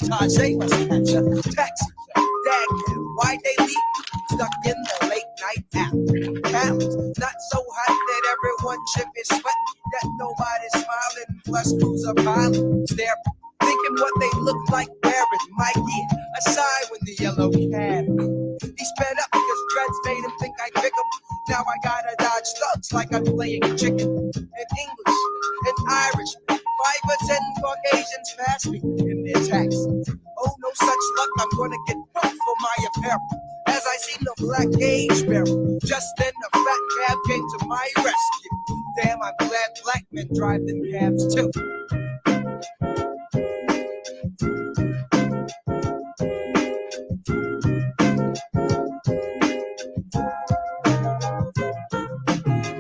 Tajay must catch a taxi cab. Dad, why they leave me stuck in the late night alley? Callous, not so hot that everyone chip is sweating, that nobody's smiling. Plus, crews are piling, staring, thinking what they look like wearing. My gear aside when the yellow cab. He sped up because dreads made him think I'd pick him. Now I gotta dodge thugs like I'm playing chicken. In English, in Irish, 5 or 10 Caucasians pass me in their taxi. Oh, no such luck, I'm gonna get booked for my apparel. As I see the black gauge barrel, just then the fat cab came to my rescue. Damn, I'm glad black men drive them cabs too.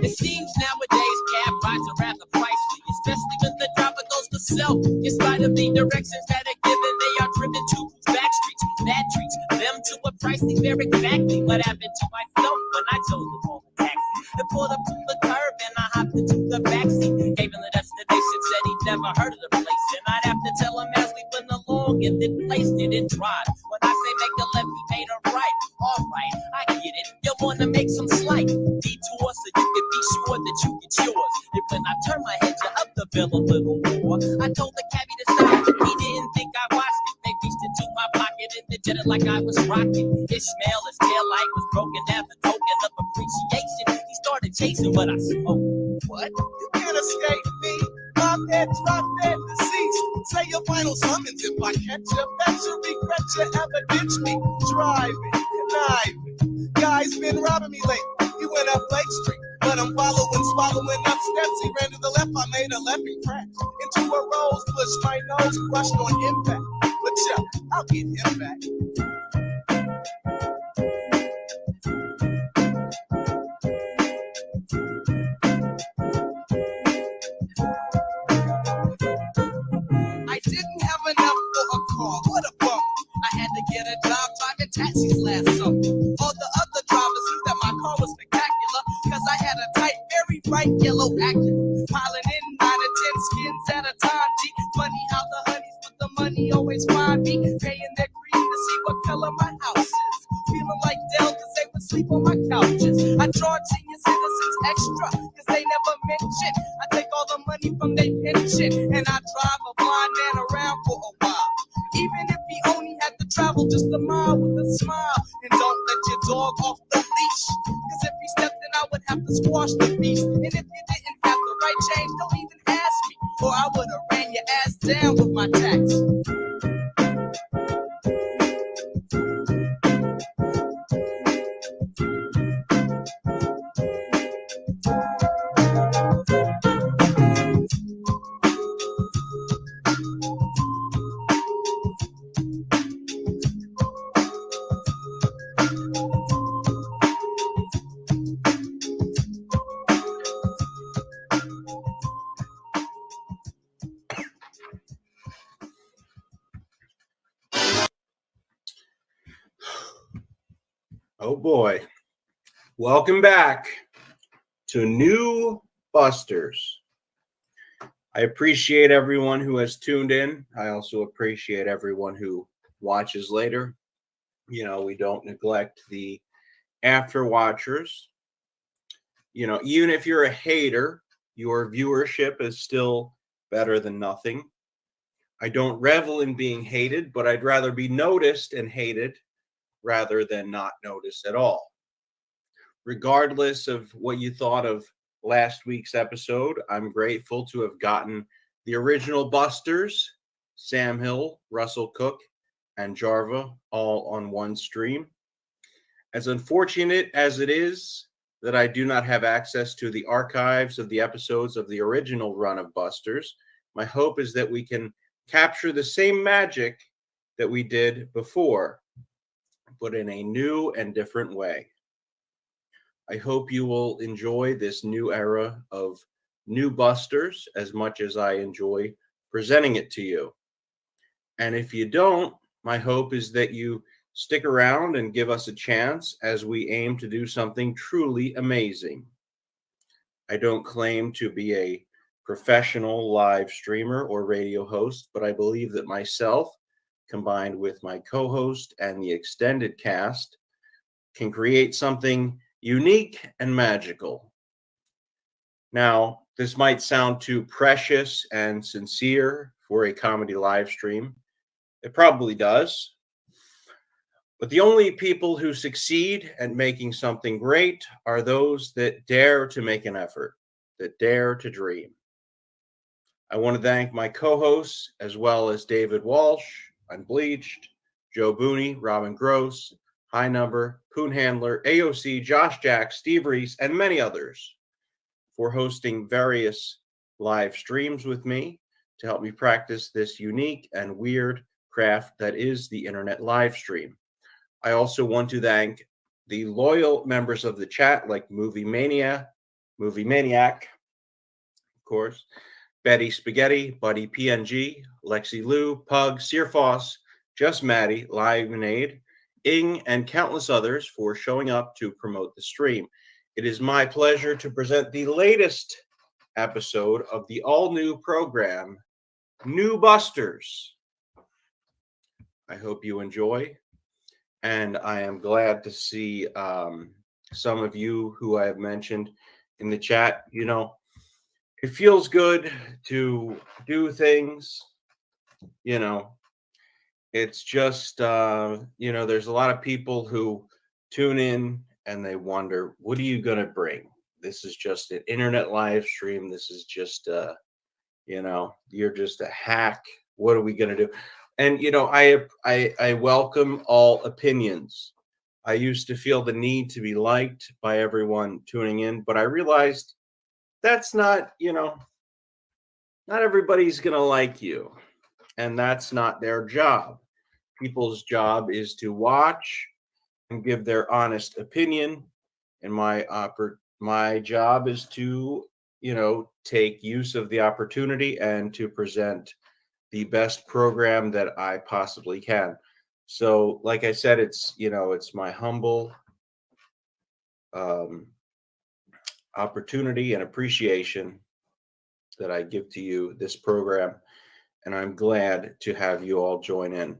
It seems nowadays cab rides are rather pricey, especially when the driver goes to sell. In spite of the directions that are given, they are driven to back streets. That treats them to a price they bear exactly what happened to myself when I chose to call a taxi. I pulled up to the curb and I hopped into the backseat. Gave him the destination, said he'd never heard of the place, and I'd have to tell him as we went along if it placed it in drive. When I say make a left, he made a right. All right, I get it. You wanna make some slight detour so you can be sure that you get yours. And when I turn my head, you up the bill a little more. I told the cabbie to stop. He didn't think I watched it. They reached into my pocket and they did it like I was rocking. Ishmael, his tail light was broken as a token of appreciation. He started chasing what I smoked. What? You can't escape me. My head drop dead deceased. Say your final summons if I catch you. Bet you regret you ever ditch me. Driving, conniving. Guy's been robbing me lately. He went up Lake Street, but I'm swallowing up steps. He ran to the left, I made a left and crash into a rose bush. My nose crushed on impact. But yeah, I'll get him back. I didn't have enough for a car. What a bummer. I had to get a job driving taxis last summer. All the other drivers knew that my car was spectacular, cause I had a tight, very bright yellow Acura. Piling in 9 or 10 skins at a time. G. Funny how the honeys with the money always find me, paying their green to see what color my house is. Feeling like Dell cause they would sleep on my couches. I charge senior citizens extra cause they never mention. I take all the money from their pension and I drive a blind man around for a while. Even if he only had to travel just a mile with a smile. And don't let your dog off the leash, cause if he stepped in I would have to squash the beast. And if you didn't have the right change, don't even ask me, or I would have ran your ass down with my tax. Oh boy. Welcome back to New Busters. I appreciate everyone who has tuned in. I also appreciate everyone who watches later. You know, we don't neglect the after watchers. You know, even if you're a hater, your viewership is still better than nothing. I don't revel in being hated, but I'd rather be noticed and hated rather than not noticed at all. Regardless of what you thought of last week's episode, I'm grateful to have gotten the original Busters, Sam Hill, Russell Cook, and Jarva all on one stream. As unfortunate as it is that I do not have access to the archives of the episodes of the original run of Busters, my hope is that we can capture the same magic that we did before. but in a new and different way. I hope you will enjoy this new era of new busters as much as I enjoy presenting it to you. And if you don't, my hope is that you stick around and give us a chance as we aim to do something truly amazing. I don't claim to be a professional live streamer or radio host, but I believe that myself, combined with my co host and the extended cast, can create something unique and magical. Now, this might sound too precious and sincere for a comedy live stream. It probably does. But the only people who succeed at making something great are those that dare to make an effort, that dare to dream. I want to thank my co-hosts as well as David Walsh, Unbleached, Joe Booney, Robin Gross, High Number, Poon Handler, AOC, Josh Jack, Steve Reese, and many others for hosting various live streams with me to help me practice this unique and weird craft that is the internet live stream. I also want to thank the loyal members of the chat like Movie Maniac, of course, Betty Spaghetti, Buddy PNG, Lexie Lou, Pug, Searfoss, Just Maddie, Livenaid, Ing, and countless others for showing up to promote the stream. It is my pleasure to present the latest episode of the all-new program, New Busters. I hope you enjoy, and I am glad to see some of you who I have mentioned in the chat. You know, it feels good to do things, you know. It's just, there's a lot of people who tune in and they wonder, what are you going to bring? This is just an internet live stream. This is just, you're just a hack. What are we going to do? And, I welcome all opinions. I used to feel the need to be liked by everyone tuning in, but I realized that's not, not everybody's going to like you. And that's not their job. People's job is to watch and give their honest opinion. And my job is to, take use of the opportunity and to present the best program that I possibly can. So, like I said, it's my humble opportunity and appreciation that I give to you this program, and I'm glad to have you all join in.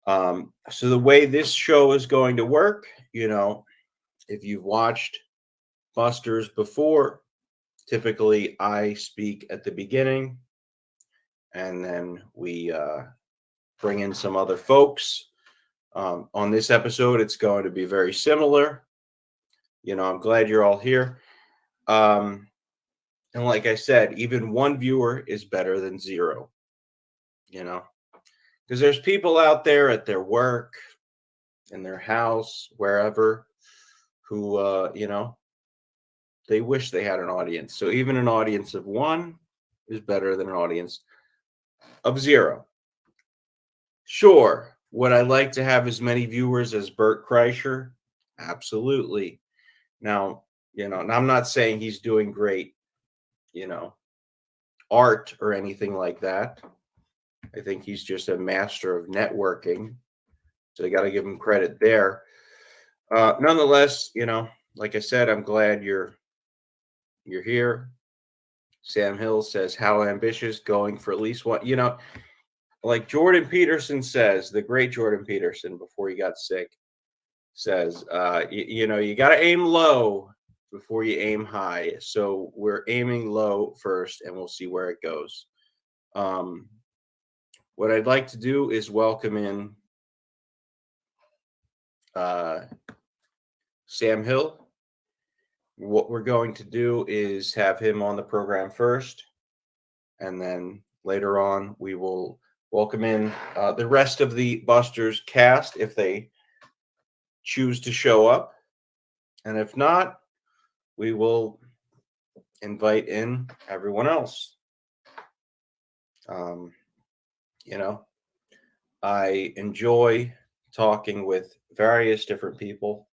So the way this show is going to work, if you've watched Busters before, typically I speak at the beginning, and then we bring in some other folks. On this episode, it's going to be very similar. I'm glad you're all here. And like I said, even one viewer is better than zero, because there's people out there at their work, in their house, wherever, who, they wish they had an audience. So even an audience of one is better than an audience of zero. Sure, would I like to have as many viewers as Bert Kreischer? Absolutely. Now, and I'm not saying he's doing great, art or anything like that. I think he's just a master of networking. So I got to give him credit there. Nonetheless, like I said, I'm glad you're here. Sam Hill says, how ambitious, going for at least one, like Jordan Peterson says, the great Jordan Peterson, before he got sick, says, you got to aim low before you aim high. So we're aiming low first, and we'll see where it goes. What I'd like to do is welcome in Sam Hill. What we're going to do is have him on the program first, and then later on we will welcome in the rest of the Busters cast if they choose to show up. And if not, we will invite in everyone else. I enjoy talking with various different people.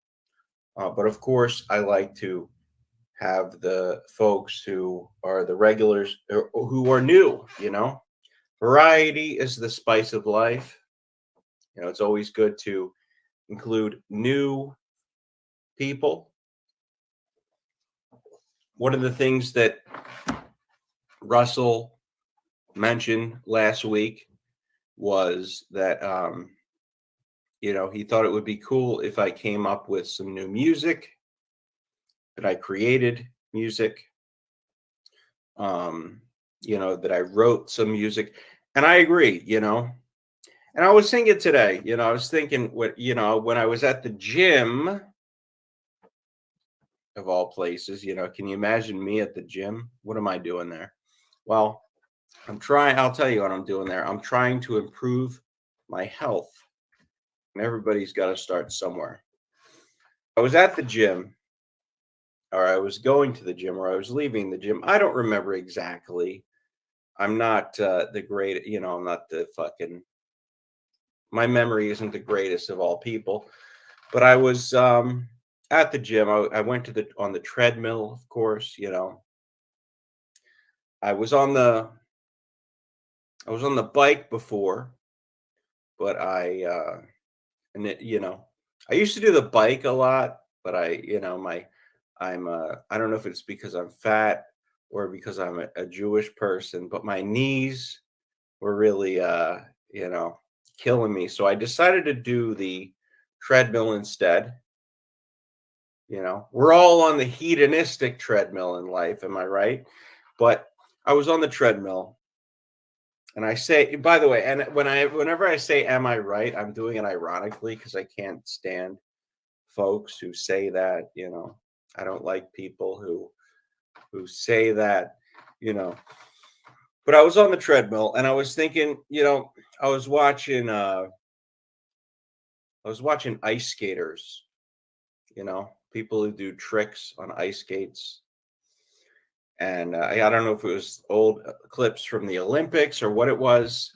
But of course, I like to have the folks who are the regulars or who are new, Variety is the spice of life. It's always good to include new people. One of the things that Russell mentioned last week was that he thought it would be cool if I came up with some new music, that I created music, that I wrote some music. And I agree, And I was thinking today, I was thinking when I was at the gym, of all places, can you imagine me at the gym? What am I doing there? Well, I'll tell you what I'm doing there. I'm trying to improve my health. And everybody's got to start somewhere. I was at the gym, or I was going to the gym, or I was leaving the gym. I don't remember exactly. I'm not the great, I'm not the fucking, my memory isn't the greatest of all people. But I was at the gym. I went on the treadmill, of course, I was on the bike before, but I used to do the bike a lot, but I don't know if it's because I'm fat or because I'm a Jewish person, but my knees were really, killing me. So I decided to do the treadmill instead. We're all on the hedonistic treadmill in life, am I right? But I was on the treadmill, and I say, by the way, and whenever I say am I right, I'm doing it ironically because I can't stand folks who say that, I don't like people who say that, But I was on the treadmill and I was thinking, I was watching ice skaters, people who do tricks on ice skates. And I don't know if it was old clips from the Olympics or what it was.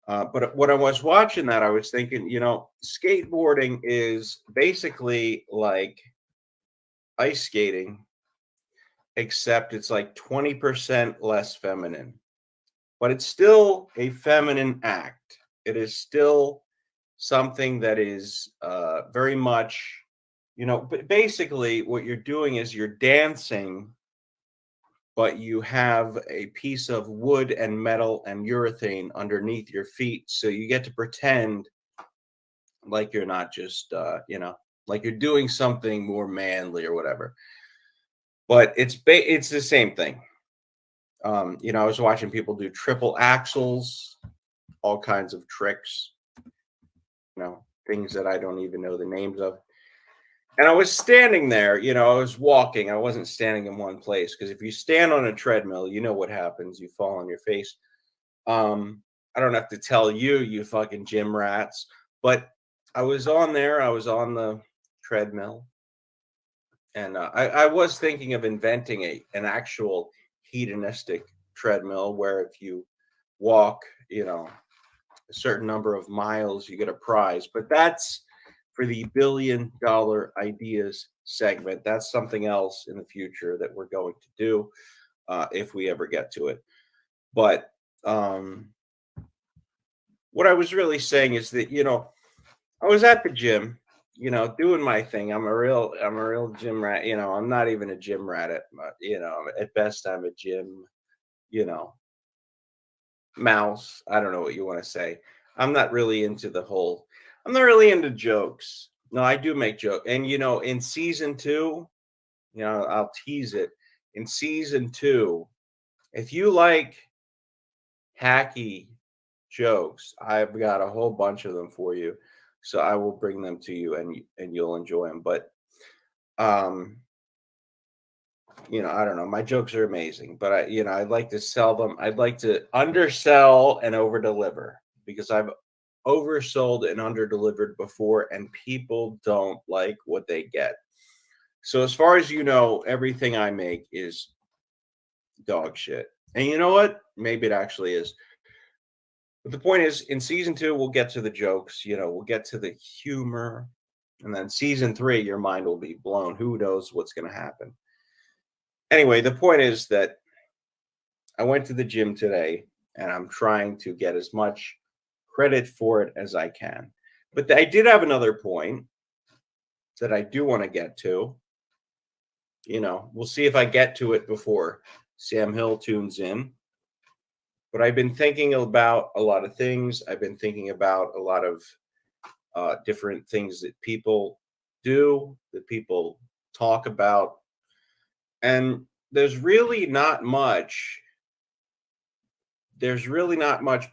But when I was watching that, I was thinking, skateboarding is basically like ice skating, except it's like 20% less feminine. But it's still a feminine act. It is still something that is very much, but basically what you're doing is you're dancing, but you have a piece of wood and metal and urethane underneath your feet. So you get to pretend like you're not just, like you're doing something more manly or whatever. But it's the same thing. I was watching people do triple axles, all kinds of tricks, things that I don't even know the names of. And I was standing there, I was walking. I wasn't standing in one place because if you stand on a treadmill, you know what happens. You fall on your face. I don't have to tell you, you fucking gym rats. But I was on there. I was on the treadmill. And I was thinking of inventing an actual hedonistic treadmill where if you walk, a certain number of miles, you get a prize. But that's for the $1 billion ideas segment. That's something else in the future that we're going to do if we ever get to it. But what I was really saying is that, I was at the gym, doing my thing. I'm a real gym rat. I'm not even a gym rat at best I'm a gym, mouse. I don't know what you want to say. I'm not really into I'm not really into jokes. No, I do make jokes. And in season 2, I'll tease it. In season 2, if you like hacky jokes, I've got a whole bunch of them for you. So I will bring them to you and you'll enjoy them. But I don't know. My jokes are amazing, but I'd like to sell them. I'd like to undersell and over deliver because I've oversold and underdelivered before, and people don't like what they get. So as far as everything I make is dog shit. And you know what? Maybe it actually is. But the point is, in season 2, we'll get to the jokes, we'll get to the humor. And then season 3, your mind will be blown. Who knows what's going to happen? Anyway, the point is that I went to the gym today, and I'm trying to get as much credit for it as I can. But I did have another point that I do want to get to. We'll see if I get to it before Sam Hill tunes in. But I've been thinking about a lot of things. I've been thinking about a lot of different things that people do, that people talk about. And there's really not much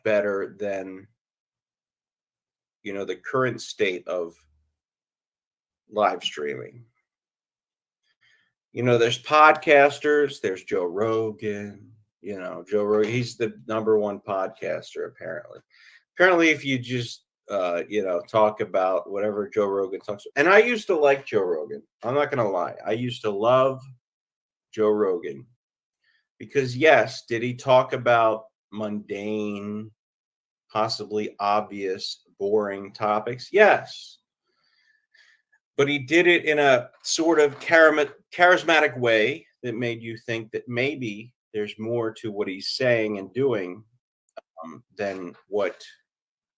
better than, the current state of live streaming. There's podcasters, there's Joe Rogan. Joe Rogan, he's the #1 podcaster, apparently. Apparently, if you just, talk about whatever Joe Rogan talks about. And I used to like Joe Rogan. I'm not going to lie. I used to love Joe Rogan. Because, yes, did he talk about mundane, possibly obvious, boring topics? Yes. But he did it in a sort of charismatic way that made you think that maybe there's more to what he's saying and doing than what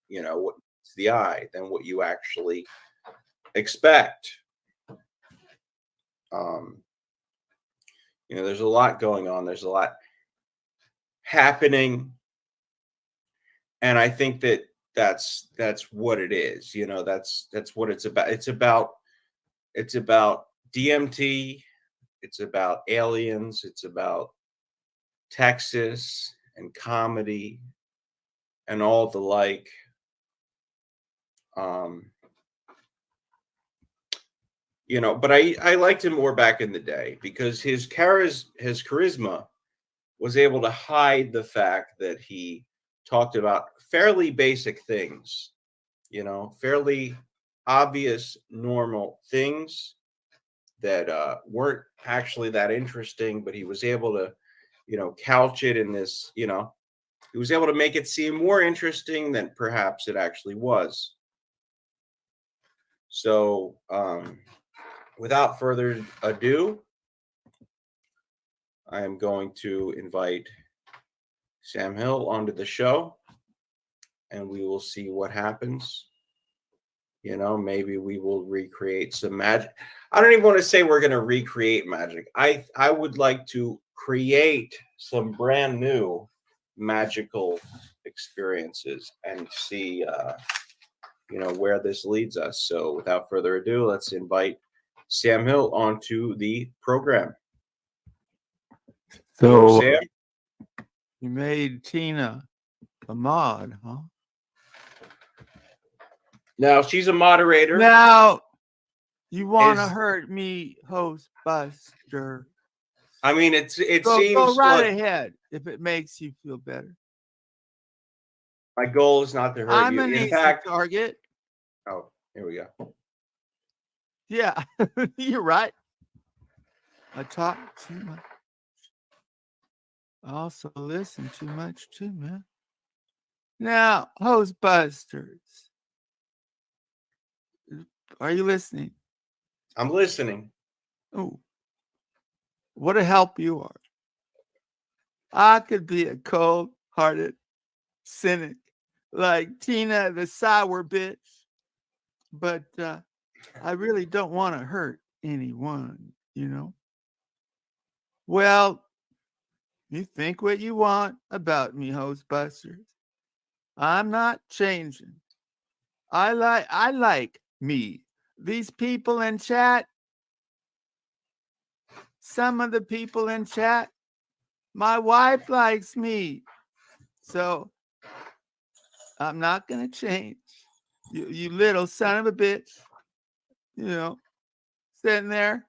meets the eye, than what you actually expect. There's a lot going on. There's a lot happening. And I think that's what it is. That's what it's about. It's about DMT. It's about aliens. It's about Texas and comedy and all the like. But I liked him more back in the day because his charisma was able to hide the fact that he talked about fairly basic things, fairly obvious, normal things that weren't actually that interesting, but he was able to, couch it in this, he was able to make it seem more interesting than perhaps it actually was. So, without further ado, I am going to invite Sam Hill onto the show, and we will see what happens. Maybe we will recreate some magic. I don't even want to say we're going to recreate magic. I would like to create some brand new magical experiences and see, where this leads us. So without further ado, let's invite Sam Hill onto the program. So Hello, Sam. You made Tina a mod, huh? Now she's a moderator. Now you want to hurt me, host Buster? I mean, it seems go right ahead if it makes you feel better. My goal is not to hurt I'm you. an In easy fact, target. oh, here we go. Yeah, you're right. I talk too much. I also listen too much too, man. Now, host Busters, are you listening? I'm listening. Oh, what a help you are. I could be a cold-hearted cynic like Tina the sour bitch, but I really don't want to hurt anyone, Well, you think what you want about me, host Busters. I'm not changing. I like me. These people in chat, some of the people in chat, my wife likes me. So I'm not going to change. You little son of a bitch, sitting there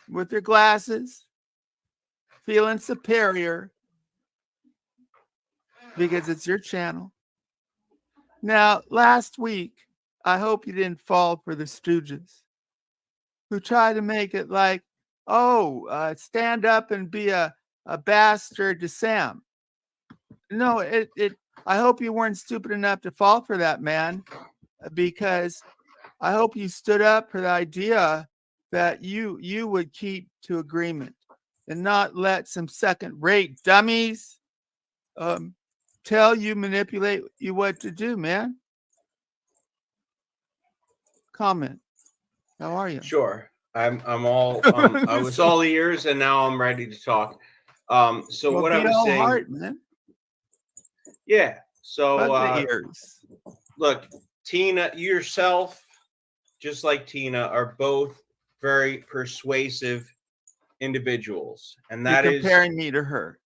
with your glasses, feeling superior because it's your channel. Now, last week, I hope you didn't fall for the Stooges who try to make it like, stand up and be a bastard to Sam. No, I hope you weren't stupid enough to fall for that, man, because I hope you stood up for the idea that you would keep to agreement and not let some second-rate dummies tell you, manipulate you what to do, man. Comment. How are you? Sure. I'm all I was all ears, and now I'm ready to talk. So Well, what I be was all saying, heart, man. yeah. So Fuck the ears. look, Tina, yourself, just like Tina, are both very persuasive individuals, and You're that is, comparing me to her.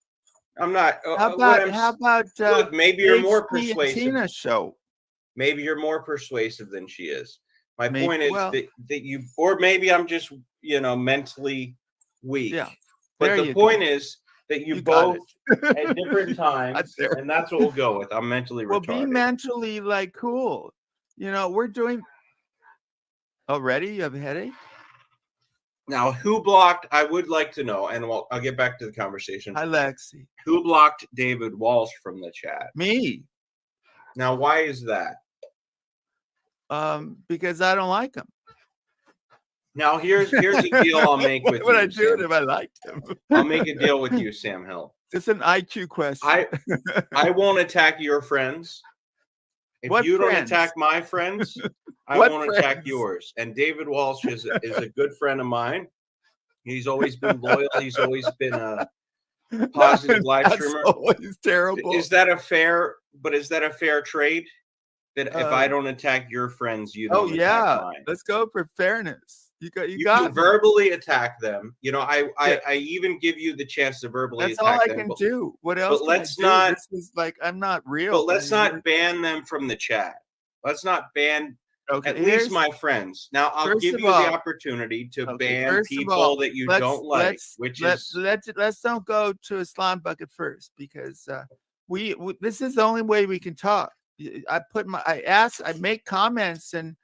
I'm not. How What about look, maybe you're more HT and persuasive. Tina show? Maybe you're more persuasive than she is. My Maybe, point is well, that you, or maybe I'm just, mentally weak. yeah. But There the you point go. is that you got both at different times, there. and that's what we'll go with. I'm mentally Well, be retarded. mentally like cool. We're doing already. You have a headache? Now, who blocked? I would like to know, and I'll get back to the conversation. Hi, Lexie. Who blocked David Walsh from the chat? Me. Now, why is that? Because I don't like him. Now, here's a deal I'll make with what you. would I do Sam. if I liked him? I'll make a deal with you, Sam Hill. It's an IQ question. I won't attack your friends. If What you friends? don't attack my friends, I What won't attack friends? yours. And David Walsh is a good friend of mine. He's always been loyal. He's always been a positive live streamer. Always terrible. Is that a fair trade? That if I don't attack your friends, you don't attack mine. Let's go for fairness. You You got can me. verbally attack them. I even give you the chance to verbally That's attack all I them. can do. What else? But can I let's do? not. This is like I'm not real. But let's not ban them from the chat. Let's not ban at least my friends. Now I'll give you the opportunity to ban people that you don't like. Let's don't go to a slime bucket first, because we this is the only way we can talk. I make comments and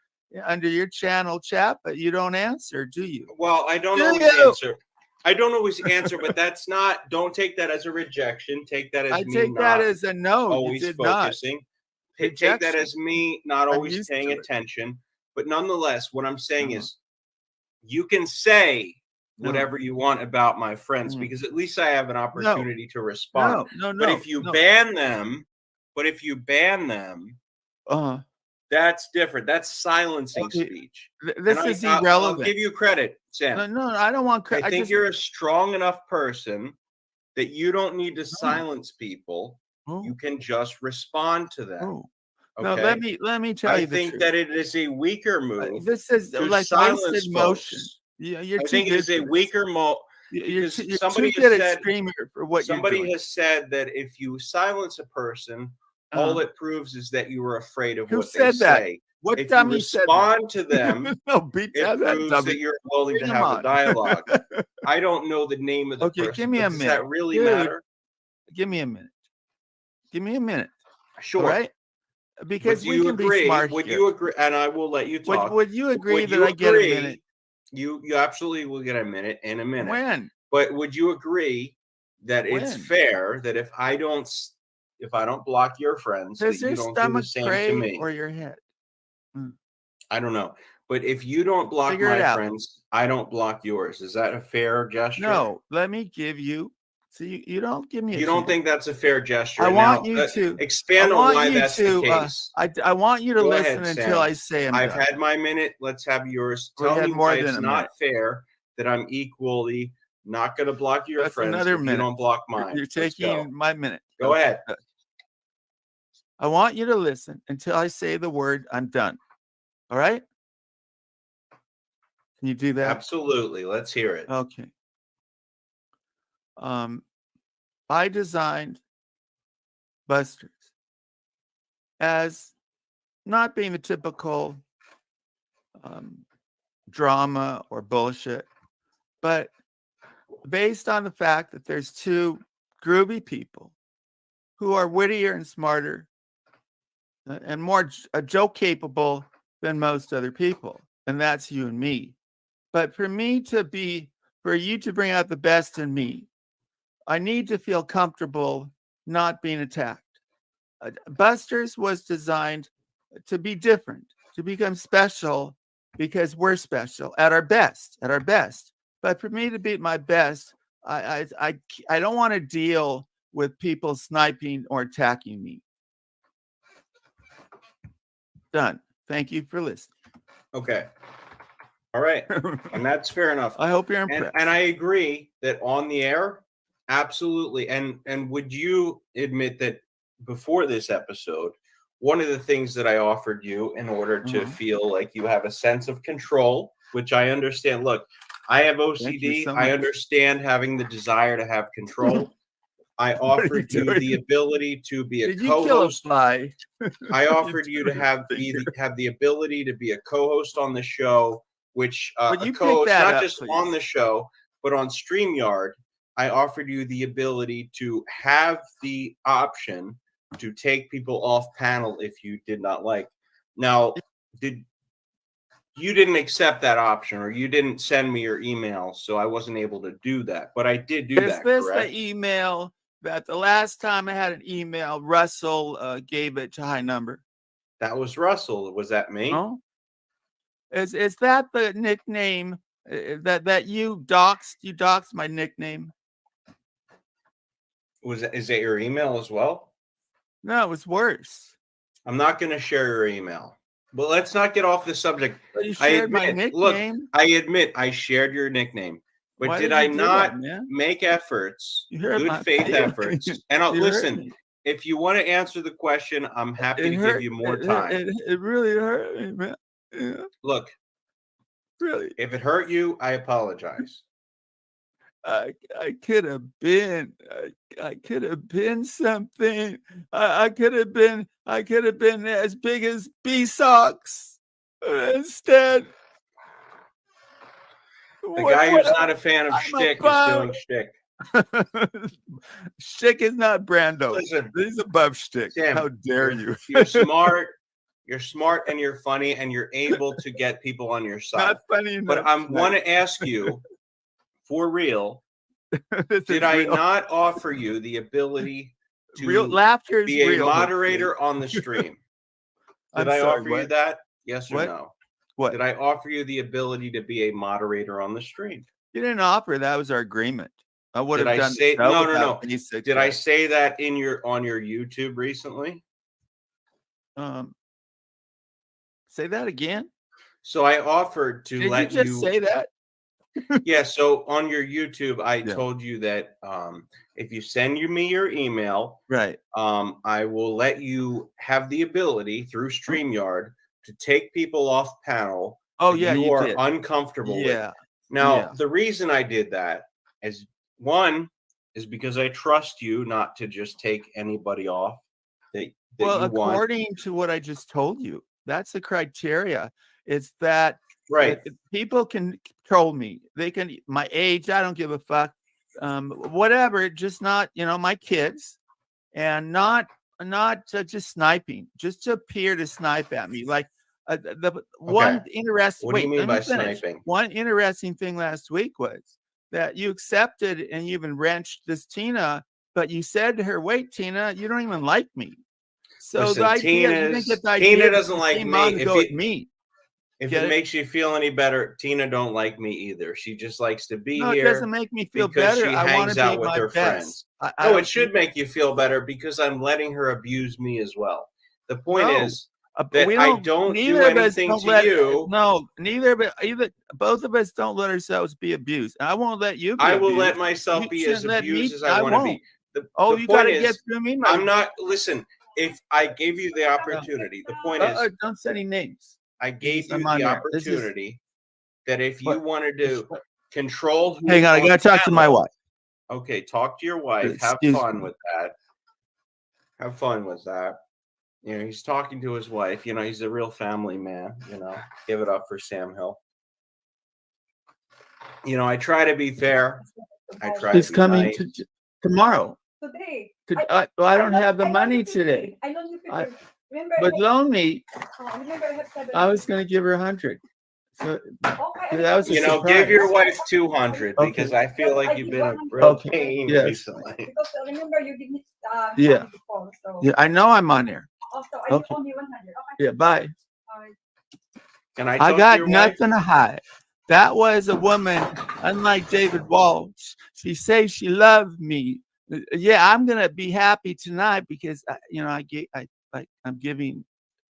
under your channel chat, but you don't answer, do you? Well, I don't always answer. I don't always answer, but that's not. Don't take that as a rejection. Take that as me that as a no. Always focusing. Take that as me not always paying attention. But nonetheless, what I'm saying is, you can say whatever you want about my friends, because at least I have an opportunity to respond. No. But if you ban them, that's different. That's silencing speech. This is irrelevant. I'll give you credit, Sam. No, I don't want credit. I think you're a strong enough person that you don't need to silence people. You can just respond to them. No, let me tell you the truth. I think that it is a weaker move. This is like wasted motion. You're I too think it is a weaker move. You're somebody too good has at said, screaming for what somebody you're doing. has said that if you silence a person, all it proves is that you were afraid of what they said that? say. What if dummy you said respond to them, it proves that you're willing to have a dialogue. I don't know the name of the person. Give me a minute. Does that really matter? Give me a minute. Give me a minute. Sure. All right? Because we can be smart. Would you agree? And I will let you talk. Would you agree that I get a minute? You absolutely will get a minute in a minute. When? But would you agree that it's fair that if I don't block your friends, does that your you don't do the stomach same to crave me? or your head? I don't know. But if you don't block my friends, I don't block yours. Is that a fair gesture? No, let me give you. See, you don't give me. You don't think that's a fair gesture? I want you to expand on why that's the case. I want you to listen until I say I've had my minute. Let's have yours. Tell me why it's not fair that I'm equally not going to block your friends. Another minute. You don't block mine. You're taking my minute. Go ahead. I want you to listen until I say the word "I'm done." All right? Can you do that? Absolutely. Let's hear it. Okay. I designed Busters as not being the typical drama or bullshit, but based on the fact that there's two groovy people who are wittier and smarter and more joke capable than most other people, and that's you and me. But for you to bring out the best in me, I need to feel comfortable not being attacked. Busters was designed to be different, to become special, because we're special at our best, at our best. But for me to be at my best, I don't want to deal with people sniping or attacking me. Done. Thank you for listening. Okay. All right. And that's fair enough. I hope you're impressed. And I agree that on the air, absolutely. And would you admit that before this episode, one of the things that I offered you in order to feel like you have a sense of control, which I understand. Look, I have OCD. So I understand having the desire to have control. I offered you the ability to be a Did you kill a co-host. fly? I offered you to have the ability to be a co-host on the show, which But a you pick co-host that not up, just please. on the show, but on StreamYard. I offered you the ability to have the option to take people off panel if you did not like. Now, you didn't accept that option, or you didn't send me your email, so I wasn't able to do that. But I did do that. Is this correct? the email that the last time I had an email, Russell gave it to high number? That was Russell. Was that me? No. Is that the nickname that you doxed? You doxed my nickname. Is that your email as well? No, it was worse. I'm not going to share your email. But let's not get off the subject. But you I shared my admit, look, nickname. I admit I shared your nickname. But Why did did I you do not that, man? make efforts, You hurt good my faith feelings. efforts? And You hurt listen, me. if you want to answer the question, I'm happy to give you more time. It really hurt me, man. Yeah, Look, really. if it hurt you, I apologize. I could have been something. I could have been as big as B-Socks. Instead, The guy who's not a fan of shtick is doing shtick. Shtick is not Brando. Listen, He's above shtick. Sam, How dare you? You're smart. You're smart and you're funny and you're able to get people on your side. Not funny enough. But I want to ask you, for real, did I real. not offer you the ability to Real laughter is be a real, moderator on the stream? Did I offer you that? Yes or What? no? What? Did I offer you the ability to be a moderator on the stream? You didn't offer. That was our agreement. I would Did have I done say the show no? without basic, Did I say that on your YouTube recently? Say that again. So I offered to Did let you just say that? Yeah. So on your YouTube, I Yeah. told you that if you send me your email, Right. I will let you have the ability through StreamYard to take people off panel. Oh that yeah, you are did. uncomfortable with. Yeah. Now, Yeah. the reason I did that is because I trust you not to just take anybody off that Well, you want. according to what I just told you, that's the criteria. It's that Right. people can control me. They can my age. I don't give a fuck. Whatever. Just not my kids, and not just sniping. Just to appear to snipe at me. Like the one interesting. What do you mean let by me finish. sniping? One interesting thing last week was that you accepted and you even wrenched this Tina, but you said to her, "Wait, Tina, you don't even like me." So Listen, the idea, you didn't get the idea Tina that doesn't you like came me. on to go at me. If Get it it? makes you feel any better, Tina don't like me either. She just likes to be No, it here doesn't make me feel because better. she I want hangs to out be with my her friends. best. I No, don't it should make you feel better because I'm letting her abuse me as well. The point No. is that I don't do neither of us anything don't to let you. No, either both of us don't let ourselves be abused. I won't let you be I will abused. let myself You be as shouldn't let me- abused as I I want to won't. be. Oh, The you point got to is, get through me. I'm not. Listen, if I gave you the opportunity, the point is, Don't say any names. I gave Because I'm you on the there. This is- opportunity that if you What? wanted to control who Hang on, I was got to talk to my panel- wife. Okay, talk to your wife. Have Excuse fun me. with that. Have fun with that. He's talking to his wife. He's a real family man. Give it up for Sam Hill. I try to be fair. I try He's to be coming nice. tomorrow. Today. I don't have the money today. I loaned you 50. I- Remember, But loan me. remember I have 7. I was going to give her 100. So Okay, that was a Give surprise. your wife 200 Okay. because I feel like you've been a real Okay. pain Yes. recently. Because remember you did me Yeah. before. call. So Yeah, I know I'm on air. also I Okay. owe you 100. Okay. Yeah, bye. Can I I talk to got your wife? nothing to hide. That was a woman, unlike David Walsh. She says she loved me. Yeah, I'm gonna be happy tonight because I'm giving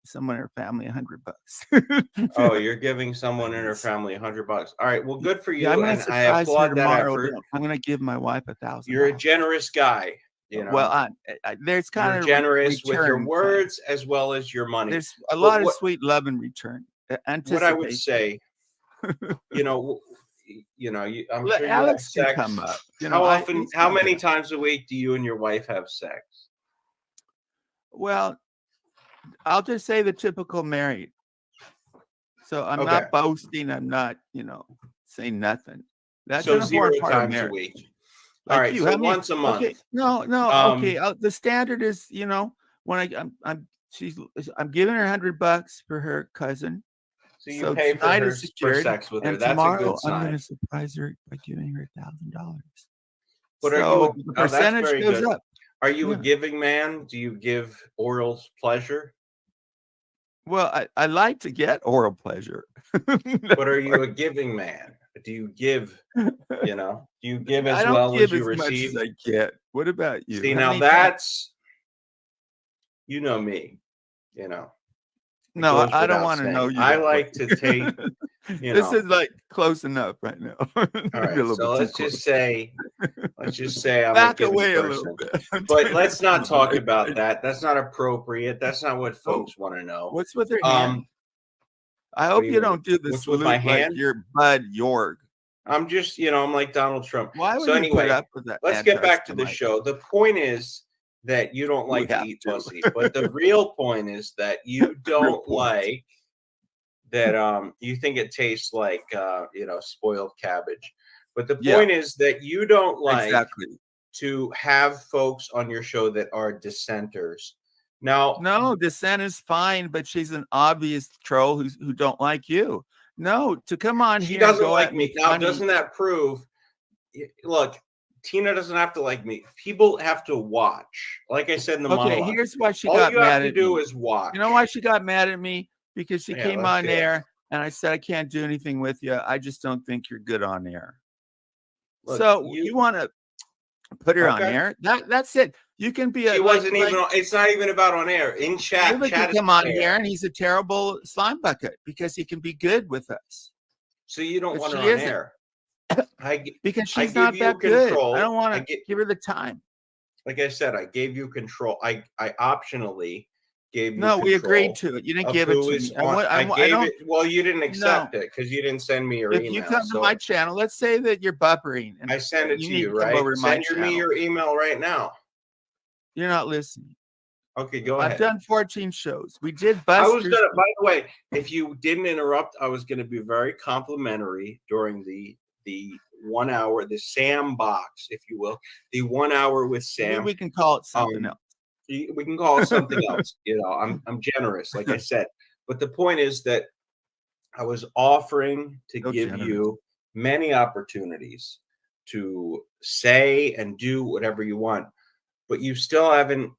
someone in her family $100. Oh, you're giving someone in her family $100. All right. Well, good for Yeah, I'm you, gonna and I surprise her applaud that tomorrow. effort. I'm gonna give my wife $1,000. You're a generous guy. You know, Well, there's kind you're of generous with your return thing. words as well as your money. There's a But lot of sweet love in return. what I would Anticipation. say, you know, I'm sure you Alex have can sex. come up. How often? he's How gonna many get up. times a week do you and your wife have sex? Well, I'll just say the typical married. So I'm Okay. not boasting. I'm not, saying nothing. That's So an 0 important part of times a marriage. week. Like All right. you, So how many? once a month. Okay, no, okay. The standard is, when I'm giving her $100 for her cousin. So you So pay for tonight her is for secured, sex with her. and That's a tomorrow good I'm going sign. to surprise her by giving her $1,000. But are So you? the Oh, that's percentage very goes good. up. Are you a Yeah. giving man? Do you give oral pleasure? Well, I like to get oral pleasure. But are you a giving man? Do you give? Do you give I as don't well give as you as much receive? as I get. What about you? See, How now many times? that's, me, It No, goes I don't without want to know saying. you I that like way. to take, This is like close enough right now. all Maybe a right. little So bit too let's close. just say I'm a Back giving away a little person. bit. I'm But trying let's to not talk accommodate. about that. That's not appropriate. That's not what Oh, folks want to know. what's with her hand? I What hope do you you mean? don't do the What's with my salute like hand? you're Bud York. I'm just, I'm like Donald Trump. Why would So you put anyway, up with that? let's get back to the anti-Semite? show. The point is that you don't We like to have eat to. pussy, but the real point is that you don't point. like that. You think it tastes like spoiled cabbage, but the Yeah, point is that you don't like exactly. to have folks on your show that are dissenters. Now, No, dissent is fine, but she's an obvious troll who don't like you. No, to come on she here and doesn't go like at me. me Now, funny. doesn't that prove? Look, Tina doesn't have to like me. People have to watch. Like I said in the Okay, monologue, here's why she all got you have mad to at do me. is watch. You know why she got mad at me? Because she Yeah, came let's on hear it. air and I said, I can't do anything with you. I just don't think you're good on air. Look, So you want to put her on Okay. air? That's it. You can be She wasn't even. It's not even about on air. In chat, David chat can is come on air. here and he's a terrible slime bucket because he can be good with us. So you don't But want her she on isn't. air. Because I she's give not you that good. control. I don't want to give her the time. Like I said, I gave you control. I optionally gave you. No, we agreed control to it. You didn't of give it who to is me. on. I gave don't. it. Well, you didn't accept No. it because you didn't send me your If email. you come to So my channel, let's say that you're buffering, and I send it you to need you, to come right? over to my Send me channel. your email right now. You're not listening. Okay, go ahead. I've done 14 shows. We did I was Busters. gonna. By the way, if you didn't interrupt, I was gonna be very complimentary during the 1 hour, the Sam box, if you will, the 1 hour with Sam. We can call it something else. We can call it something else. I'm generous, like I said. But the point is that I was offering to give you many opportunities to say and do whatever you want, but you still haven't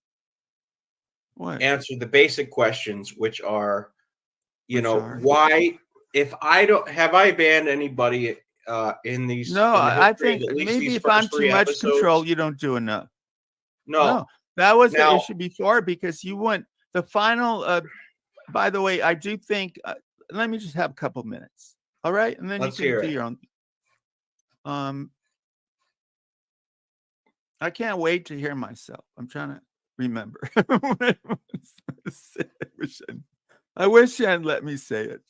answered the basic questions, which are, why, if I don't, have I banned anybody in these? No, in the I history of think at least maybe these if I'm first too 3 much episodes? control, you don't do enough. No, that was the Now- issue before because you went the final. By the way, I do think. Let me just have a couple minutes, all right, and then Let's you can hear do it. your own. I can't wait to hear myself. I'm trying to remember. I wish you hadn't let me say it.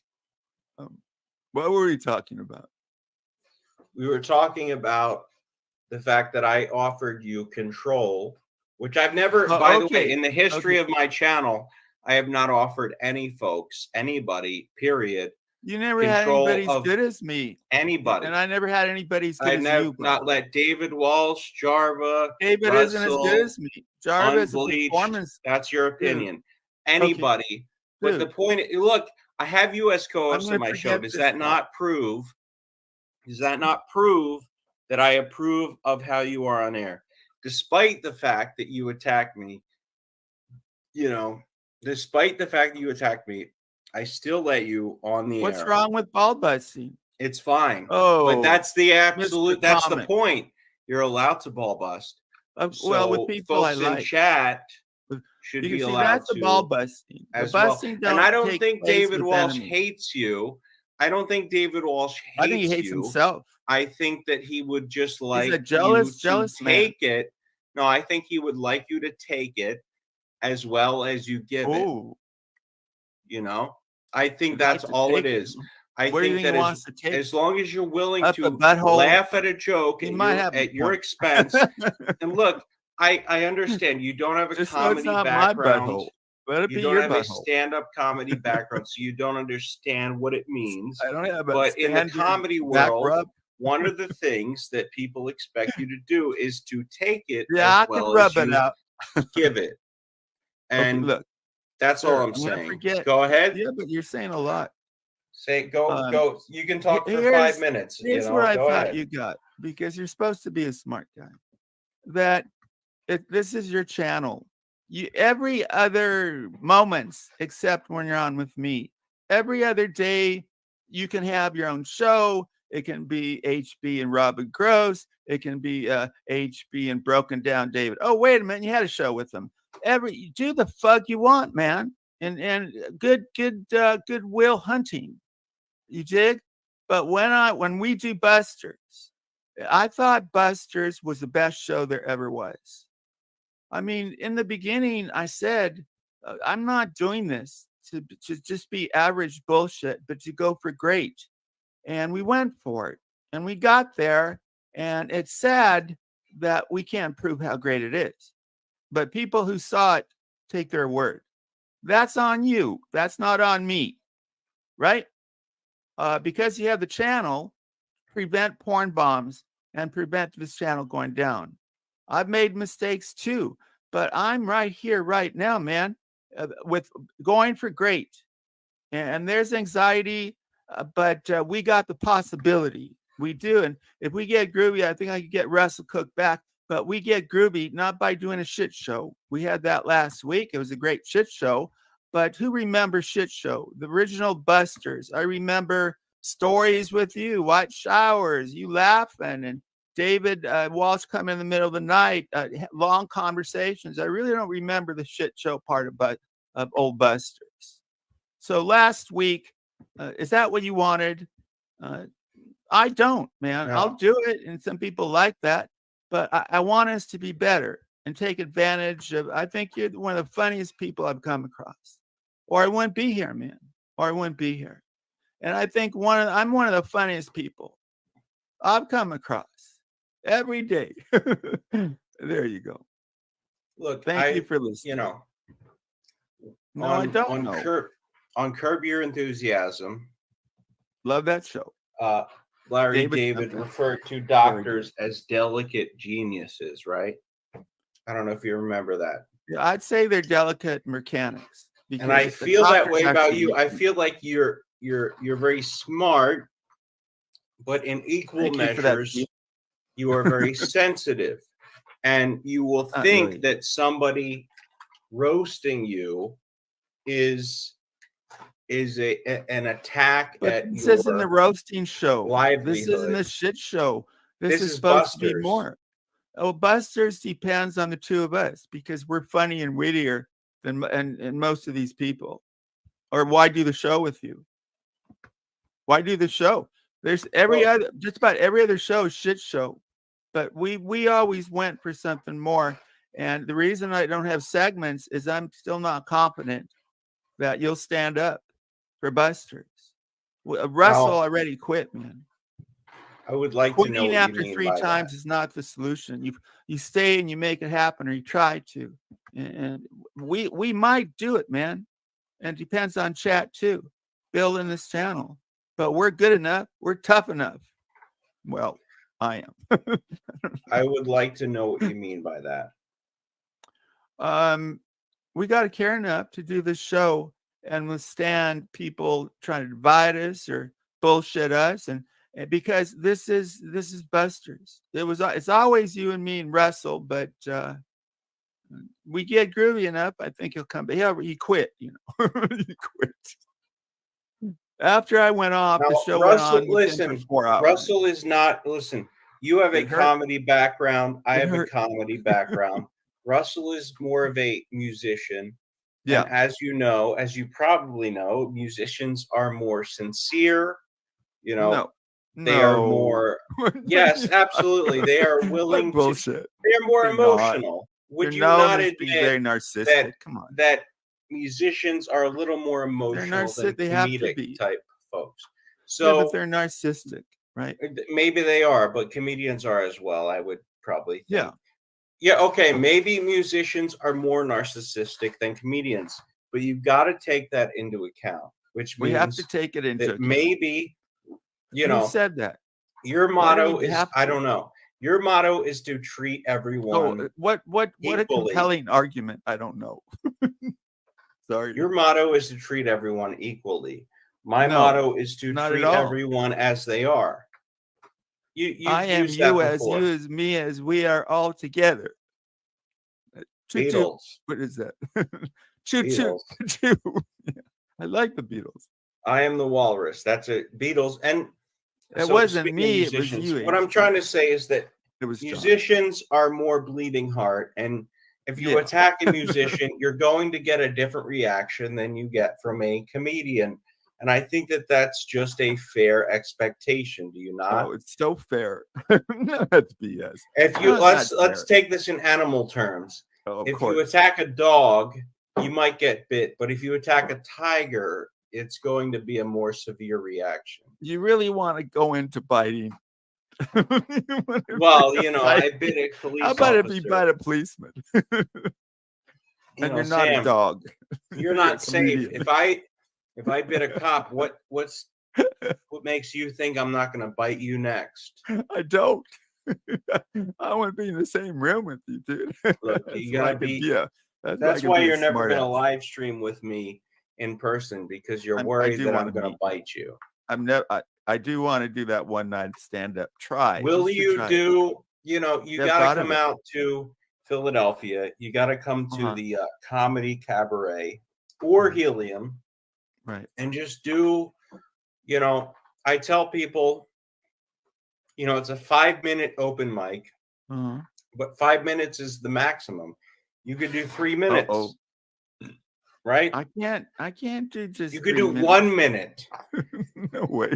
What were we talking about? We were talking about the fact that I offered you control, which I've never, by the way, in the history of my channel, I have not offered anybody, period. You never had anybody as good as me. Anybody. And I never had anybody as good as you. Not let David Walsh, Jarva, David isn't as good as me. Jarva is a performance. That's your opinion. Anybody. But the point, look, I have you as co-host of my show. Does that not prove that I approve of how you are on air? Despite the fact that you attack me you know, despite the fact that you attacked me, I still let you on the What's air. wrong with ball busting? It's fine. Oh, but that's the Mr. absolute, that's the Comic. point. You're allowed to ball bust. Well, with So people I folks in like. chat With- should You be can see allowed that's the ball to busting. The as well. busting And I don't take think place David with Walsh enemies. hates you. I don't think David Walsh I think he hates hates you. himself. I think that he would just like He's a you jealous to man. take it. No, I think he would like you to take it as well as you give it. Oh, You know, I think I'd like that's to all it take it. is. I Where do you think think that he wants to take as long as you're willing Up the to butthole? laugh at a joke He might have a at your point. expense. And look, I understand you don't have a Just so it's comedy not my background. butthole. Let it You be don't your have a butthole. stand-up comedy background, so you don't understand what it means. I don't have a But in the standard comedy back world, rub. one of the things that people expect you to do is to take it Yeah, as I can well rub as it you out. give it. Okay, And look, that's sir, all I'm I'm gonna saying. forget. Go ahead. Yeah, but you're saying a lot. Say go. You can talk for Here's 5 minutes. You here's know, what I go thought ahead. you got, because you're supposed to be a smart guy. That this is your channel. You every other moments except when you're on with me. Every other day you can have your own show. It can be HB and Robin Gross. It can be HB and Broken Down David. Oh, wait a minute, you had a show with them. Do the fuck you want, man. And good goodwill hunting. You dig? But when we do Busters, I thought Busters was the best show there ever was. I mean, in the beginning, I said, I'm not doing this to just be average bullshit, but to go for great. And we went for it. And we got there. And it's sad that we can't prove how great it is. But people who saw it take their word. That's on you. That's not on me. Right? Because you have the channel, prevent porn bombs and prevent this channel going down. I've made mistakes too, but I'm right here, right now, man, with going for great. And there's anxiety, but we got the possibility. We do. And if we get groovy, I think I could get Russell Cook back. But we get groovy not by doing a shit show. We had that last week. It was a great shit show. But who remembers shit show? The original Busters. I remember stories with you, white showers, you laughing, and David Walsh coming in the middle of the night, long conversations. I really don't remember the shit show part of old Busters. So last week, is that what you wanted? I don't, man. No. I'll do it, and some people like that, but I want us to be better and take advantage of. I think you're one of the funniest people I've come across, or I wouldn't be here, man. Or I wouldn't be here. And I think I'm one of the funniest people I've come across every day. There you go. Look, Thank you for listening. You know, no, I don't know. On Curb Your Enthusiasm, Love that show. Larry David referred to doctors as delicate geniuses, right? I don't know if you remember that. Yeah, I'd say they're delicate mechanics. And I feel that way about you. I feel like you're very smart, but in equal measures, you are very sensitive. And you will think that somebody roasting you is an attack at this your isn't the roasting show. livelihood. This isn't the shit show. This is supposed to be more. Oh, Busters depends on the two of us because we're funny and wittier than and most of these people. Or why do the show with you? Why do the show? There's just about every other show is shit show. But we always went for something more. And the reason I don't have segments is I'm still not confident that you'll stand up for Busters. Russell already quit, man. I would like to know what after you mean 3 by times that. is not the solution. You stay and you make it happen, or you try to. And we might do it, man. And it depends on chat too, building this channel. But we're good enough. We're tough enough. Well, I am. I would like to know what you mean by that. We got to care enough to do this show and withstand people trying to divide us or bullshit us, and because this is Busters. It's always you and me and Russell, but we get groovy enough, I think he'll come back. He quit, you know. He quit. After I went off, Now, the show Russell, went on with him listen, for 4 hours. Russell is not, listen, you have a It hurt. comedy background. I It have a hurt. comedy background. Russell is more of a musician. Yeah. And as you know, as you probably know, musicians are more sincere. You know, they are more, yes, absolutely. They are willing to, they're more They're emotional. Would you known not as being admit very narcissistic? Come on. that musicians are a little more emotional than They have to comedic be. type folks? Yeah, So but they're narcissistic, right? maybe they are, but comedians are as well, I would probably think. Yeah. Yeah, okay, maybe musicians are more narcissistic than comedians, but you've got to take that into account, which means We have to take it into that account. maybe, you Who know, said that? your Why do motto we is, have I to? don't know, your motto is to treat everyone Oh, what a equally. compelling argument. I don't know. Sorry. Your motto is to treat everyone equally. My No, motto is to not treat at all. everyone as they are. I am used that you as before. you as me as we are all together. Choo choo. Beatles. What is that? Choo Beatles. choo. Yeah. I like the Beatles. I am the walrus. That's it. Beatles. And It so wasn't speaking of me, it was musicians, you. what I'm trying to say is that It was John. musicians are more bleeding heart. And if you Yeah. attack a musician, you're going to get a different reaction than you get from a comedian. And I think that that's just a fair expectation. Do you not? Oh, it's so fair. No, that's BS. If you No, let's it's not let's fair. take this in animal terms. Oh, of If course. you attack a dog, you might get bit, but if you attack a tiger, it's going to be a more severe reaction. You really want to go into biting? Well, you know, I bit a police How about officer. if you bite a policeman? You And know, you're not Sam, a dog. You're a not safe. comedian. If I bit a cop, what makes you think I'm not going to bite you next? I don't. I want to be in the same room with you, dude. Look, you gotta be. That's why you're never going to live stream with me in person, because you're worried that I'm going to bite you. I do want to do that one night stand up. Try. Will you do? You know, you got to come out to Philadelphia. You got to come to the Comedy Cabaret or Helium, right? And just do. You know, I tell people, you know, it's a 5-minute open mic, but 5 minutes is the maximum. You could do 3 minutes, right? I can't do just. You could do 1 minute. No way.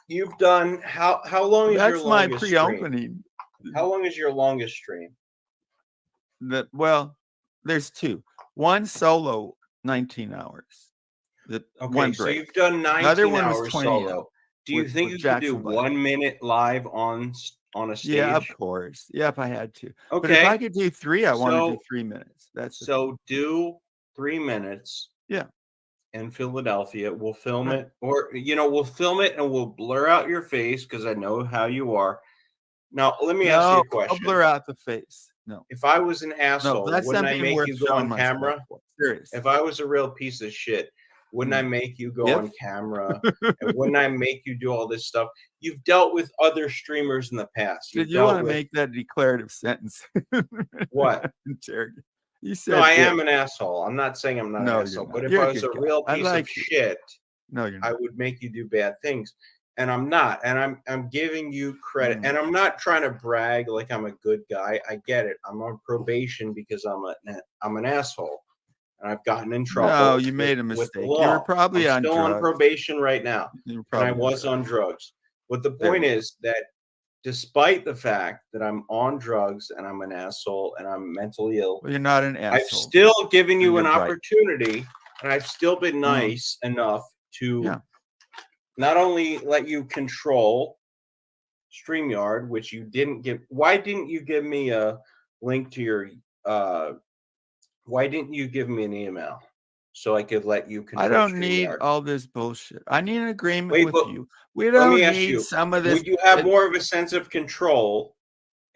You've done how long is your longest That's my pre-opening. How long is your longest stream? Well, there's two. One solo, 19 hours. Okay, so you've done 19 hours solo. Do you think you could do 1 minute live on a stage? Yeah, of course. Yeah, if I had to. Okay. But if I could do 3, I want to do 3 minutes. That's so do 3 minutes. Yeah. In Philadelphia, we'll film it, or we'll film it and we'll blur out your face because I know how you are. Now, let me ask you a question. I'll blur out the face. No. If I was an asshole, wouldn't I make you go on camera? Serious. If I was a real piece of shit, wouldn't I make you go on camera? And wouldn't I make you do all this stuff? You've dealt with other streamers in the past. Did you want to make that declarative sentence? What? You said no, I am an asshole. I'm not saying I'm not an asshole, but if I was a real piece of shit, I would make you do bad things. And I'm not. And I'm giving you credit. And I'm not trying to brag like I'm a good guy. I get it. I'm on probation because I'm an asshole. And I've gotten in trouble. No, you made a mistake. You were probably I'm still on probation right now. And I was on drugs. But the point is that despite the fact that I'm on drugs and I'm an asshole and I'm mentally ill, you're not an asshole. I've still given you an opportunity, and I've still been nice enough to not only let you control StreamYard, which you didn't give. Why didn't you give me a link to your why didn't you give me an email so I could let you control? I don't need all this bullshit. I need an agreement with you. We don't need some of this. Would you have more of a sense of control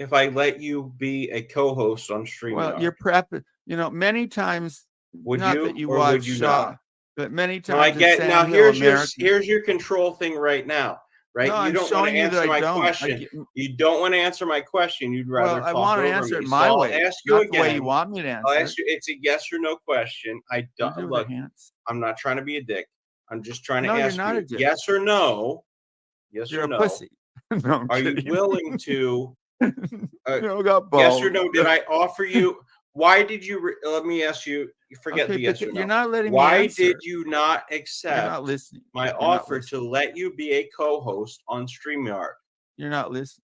if I let you be a co-host on StreamYard? Well, you're prepping. Many times. Not that you watch Shaw, but many times. No, I get. Now here's your control thing right now. right? No, You I'm don't want to showing you that answer I my don't. question. You don't want to answer my question. You'd rather Well, I talk want to over answer me. it So my I'll way, ask you not the way you again. want me to I'll answer ask it. you. It's a yes or no question. I You don't do with look. your hands. I'm not trying to be a dick. I'm just trying to No, you're ask not a you dick. yes or no. Yes You're or a no. pussy. No, I'm Are you kidding. willing to? You don't got Yes or balls. no? Did I offer you? Why did you? Let me ask you. Forget Okay, the yes but or you're no. not letting me Why answer. did you not You're accept not listening. my You're not offer listening. to let you be a co-host on StreamYard? You're not listening.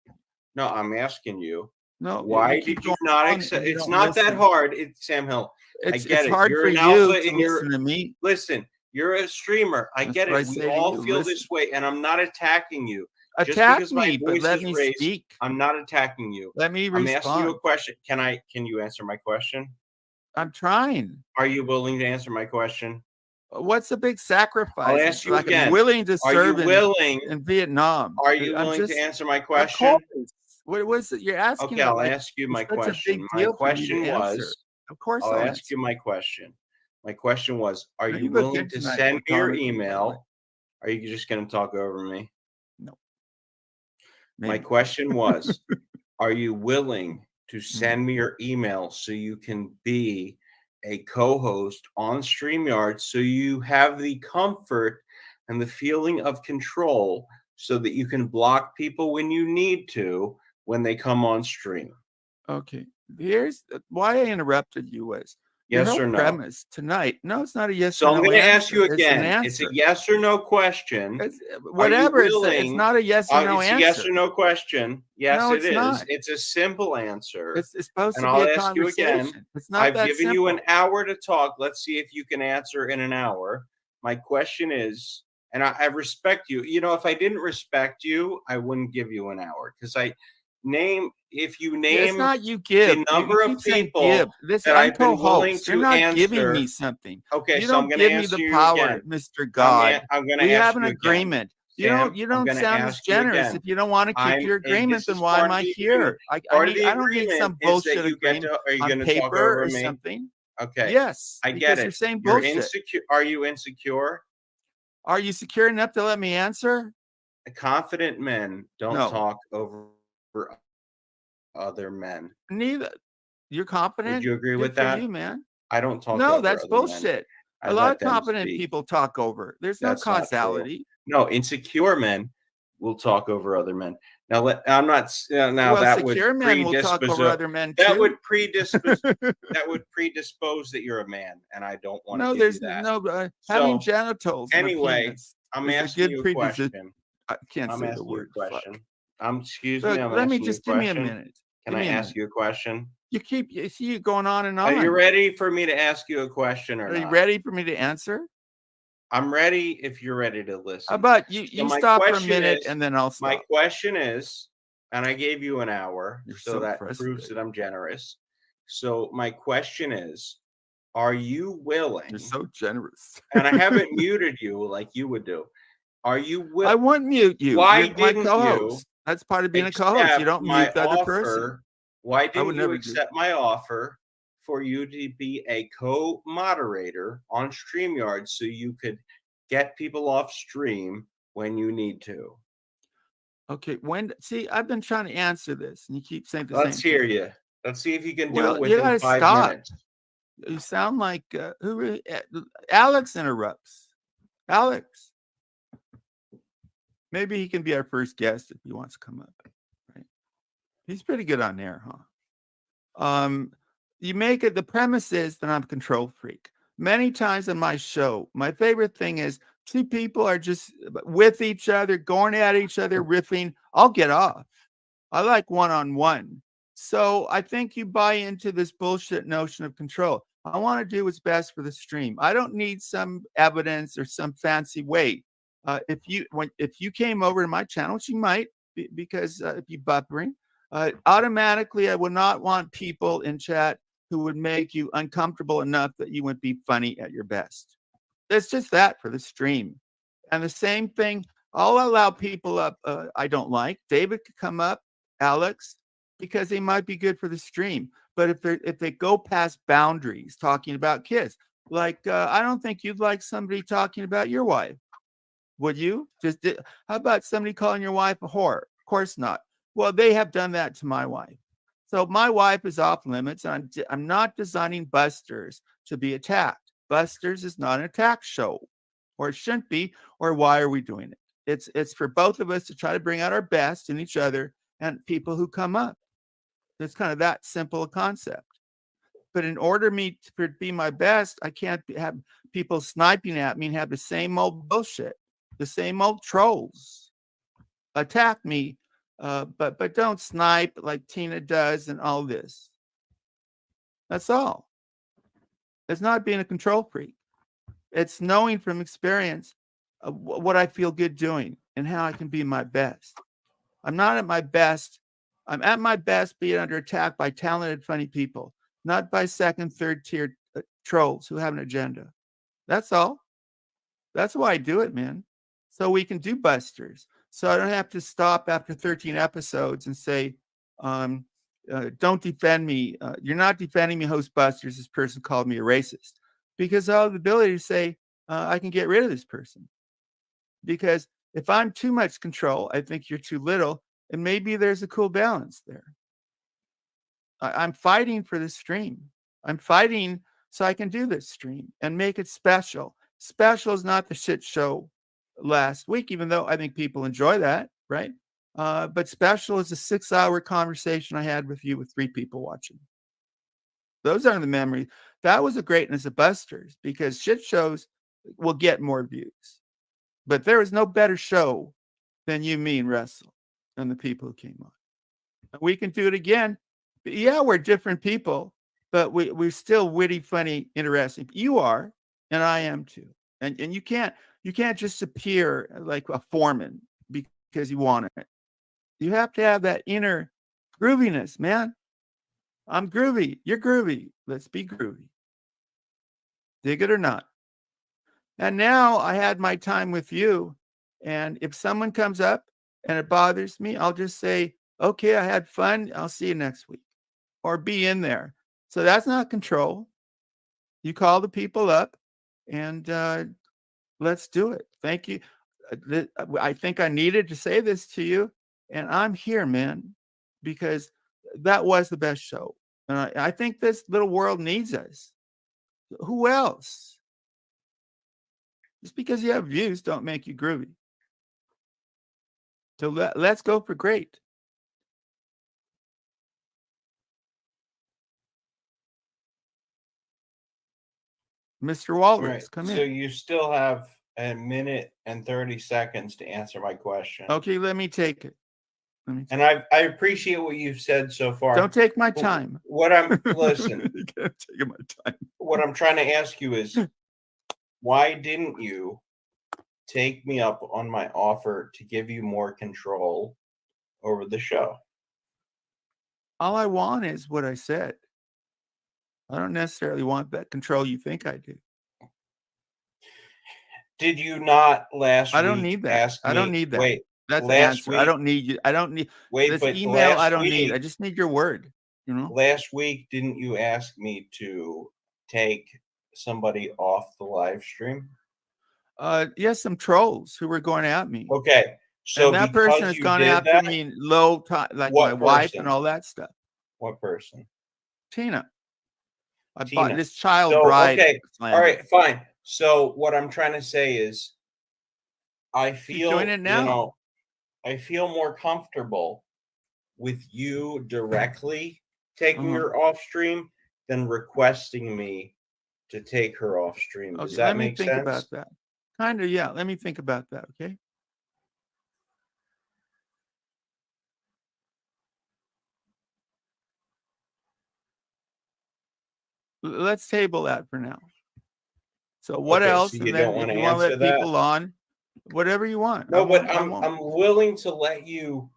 No, I'm asking you. No, Why you keep did you going not on accept? and you It's don't not that listen. hard. It's Sam Hill. I It's get it. hard You're for an you alpha to and you're listen to me. listen. You're a streamer. I That's get what I it. We say to all you. feel Listen. this way, and I'm not attacking you. Just Attack because my me, but voice let is me raised, speak. I'm not attacking you. Let me I'm asking you a respond. question. Can you answer my question? I'm trying. Are you willing to answer my question? What's the big sacrifice? I'll It's ask you like I'm again. willing to Are you serve willing? in Vietnam. Are you I'm willing to just, answer my of question? course. What was it? You're asking Okay, it I'll like ask you it's my such a question. big My deal for me to question answer. was, Of course I'll I'll ask answer. you my question. My question was, are Now, you you look willing good to tonight, send me your platonically, by the way. email? Are you just going to talk over me? No, My maybe. question was, are you willing to Mm. send me your email so you can be a co-host on StreamYard so you have the comfort and the feeling of control so that you can block people when you need to when they come on stream? Okay. Here's why I interrupted you was your Yes whole or no? premise tonight. No, it's not a yes So or I'm no going to ask answer. you It's an again. It's a answer. yes or no question. It's Are you whatever. It's willing? not a yes or no It's a yes answer. or no question. Yes, No, it it's is. not. It's a simple answer. It's supposed And to be I'll a ask you again. conversation. It's not I've that given you an simple. hour to talk. Let's see if you can answer in an hour. My question is, and I respect you. You know, if I didn't respect you, I wouldn't give you an hour because if you Yeah, it's name not you give. the You number of keep saying people give. This that I'm I've been willing co-host. You're to not giving me answer. something. Okay, You so I'm don't going to give me answer the you power, again. Mr. God. I'm going to We ask have an you again. agreement. Sam, You I'm don't going to sound as ask you generous. again. If you don't want to keep your agreement, This then is why am part of I the agreement. here? I Part of the I don't need agreement some is that bullshit you get agreement to. Are you on going to talk paper over or me? something. Okay. Yes, I get because it. you're saying You're bullshit. insecure. Are you insecure? Are you secure enough to let me answer? Confident men don't No, talk over other men. neither. You're confident. Would you agree Good with for that? you, man. I don't talk No, over that's other men. bullshit. I A lot let of them confident speak. people talk over. There's no That's not true. causality. No, insecure men will talk over other men. Now, I'm not. Now Well, that would secure men will talk over predispose. other men That too. would predispose. That would predispose that you're a man, and I don't want to No, give there's you that. no having So genitals and a anyway, penis I'm is a asking good you a predisposition. question. I can't I'm say the asking you word. a Fuck. question. Excuse Look, me. I'm let me asking you a just give me a question. minute. Can Give I me a ask minute. you a question? You see you going on and Are you on. ready for me to ask you a question or Are you not? ready for me to answer? I'm ready if you're ready to listen. How about you? So You my stop for a question minute is- and then I'll My stop. question is, and I gave you an hour, You're so so that proves frustrated. that I'm generous. So my question is, are you willing? You're so generous. And I haven't muted you like you would do. Are you I willing? wouldn't mute you. Why You're my didn't you co-host. That's part of being a co-host. You accept don't my mute the other person. offer? Why I didn't would you never do accept my offer for you to be a co-moderator on StreamYard so you could get people off stream when you need to? Okay, see, I've been trying to answer this, and you keep saying the Let's same hear thing. you. Let's see if you can do Well, it you within gotta 5 stop. minutes. You sound like Alex interrupts. Alex, maybe he can be our first guest if he wants to come up. Right? He's pretty good on there, huh? You make it. The premise is that I'm a control freak. Many times on my show, my favorite thing is two people are just with each other, going at each other, riffing. I'll get off. I like one-on-one. So I think you buy into this bullshit notion of control. I want to do what's best for the stream. I don't need some evidence or some fancy way. If you came over to my channel, which you might, because if you buffering, automatically I would not want people in chat who would make you uncomfortable enough that you would be funny at your best. It's just that for the stream. And the same thing, I'll allow people up I don't like. David could come up, Alex, because they might be good for the stream. But if they go past boundaries talking about kids, like I don't think you'd like somebody talking about your wife. Would you? How about somebody calling your wife a whore? Of course not. Well, they have done that to my wife. So my wife is off limits, and I'm not designing Busters to be attacked. Busters is not an attack show, or it shouldn't be, or why are we doing it? It's for both of us to try to bring out our best in each other and people who come up. It's kind of that simple a concept. But in order to be my best, I can't have people sniping at me and have the same old bullshit, the same old trolls attack me, but don't snipe like Tina does and all this. That's all. It's not being a control freak. It's knowing from experience what I feel good doing and how I can be my best. I'm not at my best. I'm at my best being under attack by talented, funny people, not by second, third tier trolls who have an agenda. That's all. That's why I do it, man. So we can do Busters. So I don't have to stop after 13 episodes and say, don't defend me. You're not defending me, host Busters. This person called me a racist. Because I have the ability to say, I can get rid of this person. Because if I'm too much control, I think you're too little. And maybe there's a cool balance there. I'm fighting for this stream. I'm fighting so I can do this stream and make it special. Special is not the shit show last week, even though I think people enjoy that, right? But special is a 6-hour conversation I had with you with 3 people watching. Those are the memories. That was the greatness of Busters, because shit shows will get more views. But there is no better show than you, me, and Russell and the people who came on. And we can do it again. But yeah, we're different people, but we're still witty, funny, interesting. You are, and I am too. And you can't just appear like a foreman because you want it. You have to have that inner grooviness, man. I'm groovy. You're groovy. Let's be groovy. Dig it or not. And now I had my time with you. And if someone comes up and it bothers me, I'll just say, okay, I had fun. I'll see you next week. Or be in there. So that's not control. You call the people up and let's do it. Thank you. I think I needed to say this to you. And I'm here, man, because that was the best show. And I think this little world needs us. Who else? Just because you have views don't make you groovy. So let's go for great. Mr. Walters, come in. So you still have a minute and 30 seconds to answer my question. Okay, let me take it. And I appreciate what you've said so far. Don't take my time. Listen. Taking my time. What I'm trying to ask you is, why didn't you take me up on my offer to give you more control over the show? All I want is what I said. I don't necessarily want that control you think I do. Did you not last week? I don't need that. I don't need that. Wait, that's the answer. I don't need you. I don't need this email. I don't need. I just need your word. You know. Last week, didn't you ask me to take somebody off the live stream? Yes, some trolls who were going at me. Okay, so and that person has gone after me in low time, like my wife and all that stuff. What person? Tina. I bought this child bride. Okay, all right, fine. So what I'm trying to say is, I feel doing it now. I feel more comfortable with you directly taking her off stream than requesting me to take her off stream. Does that make sense? Let me think about that. Kind of, yeah. Let me think about that. Okay. Let's table that for now. So what else? So you don't want to answer let people on, whatever you want. No, but I'm willing to let you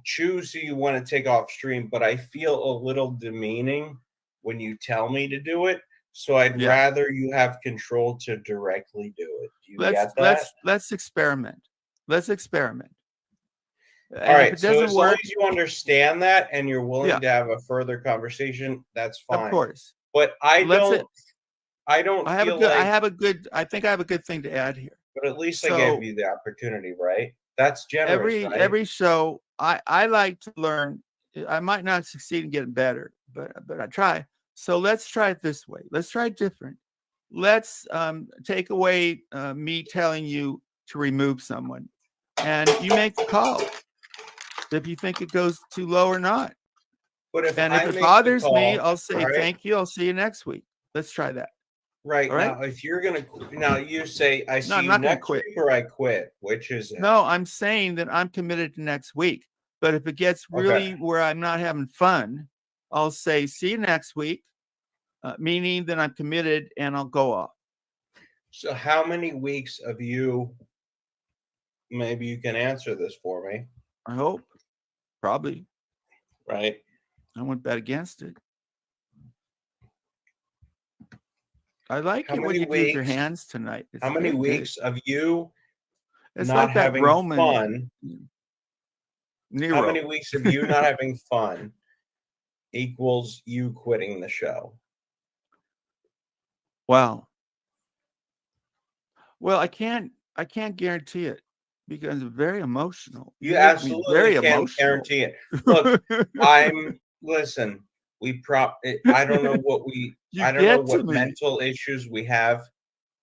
choose who you want to take off stream, but I feel a little demeaning when you tell me to do it. So I'd rather you have control to directly do it. Do you get that? Let's experiment. Let's experiment. All right. So as long as you understand that and you're willing to have a further conversation, that's fine. Of course. But I think I have a good thing to add here. But at least I gave So you the opportunity, right? That's generous, right? every show, I like to learn. I might not succeed in getting better, but I try. So let's try it this way. Let's try it different. Let's take away me telling you to remove someone, and you make the call if you think it goes too low or not. But if And I if it make the bothers me, call, I'll say right? thank you. I'll see you next week. Let's try that. Right All right. now, if you're gonna now you say I No, see I'm you not going to next quit. week or I quit. Which is it? No, I'm saying that I'm committed to next week. But if it gets really where I'm not having fun, I'll say see you next week, meaning that I'm committed, and I'll go off. So how many weeks of you? Maybe you can answer this for me, I hope. Probably. right? I wouldn't bet against it. I like How it when many you do with your weeks? hands tonight. It's How many very good. weeks of you It's not like that having Roman fun? Nero. How many weeks of you not having fun equals you quitting the show? Wow. Well, I can't guarantee it because it's very emotional. You make me absolutely very can't emotional. guarantee it. Look, listen. I don't know what You I don't know get to what me. mental issues we have,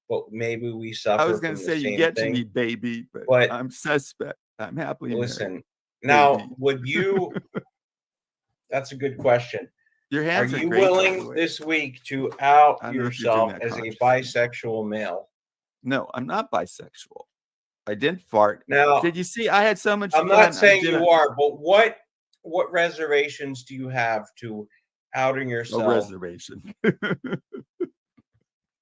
but maybe we suffer I was from going the to say you same get to thing. me, baby, but But I'm suspect. I'm happily listen, married. now Baby. would you? That's a good question. Your Are hands are you great, by the willing way. this week to out I don't know if you're doing yourself that as a consciously. bisexual male? No, I'm not bisexual. I didn't fart. Now, Did you see? I had so much I'm fun. not saying you are, but what reservations do you have to outing No yourself? reservation.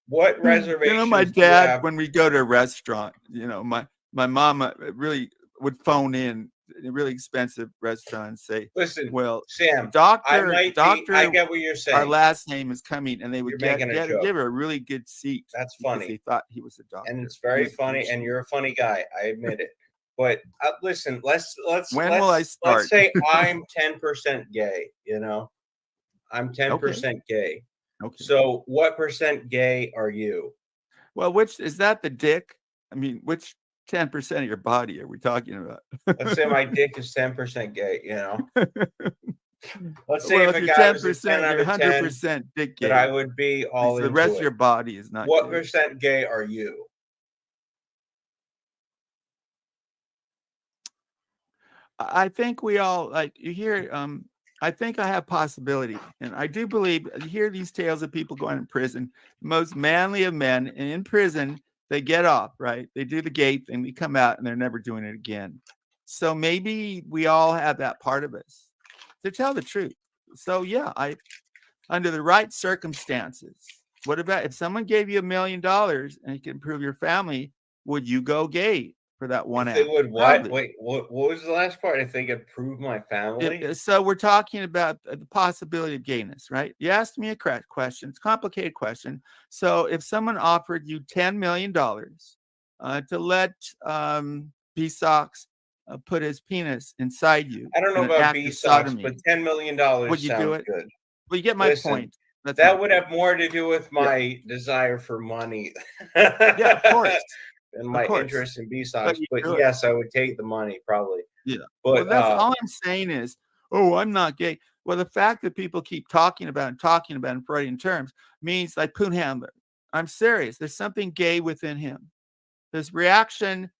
What reservations My do you dad, have? when we go to a restaurant, my mom really would phone in a really expensive restaurant and say, Listen, well, Sam, doctor, I get what you're our saying. last name is coming, and they would You're making a joke. give her a really good seat. That's because funny. they thought he was a doctor. And it's very funny, and you're a funny guy. I admit it. But listen, let's When will I start? Let's say I'm 10% gay. I'm 10% gay. Okay. So what percent gay are you? Well, which is that the dick? I mean, which 10% of your body are we talking about? Let's say my dick is 10% gay. Let's say Well, if a you're guy was a 10%, 10 out you're of 10, 100% dick gay. that I would be all the into rest it. of your body is not. What gay. percent gay are you? I think we all you hear. I think I have possibility, and I do believe you hear these tales of people going in prison. The most manly of men, and in prison they get off, right? They do the gay thing, they come out, and they're never doing it again. So maybe we all have that part of us, to tell the truth. So yeah, under the right circumstances. What about if someone gave you $1 million and it could improve your family? Would you go gay for that one If act? they would what? Probably. Wait, what was the last part? If they could prove my family? So we're talking about the possibility of gayness, right? You asked me a question. It's a complicated question. So if someone offered you $10 million to let B-Sox put his penis inside you, I don't know in an about act of B-Sox, sodomy, but $10 million would you do sounds it? good. Well, you get my Listen, point. That would have more to do with my desire for money. Yeah, of course. And my course. interest in B-Sox. But But yes, I would take the money probably. Yeah. But Well, that's all I'm saying is, oh, I'm not gay. Well, the fact that people keep talking about in Freudian terms means like Poon Handler. I'm serious. There's something gay within him. This reaction,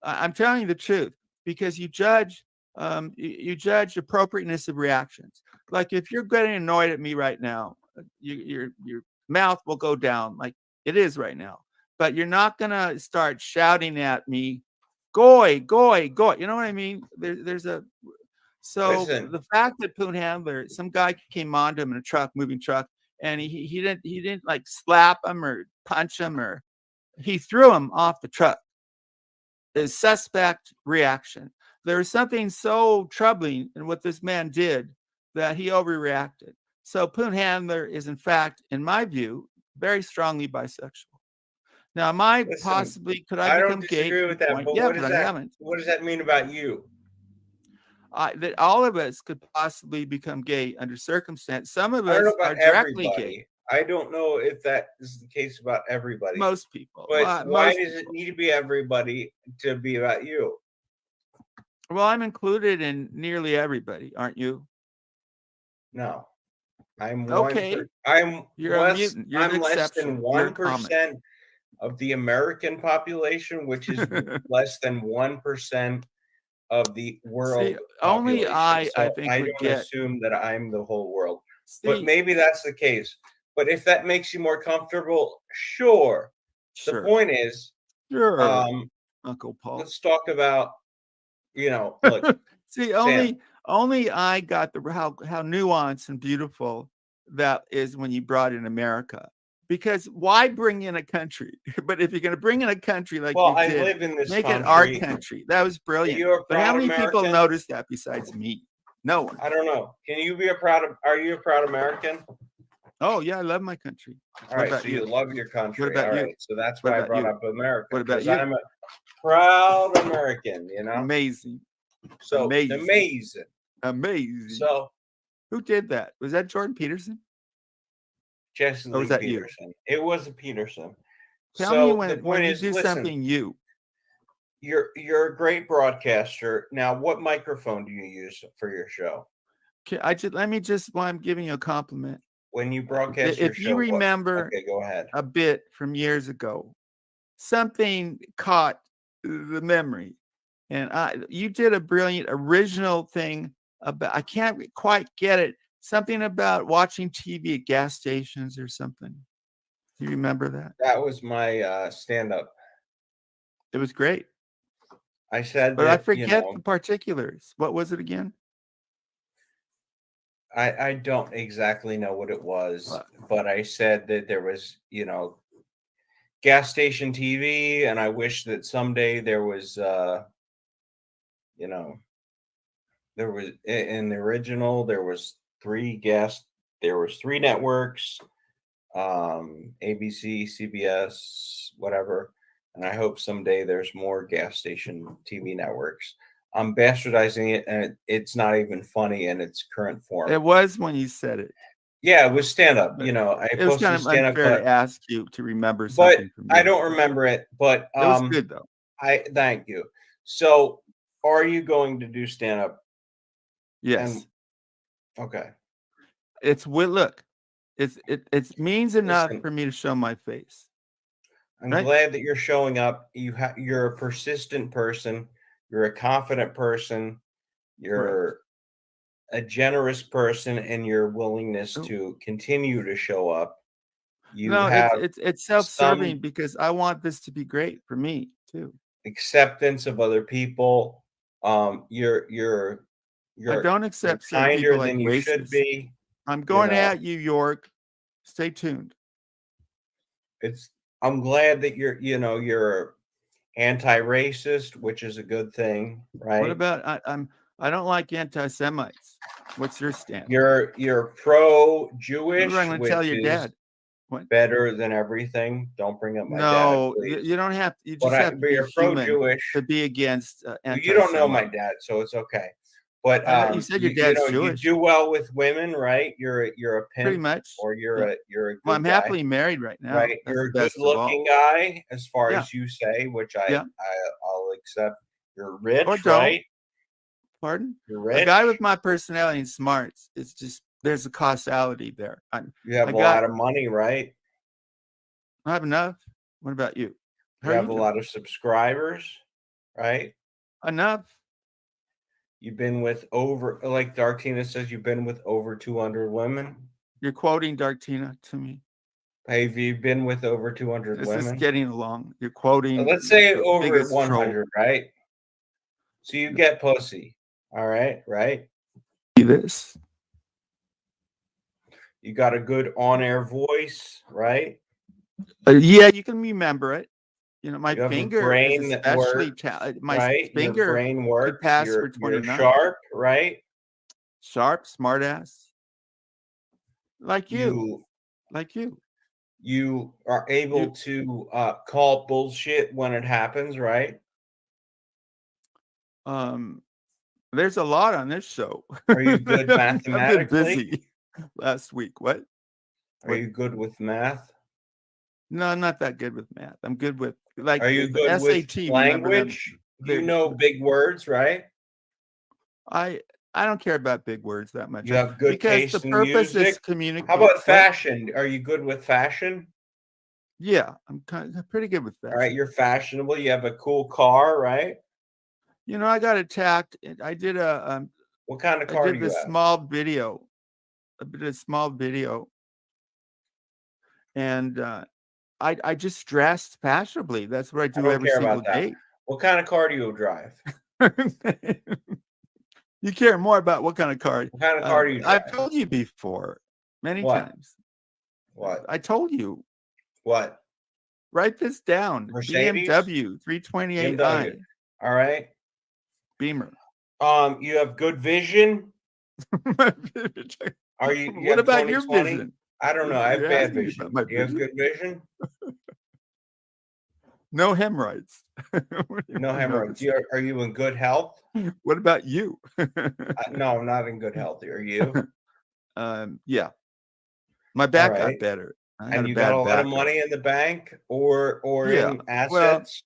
I'm telling you the truth, because you judge appropriateness of reactions. Like if you're getting annoyed at me right now, your mouth will go down like it is right now. But you're not gonna start shouting at me, "Goy, goy, goy." You know what I mean? There's a Listen. The fact that Poon Handler, some guy came onto him in a moving truck, and he didn't like slap him or punch him, or he threw him off the truck. A suspect reaction. There was something so troubling in what this man did that he overreacted. So Poon Handler is, in fact, in my view, very strongly bisexual. Now, could I become gay? I don't disagree with that, but what does that mean about you? That all of us could possibly become gay under circumstance. Some of us are directly gay. I don't know if that is the case about everybody. Most people. But why most does it people. need to be everybody to be about you? Well, I'm included in nearly everybody, aren't you? No, I'm Okay. I'm You're a less. mutant. You're the I'm less exception. than You're a comet. 1% of the American population, which is less than 1% of the world See, only population. I So think I would don't get. assume that I'm the whole world. But See, maybe that's the case. But if that makes you more comfortable, sure. The sure, point is, sure, Uncle Paul. let's talk about, look, See, Sam. only I got how nuanced and beautiful that is when you brought in America. Because why bring in a country? But if you're going to bring in a country like Well, you I did, live in this make it our country. country. That was brilliant. you a But how proud many people American? noticed that besides me? No one. I don't know. Are you a proud American? Oh yeah, I love my country. All What right, about so you you? love your country. about All you? right, so that's What why I about brought you? up America. What about Because you? I'm a proud American, Amazing. So Amazing. amazing. So Who did that? Was that Jordan Peterson? Jesse Or was Lee that you? Peterson. It was a Peterson. Tell So me the when point you is, do listen, something you. you're a great broadcaster. Now, what microphone do you use for your show? Let me just while I'm giving you a compliment. When you broadcast your If show, you remember okay, go ahead. a bit from years ago, something caught the memory, and you did a brilliant original thing about. I can't quite get it. Something about watching TV at gas stations or something. Do you remember that? That was my stand-up. It was great. I said But that, I forget the particulars. What was it again? I don't exactly know what it was, but I said that there was, gas station TV, and I wish that someday there was, there was in the original, there was three networks, ABC, CBS, whatever. And I hope someday there's more gas station TV networks. I'm bastardizing it, and it's not even funny in its current form. It was when you said it. Yeah, it was stand up. But I it was posted kind of stand up, unfair to ask you to remember but something from I years don't ago. remember it. But It was good though. I thank you. So, are you going to do stand up? Yes. Okay. Look. It means enough Listen, for me to show my face. I'm Right? glad that you're showing up. You're a persistent person. You're a confident person. You're a generous person, and your willingness to continue to show up. You No, have it's self-serving because I want this to be great for me too. acceptance of other people. You're I don't accept some kinder people like than you should racist. be. I'm going at you, York. Stay tuned. I'm glad that you're anti-racist, which is a good thing, right? What about I don't like anti-Semites. What's your stand? You're pro-Jewish, I'm going to tell your dad. What? Better than everything. Don't bring up my dad. No, please. you don't have. You just have to be you're human pro-Jewish to be against anti-Semites. You don't know my dad, so it's okay. But you said your dad's Jewish. You do well with women, right? You're a pimp, pretty much, or you're a good Well, I'm guy, happily married right now. right? That's You're a the best good-looking guy, as far Yeah. as you say, which Yeah. I'll accept. You're rich, Or don't. right? Pardon? You're rich. A guy with my personality and smarts, it's just there's a causality there. You have a lot of money, right? I have enough. What about you? You have a lot of subscribers, right? Enough. You've been with like Dartina says, you've been with over 200 women. You're quoting Dartina to me. Have you been with over 200 women? This is getting along. You're quoting. Let's say over 100, troll. right? So you get pussy. All right, right? This. You got a good on-air voice, right? Yeah, you can remember it. My you have finger a brain is especially my right? finger Your brain works. could pass for 29. You're sharp, right? Sharp, smart ass. Like you. You are able to call bullshit when it happens, right? There's a lot on this show. Are you good mathematically? I've been busy last week. What? Are you good with math? No, I'm not that good with math. I'm good with like Are you the good with SAT. Remember that? language? You know big words, right? I don't care about big words that much. You have good because the taste in purpose is music. communicate. How about fashion? Are you good with fashion? Yeah, I'm pretty good with All fashion. right, you're fashionable. You have a cool car, right? You know, I got attacked. I did a What kind of I car did do you a have? small video. I did a small video, and I just dressed fashionably. That's what I I do don't every care single about that. day. What kind of car do you drive? You care more about what kind of car. What kind of car do you drive? I've told you before many What? times. What? I told you. What? Write this down. Mercedes? BMW 328i BMW. All right. Beamer. You have good vision. Are you What have about your 20/20? vision? I don't know. I have You're bad asking me vision. about my Do you have vision? good vision? No hemorrhoids. No hemorrhoids. Are you in good health? What about you? No, I'm not in good health. Are you? Yeah. My All back got right. better. I had And a you got a bad lot of back. money in the bank or Yeah. in Well, assets?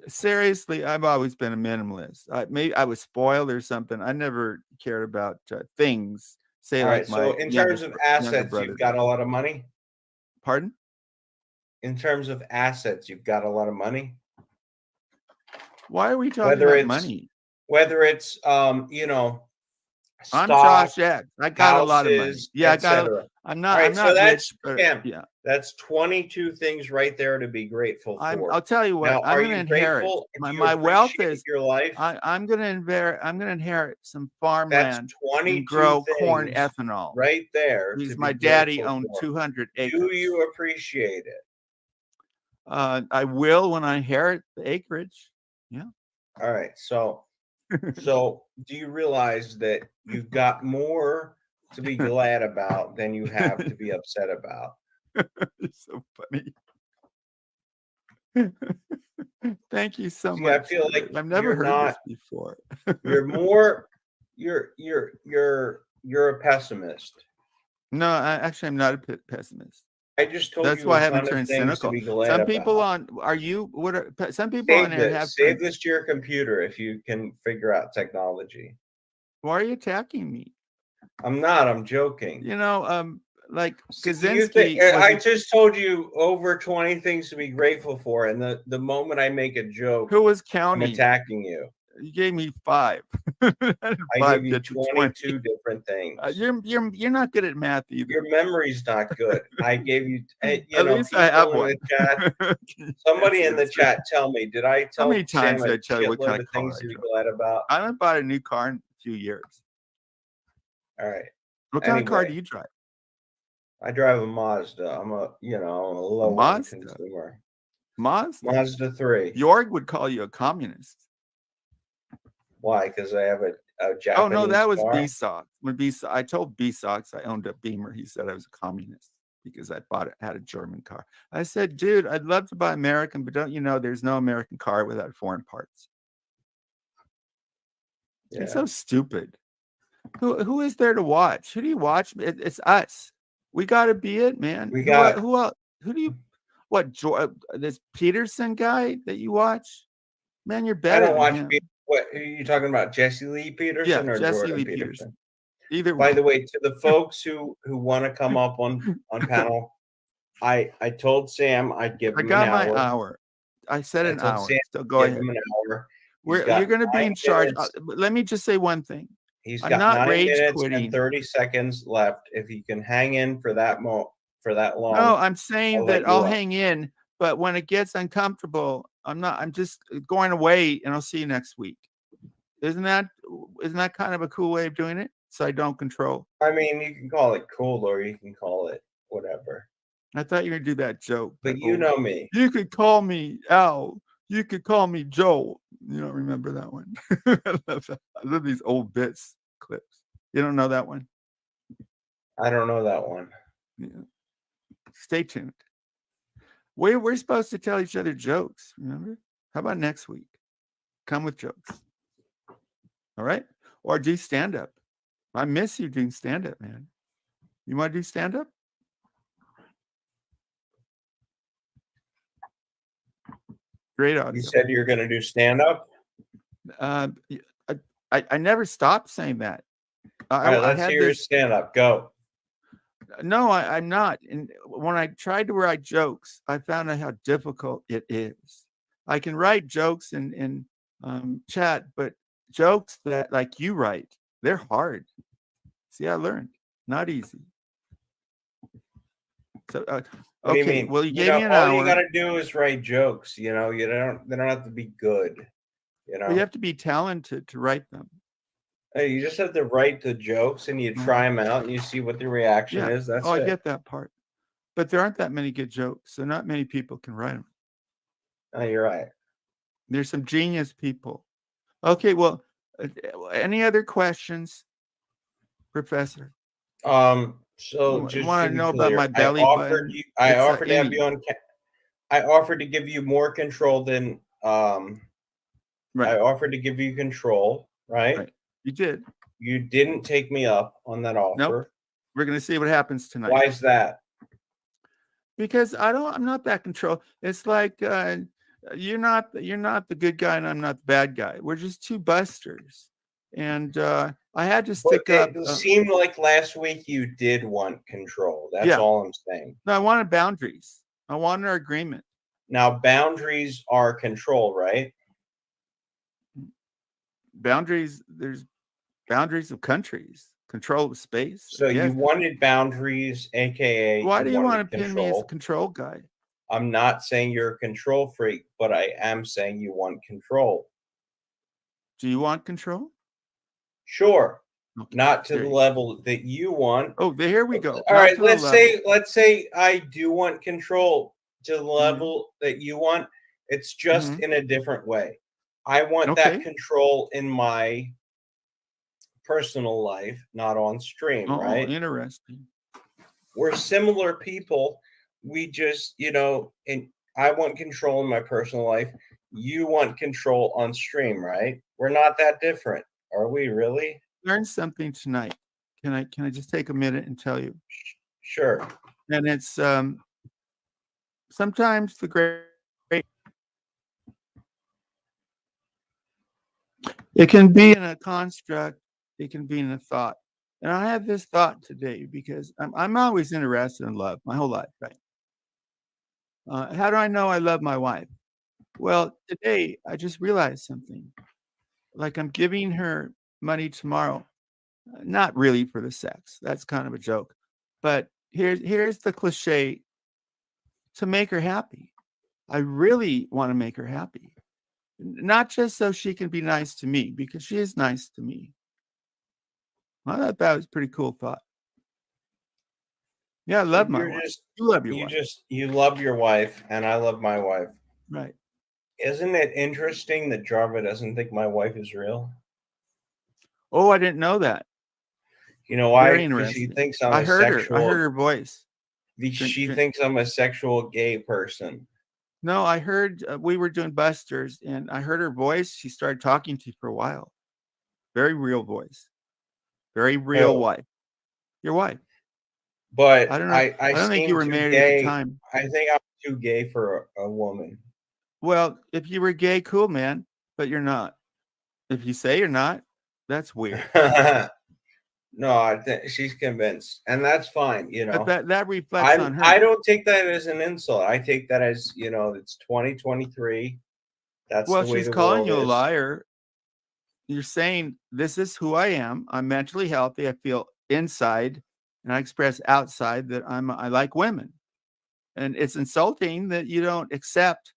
seriously, I've always been a minimalist. Maybe I was spoiled or something. I never cared about things. Say All like right. So my in terms of younger assets, brother you've got does. a lot of money. Pardon? In terms of assets, you've got a lot of money. Why are we talking Whether about it's money? you know, I'm stock, Josh X. I got a lot of money. houses, Yeah, I got. etc. I'm All right, so not that's rich, but Tim. yeah. That's 22 things right there to be grateful for. I'll tell you what. Now, I'm are going to you inherit. grateful? Do you My wealth appreciate is. your life? I'm going to inherit some That's farmland 22 and grow corn things ethanol. right there Because to my be daddy grateful owned for. 200 Do acres. you appreciate it? I will when I inherit the acreage. Yeah. All right. So do you realize that you've got more to be glad about than you have to be upset about? It's so funny. Thank you so See, much. I feel like I've never heard this before. You're more you're a pessimist. No, I'm not a pessimist. I just told That's you why I a haven't ton of turned things to cynical. be glad Some about. people some people on here have Save this to your computer if you can figure out technology. Why are you attacking me? I'm not, I'm joking. You know, like See, Kaczynski. I just told you over 20 things to be grateful for, and the moment I make a joke, Who was I'm counting? attacking you. You gave me 5. I gave you 22 different things. You're not good at math either. Your memory's not good. I gave you, At least I have one. Somebody in the chat tell me, did I tell How many times Sam did I tell you what kind shitload of of things car to I be drive? glad about? I haven't bought a new car in a few years. All right. What kind of car do you drive? I drive a Mazda. I'm a low-end consumer. Mazda 3. Jorg would call you a communist. Why? Because I have a Japanese Oh no, that was car? B-Sox. I told B-Sox I owned a Beamer. He said I was a communist because I had a German car. I said, dude, I'd love to buy American, but don't you know there's no American car without foreign parts? Yeah. It's so stupid. Who is there to watch? Who do you watch? It's us. We got to be it, man. Who else? Who do you? What? This Peterson guy that you watch? Man, you're better. I don't watch. What are you talking about? Jesse Lee Peterson or Jesse Jordan Lee Peterson? Either By one. the way, to the folks who want to come up on panel, I told Sam I'd give him an hour. I got my hour. I said an hour. Sam, so go ahead. Give him an hour. You're going to be in charge. Let me just say one thing. He's got 9 minutes and 30 seconds left. If he can hang in for that long. No, I'm saying that I'll hang in, but when it gets uncomfortable, I'm just going away, and I'll see you next week. Isn't that kind of a cool way of doing it? So I don't control. I mean, you can call it cool, or you can call it whatever. I thought you were gonna do that joke. But you know me. You could call me Al. You could call me Joel. You don't remember that one? I love these old bits clips. You don't know that one? I don't know that one. Yeah. Stay tuned. We're supposed to tell each other jokes, remember? How about next week? Come with jokes. All right? Or do stand-up. I miss you doing stand-up, man. You want to do stand-up? Great audio. You said you're going to do stand-up? I never stopped saying that. All right, let's hear your stand-up. Go. No, I'm not. And when I tried to write jokes, I found out how difficult it is. I can write jokes in chat, but jokes that like you write, they're hard. See, I learned. Not easy. So, What do you okay, mean? well, you gave me an all hour. you got to do is write jokes. They don't have to be good. Well, you have to be talented to write them. Hey, you just have to write the jokes and you try them out and you see what the reaction is. That's it. I get that part. But there aren't that many good jokes, so not many people can write them. Oh, you're right. There's some genius people. Okay, well, any other questions, Professor? So You just want to to be know clear, about my belly button? I It's offered to have Emmy. you on. I offered to give you more control than Right. I offered to give you control, right? You did. You didn't take me up on that offer. Nope. We're gonna see what happens tonight. Why is that? Because I'm not that control. It's like you're not the good guy and I'm not the bad guy. We're just two busters. And I had to stick up. It seemed like last week you did want control. That's all I'm saying. No, I wanted boundaries. I wanted our agreement. Now, boundaries are control, right? Boundaries, there's boundaries of countries, control of space. So you wanted boundaries, aka why do you want to pin me as a control guy? I'm not saying you're a control freak, but I am saying you want control. Do you want control? Sure. Okay. Not to the level that you want. Oh, here we go. All right, let's say I do want control to the level that you want. It's just in a different way. I want that control in my personal life, not on stream, right? Interesting. We're similar people. We just, and I want control in my personal life. You want control on stream, right? We're not that different. Are we really? Learn something tonight. Can I just take a minute and tell you? Sure. And it's sometimes the great. It can be in a construct. It can be in a thought. And I have this thought today because I'm always interested in love my whole life, right? How do I know I love my wife? Well, today I just realized something. Like I'm giving her money tomorrow, not really for the sex. That's kind of a joke. But here's the cliche: to make her happy. I really want to make her happy. Not just so she can be nice to me, because she is nice to me. I thought that was a pretty cool thought. Yeah, I love my wife. You love your wife. You love your wife, and I love my wife. Right. Isn't it interesting that Jarva doesn't think my wife is real? Oh, I didn't know that. You know why? Because she thinks I'm I heard her voice. She thinks I'm a sexual gay person. No, I heard we were doing Busters, and I heard her voice. She started talking to you for a while. Very real voice. Very real wife. Your wife. But I don't know. I don't think you were married at the time. I think I'm too gay for a woman. Well, if you were gay, cool, man. But you're not. If you say you're not, that's weird. No, I think she's convinced, and that's fine. But that reflects on her. I don't take that as an insult. I take that as it's 2023. That's well, the way she's the calling world you a is. liar. You're saying this is who I am. I'm mentally healthy. I feel inside, and I express outside that I like women. And it's insulting that you don't accept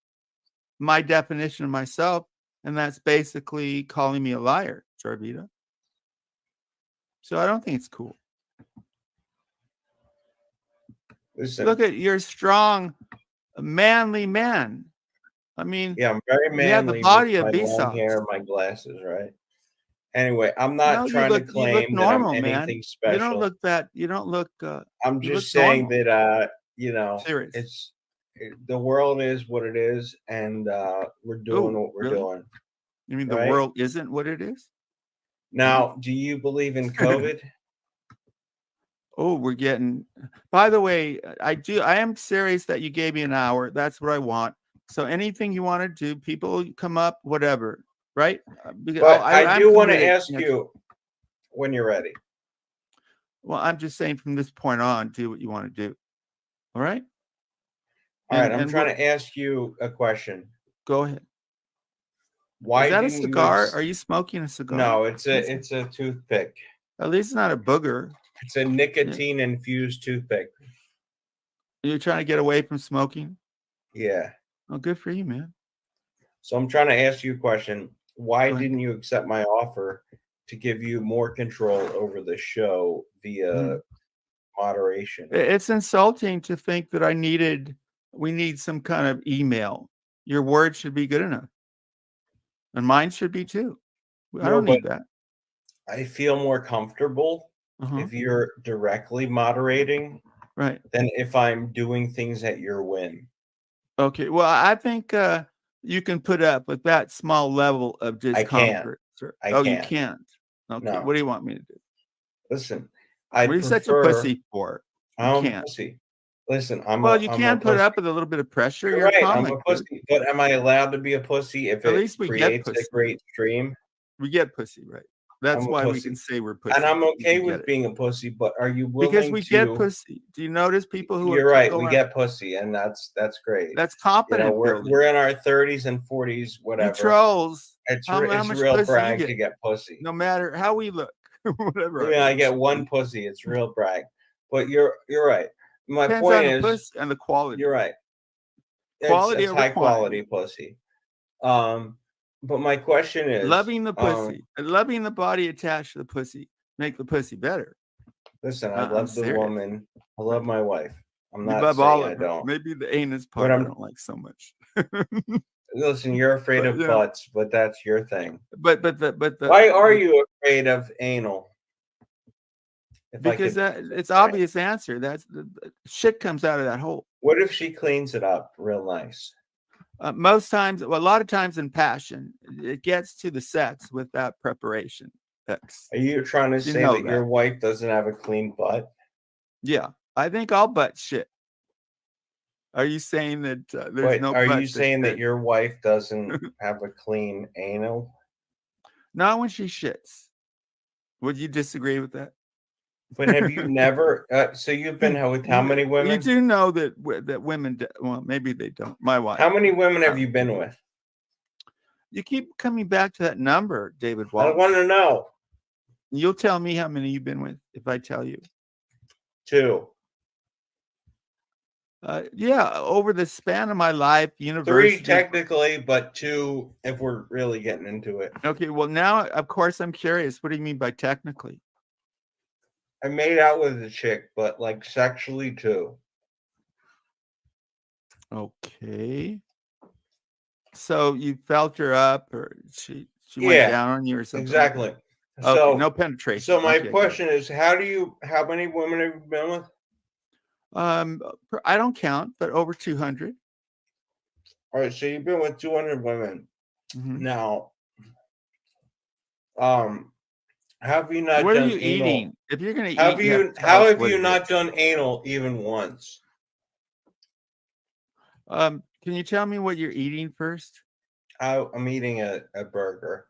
my definition of myself, and that's basically calling me a liar, Jarvita. So I don't think it's cool. Listen, look at you're a strong, manly man. I mean, yeah, I'm very manly. You have the body of my long hair, my glasses, right? Anyway, I'm not trying to claim normal, that I'm anything special. You don't look that. You don't look. I'm just saying normal. that Serious. it's the world is what it is, and we're doing what we're doing. You mean the world isn't what it is? Now, do you believe in COVID? Oh, we're getting. By the way, I do. I am serious that you gave me an hour. That's what I want. So anything you want to do, people come up, whatever, right? Because But I I'm do want to committed. ask you when you're ready. Well, I'm just saying from this point on, do what you want to do. All right. All right, I'm And trying to ask you a question. go ahead. Why Is that a didn't cigar? you? Are you smoking a cigar? No, it's a toothpick. At least it's not a booger. It's a nicotine infused toothpick. You're trying to get away from smoking? Yeah. Oh, good for you, man. So I'm trying to ask you a question. Why Go ahead. didn't you accept my offer to give you more control over the show via moderation? It's insulting to think that we need some kind of email. Your word should be good enough. And mine should be too. I don't need that. I feel more comfortable if you're directly moderating, right, than if I'm doing things at your whim. Okay. Well, I think you can put up with that small level of discomfort. I can't. You can't. Okay. No. What do you want me to do? Listen, What are you such a pussy for? I'm a pussy. Listen, you can't put up with a little bit of pressure. You're right. I'm a pussy. But am I allowed to be a pussy if At it least we get creates a pussy. great stream? We get pussy, right? That's I'm a why we pussy. can say we're pussy. And I'm We okay can with get it. being a pussy, but are you willing Because we to get pussy. Do you notice people who You're are right. go We around- get pussy, and that's great. That's You know, confident building. we're in our 30s and 40s, You whatever. trolls. It's how much real pussy you brag get? to get pussy. No matter how we look, whatever. I mean, I get one pussy. It's real brag. But you're right. My Depends point on the is, pussy and the quality. you're right. Quality It's over high quantity. quality pussy. But my question is, Loving the pussy and loving the body attached to the pussy make the pussy better. Listen, I I'm love the serious. woman. I love my wife. I'm You not love saying all I of her. don't. Maybe the anus part I don't like so much. Listen, you're afraid of butts, but that's your thing. Why are you afraid of anal? Because it's obvious answer. That's the shit comes out of that hole. What if she cleans it up real nice? Most times, a lot of times in passion, it gets to the sex without preparation. Are you trying to say that your wife doesn't have a clean butt? Yeah, I think all butt shit. Are you saying that there's no? Are you saying that your wife doesn't have a clean anal? Not when she shits. Would you disagree with that? But have you never? So you've been with how many women? You do know that women. Well, maybe they don't. My wife. How many women have you been with? You keep coming back to that number, David Walsh. I want to know. You'll tell me how many you've been with if I tell you. 2. Yeah, over the span of my life, university. 3 technically, but 2 if we're really getting into it. Okay, well now, of course, I'm curious. What do you mean by technically? I made out with a chick, but like sexually too. Okay. So you felt her up, or she went down on you, or something? Exactly. Okay, So no penetration. So my question is, how many women have you been with? I don't count, but over 200. All right, so you've been with 200 women. Now, have you not what done are you anal? Eating? If you're going to eat, how have you not done anal even once? Can you tell me what you're eating first? I'm eating a burger.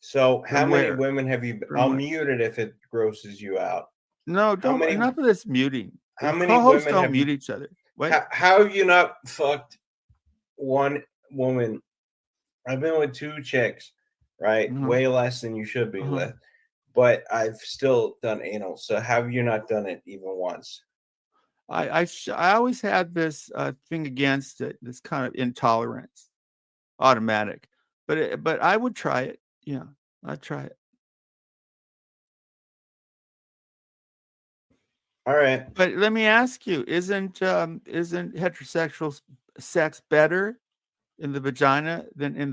So how many women have you? I'll mute it if it grosses you out. No, don't. Enough of this muting. How many women don't mute each other? How have you not fucked one woman? I've been with 2 chicks, right? Way less than you should be with, but I've still done anal. So have you not done it even once? I always had this thing against it, this kind of intolerance, automatic. But I would try it. Yeah, I'd try it. All right. But let me ask you: isn't heterosexual sex better in the vagina than in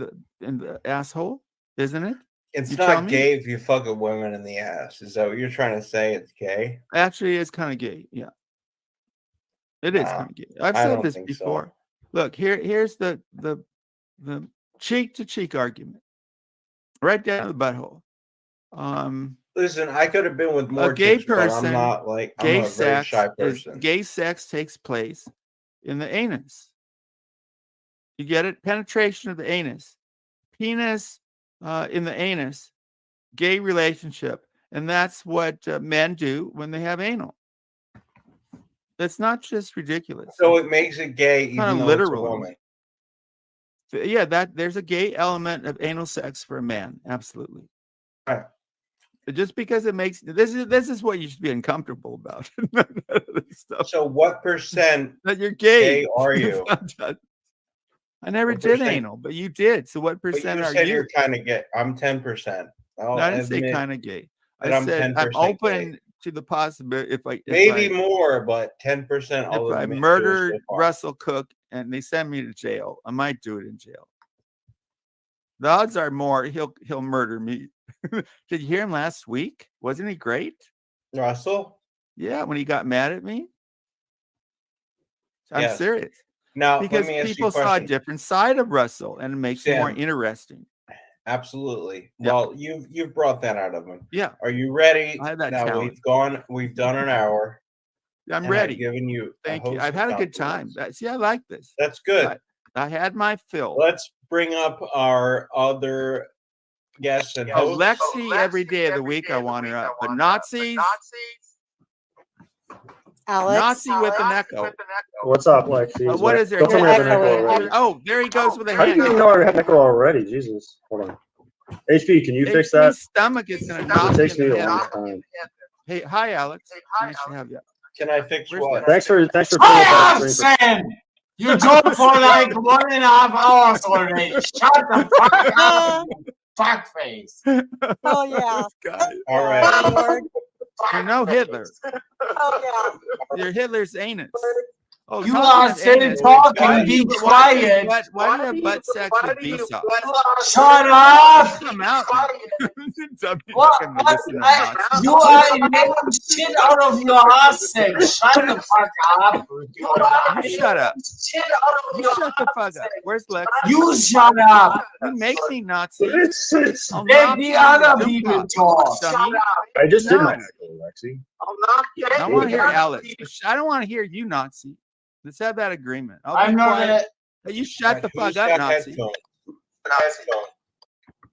the asshole? Isn't it? It's not gay if you fuck a woman in the ass. Is that what you're trying to say? It's gay? Actually, it's kind of gay. Yeah, it is kind of gay. I've said this before. So. Look, here's the cheek to cheek argument, right down to the butthole. Listen, I could have been with more a gay chicks, person. But I'm not like gay I'm a very shy person. Gay sex takes place in the anus. You get it? Penetration of the anus. Penis in the anus. Gay relationship. And that's what men do when they have anal. That's not just ridiculous. So it makes it gay, even Not though literal. it's a woman. Yeah, that there's a gay element of anal sex for a man. Absolutely. Right. Just because it makes this is what you should be uncomfortable about. Stuff. So what percent That you're gay. gay are you? I never What did percent? anal, but you did. So what But percent you are said you? you're kind of gay. I'm 10%. No, I didn't say kind of gay. that I I'm said I'm 10% open gay. to the possibility if Maybe more, but 10%. if I murdered Russell Cook and they send me to jail, I might do it in jail. The odds are more he'll murder me. Did you hear him last week? Wasn't he great? Russell? Yeah, when he got mad at me. I'm Yes. serious. Now, Because let me ask you people a saw a question. different side of Russell and it makes it more Sam. interesting. Absolutely. Yeah. Well, you've brought that out of him. Yeah. Are you ready? I have that now talent. we've done an hour. I'm and ready. I've given you Thank a you. host I've of had a good time. compliments. See, I like this. That's good. But I had my fill. Let's bring up our other guests and hosts. Lexie every day of the week. I want her up. But Nazis. Alex. Nazi with an echo. What's up, Lexi? What is there? Don't tell me I have an echo Echoing. already. Oh, there he goes with a How do hand. you know I have an echo already? Jesus. Hold on. HP, can you fix that? HP's stomach is going to knock It you takes in me the a head. long time. Hey, hi, Alex. Nice to have you. Can I fix Where's what? Thanks for pulling up Hi, that screen. Sam! You talked for like 1.5 hours already. Shut the fuck up, you fuckface. Oh yeah. This guy. All right. Lord. You're no Hitler. Oh You're Hitler's anus. Oh, You talking are of still anus, talking, why do be you- quiet. Why do you have butt sex with Vsauce? Shut up! Come out. Dumb What? fucking medicinal Nazi. You are making shit out of your ass, Sam. Shut the fuck up. You shut up. You shut the fuck up. Where's Lex? You shut up. You make me Nazi. It's- I'll Let knock the you other in people dump box, talk. dummy. I just did No. my echo, Lexi. I want to hear Alex. I don't want to hear you, Nazi. Let's have that agreement. I'll be I'm not quiet. a, Hey, you shut the Who's fuck up, got Nazi. headphones?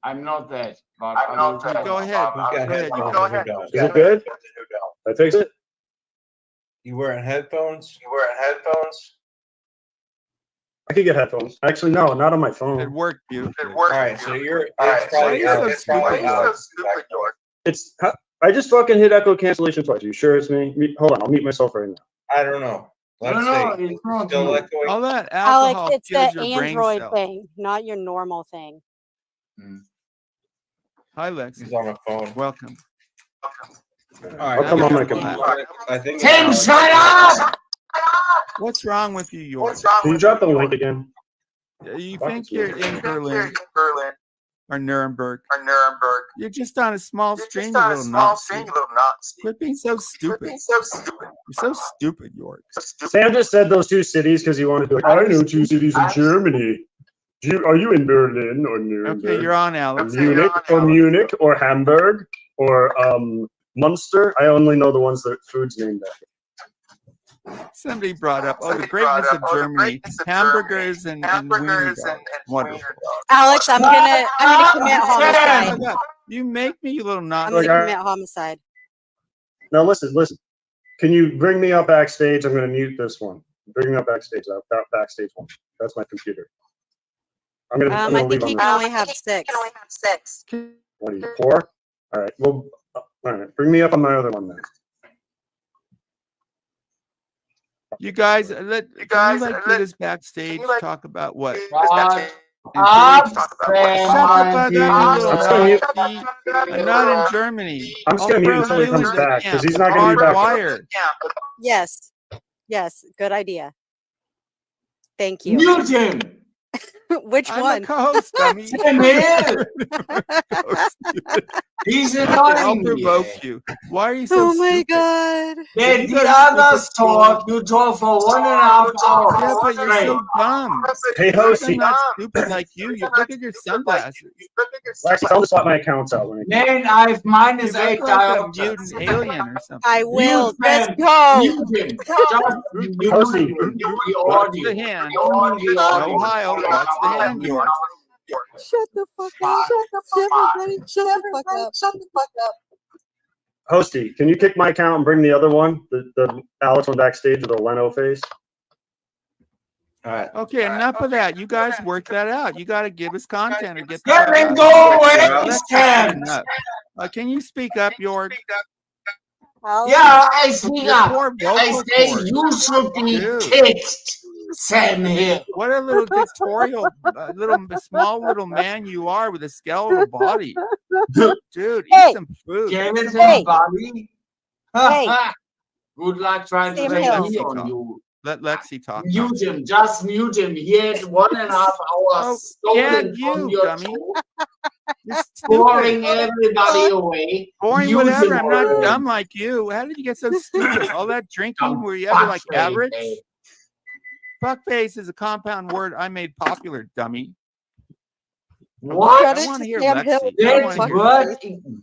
I'm not that. But I will tell Go you. ahead. Who's got Go ahead. You headphones? go and who ahead. don't? Is it good? I fix it? You wearing headphones? I could get headphones. Actually, no, not on my It phone. worked beautifully. All right, so you're. Why It's probably are you so stupid, York? It's. I just fucking hit echo cancellation twice. You sure it's me? Hold on, I'll mute myself right now. I don't know. Let's No, see. it's not Still you. echoing? All that Alex, alcohol it's kills the your brain Android cells. thing, not your normal thing. Hi, Lex. He's on a phone. Welcome. All right. I'll come on my computer. I think. Tim, shut up! What's wrong with you, York? Can you drop the link again? You think you're in Berlin or Nuremberg? You're just on a small stream, you little Nazi. Quit being so stupid. You're so stupid, York. Sam just said those two cities because he wanted to. Like, I know two cities in Germany. Are you in Berlin or Nuremberg? Okay, you're on, Alex. Munich or Hamburg or Munster? I only know the ones that food's named after. Somebody brought up, the greatness of Germany, hamburgers and wiener dogs. Wonderful. Alex, I'm gonna commit homicide. You make me, you little I'm Nazi. gonna commit homicide. Now listen. Can you bring me up backstage? I'm going to mute this one. Bring me up backstage. Backstage one. That's my computer. I'm going I to think leave he on can that. only have 6. What are you, 4? All right. Well, all right. Bring me up on my other one then. You guys, can you do this backstage? Talk about what? Shut Shut up, the fuck up, you little Nazi. I'm not in Germany. I'm just going to mute until he comes back because he's not going to be back. Hardwired. Yes. Good idea. Thank you. Mute him. Which I'm one? a co-host, dummy. Same here. He's I'll annoying me. provoke you. Why are you so Oh my stupid? god. Let You the go to others stupid school. talk. You talk for 1.5 hours. Yeah, but you're straight. so dumb. Hey, At least Hosey. I'm not stupid like you. You look at your sunglasses. Lexi, tell me to swap my accounts out when I can. Man, I have You minus look 8 like a diopters. mutant alien or something. I will. Mute Let's them. go. Mute him. Just mute Hosey. him. The Watch audio. the hand. The audio. Ohio, watch the hand, George. Shut the fuck up. Everybody, shut the fuck up. Hosty, can you kick my account and bring the other one? The Alex one backstage with the Leno face? All right. Okay, enough of that. You guys work that out. You got to give us content or get the Let fuck him out. go away. That's Stand. enough. Can you speak up, George? Alex, Yeah, I speak Your up. poor I vocal say cords. you should be Dude. kicked. Sam Hill. What a little dictatorial, small little man you are with a skeletal body. Dude, Hey. eat some food. Skeleton Hey. body. Hey. Good luck trying to Sam take Hill. me on you. Let Lexi talk. Mute him. Just mute him. He had 1.5 hours Oh, stolen yeah, from you, your dummy. show, You're boring stupid. everybody away. Boring, Mute whatever. him I'm not already. dumb like you. How did you get so stupid? All that drinking, Dumb were you ever like fuckface, average? eh? Fuckface is a compound word I made popular, dummy. What? I want to hear Sam Hill. Lexi. I want That to hear. word.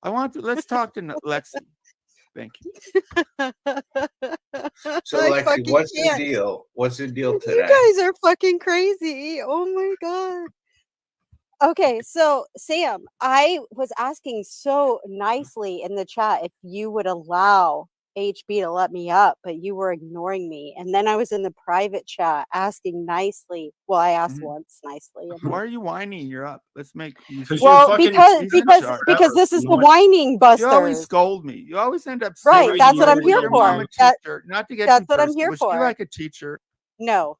I want to. Let's talk to Lexi. Thank you. So, I Lexi, fucking what's the can't. deal? What's the deal You today? guys are fucking crazy. Oh my god. Okay, so Sam, I was asking so nicely in the chat if you would allow HB to let me up, but you were ignoring me. And then I was in the private chat asking nicely. Well, I asked Mhm. once nicely. And Why are you whining? You're up. Let's make you. Because well, fucking because he's in charge. this is the You know whining You always busters. scold me. You always end up Right, scolding that's me. what I'm Was here your mom for. a That- teacher? Not to get that's too what I'm personal. here Was she for. like a teacher? No,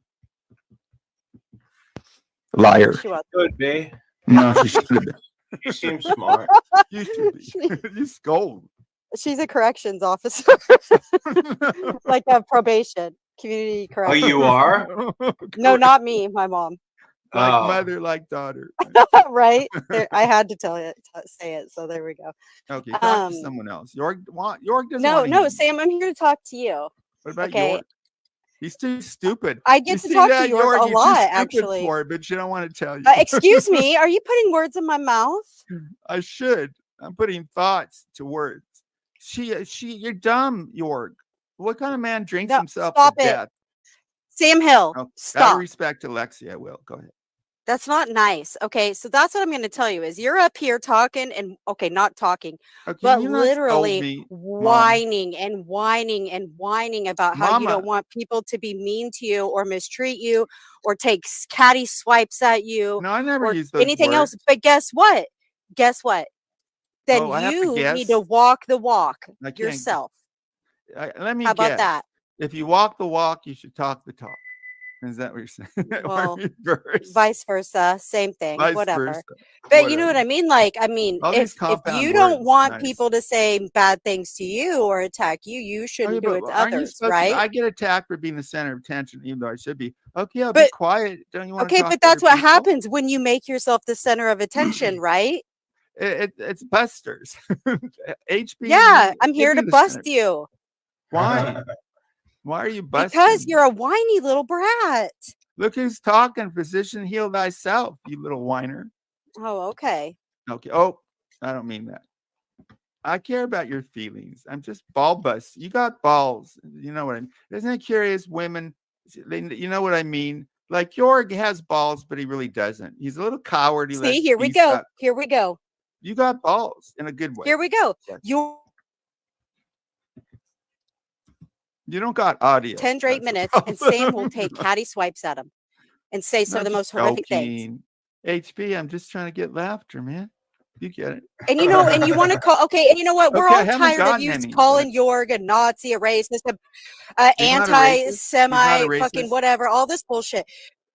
Liar. she was. Could be. No, she should have been. You seem smart. You should be. You scold. She's a corrections officer, like a probation, community Oh, corrections. you are? No, not me, my mom. Like Oh. mother, like daughter. Right? There, I had to tell it, say it. So there we go. Okay, talk to someone else. York doesn't No, want to no, hear. Sam, I'm here to talk to you. What about Okay. York? He's too stupid. I You get to see talk that, to York a York? You're lot, too stupid actually. for it, but you don't want to tell you. Excuse me, are you putting words in my mouth? I should. I'm putting thoughts to words. You're dumb, York. What kind of man drinks No, himself stop to it. death? Sam Hill, Oh, out of stop. respect to Lexi, I will. Go ahead. That's not nice. Okay, so that's what I'm going to tell you is you're up here talking and not talking, Okay, but you not scold literally me, whining and whining and whining about how you Mama. don't want people to be mean to you or mistreat you or take catty swipes at you No, I never or use those anything words. else. But guess what? Guess what? Then Oh, I have to you need guess? to walk the walk I can't. yourself. Let me How about guess. that? If you walk the walk, you should talk the talk. Is that what you're saying? Well, or reverse? vice versa, same thing, Vice whatever. versa. But you know what Whatever. I mean? Like, I mean, All these if compound you don't words, want nice. people to say bad things to you or attack you, you Okay, shouldn't do it but to aren't you others, supposed right? to? I get attacked for being the center of attention, even though I should be. Okay, I'll be But- quiet. Don't you want to Okay, talk but to that's other what people? happens when you make yourself the center of attention, right? It's busters. HB. Yeah, I'm give here me to the bust center. you Why? Why are you busting? because you're a whiny little brat. Look who's talking. Physician, heal thyself, you little whiner. Oh, okay. Okay. Oh, I don't mean that. I care about your feelings. I'm just ball bust. You got balls. You know what I mean? Isn't it curious? Women, you know what I mean? Like Jorg has balls, but he really doesn't. He's a little coward. He See, lets here we beast go. up. Here we go. You got balls in a good way. Here we go. Yes. You You don't got audio. 10 straight That's the minutes, and Sam will problem. take catty swipes at him and say some I'm of the just most horrific things. joking. HB, I'm just trying to get laughter, man. You get it. And you know, and you want to call, okay, and you know what? We're Okay, I all haven't tired of gotten you any. calling Jorg a Nazi, a racist, He's not a racist. He's not a anti-Semi, fucking racist. whatever, all this bullshit.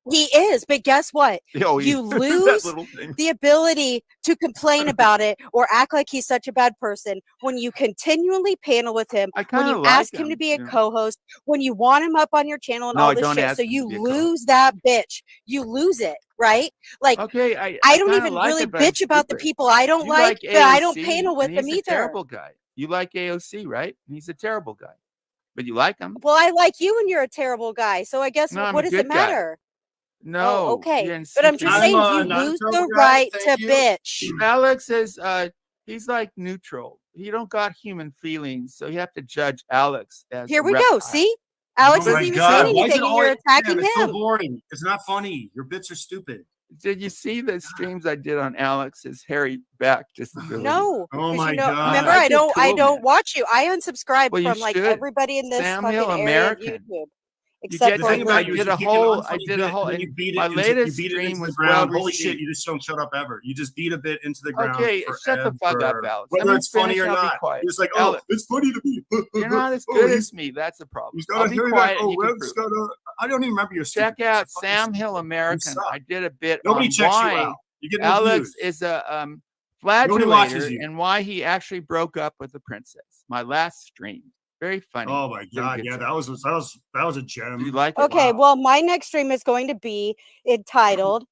He is, but guess what? Oh, You that lose little thing. the ability to complain about it or act like he's such a bad person when you continually panel with him, I when kind you of like ask him to be a co-host, when you want him up on your channel and No, all I this don't shit. ask So him to you be a co-host. lose that bitch. You lose it, right? Like, Okay, I don't kinda even like really it, but I'm bitch about the stupid. people I don't You like, like but I don't AOC, panel with and them he's a either. terrible guy. You like AOC, right? He's a terrible guy, but you like him. Well, I like you and you're a terrible guy. So I guess No, I'm what a does it good guy. matter? No, you okay. didn't But see I'm just through saying that. you not a lose terrible the guy, right thank to you. bitch. Alex is he's like neutral. He don't got human feelings, so you have to judge Alex as Here a we go. reptile. See? Alex Oh isn't my even God, saying why is anything it and you're always attacking It's so him. boring. It's not funny. Your bits are stupid. Did you see the streams I did on Alex's hairy back disability? No, Oh because my you know, God. remember, I I did don't cool, man. watch you. I unsubscribed Well, you from like should. everybody in this Sam fucking Hill area of American. YouTube, You except get The for thing I about you Lindsay. is did a you pick an whole, unfunny I did a bit whole, and then you and beat my it latest into stream the was ground. well Holy shit, received. you just don't shut up ever. You just beat a bit into the ground Okay, shut the fuck up, forever. Alex. Let Whether me it's funny finish or and I'll be not. quiet. You're just like, oh, Alex, it's funny to me. you're not as Oh, good as me. That's the problem. He's I'll gotta be say that. quiet and Oh, you can Rev's prove. gotta. I don't even remember your Check stupid out bits. You're fucking Sam Hill stupid. You American. suck. I did a bit Nobody on checks you why out. You get no Alex views. is a Nobody watches flagellator you. and why he actually broke up with the princess. My last stream. Very funny. Oh my Did a God, good yeah, job. that was a gem. Do you like it? Okay, Wow. well, my next stream is going to be entitled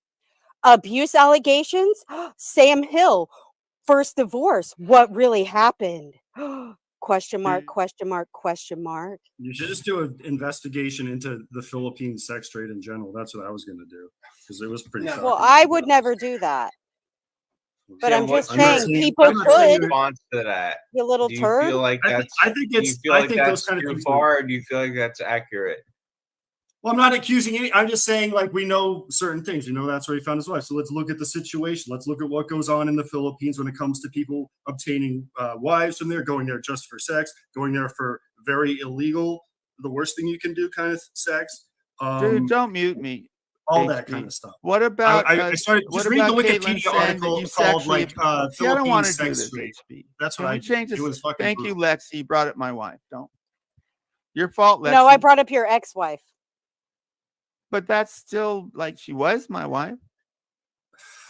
"Abuse Allegations." Sam Hill, first divorce. What really happened? Question mark, question mark, question mark. You should just do an investigation into the Philippine sex trade in general. That's what I was going to do because it was pretty No. shocking. Well, I would never do that. But Sam, I'm just what's your saying, people could. response to that? You little Do you turd. feel like I that's? think Do you it's. feel I like think those that's kind of too things. far, or do you feel like that's accurate? Well, I'm not accusing any. I'm just saying, like, we know certain things. We know that's where he found his wife. So let's look at the situation. Let's look at what goes on in the Philippines when it comes to people obtaining wives from there, going there just for sex, going there for very illegal, the worst thing you can do kind of sex. Dude, don't mute me. All that HP. kind of stuff. What about I started what just read the about Caitlin Wikipedia saying that article you called sexually? like See, I don't Philippine want to do sex this, trade. HP. That's Can what we I change did. this? It was fucking Thank you, brutal. Lexi. You brought up my wife. Don't. Your fault, Lexi. No, I brought up your ex-wife. But that's still like she was my wife.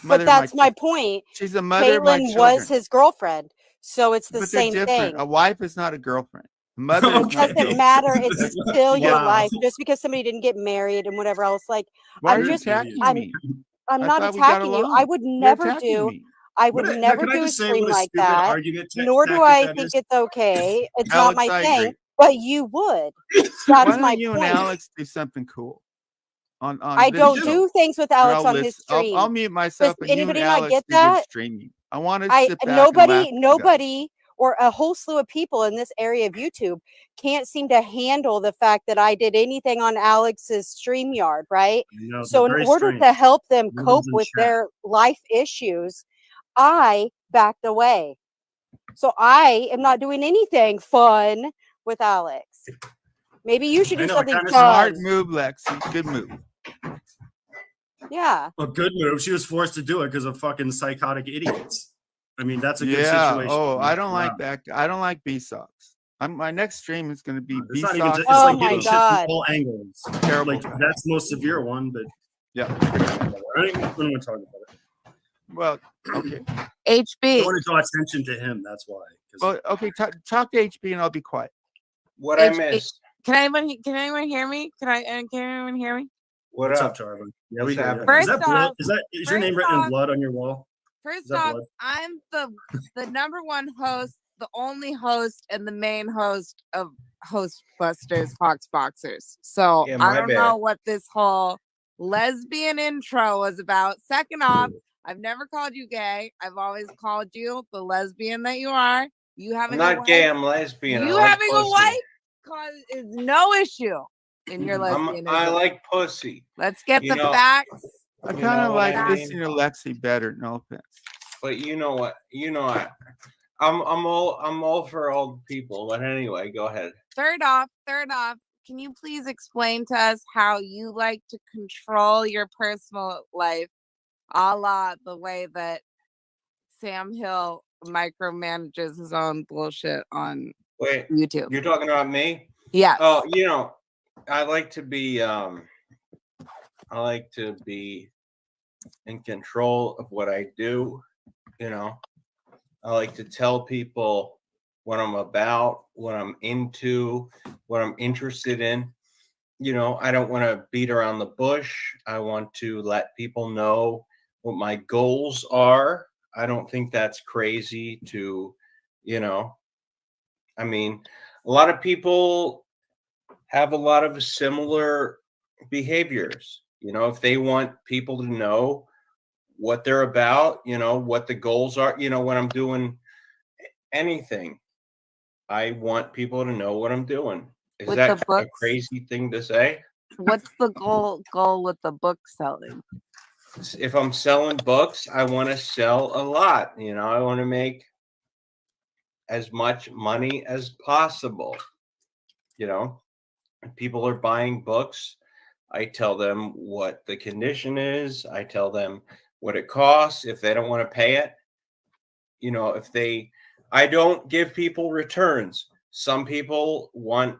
But that's my point. She's a mother of my Caitlin children. was his girlfriend, so it's the But they're same different. thing. A wife is not a girlfriend. A mother is It not a doesn't girlfriend. matter. It's still your Wow. life. Just because somebody didn't get married and whatever else, like Why I'm are you just, attacking I'm, me? I'm I not thought we got attacking you. along. I would You're never attacking do. me. I would never Can I do a just say stream what a like stupid that. argument Nor do tactic I that think is? it's okay. It's Alex, not my I thing. agree. But you would. Why That's my don't you and point. Alex do something cool on I this don't show? do things with Or Alex I'll on his listen. stream. I'll mute myself Does and you and anybody not Alex get do good that? streaming. I want to sit back and laugh Nobody, with you guys. or a whole slew of people in this area of YouTube can't seem to handle the fact that I did anything on Alex's StreamYard, right? No, So in very order strange. to help them One of cope them's in with chat. their life issues, I backed away. So I am not doing anything fun with Alex. Maybe you should I do know, something kinda Smart fun. move, Lexi. Good move. Yeah. A good move. She was forced to do it because of fucking psychotic idiots. I mean, that's a good Yeah. situation. Oh, I don't Wow. like that. I don't like B socks. My next stream is going to be It's B not even. socks. It's Oh like my getting shit God. from all angles. Terrible Like guy. that's the most severe one, but Yeah. I don't even want to talk about it. Well, okay. I HB. want to draw attention to him. That's why. 'Cause Well, okay. Talk to HB and I'll be quiet. What I HB. missed? Can anyone hear me? Can anyone hear me? What What's up? up, Jarvin? Yeah, What's we hear you. happening? Is First that blood? off- Is your name first written in off- blood on your wall? First that off, blood? I'm the number one host, the only host, and the main host of Hostbusters Fox Boxers. So Yeah, I my don't bad. know what this whole lesbian intro was about. Second off, I've never called you gay. I've always called you the lesbian that you are. You I'm having not a gay. wife, I'm lesbian. you I like having pussy. a wife is no issue in your lesbianism. I like pussy. Let's get You the know- facts. I You kind know of what like I this mean? in your Lexi better. No offense. But you know what? I'm all for old people. But anyway, go ahead. Third off, can you please explain to us how you like to control your personal life, a la the way that Sam Hill micromanages his own bullshit on Wait, YouTube? you're talking about me? Yeah. Oh, I like to be I like to be in control of what I do. You know, I like to tell people what I'm about, what I'm into, what I'm interested in. You know, I don't want to beat around the bush. I want to let people know what my goals are. I don't think that's crazy to, you know, I mean, a lot of people have a lot of similar behaviors. You know, if they want people to know what they're about, you know, what the goals are, you know, when I'm doing anything, I want people to know what I'm doing. Is With the that a books, crazy thing to say? what's the goal with the book selling? If I'm selling books, I want to sell a lot. You know, I want to make as much money as possible. You know, if people are buying books, I tell them what the condition is. I tell them what it costs. If they don't want to pay it, you know, I don't give people returns. Some people want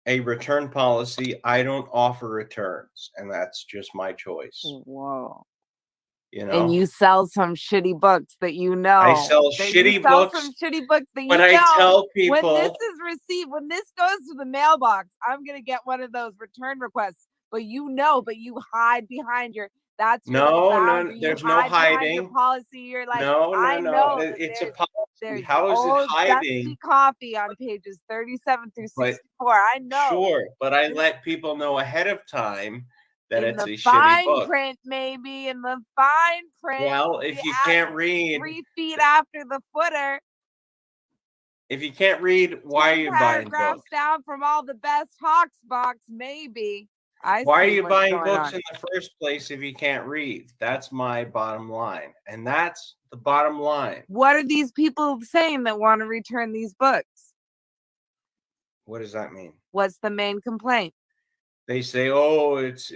a return policy. I don't offer returns, and that's just my choice. Whoa. You And know, you sell some shitty books that you I know. sell That you shitty sell books, some shitty books that you but I know. tell When this people, is received, when this goes to the mailbox, I'm gonna get one of those return requests. But you know, but you hide behind your that's your little no, boundary. You there's no hide behind your hiding. policy. You're like, No, I know that It's a there's policy. How is it old hiding? dusty coffee on pages 37 through But 64. I know. sure, but I This- let people know ahead of time that in it's the a shitty fine book. print, maybe in the fine print. Well, maybe if you at can't read, 3 feet after the footer, if you can't read, why are 2 you buying paragraphs books? down from all the best Hawks box, maybe. I Why are see you what's buying going books on. in the first place if you can't read? That's my bottom line. And that's the bottom line. What are these people saying that want to return these books? What does that mean? What's the main complaint? They say, "Oh, it's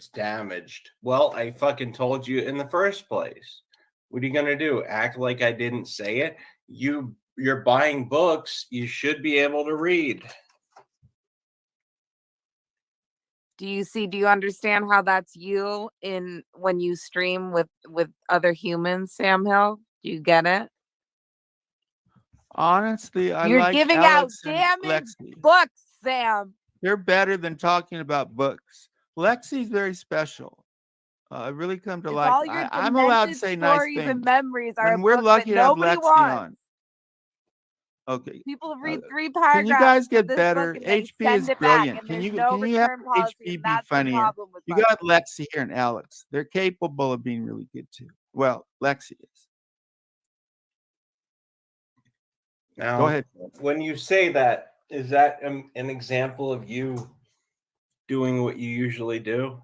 damaged." Well, I fucking told you in the first place. What are you going to do? Act like I didn't say it? You're buying books, you should be able to read. Do you understand how that's you in when you stream with other humans, Sam Hill? Do you get it? Honestly, I You're like giving Alex out and damaged Lexi. books, Sam. They're better than talking about books. Lexi's very special. I really come to It's like. all your I'm allowed to demented say nice stories and things, memories are a and we're book lucky that to have nobody Lexi wants. on. Okay, People read 3 can you paragraphs guys of get this book better? and then HP send is it back, brilliant. and Can there's you no can you have return policy, HP and be that's the funnier? problem with You books. got Lexi here and Alex. They're capable of being really good too. Well, Lexi is. Now, Go ahead. when you say that, is that an example of you doing what you usually do?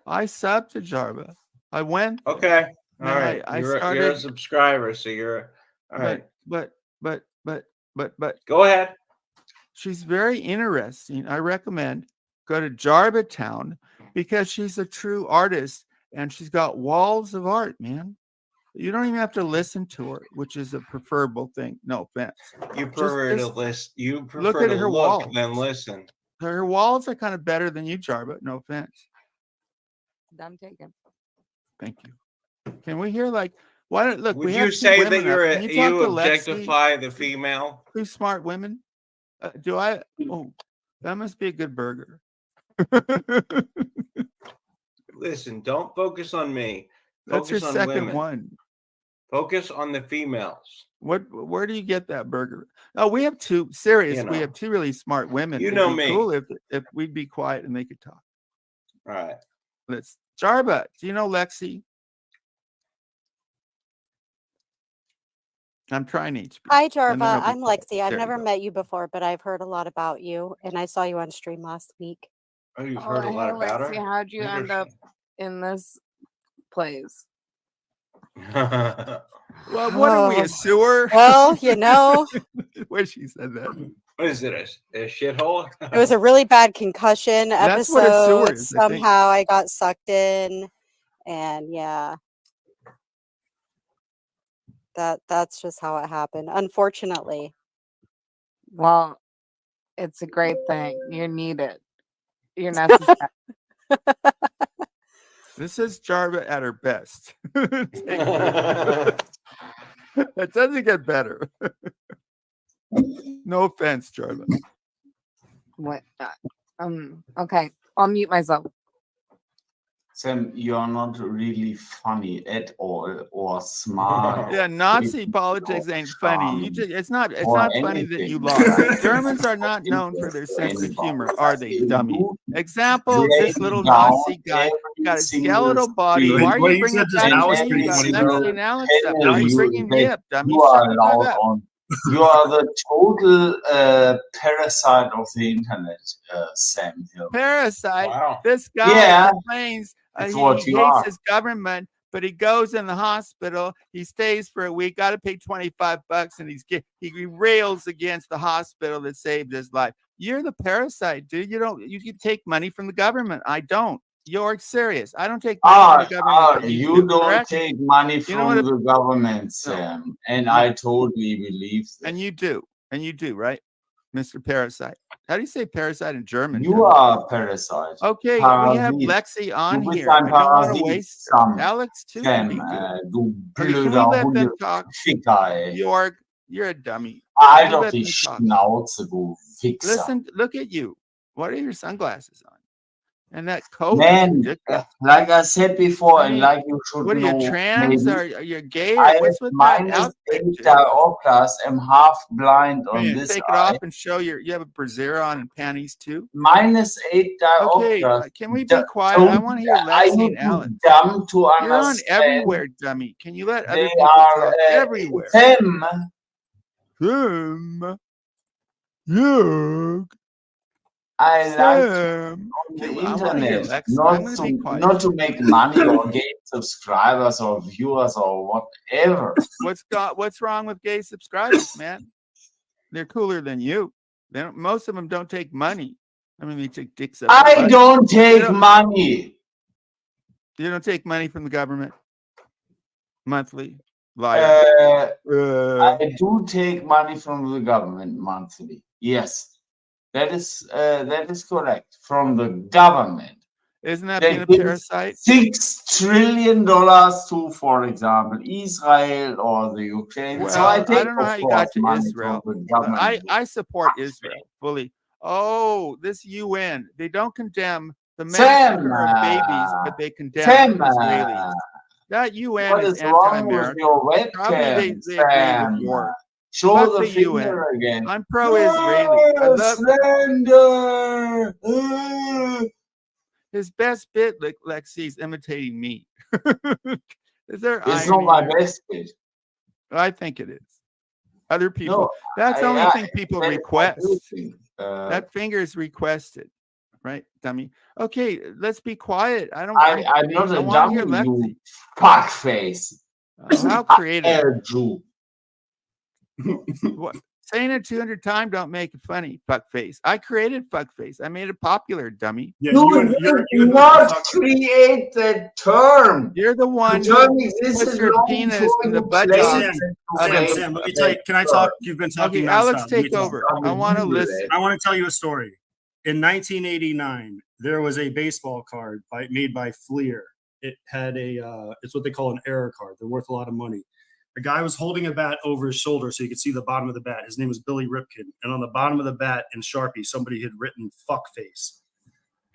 I subbed to Jarva. I went there. Okay. All Then right. I You're a started, subscriber, so you're all right. but Go ahead. she's very interesting. I recommend go to Jarva Town because she's a true artist and she's got walls of art, man. You don't even have to listen to her, which is a preferable thing. No offense. You prefer to listen. You look prefer at to her look walls. than listen. Her walls are kind of better than you, Jarva. No offense. I'm taken. Thank you. Can we hear like why don't look? Would We you have two say that women up. Can you talk to Lexi? objectify the female? Two smart women. Do I? Oh, that must be a good burger. Listen, don't focus on me. That's your Focus on second women. one. Focus on the females. Where do you get that burger? Oh, we have two serious. You know. We have two really smart women. You It'd know be me. cool if we'd be quiet and they could talk. All right. Let's Jarva. Do you know Lexi? I'm trying HP. Hi, And then Jarva. I'll be I'm quiet. Lexi. I've There you never go. met you before, but I've heard a lot about you, and I saw you on stream last week. Oh, you've heard a lot hey, about Lexi, her. how'd you end up in this place? What Well, what are we, a sewer? Well, you know, Where she said that. is it? A shithole? it was a really bad concussion That's what a sewer episode. is, I think. Somehow I got sucked in, and yeah, that's just how it happened. Unfortunately, Well, it's a great thing. You're needed. You're necessary. This is Jarva at her best. It doesn't get better. No offense, Jarva. What? Okay. I'll mute myself. Sam, you're not really funny at all or smart. Yeah, Nazi Or politics ain't funny. You charming just it's not or funny that you anything lost. like Germans are not known for their interest to sense of anybody. humor, are they, You dummy? do Example, this break little down Nazi guy every got a single skeletal body. street Why are What you you bringing said it just back now to was me? You pretty got funny, Lexi though. and Alex stuff. Tell Why are you you bringing me that up, dummy? you Shut are the fuck allowed up. on. You are the total parasite of the internet, Sam Hill. Parasite. Wow. This guy Yeah, complains that's he what you hates are. his government, but he goes in the hospital. He stays for a week. Got to pay $25, and he rails against the hospital that saved his life. You're the parasite, dude. You can take money from the government. I don't. You're serious. I don't take money from the government, but You do, don't correct? take money You know what from the government, Sam, and I totally believe that. And you do, right, Mr. Parasite? How do you say parasite in German? You are a parasite. Okay, we have Parasit. Lexi on Du bist here. ein I don't want to Parasit, waste her. Sam. Alex too can be Sam, good. du Okay, can we blöder let them talk? Hundeficker, ey. York, you're a dummy. Halt You doch let die them talk. Schnauze, du Wichser. Listen, look at you. What are your sunglasses on? And that coat is Man, ridiculous. like I said before, I and mean, like you should what are know, you, trans? maybe, Are you gay? Or I have what's with that minus outfit, 8 dude? diopters, am half blind on Man, this take it eye. off and show you have a brassiere on and panties too. Minus 8 Okay, diopters. can we be quiet? I want to hear Are Lexi you and Alex. too dumb to You're on understand? everywhere, dummy. Can you let other They people are talk? Everywhere. Sam. Yuck. I like Sam. on the Okay, I want to hear internet, Lexi. I'm going to be quiet. not to make money or gain subscribers or viewers or whatever. What's wrong with gay subscribers, man? They're cooler than you. Most of them don't take money. I mean, they take dicks up. I don't take money. You don't take money from the government monthly. Liar. I do take money from the government monthly. Yes, that is correct. From the government. Isn't that They being a give parasite? $6 trillion to, for example, Israel or the Ukraine. Well, so I take, don't know how of you got course, to money Israel. from the government. I support Israel fully. Oh, this UN. They don't condemn the Sam, massacre of babies, but they condemn Sam, Israelis. That UN what is is wrong with anti-American. your Probably webcam, they agree with Sam? war. Show Fuck the the finger UN. again. I'm pro-Israeli. I love slender. his best bit. Lexi's imitating me. Is there It's irony not my there? best bit. I think it is. Other people. No, that's the only thing people that is request. my thing. That finger is requested, right, dummy? Okay, let's be quiet. I'm not a dummy, you fuckface. How creative. Jew. What? Saying it 200 times don't make it funny, fuckface. I created fuckface. I made it popular, dummy. Yeah, You did not create that term. You're the one The term who existed puts your long penis before in the you butt played job. Sam, let me tell you, can I talk? You've been talking Okay, nonstop. Alex, Let me take talk. over. I want to listen. I want to tell you a story. In 1989, there was a baseball card made by Fleer. It had it's what they call an error card. They're worth a lot of money. A guy was holding a bat over his shoulder so you could see the bottom of the bat. His name was Billy Ripken. And on the bottom of the bat in Sharpie, somebody had written fuckface.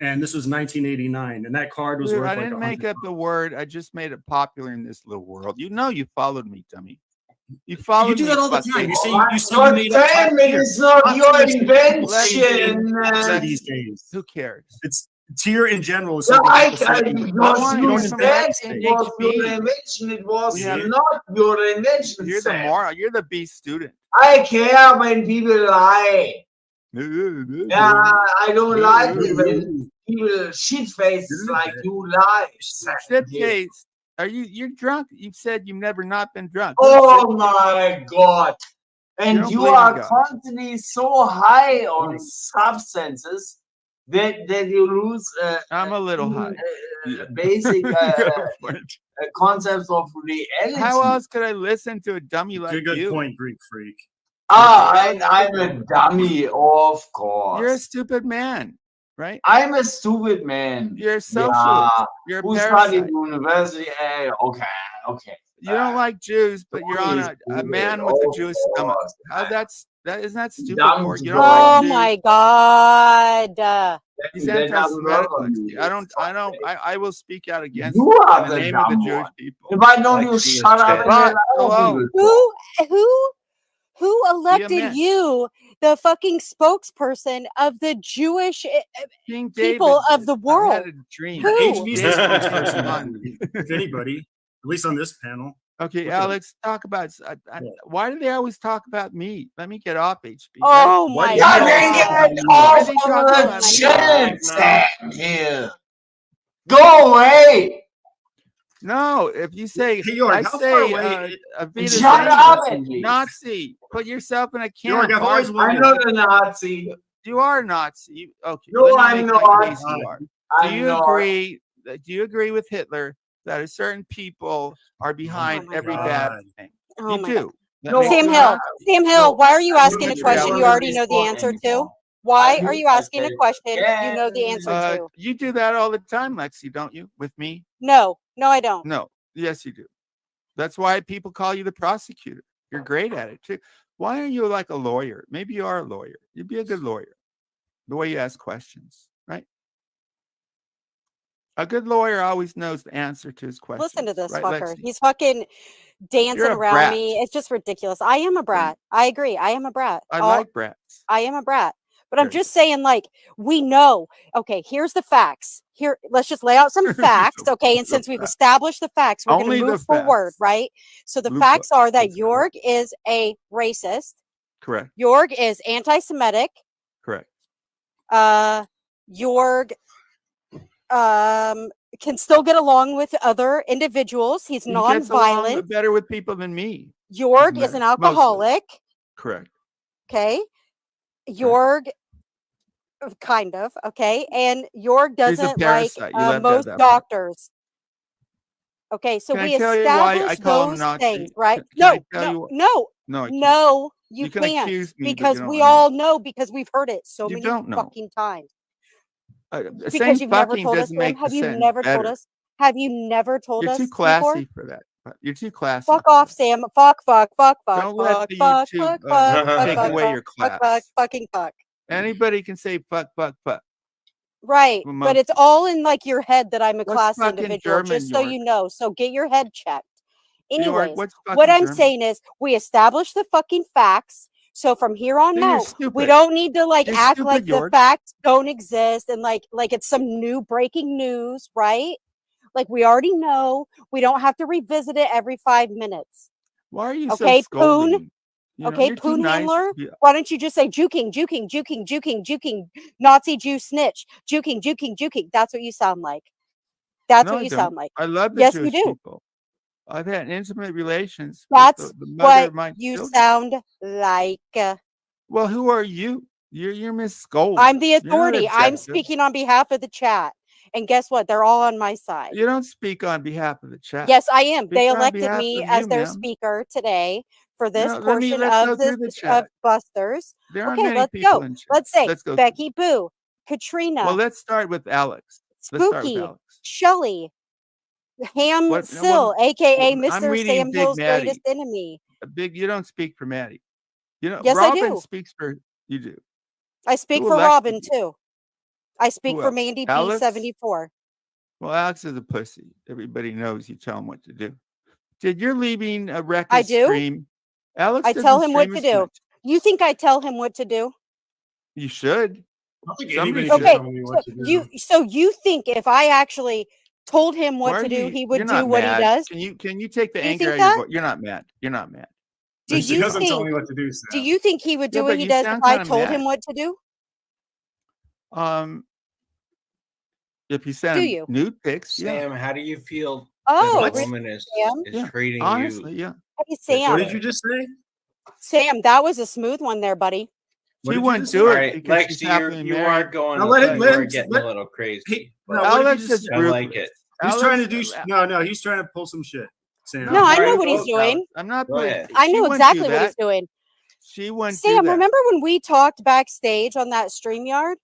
And this was 1989. And that card was Dude, worth I like didn't make up the word. I just made it popular in this little world. You know you followed me, dummy. You followed You do me, that all the fuckface. time. You say you made up Damn it, it's not your invention. these days. Who cares? It's tier in general. Is No, something I people say. was some that Lexi. it was your invention. It was Yeah. not your invention. You're the Sam. moron. You're the B student. I care when people lie. Yeah, I don't like it when people shit faces like you lie. Shit face. You're drunk? You've said you've never not been drunk. Oh my God. And you believe in are God. constantly so high on substances that you lose I'm a little high. basic concepts of reality. How else could I listen to a dummy like Good you? point, Greek freak. And I'm a dummy, of course. You're a stupid man. right? I'm a stupid man. You're a socialist. You're a Who studied parasite. university? Okay. You don't like Jews, but you're on Totally a stupid. man with a Of Jewish stomach. course, How man. isn't that stupid? Dumb Mort? You girl. don't Oh like Jews. my God. He's That doesn't work anti-Semitic. on Lexi. you. I will speak out against You it are in the the name of the dumb Jewish one. people. If I don't, you Lexi is shut up dead. and let But other people talk. Who elected man. you the fucking spokesperson of the Jewish King people David of the did. I world? had a dream. Who? HB's the spokesperson, if anybody, at least on this panel. Okay, What the- Alex, talk about. Why do they always talk about me? Let me get off HB. Oh What my is Yeah, it? then God. get Why off are they of talking the about me? chat, No. Sam here. Go away. No, if you say, Hey, York, I how far say, away? Avita Shut Zane, up, Andy. Nazi, put yourself in a York, camp. I've always I wondered. know the Nazi. You are a Nazi. Okay, No, let me I'm make my not. case you are. Do I'm you not. agree? Do you agree with Hitler that a certain people are behind my every God. bad thing? Oh You my do. God. That No, makes Sam you Hill. Nazi. Sam Hill, No, why are you I'm asking a not question you gonna already know the respond answer to? anymore. Why I are do you asking a say question you know the again. answer to? You do that all the time, Lexi, don't you? With me? No, I don't. No. Yes, you do. That's why people call you the prosecutor. You're great at it too. Why aren't you like a lawyer? Maybe you are a lawyer. You'd be a good lawyer. The way you ask questions, right? A good lawyer always knows the answer to his questions. Listen to this right, fucker. Lexi? He's fucking dancing You're a around brat. me. It's just ridiculous. I am a brat. I agree. I am a brat. I like brats. I am a brat. But I'm Very just saying, like, we know. Okay, here's the facts. Here, let's just lay out some facts. Okay, and since we've established the facts, we're Only going to the move forward, facts. right? So the Lupa. facts are that Let's go. Jorg is a racist. Correct. Jorg is anti-Semitic. Correct. Jorg can still get along with other individuals. He's He gets along non-violent. better with people than me. Jorg is an alcoholic. Correct. Okay. Jorg, kind of. Okay. And Jorg He's a doesn't like parasite. You left out most that part. doctors. Okay. So Can we I tell you why I established call him those Nazi? things, right? Can I No, tell no, you? no, No, I can't. no, you can can't. accuse me, but Because you don't we own it. all know, because we've heard it so You many don't know. fucking times. Saying Because you've never fucking told us, doesn't Sam. make Have the you sentence never told better. us? Have you never told You're us too before? classy for that. You're too classy. Fuck for off, that. Sam. Fuck, Don't let fuck, the fuck, YouTube fuck, fuck, take fuck, away fuck, your fuck, class. fucking fuck. Anybody can say fuck. Right. Well, But it's all in like your head that I'm a What's classy fucking individual, German, just so you York? know. So get your head checked. York, Anyways, what's what fucking I'm German? saying is we established the fucking facts. So from here on Then you're out, we stupid. don't need to like You're act stupid, like the York. facts don't exist and like it's some new breaking news, right? Like we already know. We don't have to revisit it every 5 minutes. Why are you Okay, so scolding? Poon. You know, Okay, you're too Poon nice. handler. Yeah. Why don't you just say juking, Nazi Jew snitch, juking. That's what you sound like. That's No, what I you don't. sound like. I love the Yes, you Jewish do. people. I've had intimate relations That's with the mother what of my you children. sound like. Well, who are you? You're Miss Scold. I'm the You're not authority. I'm objective. speaking on behalf of the chat. And guess what? They're all on my side. You don't speak on behalf of the chat. Yes, I am. Speak They on elected behalf me of as you, their ma'am. speaker today for this No, portion let's go of through the of chat. Busters. There aren't Okay, many let's people go. in chat. Let's say Let's go. Becky Boo, Katrina, Well, let's start with Alex. Let's start with Spooky, Alex. Shelly, Ham What? Sill, aka I'm Mr. reading Sam Big Hill's Maddie. greatest enemy. You don't speak for Maddie. You know, Yes, I Robin do. speaks for you. Do I speak Who for elected Robin you? too. I speak Who for else? Mandy Alex? B74. Well, Alex is a pussy. Everybody knows you tell him what to do. Did you're leaving a I record do. stream? Alex I doesn't tell him what stream to as do. much. You think I tell him what to do? You should. I don't think Somebody anybody should. should Okay, tell me what to do. so you think if I actually told him what Why to are do, you? he You're would do not what he mad. does? Can you take the Do you anger think out of your that? voice? You're not mad. You're not mad. Do Let's She you just doesn't talk. tell think? me what to do, Do Sam. you think he would do Yeah, what but he you does if sound I kind of told him mad. what to do? If you Do send him you? nude pics, yeah, Sam, how do you feel Oh, that a really, woman is Sam? yeah. treating Honestly, you yeah. Hey, this Sam. What did way? you just say? Sam, that was a smooth one there, buddy. What She did you wouldn't just do say? All it right, because she's Lexi, happily you are married. going. Now let You are him. getting a little crazy. Hey, but no, what did you Alex just is say? I like ruthless. it. He's Alex, trying to do. No, he's trying to pull some shit. Sam. No, I All know right, what he's go, doing. Alex. I'm not Go putting. ahead. I She know wouldn't exactly do what he's that. doing. She wouldn't do Sam, that. remember when we talked backstage on that StreamYard?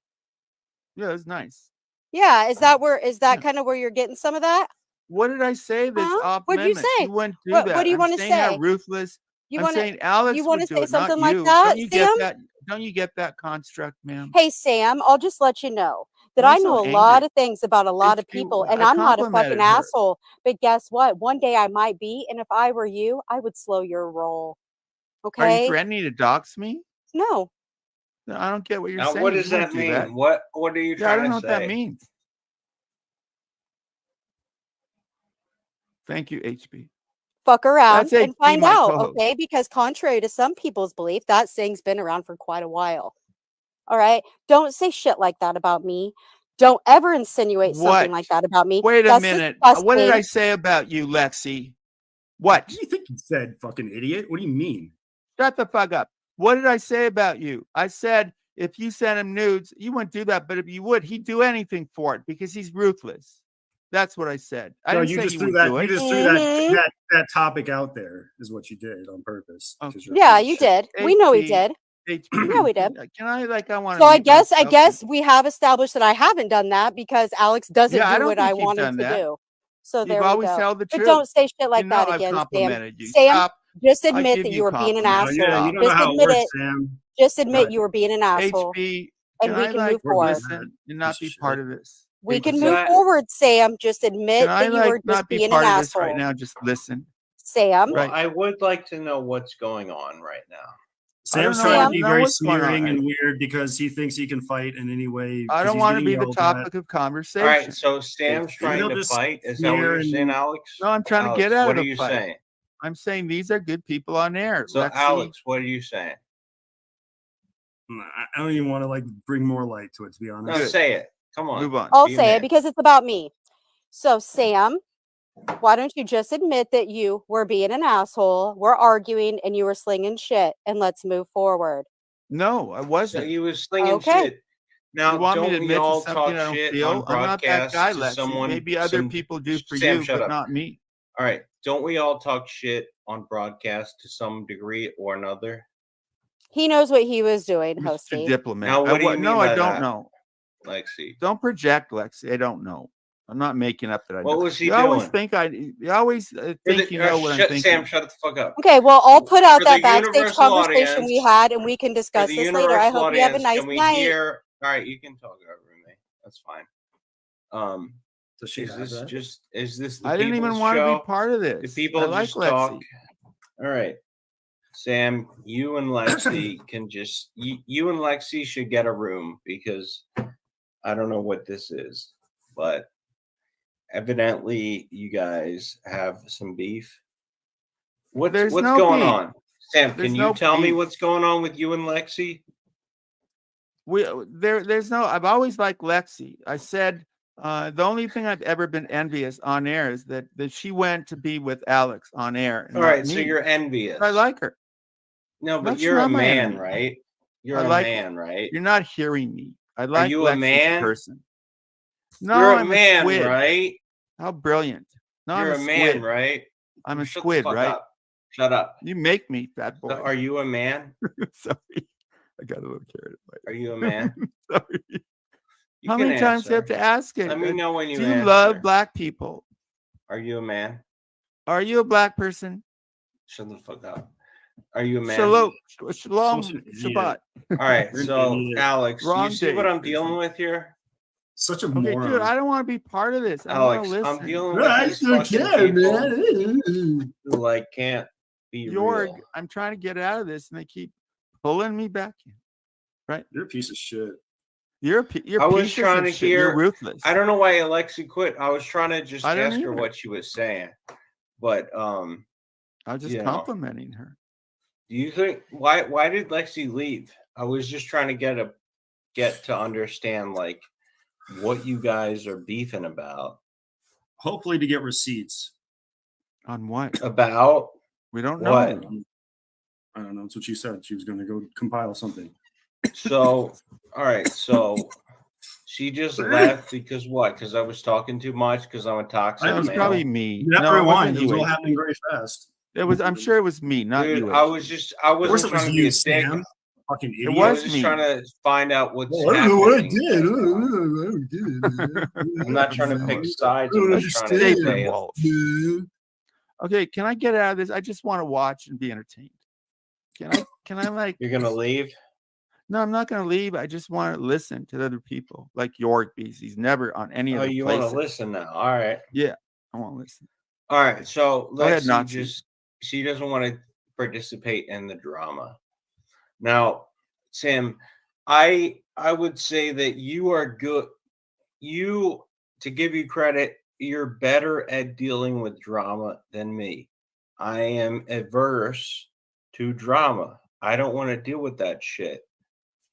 Yeah, it's nice. Yeah, is that Yeah. kind of where you're getting some of that? What did I say that's Huh? off What'd you limits? say? You wouldn't do What that. do you I'm want to saying how say? ruthless. You I'm want to saying Alex would do say it, not something like you. that, Don't you get Sam? that? Don't you get that construct, ma'am? Hey, Sam, I'll just let you know that Why I so know a angry? lot of things about a lot of HP, people, and I I'm not a fucking complimented her. asshole. But guess what? One day I might be, and if I were you, I would slow your roll. Are you Okay? threatening to dox me? No. No, I don't get what you're Now, saying. what You does wouldn't that do that. mean? What are you Yeah, I trying don't know to what that say? means. Thank you, HB. Fuck around That's and HB, find my out, co-host. okay? Because contrary to some people's belief, that saying's been around for quite a while. All right? Don't say shit like that about me. Don't ever insinuate something like What? that about me. Wait a That's minute. What did disgusting. I say about you, Lexi? What? What do you think you said, fucking idiot? What do you mean? Shut the fuck up. What did I say about you? I said if you sent him nudes, you wouldn't do that. But if you would, he'd do anything for it because he's ruthless. That's what I said. I No, didn't you say just you threw would that. do You it. just threw Mhm. that topic out there, is what you did on purpose. 'cause you're a Yeah, piece you of shit. did. We know he HB, did. HB. Yeah, we did. Can I I want So to I mute guess myself? we have established that I haven't done that because Alex doesn't Yeah, I do don't what I think you've want him done to that. do. So You've there we always go. held the But truth. don't say shit You like know that I've again, Sam. complimented you. Sam, Stop. just I admit give that you you were being an compliments. Yeah, asshole. you don't know Just how it admit works, it. Sam. Just admit Right. you were being an asshole, HB, and can we I can move We're forward. listening. listen and not Piece be of part shit. of this? We can What's move that? forward, Sam. Just Can admit I that you were just not be being an part of this right asshole. now? Just listen. Sam, Well, Right. I would like to know what's going on right now. I don't Sam's know. trying Sam? to be know very what's going on. sneering and weird because he thinks he can fight in any way. I because don't he's want to getting be the yelled at. topic of All right, conversation. so Sam's HB. trying He'll to just fight. Is that what sneer you're saying, and Alex? No, I'm trying to get Alex, out what of are the you fight. saying? I'm saying these are good people on air. So, Lexi, Alex, what are you saying? I don't even want to bring more light to it, to be No, honest. say it. Come on. move on. I'll Be a say man. it because it's about me. So, Sam, why don't you just admit that you were being an asshole, we're arguing, and you were slinging shit, and let's move forward. No, I So wasn't. he was slinging Okay. shit. Now, You want me to don't we admit to all something talk I don't shit on feel? I'm not that broadcast guy, to Lexi. someone? Maybe other people do for Sam, you, shut but up. not me. All right. Don't we all talk shit on broadcast to some degree or another? He knows what he was doing, Mr. Hosty. Diplomat. Now, what do you mean No, by I don't that, know. Lexi? Don't project, Lexi. I don't know. I'm not making up that I know. What was he You always doing? think you always think you know what I'm thinking. Sam, shut the fuck up. Okay, well, I'll put out For that the backstage universal conversation we audience- had, and we can For discuss the this later. I universal hope you have a audience, nice can we night. hear? All right, you can talk over me. That's fine. Does she Is have this that? is this the I didn't even people's want to show? be part of Do this. people I like just talk? Lexi. All right, Sam, you and Lexi can just you and Lexi should get a room because I don't know what this is, but evidently you guys have some beef. There's What's no going beef. on? Sam, There's can no you tell me beef. what's going on with you and Lexi? There's no. I've always liked Lexi. I said the only thing I've ever been envious on air is that she went to be with Alex on air. All right, so you're envious. I like her. No, but No, she's you're a not my man, enemy. right? You're I a like man, right? You're not hearing me. I like you a Lexi's man? person. No, You're a I'm man, squid. right? How brilliant. No, You're I'm a a man, squid. right? I'm a Shut squid, the fuck right? up. Shut up. You make me, fat boy. So are you a man? Sorry. I got a little carried away. Are you a man? Sorry. You How can many times do you have answer. to ask it? Let me know when you Do you answer. love black people? Are you a man? Are you a black person? Shut the fuck up. Are you a man? Shalom, Such an idiot. Shabbat. All right, You're an so idiot. Alex, Wrong you see what day, I'm dealing with here? Such a Okay, moron. dude, I don't want to be part of this. I Alex, want to listen. I'm dealing with I these still fucking care, people man. who like can't be real. I'm trying to get out of this, and they keep pulling me back in. Right? You're a piece of shit. You're I was pieces trying of to shit. You're hear. ruthless. I don't know why Alexi quit. I was trying to just I don't ask her either. what she was saying, but I was just you know. complimenting her. Do you think why did Lexi leave? I was just trying to get to understand like what you guys are beefing about. Hopefully to get receipts. On what? About We don't what? know. I don't know. That's what she said. She was going to go compile something. So, all right. So she just left because what? Because I was talking too much. Because I'm a toxic It was male. probably me. Not No, for it a wasn't while. It was you. all HP. happening very fast. It was. I'm sure it was me, not Dude, you. I HP. wasn't Of course it was trying to you, be a dick. Sam. Fucking It idiot. I was was just me. trying to find out what's Oh, I don't know what I happening. did. I don't get it, man. I'm not trying to pick sides. I don't I'm just trying to understand. say Walsh. Man. Okay, can I get out of this? I just want to watch and be entertained. Can I like you're gonna leave. no, I'm not gonna leave. I just want to listen to the other people. Like York Bees. He's never on any Oh, other you want places. to listen now? All right. Yeah, I want to listen. All right. So Go ahead, Lexi Nazi. she doesn't want to participate in the drama. Now, Sam, I would say that you are good. To give you credit, you're better at dealing with drama than me. I am averse to drama. I don't want to deal with that shit.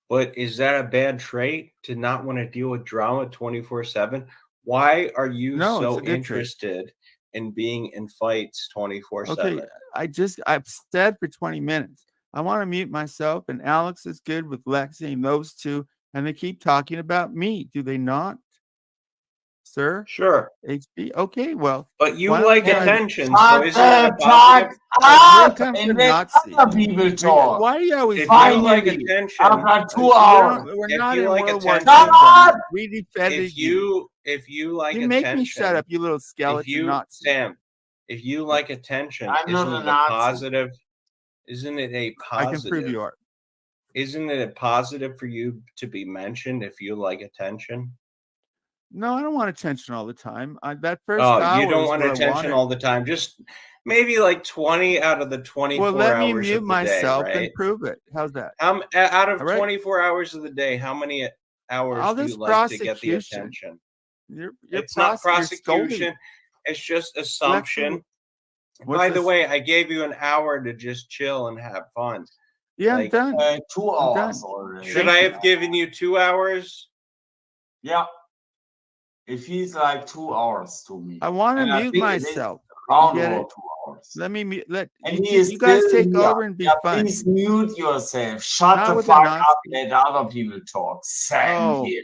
But is that a bad trait to not want to deal with drama 24/7? Why are you No, it's so a good trait. interested in being in fights 24/7? Okay, I've said for 20 minutes. I want to mute myself, and Alex is good with Lexi and those two, and they keep talking about me. Do they not, sir? Sure. HB. Okay, well, But you why don't like you guys- attention, so isn't that a positive? Here comes the and let Nazi. other people talk. Why are you always If you Finally, like attention, After 2 We hours. don't- We're If not you in like World War II. attention- Shut up! We defended if you like You attention, make me shut up, you little if skeleton you Nazi. Sam, if you like attention, I'm not isn't a it a Nazi. positive? Isn't it a I can prove positive? you are. Isn't it a positive for you to be mentioned if you like attention? No, I don't want attention all the time. That first Oh, hour you don't is want where I attention wanted- all the time. Just maybe like 20 out of the 24 Well, let me hours mute of the day, myself right? and prove it. How's that? Out of All right. 24 hours of the day, how many hours All do this you like to get the prosecution. attention? You're It's not you're scolding. prosecution. It's just assumption. what's By the this- way, I gave you an hour to just chill and have fun. Yeah, like, I'm done. 2 I'm hours done. already. Should I have given you 2 hours? Yeah. It feels like 2 hours to me. I want to And I mute think it is myself. Around You get about it? 2 hours. Let me mute. And You, he is you guys still take here. over and be Yeah, fun. please mute yourself. Shut Not the with a fuck Nazi. up. Let other people talk. Sam Oh. here.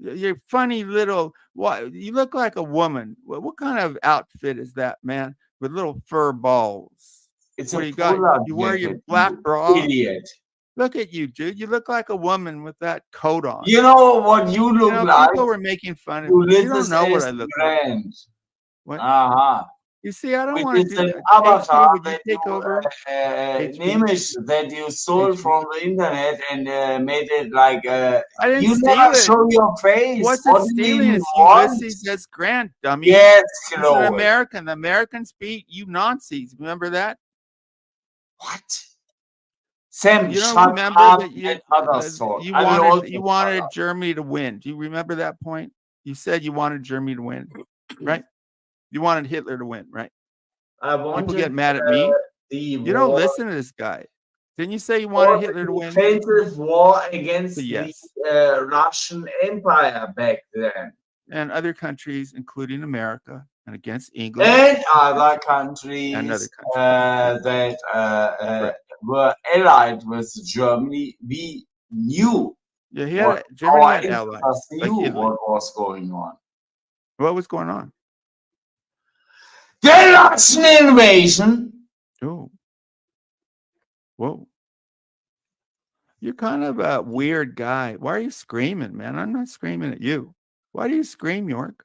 You're funny little. What? You look like a woman. What kind of outfit is that, man? With little fur balls. It's What a do you got? polar You wear your jacket, black you bra. idiot. Look at you, dude. You look like a woman with that coat on. You know what you look like? People were making fun of me. You don't Ulysses know what S. I look like. Grant. What? Uh-huh. You see, I don't Which want to is do an that. avatar HB, would you that take over? an HB? image that you stole HB. from the internet and made it like I didn't you steal never it. show your face. What's What it do you stealing? even It's want? Ulysses S. Grant, dummy. Yes, He's an Chloe. American. The Americans beat you Nazis. Remember that? What? Sam, You don't shut remember up that and others talk. you I will also wanted shut up. Germany to win. Do you remember that point? You said you wanted Germany to win, right? You wanted Hitler to win, right? I wanted, People get mad at me. the You don't war, listen to this guy. Didn't you say you wanted Hitler to win? defensive war against Yes. the Russian Empire back then. And other countries, including America, and against England. And other countries, And other countries. that were allied with Germany. We knew Yeah, he what had Germany our had allies. interests Like knew Italy. what was going on. What was going on? The Russian invasion. Oh. Whoa. You're kind of a weird guy. Why are you screaming, man? I'm not screaming at you. Why do you scream, York?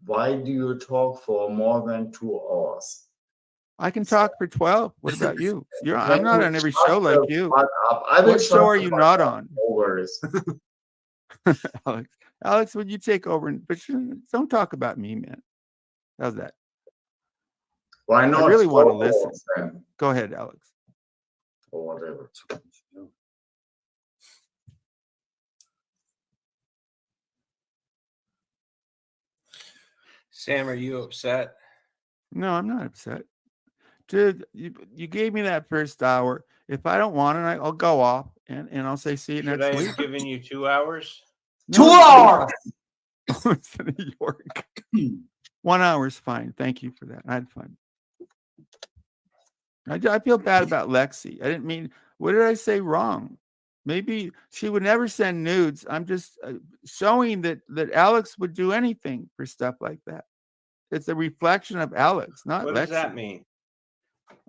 Why do you talk for more than 2 hours? I can talk for 12. What about you? I'm Can not you on every shut show like the you. fuck up? I will What shut show are the you fuck not up. on? No worries. Alex, would you take over? But don't talk about me, man. How's that? Why not? I really want to 4 listen. hours then, Go ahead, Alex. or whatever. Sam, are you upset? No, I'm not upset. Dude, you gave me that first hour. If I don't want it, I'll go off and I'll say see you Should next I week. have given you 2 hours? 2 hours. Listen to York. 1 hour is fine. Thank you for that. I had fun. I feel bad about Lexi. I didn't mean. What did I say wrong? Maybe she would never send nudes. I'm just showing that Alex would do anything for stuff like that. It's a reflection of Alex, not What Lexi. does that mean?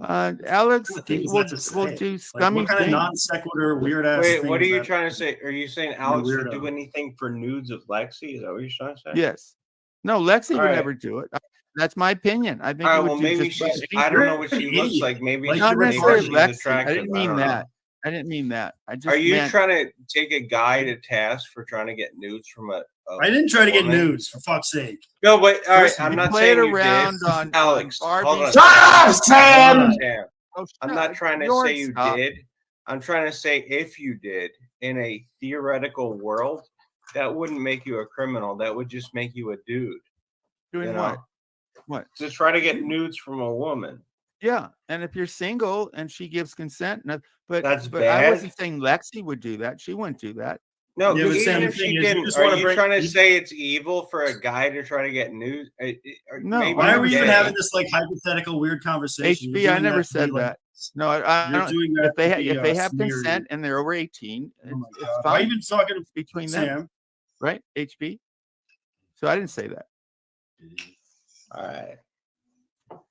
Alex What thing is will that to will say? do Like, scummy what kind of things. non sequitur weird ass Wait, thing what are is you that? trying to say? Are you saying Alex would do weirdo. anything for nudes of Lexi? Is that what you're trying to say? Yes. No, Lexi All would right. never do it. That's my opinion. I think All he right, would well, do maybe just about she's. anything. I don't know You're what an she looks idiot. like. Maybe, Like, Not you're maybe necessarily she's retarded. Lexi. attractive. I didn't mean don't that. know. I didn't mean that. I just Are you meant trying to take a guy to task for trying to get nudes from a I didn't try to get woman? nudes, for fuck's sake. No, but all right, First, I'm you not played saying you around did. on Alex, hold Barbie. on. Shut up, Sam! Hold on, Sam. Oh, I'm shut not up. trying to George, say you stop. did. I'm trying to say if you did in a theoretical world, that wouldn't make you a criminal. That would just make you a dude. Doing You know? what? What? To try to get nudes from a woman. Yeah, and if you're single and she gives consent, but That's I bad? wasn't saying Lexi would do that. She wouldn't do that. No, Yeah, but even Sam, the if thing she is, you didn't, just are wanna you bring- trying to you- say it's evil for a guy to try to get nudes? No, maybe Why are we you're even gay. having this like hypothetical weird conversation? You're HB, I doing never that to be, said like, that. No, I You're don't. doing that If they to be, if they have sneery. consent and they're over 18, Oh my it's God. Why fine. are you even talking to between them, Sam? right? HB. So I didn't say that. All right.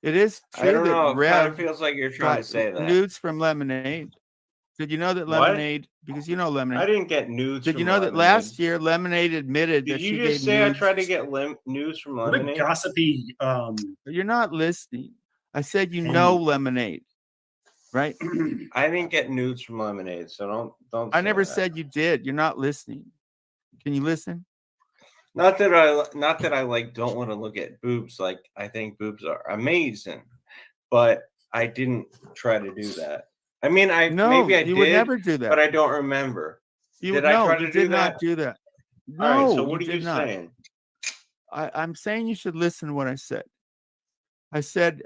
It is I true don't know. that It kind of Rev feels like you're trying to got say that. nudes from Lemonade. Did you know that What? Lemonade? Because you know Lemonade. I didn't get nudes. Did from you know that Lemonade. last year Lemonade admitted Did that you she just gave say nudes? I tried to get nudes from What a Lemonade? gossipy. You're not listening. I said you Hey. know Lemonade, right? I didn't get nudes from Lemonade, so don't. I say never that. said you did. You're not listening. Can you listen? Not that I like don't want to look at boobs. Like I think boobs are amazing, but I didn't try to do that. I mean, No, maybe I you did, would never do that. but I don't remember. You Did I try you to did do not that? do that. No, All right. So what are you you did not. saying? I'm saying you should listen to what I said. I said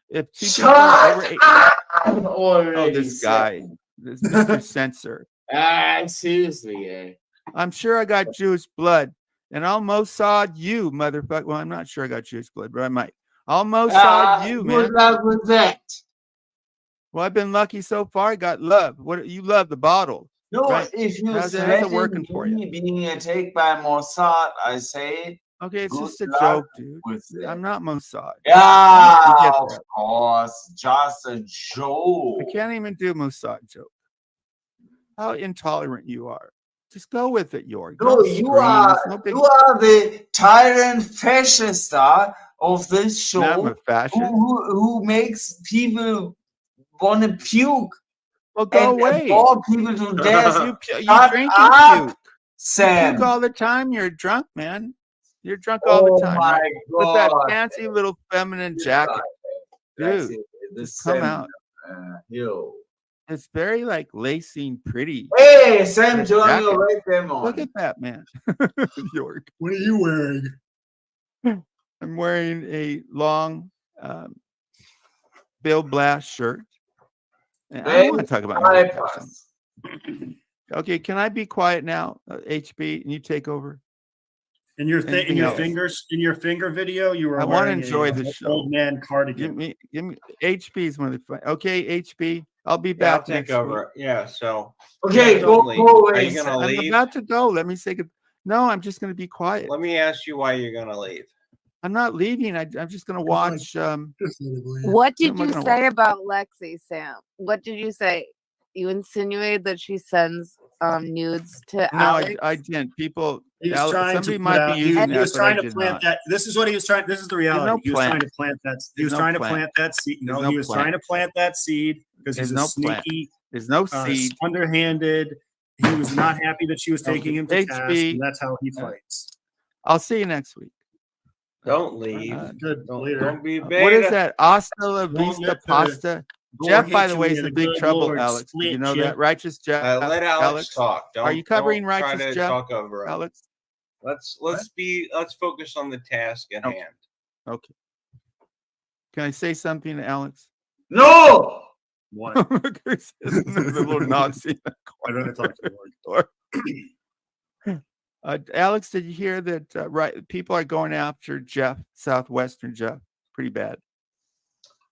if two people Shut are over up! oh, Already, this guy, this Mr. Censor. Seriously, eh? I'm sure I got Jewish blood, and I'll Mossad you, motherfucker. Well, I'm not sure I got Jewish blood, but I might. I'll Mossad you, man. Good luck with that. Well, I've been lucky so far. I got love. What you love the bottle? No, right? if you How's it threaten working for you? me being attacked by Mossad, I say Okay, it's good just a luck joke, dude. with that. I'm not Mossad. Yeah, You get of that. course, just a joke. I can't even do Mossad joke. How intolerant you are. Just go with it, York. No, Don't you scream. are It's no big. you are the tyrant fascist star of this Now I'm a show fascist. who makes people want to puke Well, go and away. bore people to death. You Shut drink up, and puke. You Sam. puke all the time. You're drunk, man. You're drunk all the Oh time. my Right? With that God. fancy little feminine jacket. That's Dude, it. The just come Sam, out. yo. It's very like lacy and pretty. Hey, Sam, That join jacket. your right there, man. Look at that, man. York. What are you wearing? I'm wearing a long Bill Blass shirt. And I don't want to talk about my Bypass. Okay, can I be quiet now, HB, and you take over? In your Anything else? in your finger video, you were I wanna wearing enjoy a the show. old man cardigan. Give me HB's one of the fun. Okay, HB, I'll be Yeah, I'll back take next over. week. Yeah. So Okay, don't go leave. away. Are you gonna Sam. I'm leave? about to go. Let me say good. No, I'm just gonna be quiet. Let me ask you why you're gonna leave. I'm not leaving. I'm just gonna watch. What did am I you gonna say about Lexi, Sam? What did you say? You insinuated that she sends nudes to Alex. I didn't. People. He was trying somebody to might put be out, using he that, was but trying I to did plant not. that. This is what he was trying. This is the reality. no He was trying plant. to plant that. He There's was no trying to plant. plant that seed. No, There's no he was trying to plant that seed because he's There's a no plant. sneaky, There's no seed. underhanded. He was not happy that she was taking him to HB, task, and that's how he fights. I'll see you next week. Don't leave. Good. Don't, Later. don't be beta. What is that? Hasta la Don't vista let the pasta. Door Jeff, by hit the you way, is and in the big good trouble, Lord Alex. Did split you know you. that? Righteous Jeff. Let Alex talk. Are you covering don't try righteous to Jeff? talk over him. Alex? Let's focus on the task at Okay. hand. Okay. Can I say something to Alex? No. What? There's the little Nazi in the I'd rather talk to corner. Alex, did you hear that? Right, people are going after Jeff, Southwestern Jeff, pretty bad.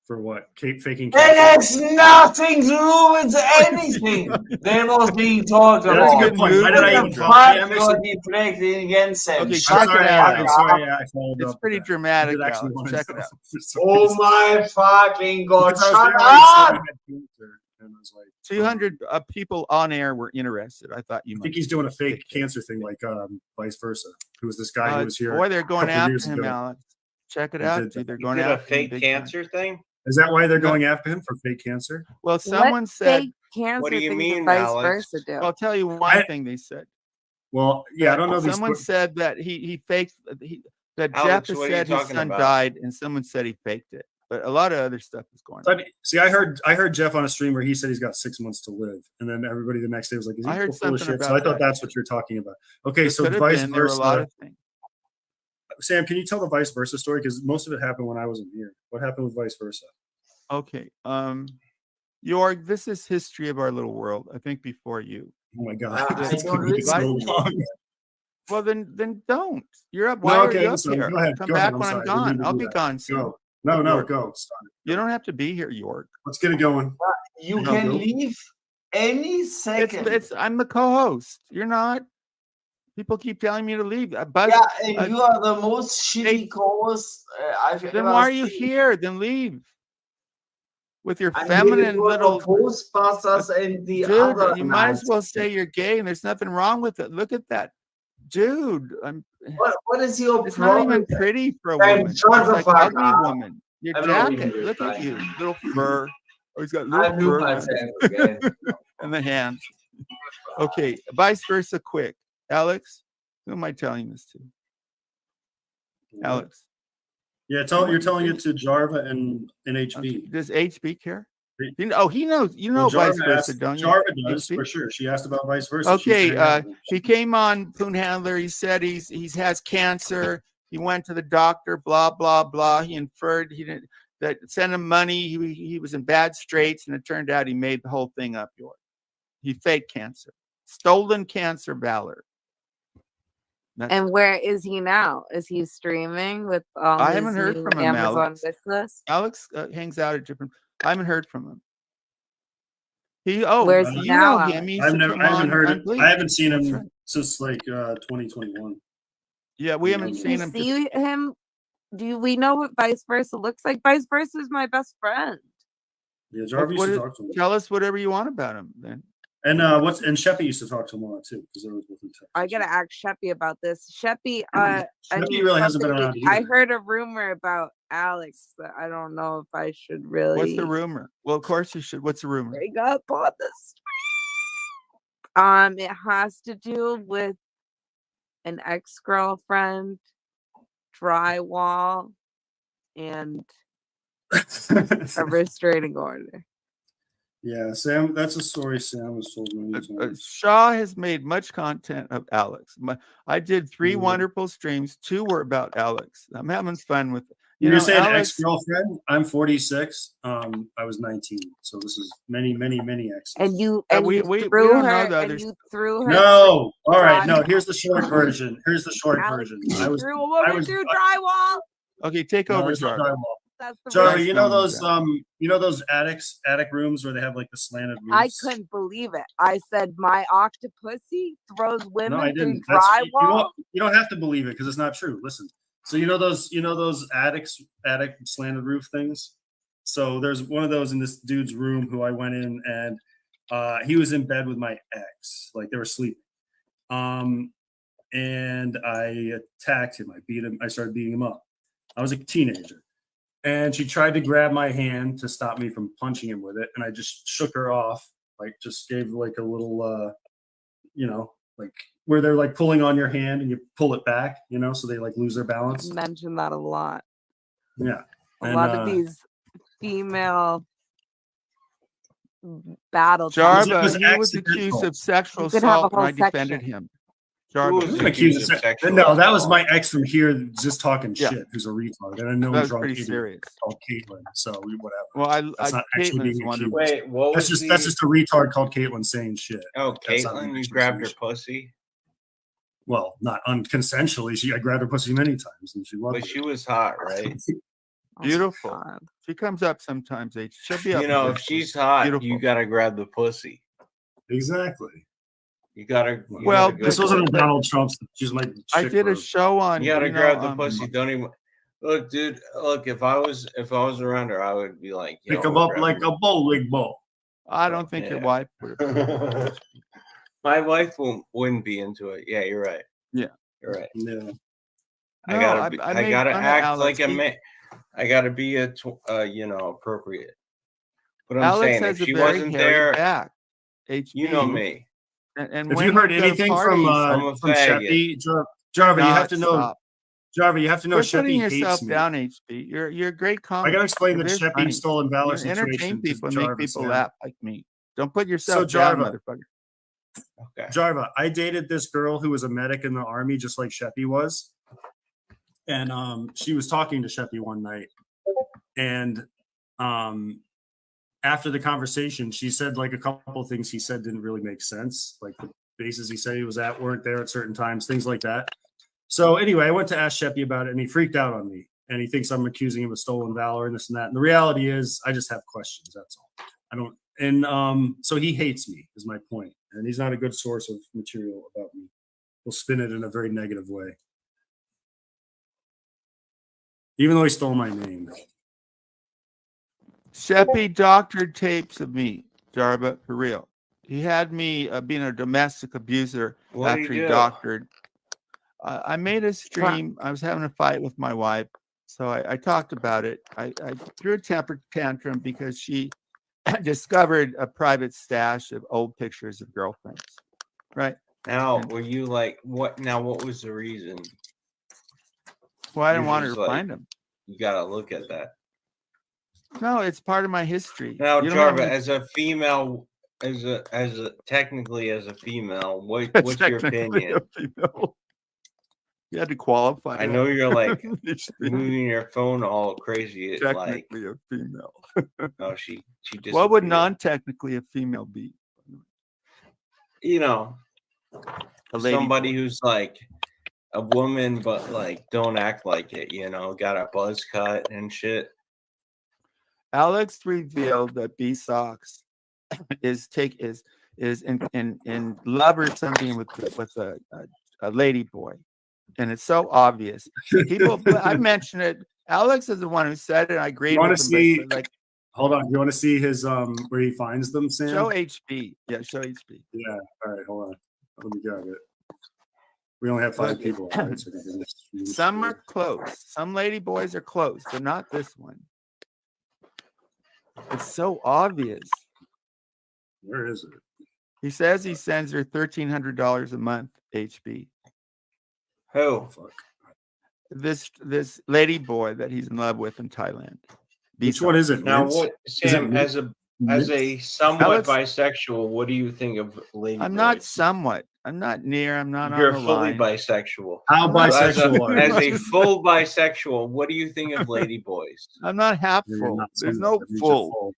For what? Faking It cancer? has nothing to do with anything that was being talked Yeah, that's a about. good point. Why What did I the even talk? fuck Yeah, you are deflecting against him? Okay, Shut check the it out, fuck I'm Alex. sorry. up. I followed It's up. pretty with that. dramatic, I did actually Alex. want Check to it out. for some Oh reason. my fucking god! Because I was Shut there when he said I up! had cancer, and I was like, 200 people on air were interested. I thought you I might. think he's doing a fake take care. cancer thing, like vice versa. Who was this guy who was here? Boy, they're a going couple years after him, ago? Alex. Check it He out, did dude. They're You going did a after him fake big time. cancer thing? Is that why they're No. going after him for fake cancer? Well, What someone said. fake cancer do you things mean, and vice Alex? versa do? Well, I'll tell you one thing they said. Well, yeah, I don't know. Someone These said that he faked that Alex, Jeff what are you said his talking son about? died, and someone said he faked it. But a lot of other stuff is going on. See, I heard Jeff on a stream where he said he's got 6 months to live, and then everybody the next day was like, "Is he I heard full of something shit?" So I about thought that. that's what you're talking about. Okay, It so could have vice been. There were a lot versa. of things. Sam, can you tell the vice versa story? Because most of it happened when I wasn't here. What happened with vice versa? Okay. Jorg, this is history of our little world. I think before you. Oh my god, I it's don't gonna be so listen. long. Well, then don't. You're up. Why No, are okay, you I'm up sorry. here? Go ahead. Come Go ahead. back I'm when I'm sorry. I didn't mean gone. to I'll do be that. gone soon. Go. No, York. go. Start it. You don't have to be here, York. Let's get it going. You No, can go. leave any second. I'm the co-host. You're not. People keep telling me to leave. Buzz, Yeah, and you are the most shitty co-host I've then ever why are you seen. here? Then leave. With your I'm here feminine for little Ghostbusters and the dude, other you might as nights. well say you're gay, and there's nothing wrong with it. Look at that, dude. What is your It's not problem? even pretty for a Man, woman. It's shut the like fuck ugly up. woman. Your I'm not jacket. even Look at replying. you, little fur. Oh, he's got I little knew fur around myself his- again. and the hands. Okay, vice versa. Quick, Alex. Who am I telling this to? Alex. Yeah, you're telling it to Jarva and HB. Okay. Does HB care? Oh, he knows. You know, Well, vice versa, don't you? Jarva does HB? for sure. She asked about vice versa. She's Okay, very happy. he came on Poon Handler. He said he has cancer. He went to the doctor. Blah blah blah. He inferred he didn't that sent him money. He was in bad straits, and it turned out he made the whole thing up. He faked cancer, stolen cancer valor. And where is he now? Is he streaming with all I his haven't heard new from him, Amazon Alex. wish list? Alex hangs out at different. I haven't heard from him. Where's he you now, know Alex? him. He used I to haven't come heard on it. Bleach. I haven't seen him That's right. since like 2021. Yeah, we haven't Did seen you him. see him? Do we know what vice versa looks like? Vice versa is my best friend. Yeah, Jarva used to talk to him. Tell us whatever you want about him then. And Sheppy used to talk to him a lot too, because they were both in Texas. I gotta ask Sheppy about this. Sheppy, Sheppy really hasn't been around I either. heard a rumor about Alex that I don't know if I should really. What's the rumor? Well, of course you should. What's the rumor? Bring up on this. It has to do with an ex-girlfriend, drywall, and a restraining order. Yeah, Sam, that's a story Sam was told many times. Shaw has made much content of Alex. I did 3 Mhm. wonderful streams. 2 were about Alex. I'm having fun with it. You're saying Alex, ex-girlfriend? I'm 46. I was 19, so this is many exes. And you we you don't threw know her the and others. you threw her. No, all right, no. drywall. Here's the short version. Alex, you threw a woman through drywall. Okay, take No, over, there's no Jarvis. drywall. That's the Jarvis, worst. you know those attic rooms where they have like the slanted roofs? I couldn't believe it. I said my octopussy throws women No, I through didn't. drywall. You don't have to believe it because it's not true. Listen. So you know those attic slanted roof things? So there's one of those in this dude's room who I went in and he was in bed with my ex. Like they were sleeping. And I attacked him. I beat him. I started beating him up. I was a teenager. And she tried to grab my hand to stop me from punching him with it. And I just shook her off, like just gave like a little, like where they're like pulling on your hand and you pull it back, so they like lose their balance. You mentioned that a lot. Yeah. A lot of these female battle. Jarvis, he was accidental. accused of sexual You could have a assault, and whole I defended section. him. Who Jarvis, was Who's accused of sexual No, that was assault? my ex from here just talking Yeah. shit, who's a retard. And I know that a was drunk pretty idiot serious. called Caitlin. So whatever. Well, That's not actually Caitlin's being wonderful. accused. Wait, what That's was just a retard called Caitlin saying shit. Oh, That's not Caitlin, you actually grabbed her saying shit. pussy, Well, not unconsensually. I grabbed her pussy many times and she loved but it. she was hot, right? Beautiful. God. She comes up sometimes. She'll be up. You know, if eventually. she's hot, Beautiful. you gotta grab the pussy. Exactly. You gotta. Well, gotta go This for wasn't it. a Donald Trump. She's my. I did a show on. You gotta you know, grab the pussy. Don't even look, dude. Look, if I was around her, I would be like, Pick yo, him up grab like me. a bowling ball. I don't think your Yeah. wife would have. My wife wouldn't be into it. Yeah, you're right. Yeah. You're right. Yeah. I No, gotta. I I made gotta fun of act Alex. like a man. I gotta be appropriate. But I'm Alex saying, if has a she very wasn't hairy there, back. HB. you know me. And Have when you we heard go to anything from parties, I'm a faggot. Sheppy? Jarva, you have to know. stop. Jarva, you have to know. Quit putting Sheppy yourself hates me. down, HB. You're a great I comic. gotta explain You're the very Sheppy funny. stolen valor You entertain situation to people and make Jarva. people Sam. laugh like me. Don't put So yourself down, Jarva, motherfucker. Okay. Jarva, I dated this girl who was a medic in the army, just like Sheppy was, and she was talking to Sheppy one night, and after the conversation, she said like a couple things he said didn't really make sense, like the bases he said he was at weren't there at certain times, things like that. So anyway, I went to ask Sheppy about it, and he freaked out on me, and he thinks I'm accusing him of stolen valor and this and that. And the reality is, I just have questions. That's all. I don't. And so he hates me, is my point, and he's not a good source of material about me. He'll spin it in a very negative way, even though he stole my name. Sheppy doctored tapes of me, Jarva, for real. He had me being a domestic abuser What did after he he do? doctored. I made a stream. I was having a fight with my wife, so I talked about it. I threw a temper tantrum because she discovered a private stash of old pictures of girlfriends. Right? Now, And- were you like, what? Now, what was the reason? Well, I didn't You're want her just to like, find them. You gotta look at that. No, it's part of my history. Now, You don't have Jarva, any- as a female, as a technically as a female, what's your technically opinion? a female. You had to qualify. I know you're like It's moving your phone all crazy. Like, technically a female. oh, she just. What would non-technically a female be? You know, A lady somebody boy. who's like a woman, but like don't act like it. You know, got a buzz cut and shit. Alex revealed that B Sox is in love or something with a lady boy, and it's so obvious. People, I mentioned it. Alex is the one who said it. I agreed You want with to him. see? But like, Hold on. You want to see his where he finds them, Sam? show HB. Yeah, show HB. Yeah. All right. Hold on. Let me grab it. We only have 5 people. All right, so I can just- Some are close. Some lady boys are close, but not this one. It's so obvious. Where is it? He says he sends her $1,300 a month. HB. Who? Oh, fuck. This lady boy that he's in love with in Thailand. Which one is it? Now, Vince? what, Is it Sam? Vince? As a somewhat Alex- bisexual, what do you think of lady? I'm not boys? somewhat. I'm not near. I'm not You're on the fully line. bisexual. How I'm not- So bisexual are as you? a full bisexual, what do you think of lady boys? I'm not half You're full. not There's somewhat, no that means you're full.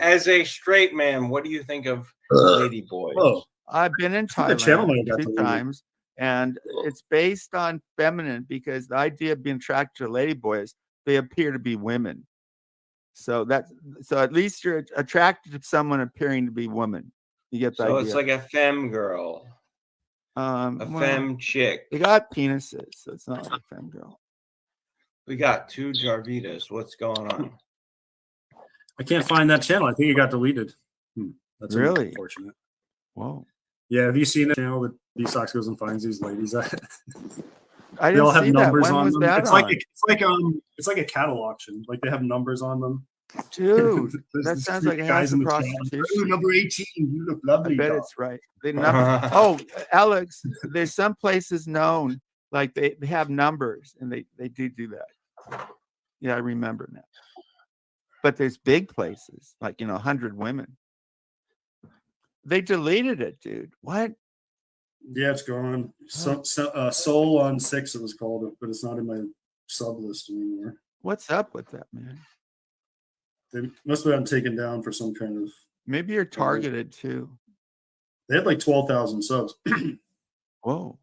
As a straight man, what do you think of lady boys? Whoa. I've been in think the channel Thailand might have got 2 deleted. times, and it's based on feminine because the idea of being attracted to lady boys, they appear to be women. So at least you're attracted to someone appearing to be woman. You get the So idea. it's like a femme girl, a well, femme chick. they got penises, so it's not like a femme girl. We got 2 Jarvitas. What's going on? I can't find that channel. I think it got deleted. That's Really? unfortunate. Whoa. Yeah, have you seen the channel that B Sox goes and finds these ladies at? I They all didn't have see that. numbers When on was them. that It's on? like a cattle auction. Like they have numbers on them. Dude, There's that these sounds 3 like a guys house in of the channel. prostitution. Ooh, number 18. You look I lovely. bet dog. it's right. Oh, Alex, there's some places known like they have numbers and they do that. Yeah, I remember now. But there's big places like 100 women. They deleted it, dude. What? Yeah, it's gone. Soul on 6 it was called, but it's not in my sub list anymore. What's up with that, man? They must have been taken down for some kind of. Maybe you're targeted too. They had like 12,000 subs. Whoa.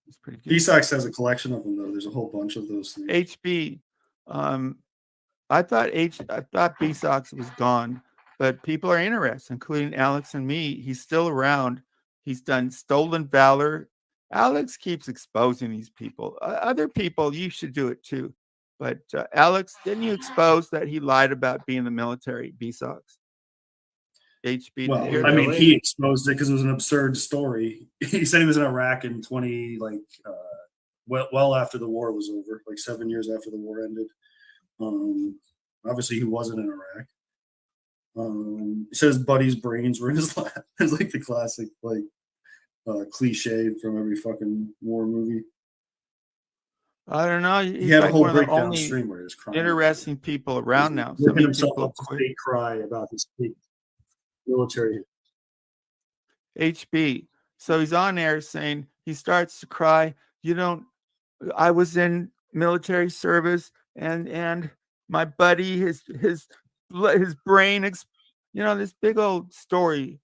That's pretty good. B-Sox has a collection of them though. There's a whole bunch of those things. HB, I thought B Sox was gone, but people are interested, including Alex and me. He's still around. He's done Stolen Valor. Alex keeps exposing these people. Other people, you should do it too. But Alex, didn't you expose that he lied about being in the military, B Sox? HB, Well, did you hear I that? mean, he exposed it because it was an absurd story. He said he was in Iraq in well after the war was over, like 7 years after the war ended. Obviously, he wasn't in Iraq. He said his buddy's brains were in his lap. It's like the classic, cliche from every fucking war movie. I don't know. He He's had a like whole one of the breakdown only stream where he was crying. interesting people around now. So Looking many himself people up have to quit. fake cry about his fake military. HB. So he's on air saying he starts to cry. I was in military service and my buddy, his brain, this big old story.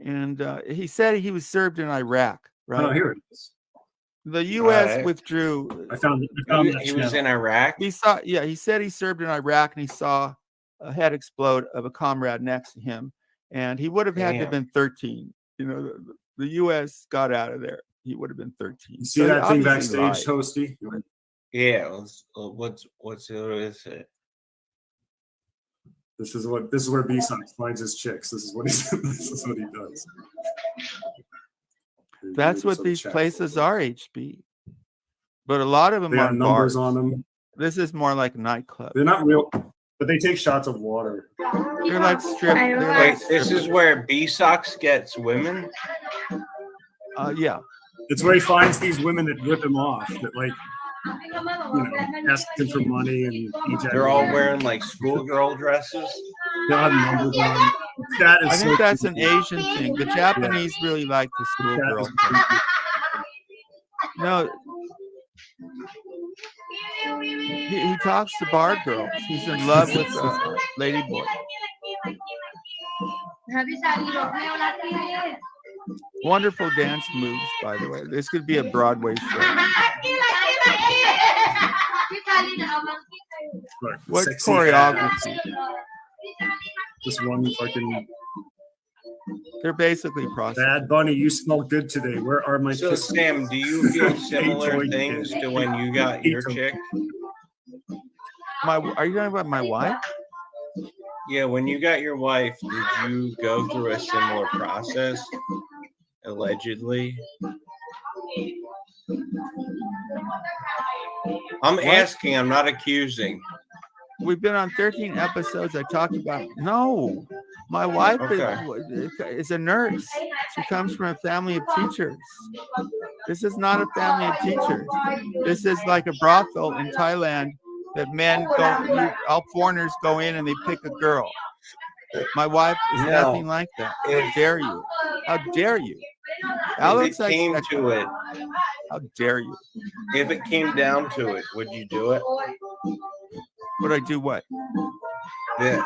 And he said he was served in Iraq, right? Oh, here it is. The U.S. Right. withdrew. I found He was in Iraq. He said he served in Iraq and he saw a head explode of a comrade next to him. And he would have had to have Damn. been 13. The U.S. got out of there. He would have been 13. You see So he that thing obviously backstage, lied. Toasty? Yeah. What is it? This is where B-Sox finds his chicks. This is what he does. That's what these places are, HB. But a lot of them They are have numbers bars. on them. This is more like a nightclub. They're not real, but they take shots of water. They're like strip. Wait, this is where B Sox gets women? Yeah. It's where he finds these women that rip him off, that ask him for money and They're all wearing like schoolgirl dresses. They'll have numbers on them. That is I think so that's an creepy. Asian thing. The Japanese really like the That schoolgirl is thing. creepy. No. He talks to bar girls. He's in love with a lady boy. Wonderful dance moves, by the way. This could be a Broadway show. Look, What sexy choreography? ass. This one fucking They're basically prostitutes. Bad Bunny, you smell good today. Where are my So kisses? Sam, do you feel similar Enjoy things it. to when you got your chick? Are you talking about my wife? Yeah, when you got your wife, did you go through a similar process? Allegedly. I'm asking, I'm not accusing. We've been on 13 episodes. I talked about my wife is a nurse. She comes from a family of teachers. This is not a family of teachers. This is like a brothel in Thailand that all foreigners go in and they pick a girl. My wife is nothing like that. How dare you? How dare you? Alex, If it came to it, how dare you? if it came down to it, would you do it? Would I do what? This.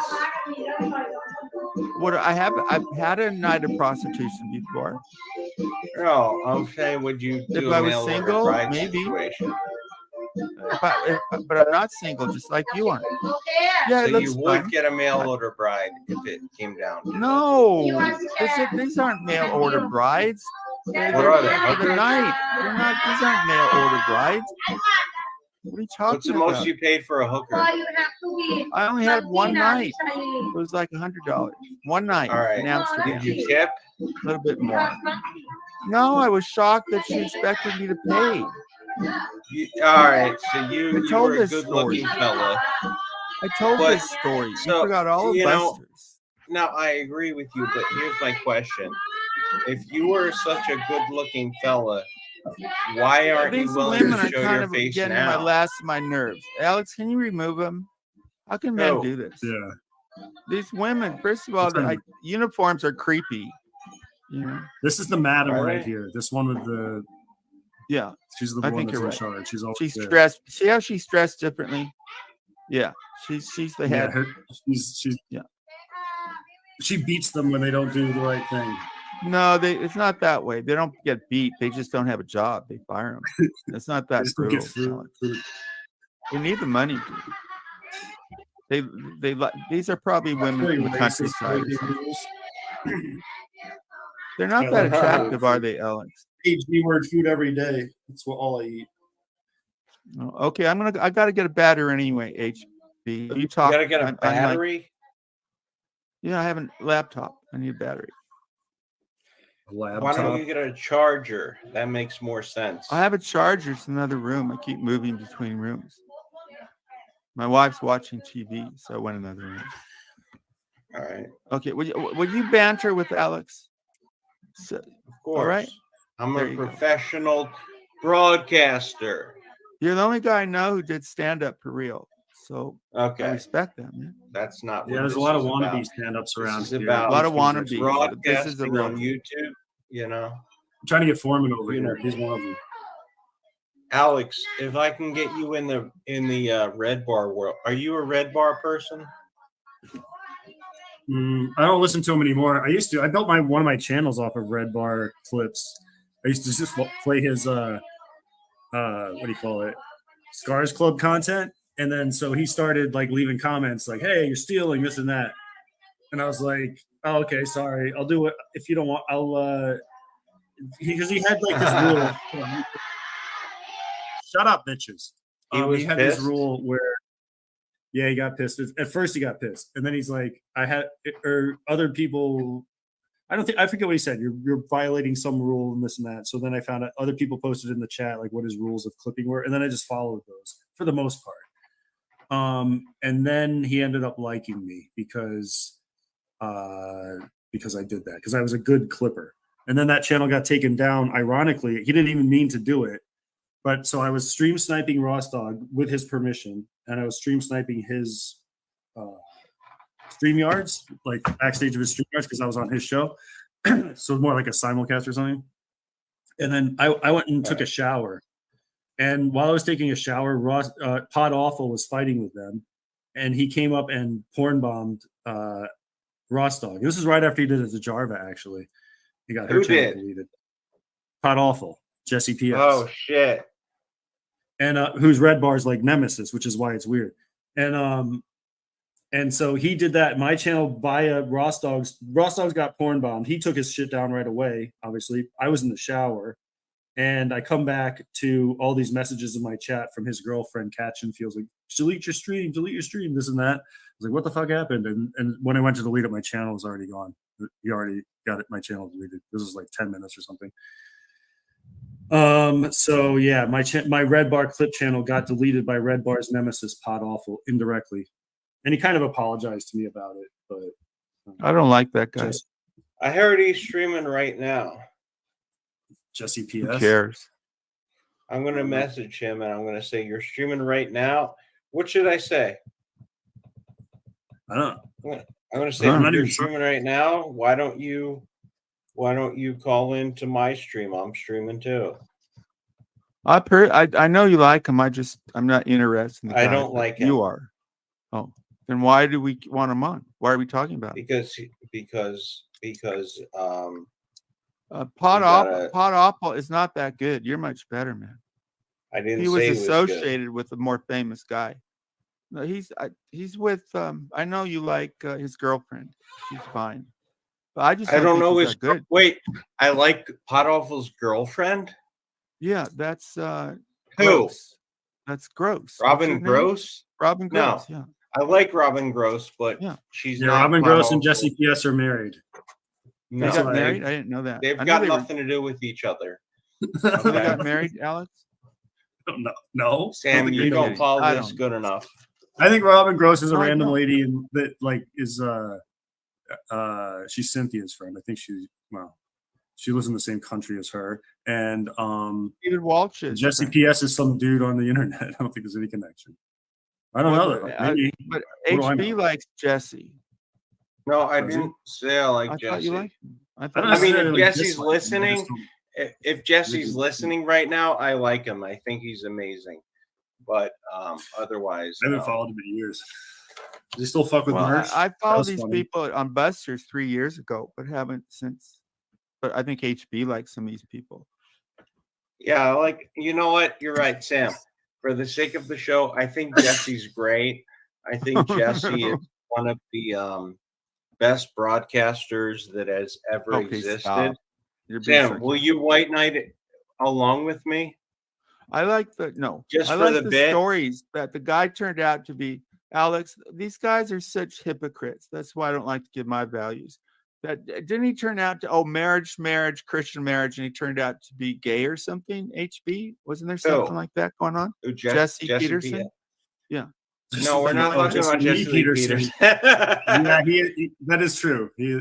I've had a night of prostitution before. No, I'm saying, would you do If a I was mail order single, bride maybe. situation? But I'm not single, just like you aren't. Yeah, So it looks you would fun. get a mail order bride if it came down to it. No, these aren't mail order brides. They're are they? for the night. They're not. These aren't mail order brides. What are you talking What's the about? most you paid for a hooker? I only had one night. It was like $100. One night All right. in Amsterdam. Did you tip? A little bit more. No, I was shocked that she expected me to pay. All right, so you told were a this good-looking story. fella. I told But- this story. You so, forgot all of you know, Buster's. No, I agree with you, but here's my question. If you were such a good-looking fella, why aren't you These willing women to are show kind your of face getting now? my nerves. Alex, can you remove them? How can men No. do this? Yeah. These women, first of all, uniforms are creepy. You know? This is the madam Are right they? here. This one with the Yeah, she's the I one think that's you're in right. charge. She's always she's there. dressed. See how she's dressed differently? Yeah, she's the Yeah, head. she's Yeah. She beats them when they don't do the right thing. No, it's not that way. They don't get beat. They just don't have a job. They fire them. It's not They that just don't brutal. get food. Alex. We need the money, dude. they like these are probably women Very from the racist, countryside. Or breaking something. rules. They're not I that like attractive, are food. they, Alex? HB word food every day. That's what all I eat. Oh, okay, I gotta get a battery anyway. HB, you You talk. gotta get a I'm like, battery. yeah, I have a laptop. I need a battery. A Why don't laptop. you get a charger? That makes more sense. I have a charger. It's another room. I keep moving between rooms. My wife's watching TV, so I went in another room. All right. Okay, would you banter with Alex? So, Of all course. right. I'm There a you go. professional broadcaster. You're the only guy I know who did stand up for real. So I Okay. respect that, man. That's not Yeah, what there's this a lot of is wannabe about. stand-ups This around is here. about A lot of YouTubers. wannabes, but this is the broadcasting real on thing. YouTube, you know. I'm trying to get Foreman over You here. know. He's one of them. Alex, if I can get you in the Red Bar world, are you a Red Bar person? I don't listen to him anymore. I used to. I built one of my channels off of Red Bar clips. I used to just play his what do you call it? Scars Club content. And then so he started like leaving comments like, "Hey, you're stealing this and that." And I was like, "Oh, okay, sorry. I'll do it if you don't want. I'll." Because he had like this rule. Shut up, bitches. He was He had pissed. this rule where, yeah, he got pissed. At first, he got pissed, and then he's like, or other people. I forget what he said. You're violating some rule and this and that. So then I found out other people posted in the chat like what his rules of clipping were, and then I just followed those for the most part. And then he ended up liking me because I did that because I was a good clipper. And then that channel got taken down. Ironically, he didn't even mean to do it. But so I was stream sniping Rostog with his permission, and I was stream sniping his StreamYards, like backstage of his StreamYards, because I was on his show. So more like a simulcast or something. And then I went and took a shower. And while I was taking a shower, Pod Awful was fighting with them. And he came up and porn bombed Rostog. This is right after he did it to Jarva, actually. He got her Who channel did? deleted. Pod Awful, Jesse PS. Oh shit! And who's Red Bar's like nemesis, which is why it's weird. And so he did that. My channel via Rostog's got porn bombed. He took his shit down right away. Obviously, I was in the shower, and I come back to all these messages in my chat from his girlfriend. Catchin feels like delete your stream, this and that. I was like, what the fuck happened? And when I went to delete it, my channel was already gone. He already got it. My channel deleted. This was like 10 minutes or something. So yeah, my Red Bar clip channel got deleted by Red Bar's nemesis, Pod Awful, indirectly, and he kind of apologized to me about it. But I don't like that guy. I heard he's streaming right now. Jesse PS. Who cares? I'm gonna message him and I'm gonna say you're streaming right now. What should I say? I don't know. I'm gonna say I'm not you're even streaming right now. Why don't you call into my stream? I'm streaming too. I know you like him. I'm not interested in the guy. I don't like him. You are. Oh, then why do we want him on? Why are we talking about him? Because Pod Awful is not that good. You're much better, man. I didn't He say was he was associated with a more famous guy. No, he's with I know you like his girlfriend. She's fine. But I just I don't think know he's his that good. Wait, I like Pod Awful's girlfriend. Yeah, that's Who? gross. That's gross. What's her Robin name? Gross? Robin Gross, No. yeah. I like Robin Gross, but Yeah. she's Yeah, not Robin Pod Gross and Awful. Jesse PS are married. They No, got married? I didn't know that. they've I knew got they were- nothing to do with each other. They Okay. got married, Alex? No. Sam, you you're don't kidding. follow I this don't. good enough. I think Robin Gross is a No, I random don't. lady and that like is she's Cynthia's friend. I think she lives in the same country as her. And David Walsh's Jesse friend. PS is some dude on the internet. I don't think there's any connection. I don't know that. Maybe. But What do I HB know? likes Jesse. No, I Does he? didn't say I like I Jesse. thought you liked him. I don't I mean, if necessarily Jesse's dislike him, I listening, just don't- if Jesse's Maybe. listening right now, I like him. I think he's amazing. But otherwise, I haven't no. followed him in years. Does he still fuck with Well, Merch? I That followed was these funny. people on Busters 3 years ago, but haven't since. But I think HB likes some of these people. Yeah, like, you know what? You're right, Sam. For the sake of the show, I think Jesse's great. I think Jesse is one of the best broadcasters that has ever Okay, existed. stop. You're being Sam, will sarcastic. you white knight it along with me? I like Just I for like the the bit? stories that the guy turned out to be. Alex, these guys are such hypocrites. That's why I don't like to give my values. That didn't he turn out to marriage, Christian marriage, and he turned out to be gay or something? HB, wasn't there something like that going on? Who, Jesse P. Peterson. Yeah. No, we're not talking about Jesse Lee Peterson. Yeah, that is true. He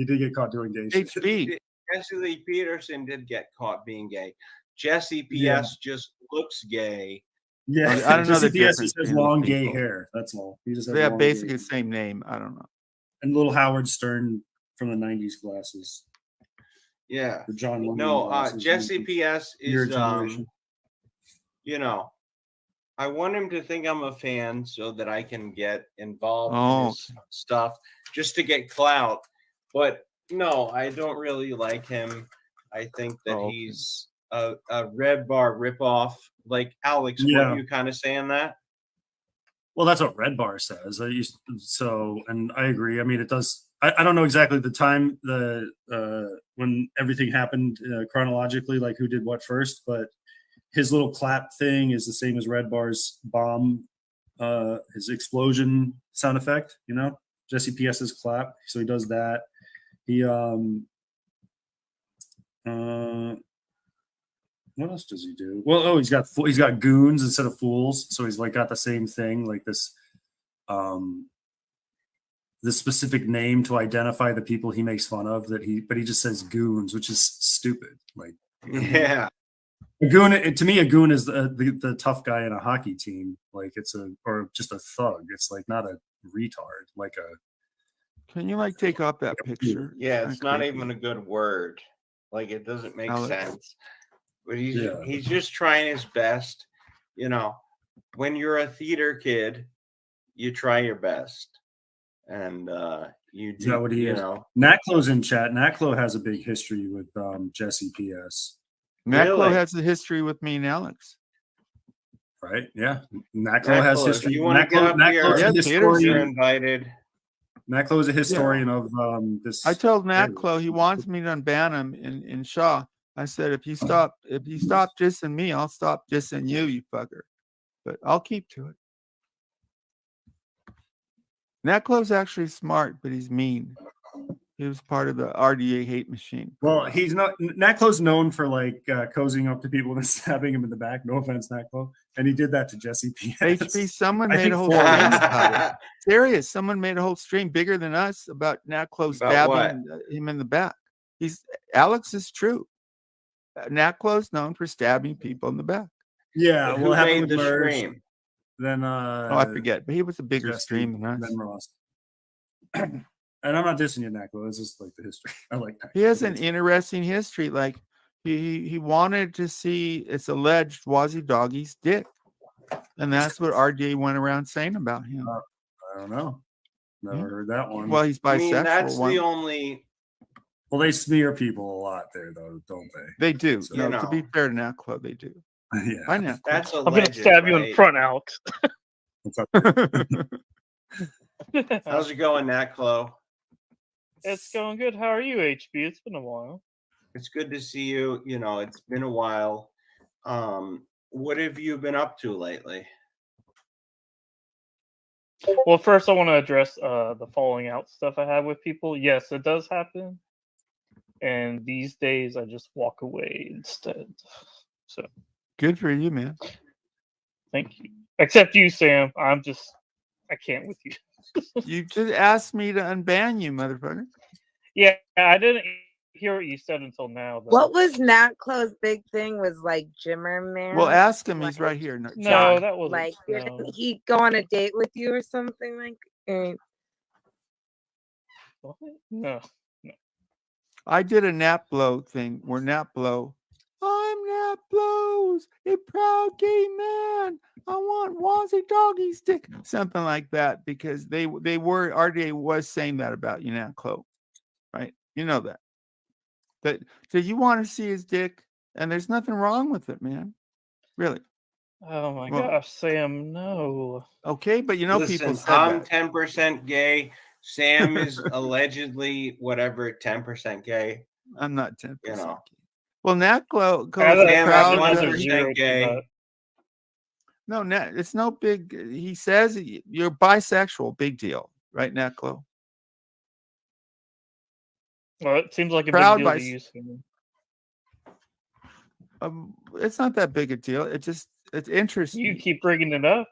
did get caught doing gay shit. HB. Jesse Lee Peterson did get caught being gay. Jesse PS Yeah. just looks gay. Yeah, I don't know the Jesse PS difference just has between those long gay people. hair. That's all. He just has They have long basically gay the same name. I don't know. and little Howard Stern from the '90s glasses. Yeah. The John Lennon No, glasses. Jesse PS Your is generation. you know, I want him to think I'm a fan so that I can get involved in his stuff just to get clout. But no, I don't really like him. I think that he's a Red Bar ripoff. Like Alex, weren't you kind of saying that? Well, that's what Red Bar says. And I agree. I mean, it does. I don't know exactly the time when everything happened chronologically, like who did what first, but his little clap thing is the same as Red Bar's bomb, his explosion sound effect. You know, Jesse PS's clap. So he does that. He what else does he do? Well, he's got goons instead of fools, so he's like got the same thing, like this specific name to identify the people he makes fun of. But he just says goons, which is stupid. Like, yeah, a goon to me, a goon is the tough guy in a hockey team. Like or just a thug. It's like not a retard. Like a. Can you take off that picture? Yeah, it's not even a good word. Like it doesn't make sense. But he's just trying his best. You know, when you're a theater kid, you try your best, and you do. Is that what he is? Naklo's in chat. Naklo has a big history with Jesse PS. Naklo has a history with me and Alex. Right? Yeah. Naklo has history. You want to get up here? You're invited. Naklo is a historian of this. I told Naklo he wants me to unban him in Shaw. I said, if you stop dissing me, I'll stop dissing you, you fucker. But I'll keep to it. Naklo's actually smart, but he's mean. He was part of the RDA hate machine. Well, he's not. Naklo's known for cozying up to people and stabbing him in the back. No offense, Naklo. And he did that to Jesse PS. HP, someone made a whole stream about it. Serious. Someone made a whole stream bigger than us about Naklo stabbing him in the back. Alex is true. Naklo's known for stabbing people in the back. Yeah, who made the stream? Then I forget, but he was a bigger stream than us. Then Ross. And I'm not dissing you, Naklo. It's just like the history. I like that. He has an interesting history. Like he wanted to see, it's alleged, Wazzy Doggy's dick, and that's what RJ went around saying about him. I don't know. Never heard that one. Well, he's bisexual. I mean, that's the only. Well, they smear people a lot there, though, don't they? They do. So, to be fair to Naklo, they do. Yeah, that's I'm going to stab you in front out. What's up? How's it going, Naklo? It's going good. How are you, HB? It's been a while. It's good to see you. You know, it's been a while. What have you been up to lately? Well, first I want to address the falling out stuff I have with people. Yes, it does happen. And these days I just walk away instead. So good for you, man. Thank you. Except you, Sam. I can't with you. You just asked me to unban you, motherfucker. Yeah, I didn't hear what you said until now. Though. What was Naklo's big thing? Was Jimmer Man? Well, ask him. He's right here. No, that was didn't he go on a date with you or something What? No. I did a Naplo thing where Naplo, I'm Naplo's a proud gay man. I want Wazzy Doggy's dick. Something like that, because RDA was saying that about you, Naplo. Right? You know that. So you want to see his dick, and there's nothing wrong with it, man. Really. Oh my Well- gosh, Sam, no. Okay, but people Listen, said I'm that. 10% gay. Sam is allegedly whatever 10% gay. I'm not 10%. You know. Well, Naklo How goes the Sam crowd is numbers are 1% zero to gay. that. No, it's no big. He says you're bisexual. Big deal, right, Naklo? Well, it seems like a Proud big deal by to you, Sam. It's not that big a deal. It's interesting. You keep bringing it up.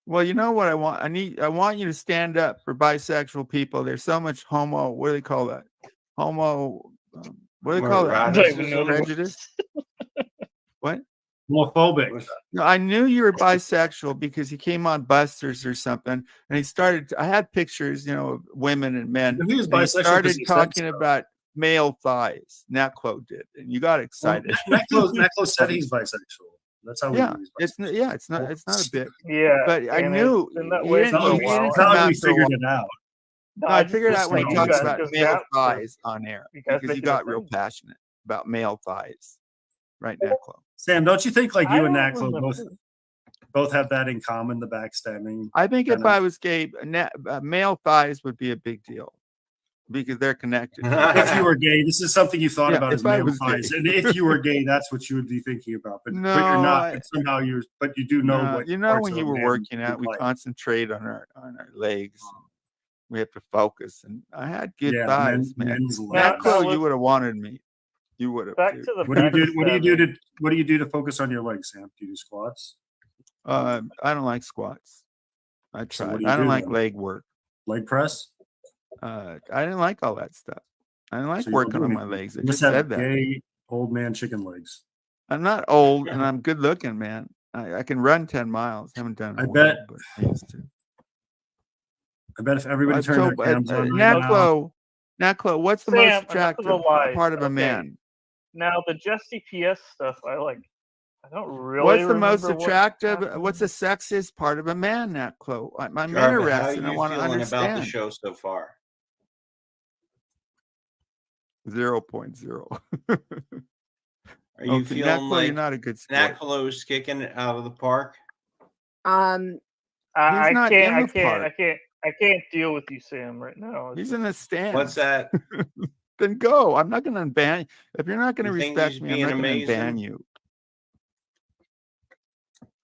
Well, you know what I want? I want you to stand up for bisexual people. There's so much homo. What do they call that? Homo. What do they call I that? don't even know the Prejudice. What? Homophobic. No, I knew you were bisexual because he came on Busters or something, and he started. I had pictures, of women and men. He was And he bisexual 'cause started he said talking so. about male thighs. Naklo did, and you got excited. Naklo said he's bisexual. That's how we Yeah, knew he's it's bisexual. it's not a bit. Yeah, But I and knew it's been that he way didn't, for a he while. didn't It's come not like out we for a figured while. it out. No, I figured just out when he you talked guys, about 'cause male now- thighs on air You guys because make he it a got real thing. passionate about male thighs. Right, Naklo? Sam, don't you think like I you and don't Naklo remember. both have that in common, the backstabbing? I think if kinda- I was gay, male thighs would be a big deal because they're connected. If you were gay, this is something you thought Yeah, about as if I male was gay. thighs. And if you were gay, that's what you would be thinking about. But you're No, not. But somehow but you do know No, what when parts you of a were man working you out, we like. concentrate on our legs. We have to focus, and I had good Yeah, thighs, man. men's Now- legs. Naklo, now you would have wanted me. You would have. Back to the What do you do? What do you do backstabbing. to focus on your legs, Sam? Do you do squats? I don't like squats. I So what tried. do you I don't do like then? leg work. Leg press? I didn't like all that stuff. I didn't like So you don't working do on my anything. legs. I You just have said that. gay old man chicken legs. I'm not old, and I'm good looking, man. I can run 10 miles. Haven't done it in I a bet. while, but I used to. I bet if everybody turned their cams on right Naklo, what's the Sam, most enough of the attractive lies. part of a Okay. man? Now the Jesse PS stuff, I don't really. What's the most remember what attractive? happened. What's the sexiest part of a man, Naklo? I'm Jarvis, how are interested. I you want to feeling about the understand. show so far? 0.0. Are you Okay, feeling Naklo, like you're not a good sport. Naklo's kicking it out of the park? Um, I He's not can't. in I the can't. park. I can't deal with you, Sam, right now. He's in the stands. What's that? Then go. I'm not going to ban. If you're not going to You think respect he's me, I'm being not going to ban amazing? you.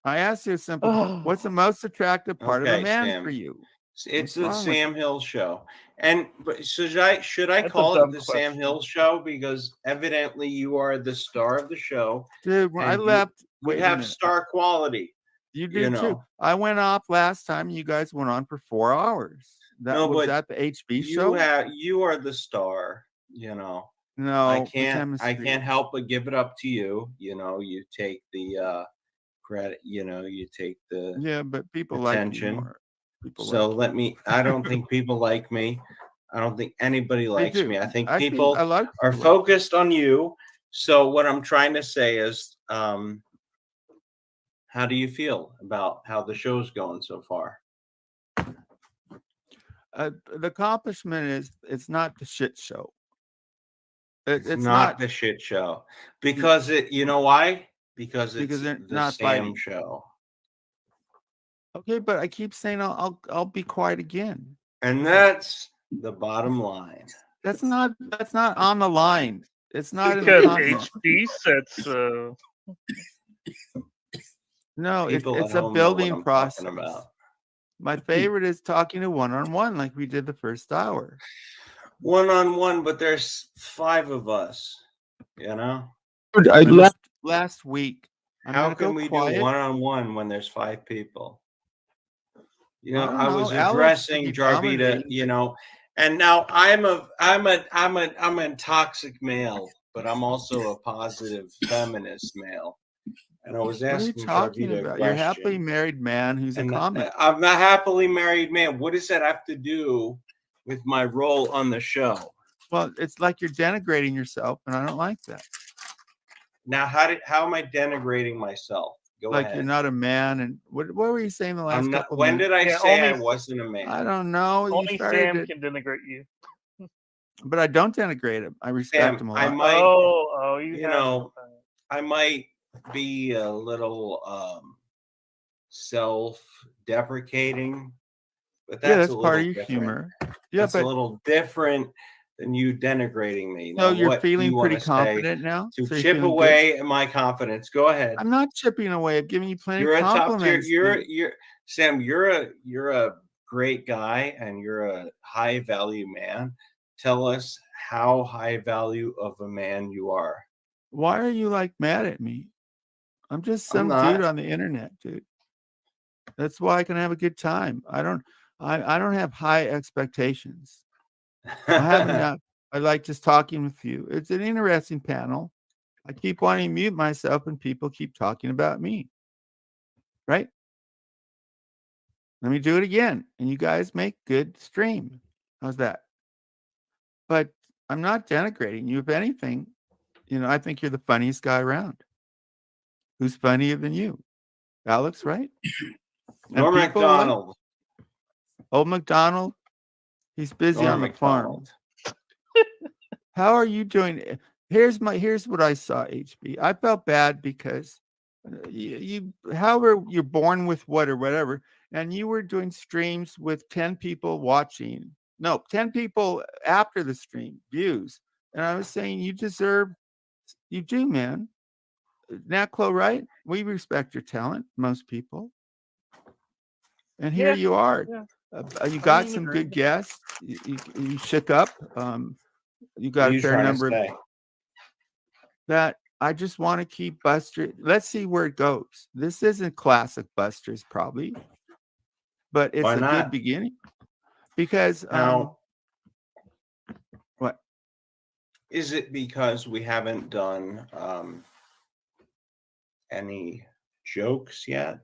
I asked you a simple. What's the most attractive part of a Okay, man Sam. for you? It's What's the wrong with Sam Hill show. But should I That's a call it dumb the Sam question. Hill show? Because evidently you are the star of the show. Dude, when I and left, You wait a have minute. star quality. You you did too. know. I went off last time. You guys went on for 4 hours. That No, was but that the HB show? You are the star. No, I the can't chemistry. help but give it up to you. You take the credit. You take the Yeah, but people like you attention. more. People So like I don't think people like me. I don't think anybody likes do. me. I think I think people a lot of are people like you. focused on you. So what I'm trying to say is, how do you feel about how the show's going so far? The accomplishment is it's not the shit show. It's not the shit show because you know why? Because it's they're the not Sam fighting. show. Okay, but I keep saying I'll be quiet again. And that's the bottom line. That's not on the line. It's not Because in the compliment. HB said so. No, People it's at a home know what building I'm process. talking about. My favorite is talking to one-on-one like we did the first hour. One-on-one, but there's 5 of us, I left last week. I'm How gonna can go we quiet. do one-on-one when there's 5 people? I don't I was know. Alex addressing keeps Jarvita, dominating. and now I'm a toxic male, but I'm also a positive feminist male. And I was What are you asking talking Jarvita a about? You're a question. happily married man who's a And comic. I'm a happily married man. What does that have to do with my role on the show? Well, it's like you're denigrating yourself, and I don't like that. Now, how am I denigrating myself? Go Like ahead. you're not a man. And what were you saying the last I'm not. couple When minutes? did I Yeah, say I only- wasn't a man? I don't know. You Only started Sam it, can denigrate you. but I don't denigrate him. I respect him a lot. I might. Oh, you You have know, sometimes. I might be a little self-deprecating, but Yeah, that's that's a part little of your different. humor. Yeah, That's a but little different than you denigrating me. so Now, you're what do feeling you want pretty to say confident now? to So you're chip feeling good? away at my confidence? Go ahead. I'm not chipping away. I'm giving you plenty You're of a top tier. compliments, dude. You're Sam. You're a great guy, and you're a high value man. Tell us how high value of a man you are. Why are you like mad at me? I'm just I'm some dude not. on the internet, dude. That's why I can have a good time. I don't have high expectations. I have enough. I like just talking with you. It's an interesting panel. I keep wanting to mute myself and people keep talking about me. Right? Let me do it again. And you guys make good stream. How's that? But I'm not denigrating you. If anything, I think you're the funniest guy around. Who's funnier than you? Alex, right? Norm MacDonald. Old MacDonald. He's busy Norm on the MacDonald. farm. How are you doing? Here's what I saw, HB. I felt bad because however you're born with what or whatever, and you were doing streams with 10 people watching. No, 10 people after the stream views. And I was saying you do, man. Naklo, right? We respect your talent, most people. And here you are. Yeah. You got some good guests. You shook up. You got a fair number of that. I just want to keep Buster. Let's see where it goes. This isn't classic Busters, probably, but it's a good beginning. Because what is it? Because we haven't done any jokes yet?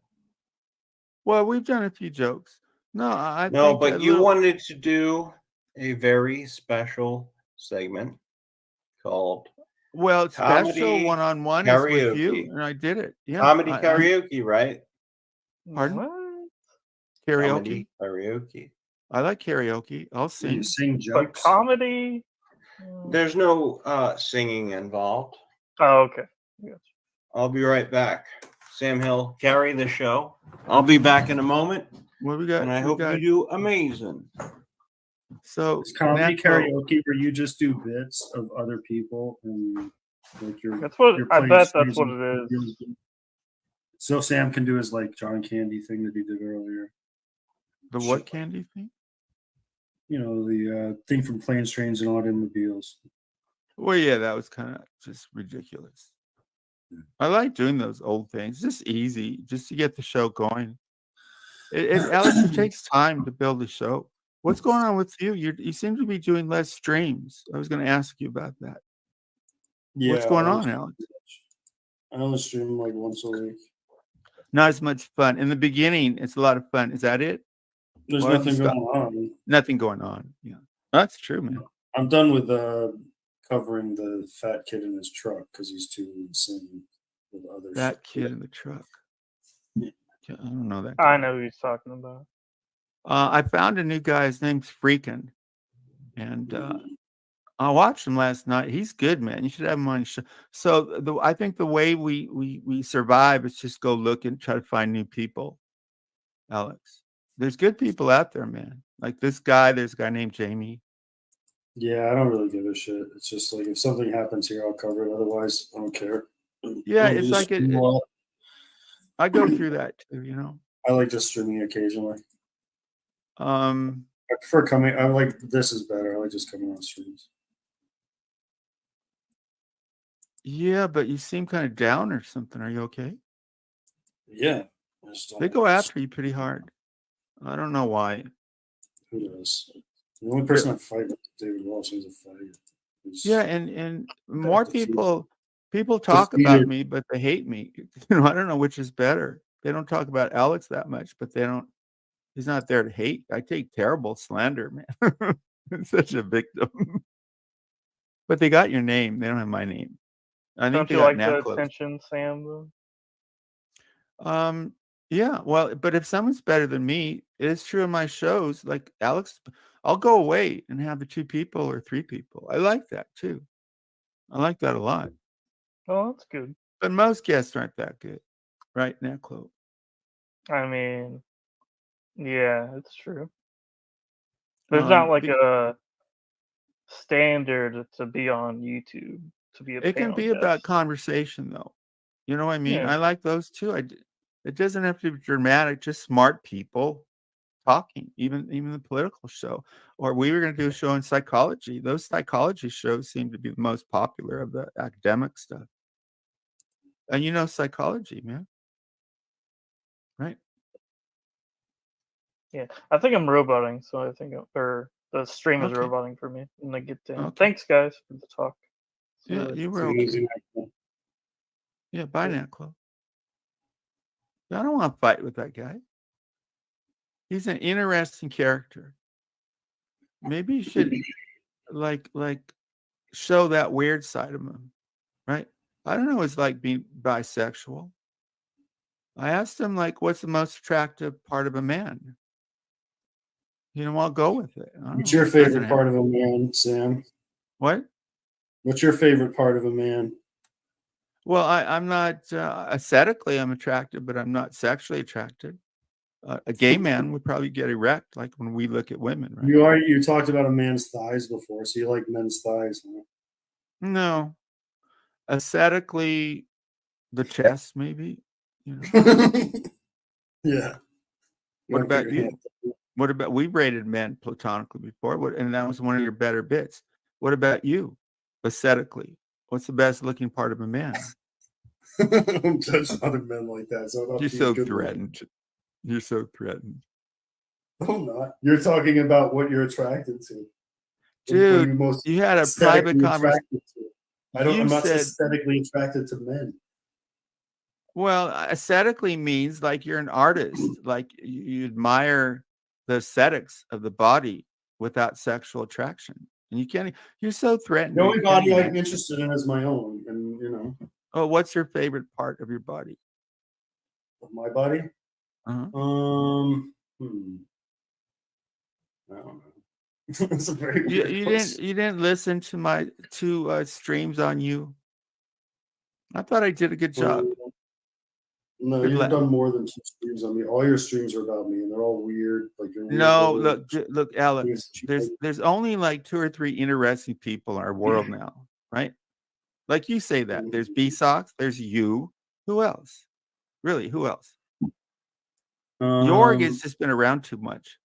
Well, we've done a few jokes. No, I no, think but you wanted to do a very special segment called special one-on-one is with you, and I did it. Yeah, comedy karaoke, right? Pardon? What? Karaoke. Karaoke. I like karaoke. I'll sing. You sing jokes. But comedy. There's no singing involved. Oh, okay. Yes. I'll be right back. Sam Hill, carry the show. I'll be back in a moment. What we got? And I hope you do amazing. So it's comedy karaoke where you just do bits of other people and like that's what I bet that's what it is. So Sam can do his like John Candy thing that he did earlier. The what candy thing? The thing from Planes, Trains, and Automobiles. Well, yeah, that was kind of just ridiculous. I like doing those old things. Just easy, just to get the show going. Alex, it takes time to build a show. What's going on with you? You seem to be doing less streams. I was going to ask you about that. Yeah, what's going on, Alex? I only stream like once a week. Not as much fun. In the beginning, it's a lot of fun. Is that it? There's nothing going on. Nothing going on. Yeah, that's true, man. I'm done with covering the fat kid in his truck because he's too insane with other that kid in the truck. Yeah. I don't know that. I know who he's talking about. I found a new guy. His name's Freakin', and I watched him last night. He's good, man. You should have him on your show. So I think the way we survive is just go look and try to find new people. Alex, there's good people out there, man. Like this guy. There's a guy named Jamie. Yeah, I don't really give a shit. It's just like if something happens here, I'll cover it. Otherwise, I don't care. Yeah, it's like I go through that too, I like just streaming occasionally. I prefer coming. I like this is better. I like just coming on streams. Yeah, but you seem kind of down or something. Are you okay? Yeah, they go after you pretty hard. I don't know why. Who does? The only person I fight with David Walsh is a fighter. Yeah, and more people talk about me, but they hate me. I don't know which is better. They don't talk about Alex that much, but he's not there to hate. I take terrible slander, man. I'm such a victim. But they got your name. They don't have my name. I think don't you like the attention, Sam? Though? Yeah, well, but if someone's better than me, it's true in my shows. Like Alex, I'll go away and have the 2 people or 3 people. I like that too. I like that a lot. Oh, that's good. But most guests aren't that good, right, Naklo? I mean, yeah, it's true. There's not like a standard to be on YouTube to be a It can panel be about guest. conversation, though. You know what I mean? Yeah. I like those too. It doesn't have to be dramatic. Just smart people talking. Even the political show. Or we were going to do a show in psychology. Those psychology shows seem to be the most popular of the academic stuff. And you know psychology, man, right? Yeah, I think I'm roboting, so I think or the stream is Okay. roboting for me. I'm gonna get down. Okay. Thanks, guys, for the talk. See you Yeah, later. you were So okay. using that. Yeah, bye now, Chloe. I don't want to fight with that guy. He's an interesting character. Maybe you should like show that weird side of him, right? I don't know. It's like being bisexual. I asked him like, "What's the most attractive part of a man?" You know, I'll go with it. I don't What's know. your Doesn't favorite have- part of a man, Sam? What? What's your favorite part of a man? Well, I'm not aesthetically I'm attracted, but I'm not sexually attracted. A gay man would probably get erect, like when we look at women, right? You talked about a man's thighs before, so you like men's thighs, huh? No, aesthetically, the chest, maybe. You know. Yeah. What Wanna put about your you? hand up. What about we rated men platonically before? And that was one of your better bits. What about you, aesthetically? What's the best looking part of a man? Don't judge other men like that. So You're so threatened. You're so threatened, I'm not. You're talking about what you're attracted to. What dude. you're most You had a private aesthetically conversation. attracted to. You I'm not said, aesthetically attracted to men. well, aesthetically means like you're an artist, like you admire the aesthetics of the body without sexual attraction. And you can't, you're so threatened. The only you can't body I'm even- interested in is my own, and you know, Oh, what's your favorite part of your body? my body. Uh-huh. I don't know. It's a very You, weird you question. didn't listen to my two streams on you. I thought I did a good job. No, Good you've la- done more than 2 streams on me. All your streams are about me, and they're all weird. Like you're weird No, little look, Alex. things that you There's only like 2 or 3 interesting people in our world now, right? Like you say that. There's B Sox, there's you. Who else? Really, who else? Jorg has just been around too much.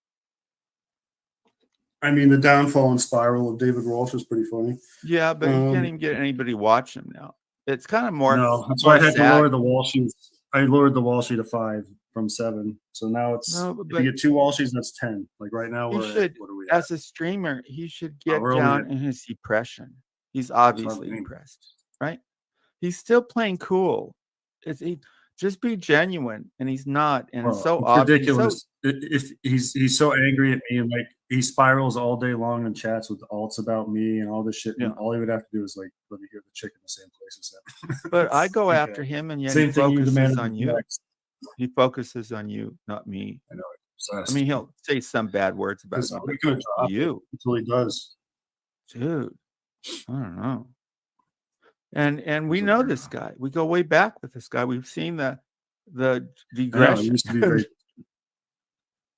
I mean, the downfall and spiral of David Walsh is pretty funny. Yeah, but you can't even get anybody to watch him now. It's kind of more. No, that's more why I had sad. to lower the Walshies. I lowered the Walshie to 5 from 7. So now it's No, if but you get 2 Walshies, that's 10. Like right now, he we're should, at, what are we at? as a streamer, he should get we're only down at- in his depression. He's obviously any- depressed, right? He's still playing cool. Just be genuine, and he's not, and it's so It's obvious. ridiculous. If he's so angry at me, and like he spirals all day long and chats with alts about me and all this shit. Yeah. And all he would have to do is like let me hear the chick in the same place as him. But I go Okay. after him, and yet Same he thing you focuses demanded on you. next. He focuses on you, not me. I know. I mean, he'll say some bad words about Because me, I'm but gonna drop you, until he does. dude, I don't know. And we know this guy. We go way back with this guy. We've seen the I know, digression. it used to be very.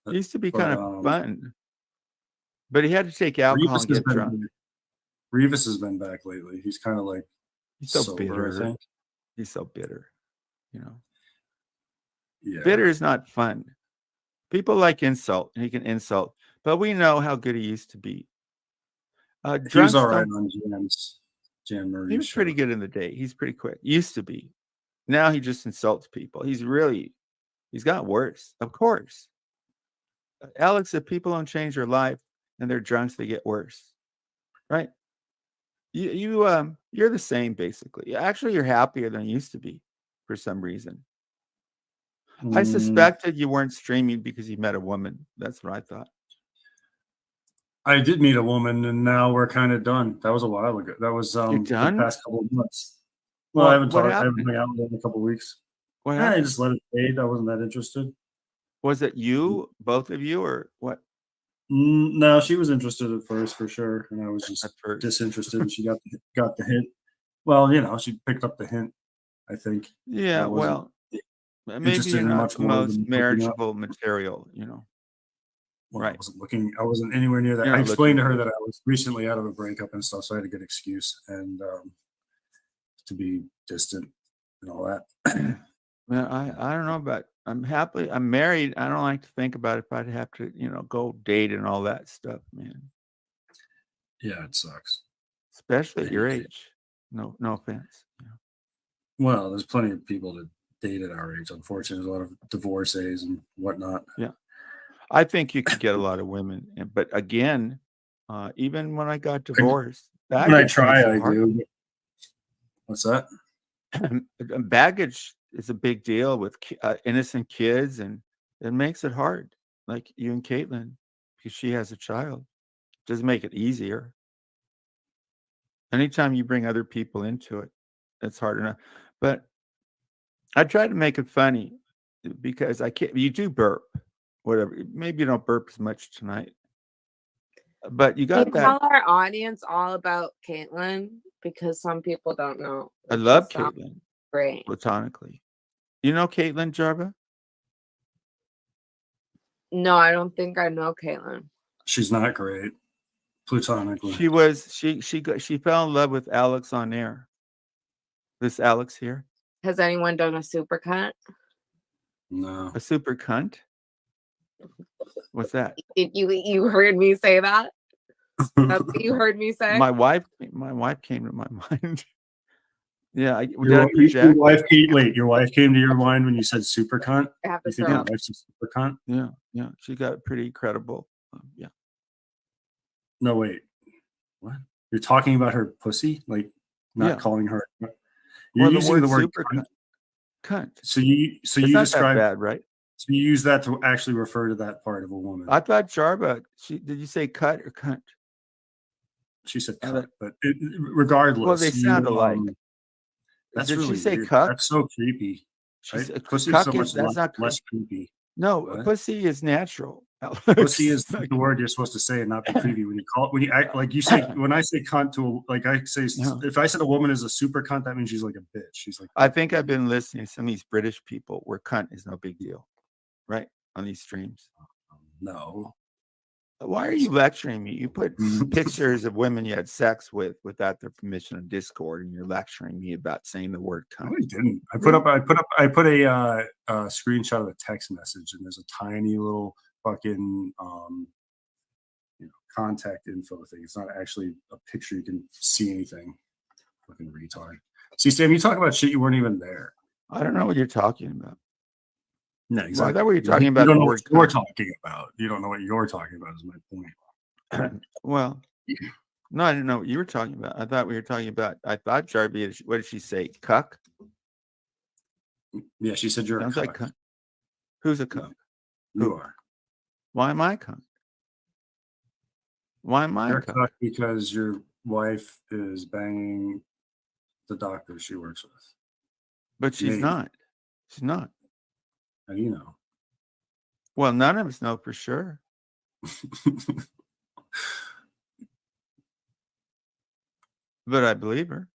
It used to be but, kind of fun, but he had to take alcohol and get drunk. Revis has been back lately. He's kind of like He's so sober, bitter. I think. He's so bitter. You know, Yeah. bitter is not fun. People like insult, and he can insult, but we know how good he used to be. He was Drunks all right don't- on Jan Murray's He was pretty show. good in the day. He's pretty quick. Used to be. Now he just insults people. He's got worse. Of course. Alex, if people don't change their life and they're drunks, they get worse. Right? You're the same basically. Actually, you're happier than you used to be for some reason. I suspected you weren't streaming because you met a woman. That's what I thought. I did meet a woman, and now we're kind of done. That was a while ago. That was You're the done? past couple of months. Well, Well, I haven't what talked. I haven't happened? hung out with her in a couple of weeks. What I happened? just let it fade. I wasn't that interested. Was it you, both of you, or what? No, she was interested at first for sure, and I was just At first. disinterested. And she got the hint. Well, you know, she picked up the hint. I think. Yeah, That wasn't- well, Maybe interested you're in not much the more most than hooking up. marriageable material, Well, right? I wasn't anywhere near that. You're I not explained to looking her for that I was recently out of a breakup and stuff, so I had a good excuse and to be distant and all that. Man, I don't know about. I'm married. I don't like to think about if I'd have to, go date and all that stuff, man. Yeah, it sucks. Especially I at your hate it. age. No offense. Well, there's plenty of people that date at our age. Unfortunately, there's a lot of divorcees and whatnot. Yeah. I think you could get a lot of women, but again, even when I got divorced, When I baggage try, makes it I hard. do. What's that? Baggage is a big deal with innocent kids, and it makes it hard. Like you and Caitlin, because she has a child, doesn't make it easier. Anytime you bring other people into it, it's hard enough. But I try to make it funny because I can't. You do burp, whatever. Maybe you don't burp as much tonight, but you Can got you that. tell our audience all about Caitlin? Because some people don't know. I which love sounds Caitlin great. platonically. You know Caitlin Jarba? No, I don't think I know Caitlin. She's not great, platonically. She fell in love with Alex on air. This Alex here, Has anyone done a supercut? No. a super cunt. What's that? Did you heard me say that? That's what you heard me say? My wife came to my mind. Yeah, did I Your project? your wife came to your mind when you said super cunt? I have to You think throw your up. wife's a super cunt? Yeah, she got pretty credible. Yeah. No, wait. What? You're talking about her pussy? Like not Yeah. calling her. You're Well, using the word super cunt. cunt. So you It's not that describe bad, right? so you use that to actually refer to that part of a woman. I thought Jarba. Did you say cut or cunt? She said I cunt, thought- but regardless. Well, they sound alike. That's Did really she say weird. cuck? That's so creepy. She Right? said Pussy is so cuck much that's not less creepy. No, What? pussy is natural. Pussy is the word you're supposed to say and not be creepy. When you act like you say, when I say cunt to I say, No. if I said a woman is a super cunt, that means she's like a bitch. She's like, I think I've been listening to some of these British people where cunt is no big deal, right? On these streams. no. Why are you lecturing me? You put pictures of women you had sex with without their permission on Discord, and you're lecturing me about saying the word No, cunt. I didn't. I put a screenshot of a text message, and there's a tiny little fucking contact info thing. It's not actually a picture you can see anything. Fucking retard. See, Sam, you talk about shit you weren't even there. I don't know what you're talking about. No, exactly. Well, I thought we were talking You about don't the know word what you're cunt. talking about. You don't know what you're talking about is my point. Well, no, I didn't know what you were talking about. I thought we were talking about. I thought Jarby. What did she say? Cuck. Yeah, she said you're Sounds a like cuck. cunt. Who's a cuck? You Who? are. Why am I a cunt? Why am I You're a a cunt? cuck because your wife is banging the doctor she works with. But she's Maybe. not. She's not. How do you know? Well, none of us know for sure. But I believe her.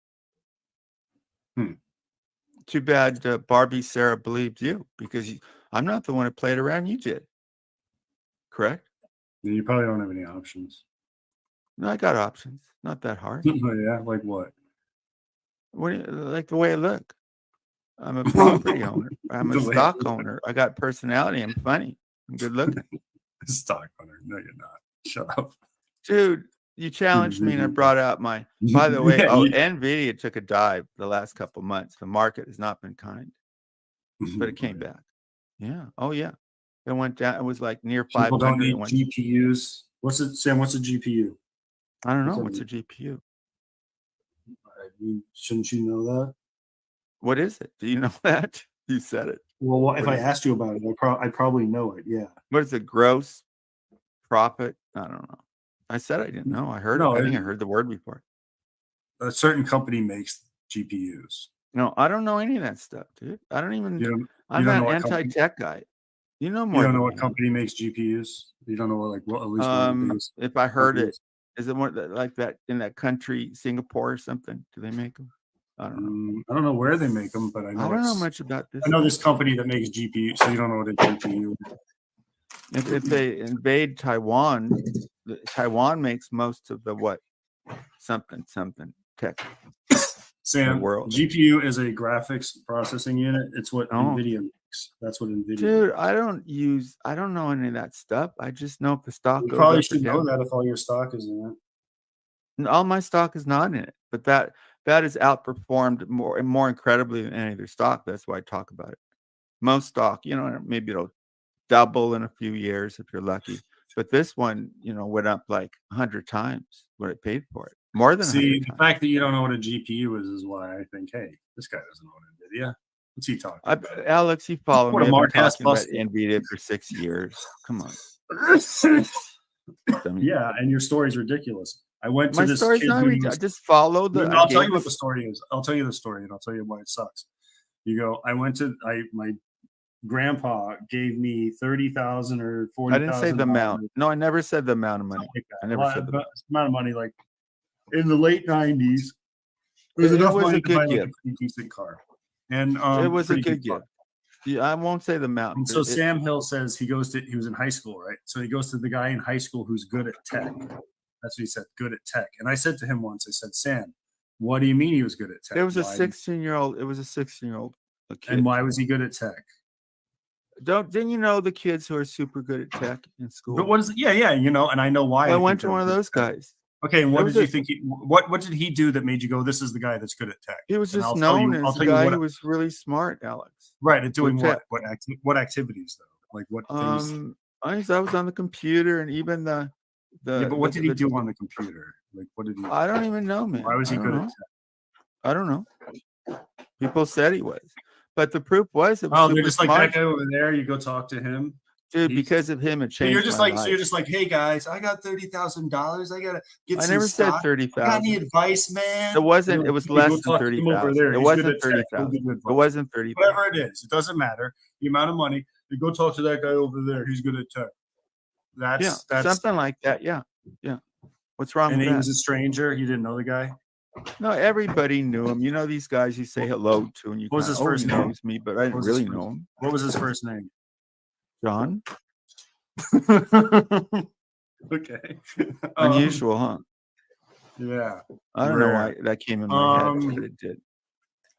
Too bad Barbie Sarah believed you because I'm not the one who played around. You did. Correct? You probably don't have any options. No, I got options. Not that hard. Yeah, like what? Like the way I look. I'm a property owner. I'm a The way I stock look. owner. I got personality. I'm funny. I'm good looking. Stock owner. No, you're not. Shut up. Dude, you challenged me and I brought out my, by the way, Yeah, NVIDIA took a dive the last couple of months. The market has not been kind, but it came back. Yeah. Oh, yeah. It went down. It was like near People 500. don't need It went, GPUs. What's it, Sam? What's a GPU? I don't know. What's What's that a GPU? I mean, shouldn't you know that? What is it? Do you know that? You said it. Well, if What I is it? asked you about it, I'd probably know it. Yeah. What is the gross profit? I don't know. I said I didn't know. I heard No, it. I think I heard the word before. A certain company makes GPUs. No, I don't know any of that stuff, dude. I don't even. I'm don't not know what anti-tech guy. You know You more don't know than what me. company makes GPUs? You don't know what, at least one of the biggest. If I heard it, companies? is it more like that in that country, Singapore or something? Do they make them? I don't know. I don't know where they make them, but I know I don't know it's- much about this. I know this company that makes GPU, so you don't know what a GPU is. If they invade Taiwan, Taiwan makes most of the what something tech. Sam, world. GPU is a graphics processing unit. It's what Oh. NVIDIA makes. That's what NVIDIA Dude, makes. I don't know any of that stuff. I just know if the stock You goes probably up or should know down. that if all your stock is in it. And all my stock is not in it, but that is outperformed more incredibly than any other stock. That's why I talk about it. Most stock, maybe it'll double in a few years if you're lucky. But this one, went up like 100 times what I paid for it. More than See, 100 the times. fact that you don't know what a GPU is why I think, hey, this guy doesn't know what NVIDIA. What's he talking about? Alex, you follow What me. a I've been smart-ass talking about busted. NVIDIA for 6 years. Come on. Yeah, and your story's ridiculous. I went to My this story's kid not who ridiculous. was- I just follow the. No, I'll tell you what the story is. I'll tell you the story, and I'll tell you why it sucks. You go. My grandpa gave me 30,000 or 40,000. I didn't say the amount. No, I never said the amount of money. I never said the amount of money. Like in the late 90s, it was It enough was money a to buy good like a gift. pretty decent car, and It was a pretty good car. gift. Yeah, I won't say the amount. And but so it- Sam Hill says he was in high school, right? So he goes to the guy in high school who's good at tech. That's what he said, good at tech. And I said to him once, I said, Sam, what do you mean he was good at tech? It was a Why- 16-year-old. It was a 16-year-old kid. And why was he good at tech? Didn't you know the kids who are super good at tech in school? But what is it? Yeah, and I know why. I I went think to one of they're good those at tech. guys. Okay, and It what was did you a- think? What did he do that made you go, this is the guy that's good at tech? He was And just I'll tell you- known I'll as a tell you guy what- who was really smart, Alex. Right, at doing with what? tech. What activities though? Like what things? I was on the computer and even the Yeah, but what did he do on the computer? Like what did he? I don't even know, man. Why was he I don't good at know. tech? I don't know. People said he was, but the proof was it was Oh, super they're just like smart. that guy over there. You go talk to him. Dude, He's- because of him, it So changed you're just my like, life. so you're just like, hey guys, I got $30,000. I gotta get I some never said stock. Got any 30,000. advice, man? It wasn't. You're It was like, "Hey, less go than talk to him over 30,000. there. It He's good wasn't at tech. He'll 30,000. give you It advice." wasn't 30,000. Whatever it is, it doesn't matter. The amount of money. You go talk to that guy over there. He's good at tech. That's Something like that. Yeah. What's wrong And with he that? was a stranger. You didn't know the guy. No, everybody knew him. You know these guys you say hello to, and you What was kinda, his first he name? knows me, but I didn't What was his really first know him. What was his first name? John. Okay. Unusual, huh? Yeah. I don't know why Rare. that came in my head, Um, but it did.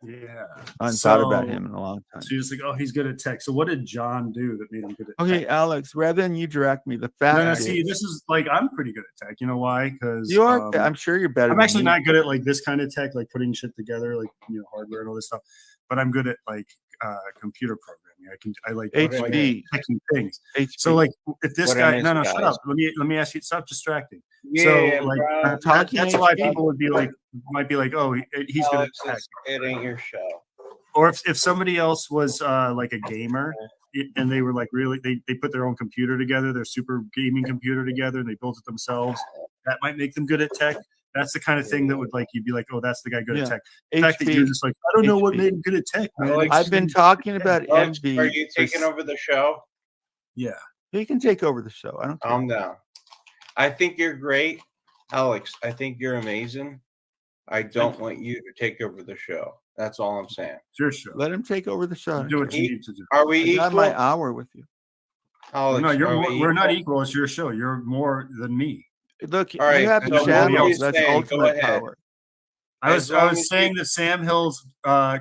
Yeah. I hadn't thought about So- him in a long time. So you're just like, oh, he's good at tech. So what did John do that made him good at Okay, tech? Alex, rather than you direct me, the fact No, is, see, this is like I'm pretty good at tech. You know why? Because you are. I'm sure you're better. I'm than actually me. not good at like this kind of tech, like putting shit together, like hardware and all this stuff. But I'm good at like computer programming. I like HP. techie things. HP. So like if this What guy, is, no, shut guys? up. Let me ask you. Stop distracting. Yeah, So like bro. that's why HP. people would be like, might be like, oh, he's good at Alex, tech. it ain't your show. Or if somebody else was like a gamer and they were like really they put their own computer together, their super gaming computer together, and they built it themselves, that might make them good at tech. That's the kind of thing that would like you'd be like, oh, that's the guy good Yeah. at tech. The fact that you're just like, I don't know what HP. made him good at tech, man. Alex, I've been talking about Alex, MV. are you taking over the show? Yeah. You can take over the show. I don't care. Calm down. I think you're great, Alex. I think you're amazing. I don't want you to take over the show. That's all I'm saying. It's your show. Let him take over the show. Do what you need to do. Are we I got equal? my hour with you. Alex, No, are we we're not equal? equal. It's your show. You're more than me. Look, All right, you have so a what were channel. you That's saying? Go ultimate ahead. power. I As was long as saying you- that Sam Hill's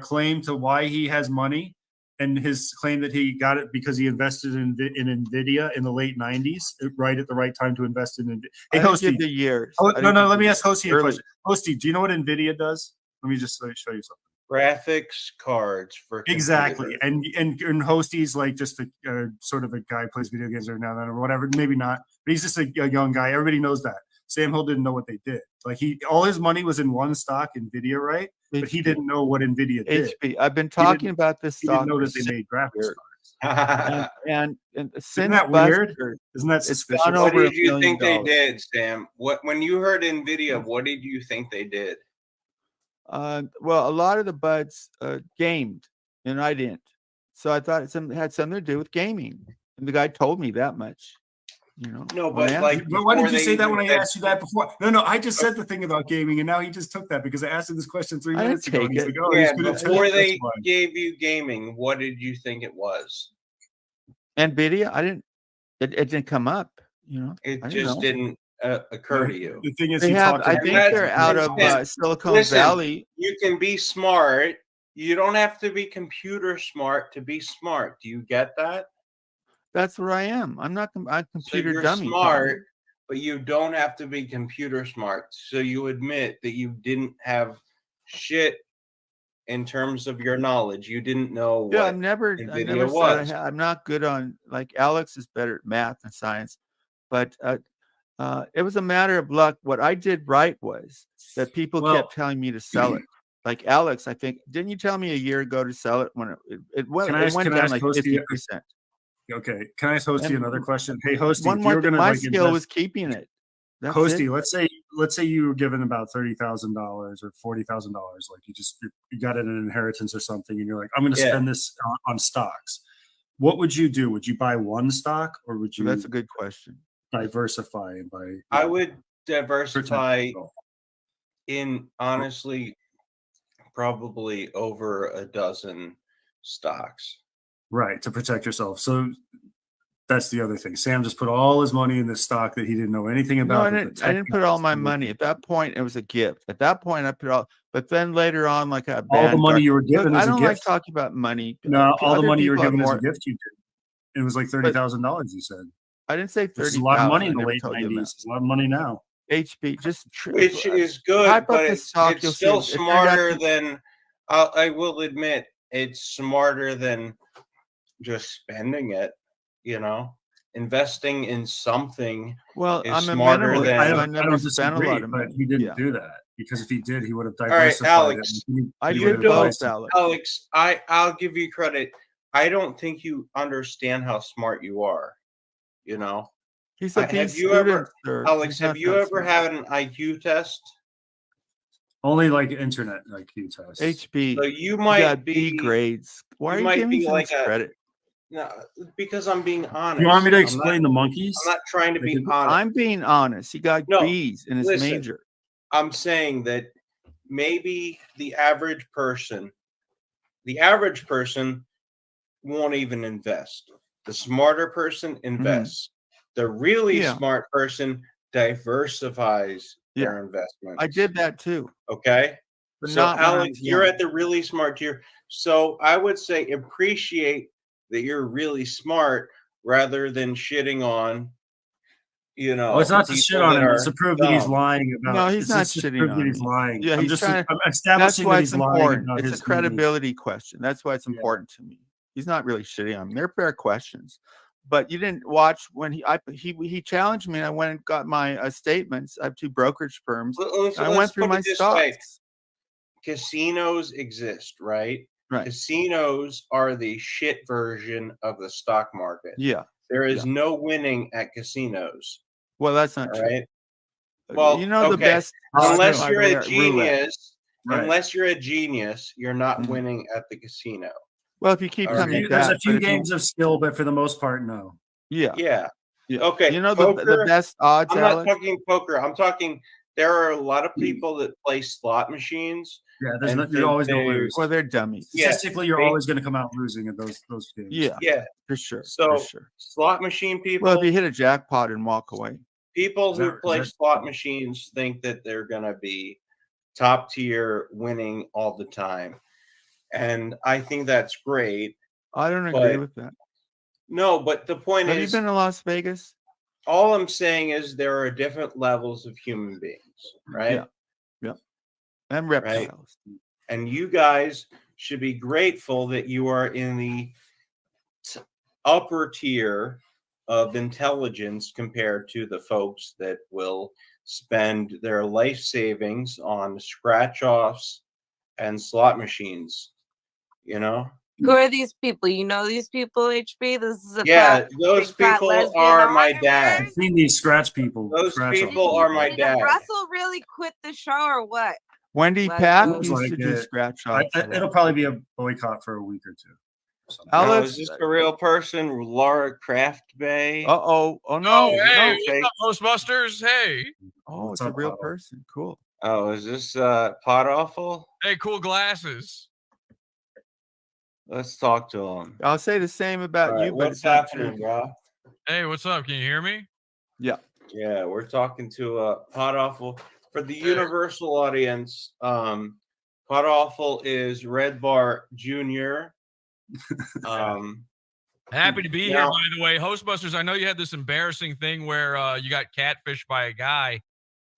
claim to why he has money and his claim that he got it because he invested in NVIDIA in the late 90s, right at the right time to invest in NVIDIA. Hey, I didn't Hosty. give the years. Oh, I no, didn't no, give let the me years. ask Hosty a Early. question. Hosty, do you know what NVIDIA does? Let me just show you something. Graphics cards for Exactly. computers. And Hosty's like just a sort of a guy who plays video games every now and then or whatever, maybe not, but he's just a young guy. Everybody knows that. Sam Hill didn't know what they did. Like all his money was in one stock, NVIDIA, right? But he didn't know what NVIDIA did. HP. I've been talking about this He stock. didn't know for that they 6 made graphics years. cards. And since Isn't that weird? Buster, Isn't that it's suspicious? gone What over did $1 you million. think they did, Sam? When you heard NVIDIA, what did you think they did? Well, a lot of the buds gamed, and I didn't. So I thought it had something to do with gaming. And the guy told me that much. You know, No, when but I asked like, But why did before you they say that when I even asked you that before? No, I just said the thing about gaming, and now he just took that because I asked him this question 3 I didn't minutes ago. And take he's it. like, "Oh, Yeah, he's good at tech." before That's they why. gave you gaming, what did you think it was? NVIDIA, I didn't. It didn't come up. You know, It I didn't just know. didn't occur to you. The thing is, They he have. talked I about And think that's they're out the of extent. Silicon Listen, Valley. you can be smart. You don't have to be computer smart to be smart. Do you get that? That's where I am. I'm not. I'm So computer you're dummy. smart, but you don't have to be computer smart. So you admit that you didn't have shit in terms of your knowledge. You didn't know Yeah, what I never NVIDIA said was. I'm not good on, like, Alex is better at math and science, but it was a matter of luck. What I did right was that people Well, kept telling me to sell it. Like Alex, I think, didn't you tell me a year ago to sell it when it went down ask like Hosty? 50%? Okay, can I ask Hosty And another question? Hey, Hosty, one if more you're thing, gonna my like skill invest, was keeping it. That's Hosty, it. let's say you were given about $30,000 or $40,000, like you got it in an inheritance or something, and you're like, I'm going to Yeah. spend this on stocks. What would you do? Would you buy one stock, or would So that's you a good question. diversify and buy? I would diversify in, honestly, probably over a dozen stocks. Right, to protect yourself. So that's the other thing. Sam just put all his money in this stock that he didn't know anything No, about. I didn't put all my money. At that point, it was a gift. At that point, I put all, but then later on, like a All the money Vanguard. you were Look, given I as a don't like gift. talking about money. No, all the Other money you were people have given as a more. gift, you did. It was like $30,000. You said, I didn't say which is 30,000. a lot of money I in the never late told you that. '90s. It's a lot of money now. HB, just Which is good, type but up the stock. it's You'll see still it turned out smarter to- than, I will admit, it's smarter than just spending it, you know? Investing in something Well, is I'm a smarter minimalist, than. so I never spent a disagree, lot of but money. he didn't Yeah. do that, because if he did, he would have All right, diversified Alex, it. I He you did would have don't, both, advised him. Alex. I'll give you credit. I don't think you understand how smart you are, you know? He's a B Have you student, ever, sir. Alex, He's have not you that ever smart. had an IQ test? Only like internet IQ tests. HB, So you you might got B be, grades. Why you are you might giving be so like much credit? no, because I'm being honest. You want me to I'm explain the monkeys? not trying to I be could- honest. I'm being honest. He got No, B's in his listen. major. I'm saying that maybe the average person won't even invest. The smarter person invests. The really Yeah. smart person diversifies their investments. I did that too. Okay. But So not when I Alex, was you're young. at the really smart tier. So I would say appreciate that you're really smart rather than shitting on, you know. Well, it's not to people shit on that him. It's are to prove that he's dumb. lying about. No, he's it's not just to shitting prove on that he's me. lying. Yeah, I'm he's just trying to. I'm That's establishing why that it's he's lying important. about It's a his money. credibility question. That's why it's important to me. He's not really shitting on me. They're fair questions. But you didn't watch when he challenged me. And I went and got my statements. I have 2 brokerage firms. I went through put my it this way. stocks. Casinos exist, right? Right. Casinos are the shit version of the stock market. Yeah. There is no winning at casinos. Well, that's not All true. right. Well, You know the okay. best. Unless by you're the a way, roulette. genius, Right. unless you're a genius, you're not Mhm. winning at the casino. Well, if you keep All coming right. There's back, a few but if you- games of skill, but for the most part, no. yeah, Yeah. yeah. Okay. You know poker, the best odds, I'm not Alex. talking poker. I'm talking. There are a lot of people that play slot machines. Yeah, and you're always going to they- lose. Well, they're dummies. Yeah, Statistically, you're they- always going to come out losing at those games. Yeah, Yeah. for sure. So for sure. slot machine people. Well, if you hit a jackpot and walk away. People Is who that- play is that- slot machines think that they're going to be top tier winning all the time. And I think that's great. I don't agree But with that. no, but the point Have you is, been to Las Vegas? all I'm saying is there are different levels of human beings, right? Yeah. And reptiles. And you guys should be grateful that you are in the upper tier of intelligence compared to the folks that will spend their life savings on scratch offs and slot machines, you know? Who are these people? You know these people, HB? This is a Yeah, fat, those big fat people lesbian are my argument? dad. I've seen these scratch people. Those scratch people off. are my Did dad. Russell really quit the show or what? Wendy Like Pack those- used Like to do it. scratch offs. It'll probably be a boycott for a week or two. Now, Alex. is this a real person, Laura Craft Bay? Oh no, Oh, hey, no, fake. what's up, Ghostbusters? Hey. Oh, What's it's a up, real Otto? person. Cool. Oh, is this Pot Awful? Hey, cool glasses. Let's talk to him. I'll say the same about All right, you, but what's it's not happening, true. bro? Hey, what's up? Can you hear me? Yeah. Yeah, we're talking to Pot Awful. For the universal audience, Pot Awful is Red Bar Jr. Happy to be here, now- by the way. Hostbusters, I know you had this embarrassing thing where you got catfished by a guy.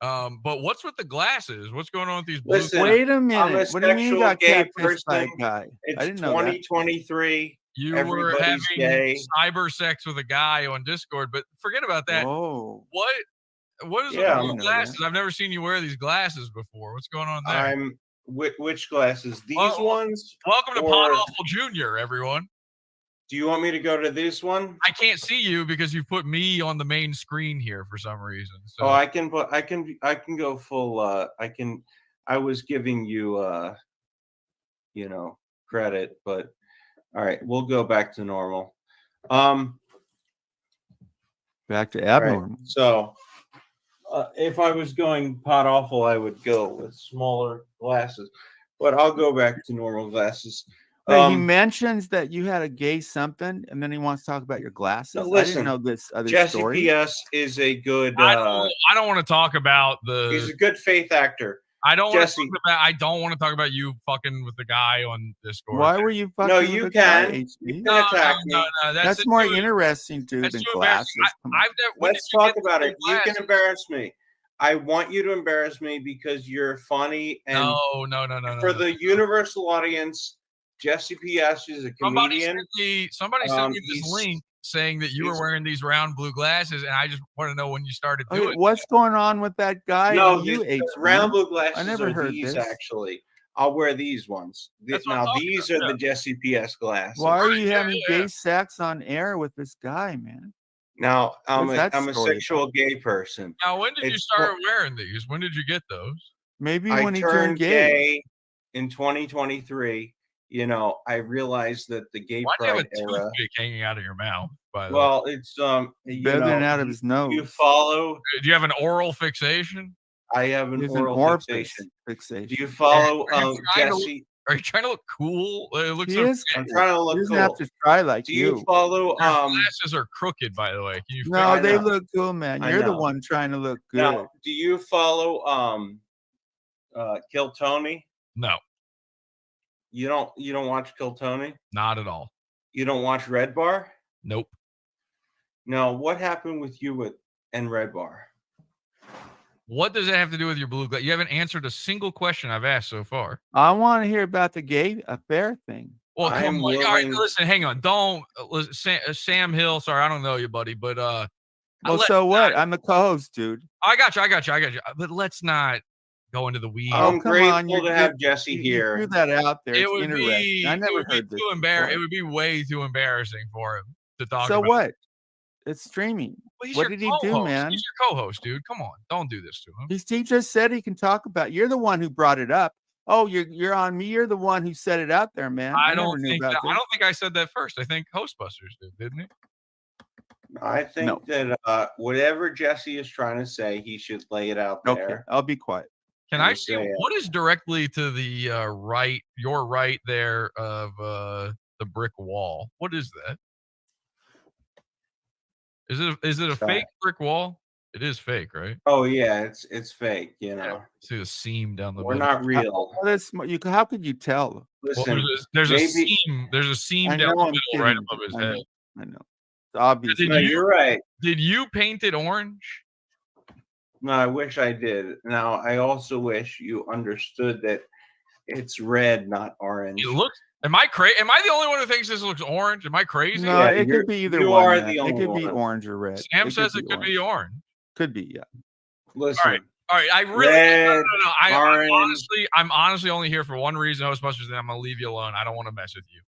But what's with the glasses? What's going on with these blue Listen, Wait a I'm minute. a What do you mean you sexual got gay catfished by a person. guy? I It's didn't know that. 2023. You were Everybody's having gay. cyber sex with a guy on Discord, but forget about that. Whoa. What is Yeah, with I these didn't know glasses? that. I've never seen you wear these glasses before. What's going on there? Which glasses? These Well, ones? Welcome to or- Pot Awful Jr., everyone. Do you want me to go to this one? I can't see you because you've put me on the main screen here for some reason. So Oh, I can go full. I was giving you, credit, but all right, we'll go back to normal. Back to Right. abnormal. So, if I was going Pot Awful, I would go with smaller glasses, but I'll go back to normal glasses. Wait, he mentions that you had a gay something, and then he wants to talk about your glasses. No, I listen, didn't know this other Jesse story. P.S. is a good. I don't want to talk about He's the. a good faith actor. I don't want to Jesse. talk about. I don't want to talk about you fucking with the guy on Discord. Why were you fucking No, with you a guy, can. HB? You can attack me. That's more interesting, dude, that's than too glasses. embarrassing. Come on. Let's talk about it. You can embarrass me. I want you to embarrass me because you're funny and No. for the universal audience, Jesse P.S. is a comedian. Somebody sent me this he's- link saying that you were wearing these round blue glasses, and I just want to know when you started Okay, doing. what's going on with that guy? No, and you, the HB? round blue glasses I never are heard these this. actually. I'll wear these ones. Now these are the Jesse P.S. glasses. Why are you having gay sex on air with this guy, man? Now I'm What's that a story sexual gay person. Now, when did you It's- start wearing these? When did you get those? Maybe I when he turned turned gay. in 2023. I realized that the gay Why do you have pride a era. toothpick hanging out of your mouth? By the way, Well, it's Begging out of his nose. You follow. do you have an oral fixation? I have an He has an oral orifice fixation. fixation. Do you follow Are you trying to look- Jesse? Are you trying to look cool? It looks He so is I'm cool. trying to He look doesn't cool. have to try like Do you follow Your glasses are crooked, by the way. Can you No, I they know. look cool, man. I You're the know. one trying to look good. Now, do you follow Kill Tony? No, You don't watch Kill Tony? not at all. You don't watch Red Bar? Nope. No, what happened with you and Red Bar? What does that have to do with your blue glass? You haven't answered a single question I've asked so far. I want to hear about the gay affair thing. Well, I come am on. All right, willing- listen, hang on. Don't listen, Sam Hill. Sorry, I don't know you, buddy, but Well, so what? I'm the co-host, dude. I got you. But let's not go into the weeds. I'm come grateful on, to have Jesse You here. threw that out there. It It's would interesting. be. I It never would be heard this. too embarrassing. It before. would be way too embarrassing for him to talk So about. what? It's streaming. Well, he's What your did he do, co-host. man? He's your co-host, dude. Come on, don't do this to him. He just said he can talk about. You're the one who brought it up. Oh, you're on me. You're the one who set it out there, man. I never don't knew think about that, this. I don't think I said that first. I think Hostbusters did, didn't he? I think that whatever Jesse is trying to say, he should lay it out there. Okay, I'll be quiet. Can I see what is directly to the right, your right there of the brick wall? What is that? Is it a fake brick wall? It is fake, right? Oh yeah, it's fake. See the seam down the We're middle. not real. How could you tell? Listen, there's a maybe- seam. There's a seam I down know the I'm middle right kidding. above his I head. know. I know. It's obvious. Did No, you- you're right. Did you paint it orange? No, I wish I did. Now, I also wish you understood that it's red, not orange. It looks. Am I crazy? Am I the only one who thinks this looks orange? Am I crazy? No, Yeah, it you're- could be either you one. are man. the It only could be one. orange or red. Sam says it could be orange. Could be, yeah. Listen, All right, I really red, no. orange. I'm honestly only here for one reason, Hostbusters, and I'm gonna leave you alone. I don't want to mess with you.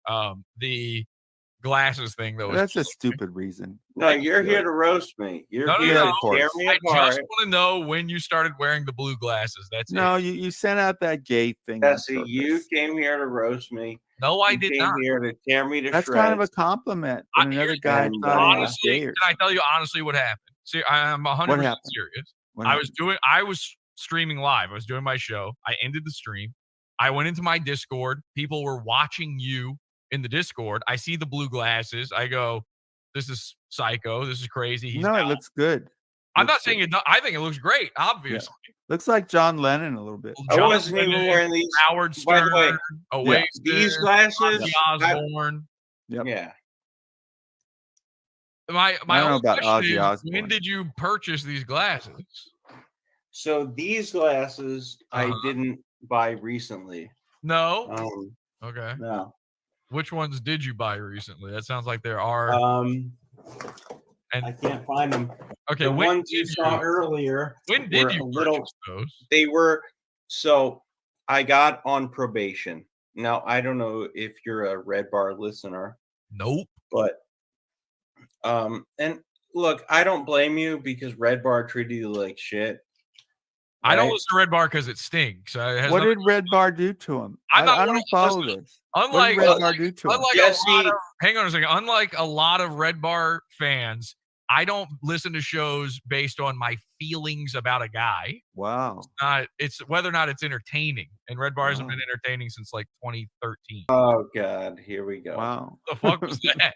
glasses thing though. That's a stupid reason. No, you're here to roast me. You're No, no, here no, to no. tear me I apart. just want to know when you started wearing the blue glasses. That's No, it. you sent out that gay thing. on Jesse, you purpose. came here to roast me. No, I You did came not. here to tear me to That's shreds. kind of a compliment. And another here's- guy and, thought he was honestly, gay can or I something. tell you honestly what happened? See, I'm 100% happened? serious. What I happened? was streaming live. I was doing my show. I ended the stream. I went into my Discord. People were watching you in the Discord. I see the blue glasses. I go, this is psycho. This is crazy. He's No, it got- looks good. I'm not Looks saying good. it. I think it looks great. Obviously, Looks like John Lennon a little bit. I John wasn't even Lennon, wearing these. Howard By the way, Stern, Oasis, these glasses. Ozzy I- Osbourne. Yep. yeah. My I don't know only about question Ozzy is, when Osbourne. did you purchase these glasses? So these glasses I Uh-huh. didn't buy recently. No. Okay. Okay. No. Which ones did you buy recently? That sounds like there are. I can't find them. Okay, The when ones you did saw you- earlier. When did were you a little? purchase those? They were. So I got on probation. Now I don't know if you're a Red Bar listener. Nope. But and look, I don't blame you because Red Bar treated you like shit. I don't right? listen to Red Bar because it stinks. It has What nothing- did Red Bar do to him? I'm not I one don't of- follow listen, this. What Unlike did Red Bar do to him? unlike a lot of, hang on a second. Unlike a lot of Red Bar fans, I don't listen to shows based on my feelings about a guy. Wow. It's whether or not it's entertaining. And Red Bar hasn't Wow. been entertaining since like 2013. Oh God, here we go. Wow. The fuck was that?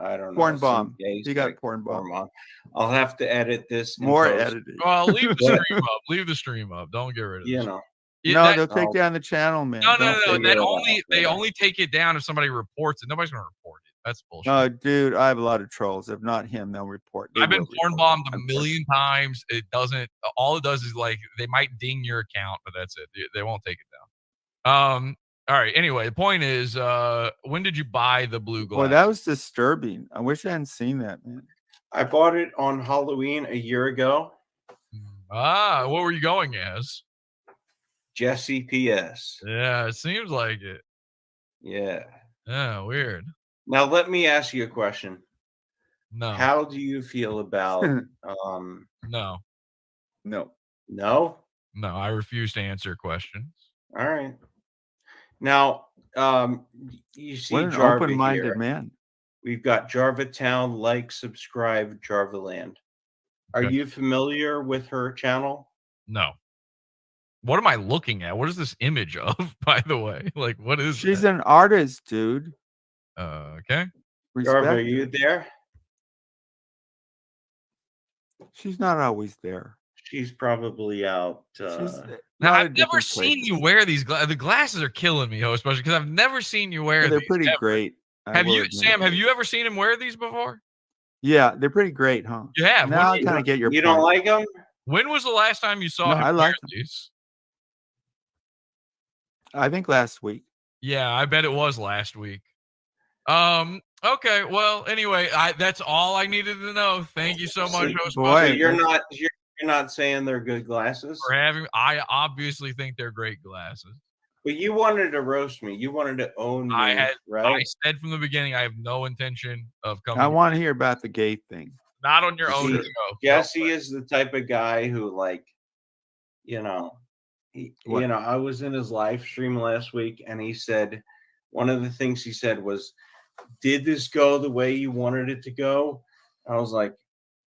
I don't know. Porn some bomb. gay You got sex porn bomb. I'll have to edit this. in More post. editing. Well, leave the stream up. Leave the stream up. Don't get rid of You this. know. Yeah, No, that- they'll take down the channel, man. no, Don't say They it out. only take it down if somebody reports it. Nobody's gonna report it. That's bullshit. No, dude, I have a lot of trolls. If not him, they'll report. They I've been will porn report. bombed a I'm million times. It doesn't. All it does is like they might ding your account, but that's it. They won't take it down. All right. Anyway, the point is, when did you buy the blue glass? Boy, that was disturbing. I wish I hadn't seen that, man. I bought it on Halloween a year ago. What were you going as? Jesse PS. Yeah, it seems like it. Yeah. Yeah, weird. Now let me ask you a question. No. How do you feel about No. No. no? No, I refuse to answer questions. All right. Now, you see What an Jarva open-minded here. man. We've got Jarva Town, like, subscribe, Jarva Land. Are Okay. you familiar with her channel? No. What am I looking at? What is this image of, by the way? Like, what is She's that? an artist, dude. Okay. Jarva, are Respect you her. there? She's not always there. She's probably out. She's Now, not I've at never different seen places. you wear these glasses. The glasses are killing me, especially because I've never seen you wear Yeah, they're these. pretty ever. great. I Have will you, admit. Sam? Have you ever seen him wear these before? Yeah, they're pretty great, huh? You have. Now I When, kind of get your You point. don't like them? when was the last time you saw No, him I wear like 'em. these? I think last week. Yeah, I bet it was last week. Okay. Well, anyway, that's all I needed to know. Thank you so much, See, host boy, So Mother, you're not saying they're good glasses, for having. I obviously think they're great glasses. but you wanted to roast me. You wanted to own me, I right? said from the beginning, I have no intention of coming. I want to hear about the gay thing. Not on your own See, show. Jesse is the type of guy who, like, you know, What? I was in his live stream last week, and he said one of the things he said was, "Did this go the way you wanted it to go?" I was like,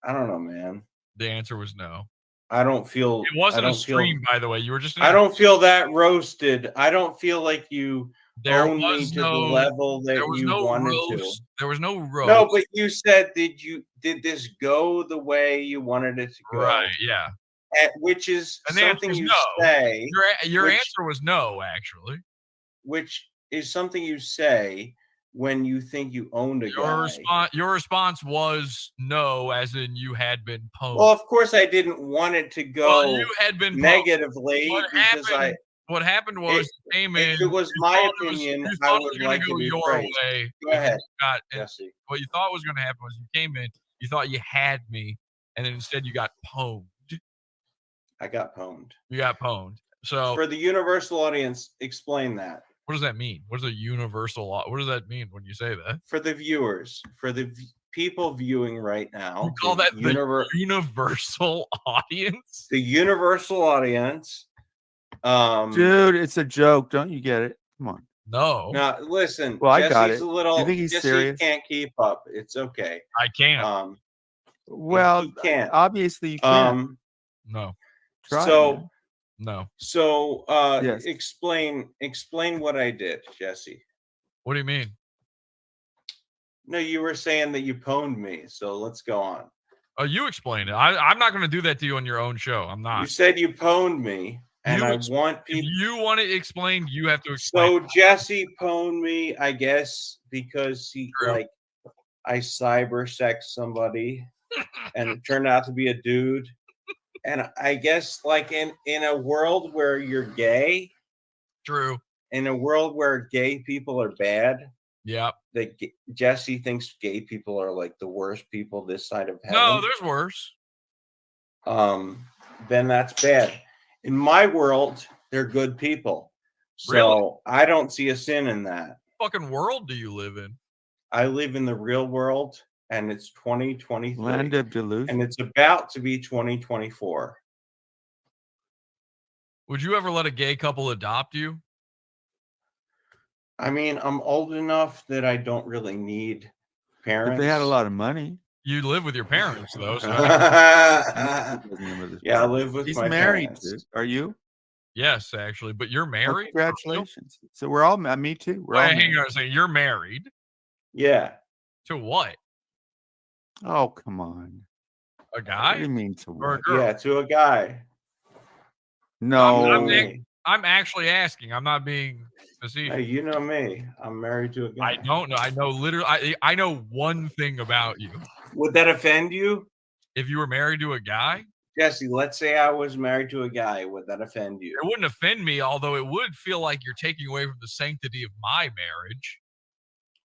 "I don't know, man. The answer was no. I don't feel. It wasn't I a don't feel, stream, by the way. You were just. I don't feel that roasted. I don't feel like you There own me was to the no. level that There was you no wanted roast. There was no to." roast. No, but you said, did this go the way you wanted it to go? Right. Yeah. Which is And the answer something is you no. say, Your which- answer was no, actually. which is something you say when you think you owned a guy. Your response was no, as in you had been pwned. Well, of course, I didn't want it to go Well, you had been pwned. negatively What because What happened was you came in. if it was you my thought it was- opinion, you I thought it would was gonna like to go be your praised. way. Go ahead, and Jesse. what you thought was going to happen was you came in, you thought you had me, and then instead you got pwned. I got pwned. You got pwned. So For the universal audience, explain that. What does that mean? What is a universal law? What does that mean when you say that? For the viewers, for the people viewing right now, You call that the universal audience? The universal audience. Dude, it's a joke. Don't you get it? Come on. No. Now listen. Well, I Jesse's got it. a little. You think he's Jesse serious? can't keep up. It's okay. I can't. Well, he can't. obviously you can't. No. Try it, So man. No. so Yes. explain what I did, Jesse. What do you mean? No, you were saying that you pwned me, so let's go on. Oh, you explain it. I'm not going to do that to you on your own show. I'm not. You said you pwned me, and I want If people. you want it explained, you have to explain. So Jesse pwned me, I guess, because he True. I cyber sexed somebody, and it turned out to be a dude. And I guess in a world where you're gay, True. in a world where gay people are bad, Yeah. that Jesse thinks gay people are like the worst people this side of heaven. No, there's worse. Then that's bad. In my world, they're good people. So Really? I don't see a sin in that. What fucking world do you live in? I live in the real world, and it's 2023. Land of delusion. And it's about to be 2024. Would you ever let a gay couple adopt you? I mean, I'm old enough that I don't really need parents. If they had a lot of money. You live with your parents, though. So Yeah, I live with He's my married. parents. Dude. Are you? yes, actually, but you're Oh, married. congratulations. So we're all me too. We're all Wait, hang married. on a second. You're married Yeah. to what? Oh, come on. A What do guy you mean to or a what? girl? Yeah, to a guy. No. I'm actually asking. I'm not being facetious. Hey, you know me. I'm married to a guy. I don't know. I know literally. I know one thing about you. Would that offend you? If you were married to a guy, Jesse, let's say I was married to a guy. Would that offend you? it wouldn't offend me. Although it would feel like you're taking away from the sanctity of my marriage.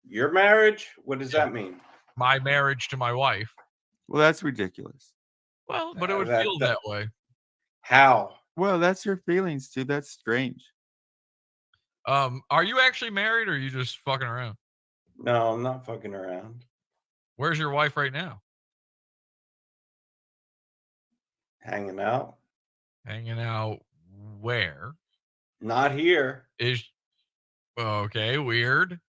Your marriage? What does that mean? My marriage to my wife. Well, that's ridiculous. Well, but it would that- feel that- that way. How? Well, that's your feelings, dude. That's strange. Are you actually married or are you just fucking around? No, I'm not fucking around. Where's your wife right now? Hanging out. Hanging out where? Not here. Is okay, weird.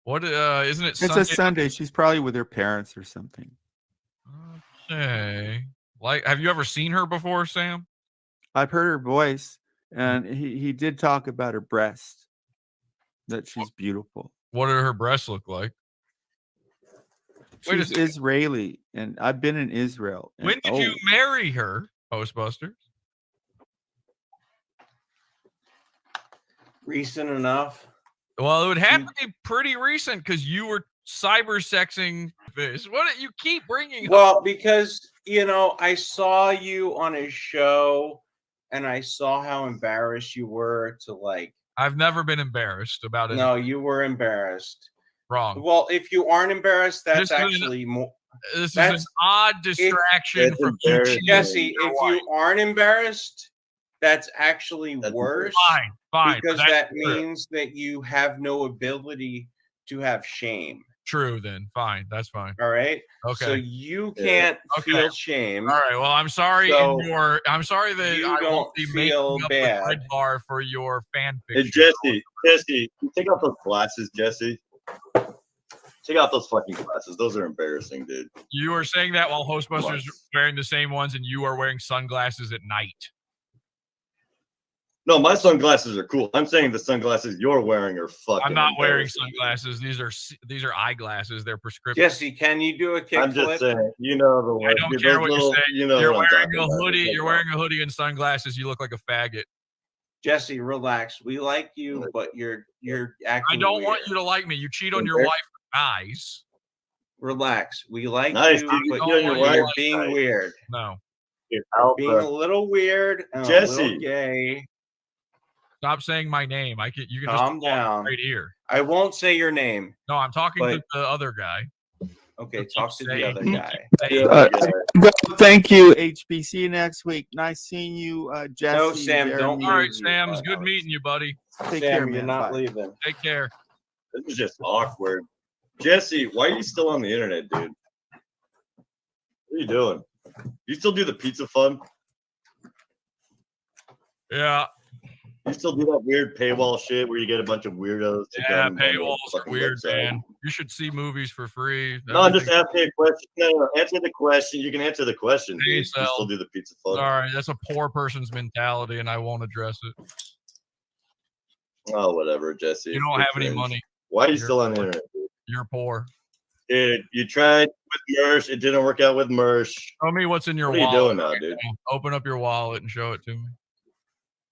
What isn't it It's Sunday? a Sunday. She's probably with her parents or something. Okay. Like, have you ever seen her before, Sam? I've heard her voice, and he did talk about her breast, that she's beautiful. What do her breasts look like? Wait a She's second. Israeli, and I've been in Israel. And, When did you marry her, Ghostbusters? Recent enough. Well, it would have to be pretty recent because you were cyber sexing this. What you keep bringing up? Well, because I saw you on a show, and I saw how embarrassed you were to I've never been embarrassed about it. No, you were embarrassed. Wrong. Well, if you aren't embarrassed, that's This is an- actually more. This is an odd distraction from you cheating Jesse, on your if wife. you aren't embarrassed, that's actually worse. Fine, fine. Because but that's that true. means that you have no ability to have shame. True, then. Fine. That's fine. All right. Okay. So you can't Okay. feel shame. All right. Well, I'm sorry. So I'm sorry that you I won't don't be feel making up bad. with Red Bar for your fan Hey, fiction. Jesse, you take off those glasses, Jesse. Take off those fucking glasses. Those are embarrassing, dude. You are saying that while Hostbusters are wearing the same ones, and you are wearing sunglasses at night. No, my sunglasses are cool. I'm saying the sunglasses you're wearing are fucking. I'm not wearing embarrassing. sunglasses. These are eyeglasses. They're prescription. Jesse, can you do a kickflip? I'm just saying, the way. I don't care what you say. You're what I'm wearing talking a about. hoodie. Take You're off. wearing a hoodie and sunglasses. You look like a faggot. Jesse, relax. We like you, but you're acting. I don't weird. want you to like me. You cheat on your wife with guys. Relax. We like Nice, you, dude. but You you're and your wife being nice. weird. No. You're being a little weird and a Jesse. little gay. Stop saying my name. You can Calm just talk down. right here. I won't say your name. No, I'm talking to But- the other guy. Okay, talk to the other guy. Thank you, HB. See you next week. Nice seeing you, Jesse. No, Sam, don't Jeremy. All right, leave. Sam. It's good meeting you, buddy. Take Sam, care, you're man. not Bye. leaving. Take care. This is just awkward. Jesse, why are you still on the internet, dude? What are you doing? You still do the pizza fun? Yeah. You still do that weird paywall shit where you get a bunch of weirdos to Yeah, come on your paywalls are fucking weird, website? man. You should see movies for free. No, I'm just Everything- asking a question. No, answer the question. You can answer the question, dude. Hey, You Sal. still do the pizza fun? Sorry, that's a poor person's mentality, and I won't address it. Oh, whatever, Jesse. You don't You're have any cringe. money. Why are you You're still on the poor. internet, dude? You're poor. Dude, you tried with Mersh. It didn't work out with Mersh. Show me what's in your What are you wallet. doing now, right dude? now. Open up your wallet and show it to me,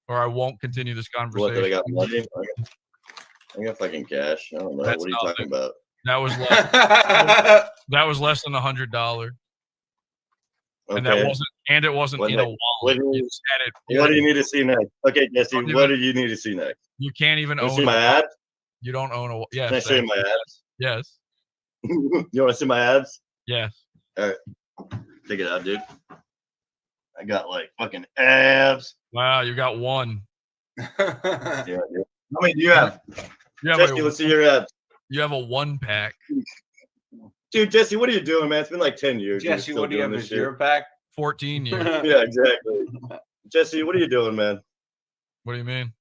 or I won't continue this What, conversation. that I got money? I got fucking cash. I don't know. That's What are you talking about? That was less. That was less than $100, and that Okay. wasn't. And it wasn't What in a next? wallet. What do You you- just had it. What do you need to see next? Okay, Jesse, Don't what even- do you need to see next? You can't even Want to own see a my wallet. abs? You don't own a. Yes. Can I show you my abs? Yes. You want to see my abs? Yes. All right. Check it out, dude. I got like fucking abs. Wow, you got one. Yeah, dude. How many do you have? You have, Jesse, a, let's see your abs. you have a 1-pack. Dude, Jesse, what are you doing, man? It's been like 10 years. You're Jesse, still what do you doing have? this A shit. zero pack? 14 years. Yeah, exactly. Jesse, what are you doing, man? What do you mean?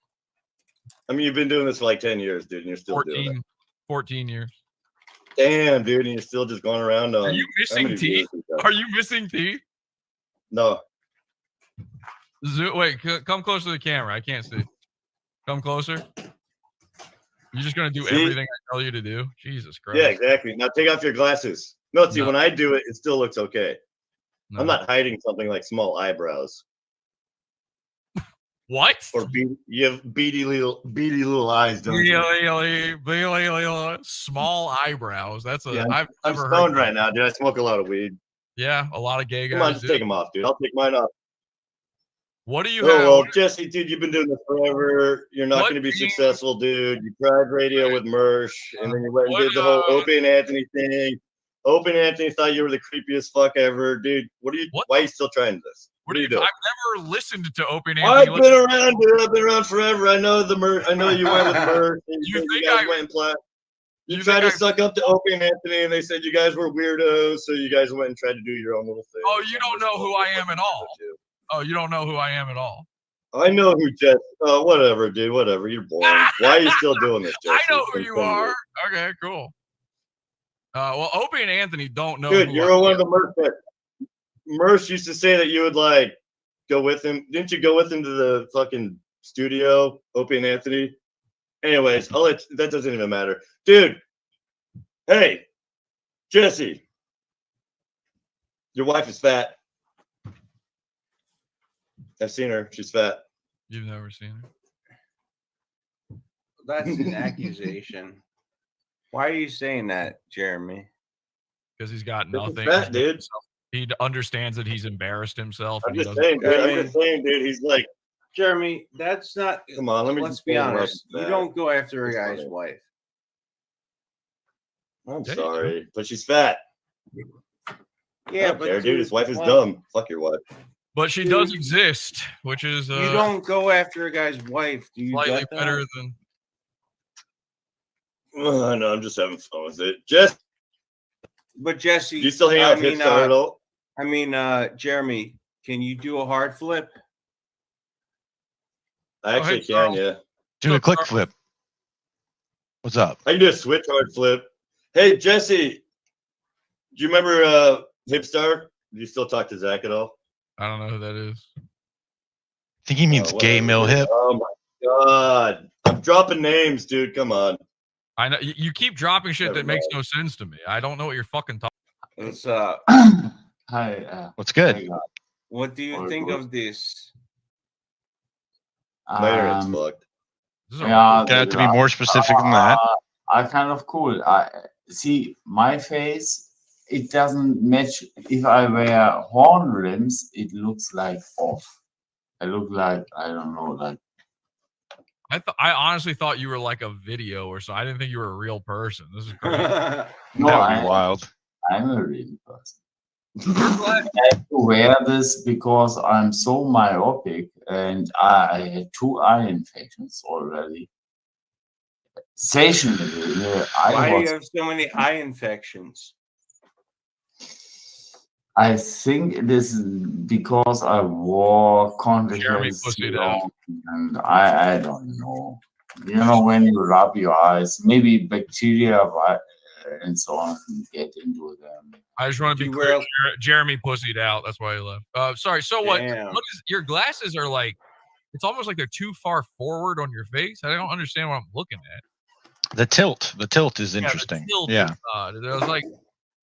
I mean, you've been doing this for like 10 years, dude, and you're still doing it. 14 years. Damn, dude, and you're still just going around on. Are you how missing many teeth? views you got? Are you missing teeth? No. Wait, come closer to the camera. I can't see. Come closer. You're just gonna do See? everything I tell you to do. Jesus Christ. Yeah, exactly. Now take off your glasses. No, see, No. when I do it, it still looks okay. No. I'm not hiding something like small eyebrows What? or you have beady little eyes, don't you? Small eyebrows. That's a. Yeah, I've I'm never stoned heard. right now, dude. I smoke a lot of weed. Yeah, a lot of gay guys. Come on, just do. take them off, dude. I'll take mine off. What do you Oh have? well, Jesse, dude, you've been doing this forever. You're not What going to be do you- successful, dude. You tried radio with Mersh, and then you went and What, did the whole Opie and Anthony thing. Opie and Anthony thought you were the creepiest fuck ever, dude. What are you? What Why are you still trying this? What do you? doing? I've never listened to Open I've Anthony. been around, dude. I've been around forever. I know the Mersh. I know you went with Mersh. And You you think guys I- went and played. You You tried think to suck up to Opie and Anthony, and they said you guys were weirdos, so you guys went and tried to do your own little thing. Oh, you don't know who I am at all. Oh, you don't know who I am at all. I know who Jesse. Oh, whatever, dude. Whatever. You're boring. Why are you still doing this, Jesse? I know It's who been you 10 are. years. Okay, cool. Well, Opie and Anthony don't know. Dude, who you're I one am. of the Mersh that Mersh used to say that you would like go with him. Didn't you go with him to the fucking studio, Opie and Anthony? Anyways, that doesn't even matter. Dude, hey, Jesse, your wife is fat. I've seen her. She's fat. You've never seen her. That's an accusation. Why are you saying that, Jeremy? Because he's got This is nothing. fat, dude. He understands that he's embarrassed himself. I'm and he just doesn't- saying, dude. I I'm just saying, dude. He's like, Jeremy, that's not. come on, let me Let's just be say why honest. she's You fat. don't go after a That's guy's funny. wife. I'm Yeah, you sorry, but she's fat. Yeah, I don't care, dude. dude, His wife is well, dumb. Fuck your wife. But she does exist, which is You don't go after a guy's wife. Do you slightly get that? better than. Oh, no, I'm just having fun with it. Jess, But Jesse, do you still hang out with Hipstar at all? Jeremy, can you do a hard flip? I actually can, yeah. Do a click flip. What's up? I can do a switch hard flip. Hey, Jesse, do you remember Hipstar? Do you still talk to Zach at all? I don't know who that is. I think he means gay whatever, mill dude. hip. Oh my god. I'm dropping names, dude. Come on. I know you keep dropping shit Never that makes no sense to me. I don't know what you're fucking talking. It's Hi. What's good? what do you Or think good. of this? My internet's Um, fucked. This is a- yeah, Gonna have to be more specific than that. I kind of cool. I see my face. It doesn't match. If I wear horn rims, it looks like off. I look like I don't know, like I honestly thought you were like a video or so. I didn't think you were a real person. This is crazy. no. That would be wild. I'm a real person. I have to wear this because I'm so myopic and I had 2 eye infections already. Stationary. Why do you have so many eye infections? I think it is because I wore contact Jeremy lenses pussied too out. long, and I don't know. You know, when you rub your eyes, maybe bacteria and so on get into them. I just want to be Do you clear. wear- Jeremy pussied out. That's why he left. Sorry. So what? Damn. What is your glasses are like? It's almost like they're too far forward on your face. I don't understand what I'm looking at. The tilt is Yeah, the interesting. tilt Yeah. is odd. I was like,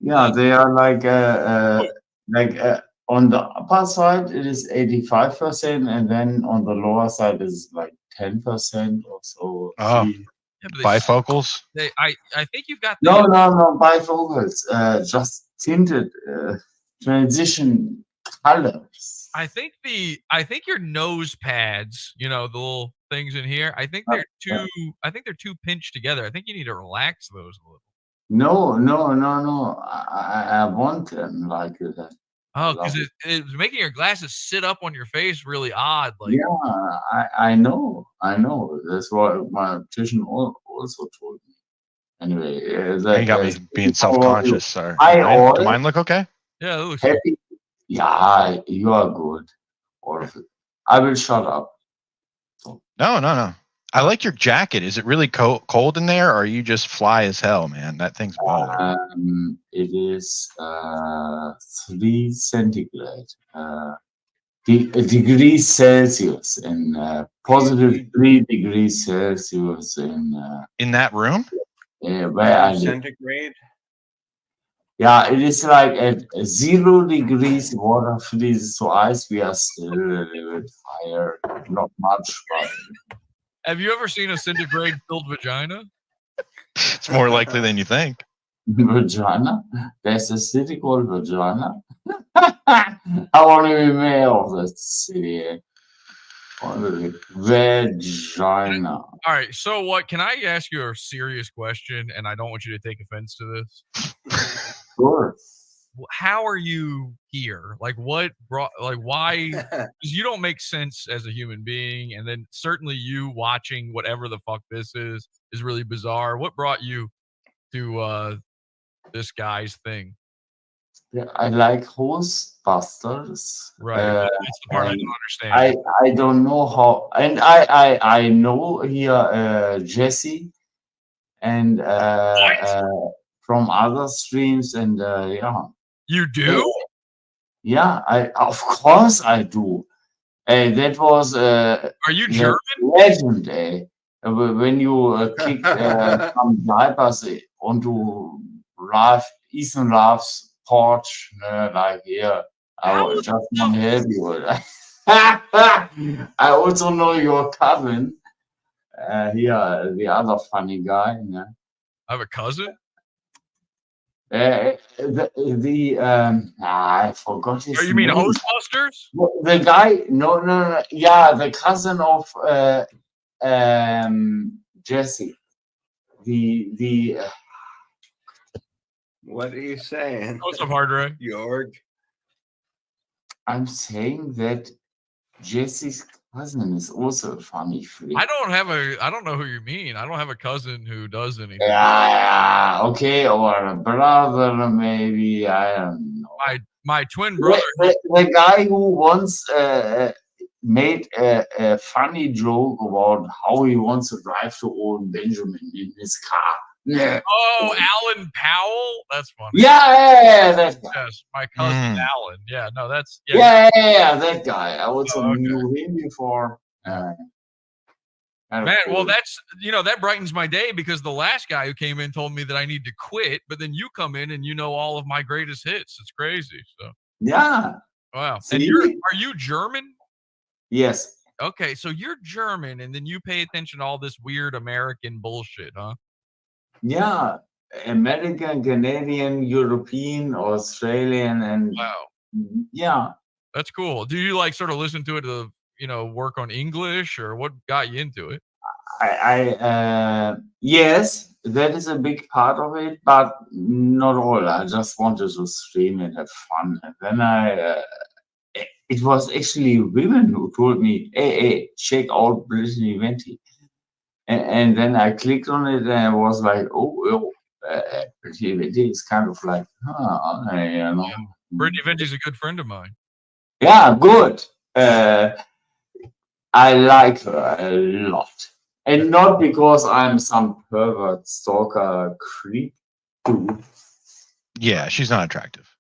Yeah, they are like on the upper side it is 85%, and then on the lower side is like 10% or so. Oh, yeah, but bifocals. I think you've got the, No, bifocals, just tinted transition colors. I think your nose pads, you know, the little things in here, I think they're too pinched together. I think you need to relax those a little. No. I want them like that. Oh, because it's making your glasses sit up on your face really odd. Like, Yeah, I know. That's what my optician also told me. Anyway, You got me being self-conscious. Sorry. I Do mine look okay? Yeah, it looks happy. Yeah, you are good. All of it. I will shut up. No. I like your jacket. Is it really cold in there, or are you just fly as hell, man? That thing's baller. It is 3 centigrade. Degrees Celsius and positive 3 degrees Celsius in that room. Where I live. Centigrade. Yeah, it is like at 0 degrees water freezes to ice. We are still a little bit higher, not much, but. Have you ever seen a centigrade filled vagina? It's more likely than you think. Vagina? There's a city called Vagina. I want to be mayor of that city. Vagina. All right. So what? Can I ask you a serious question? And I don't want you to take offense to this. Sure. How are you here? Like, what brought? Like, why? Because you don't make sense as a human being, and then certainly you watching whatever the fuck this is really bizarre. What brought you to this guy's thing? Yeah, I like Ghostbusters. Right. That's the part I don't understand. I don't know how, and I know here Jesse and from other streams, and yeah. You do? Yeah, of course I do. That was Are you German? Legend, when you kick some diapers onto Ethan Love's porch, like here. I was just want to help you. I also know your cousin. Here, the other funny guy. Yeah. I have a cousin. I forgot his name. You mean Ghostbusters? The guy, no. Yeah, the cousin of Jesse. The What are you saying? What's up, Hard Ray? York. I'm saying that Jesse's cousin is also a funny freak. I don't know who you mean. I don't have a cousin who does anything. Yeah, okay, or a brother maybe. I don't know. My twin brother. The guy who once made a funny joke about how he wants to drive to old Benjamin in his car. Yeah. Oh, Alan Powell. That's funny. Yeah, that guy. Yes, my cousin Alan. Yeah, no, that's Yeah, that guy. I also knew him before. Man, well, that's that brightens my day, because the last guy who came in told me that I need to quit, but then you come in and you know all of my greatest hits. It's crazy. So yeah. Wow. See? And are you German? Yes. Okay, so you're German, and then you pay attention to all this weird American bullshit, huh? Yeah, American, Canadian, European, Australian, and wow, yeah, that's cool. Do you like sort of listen to it to work on English, or what got you into it? Yes, that is a big part of it, but not all. I just wanted to stream and have fun. And then it was actually women who told me, hey, check out Brittany Venti. And then I clicked on it and I was like, Brittany Venti is kind of like, you know. Brittany Venti's a good friend of mine. Yeah, good. I like her a lot. And not because I'm some pervert stalker creep dude. Yeah, she's not attractive.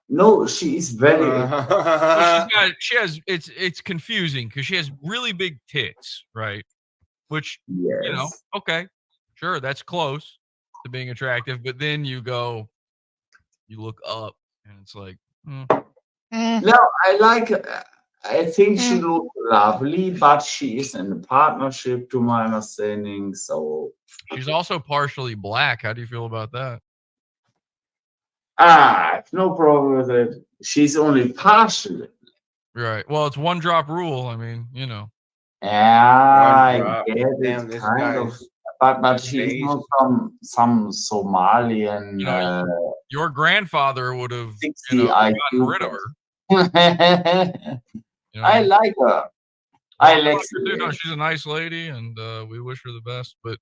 No, she is very. It's confusing because she has really big tits, right? Which, you know, Yes. okay, sure, that's close to being attractive, but then you look up and it's like, No, I like her. I think she looks lovely, but she is in a partnership, to my understanding. So she's also partially black. How do you feel about that? No problem with it. She's only partially. Right. Well, it's one drop rule. I mean, you know. I get Damn, it, this kind of. guy's But she's not some Somalian. You know, your grandfather would have, 60 you know, IQ gotten rid of her. You know, I like her. I like her. No, she's a nice lady, and we wish her the best. But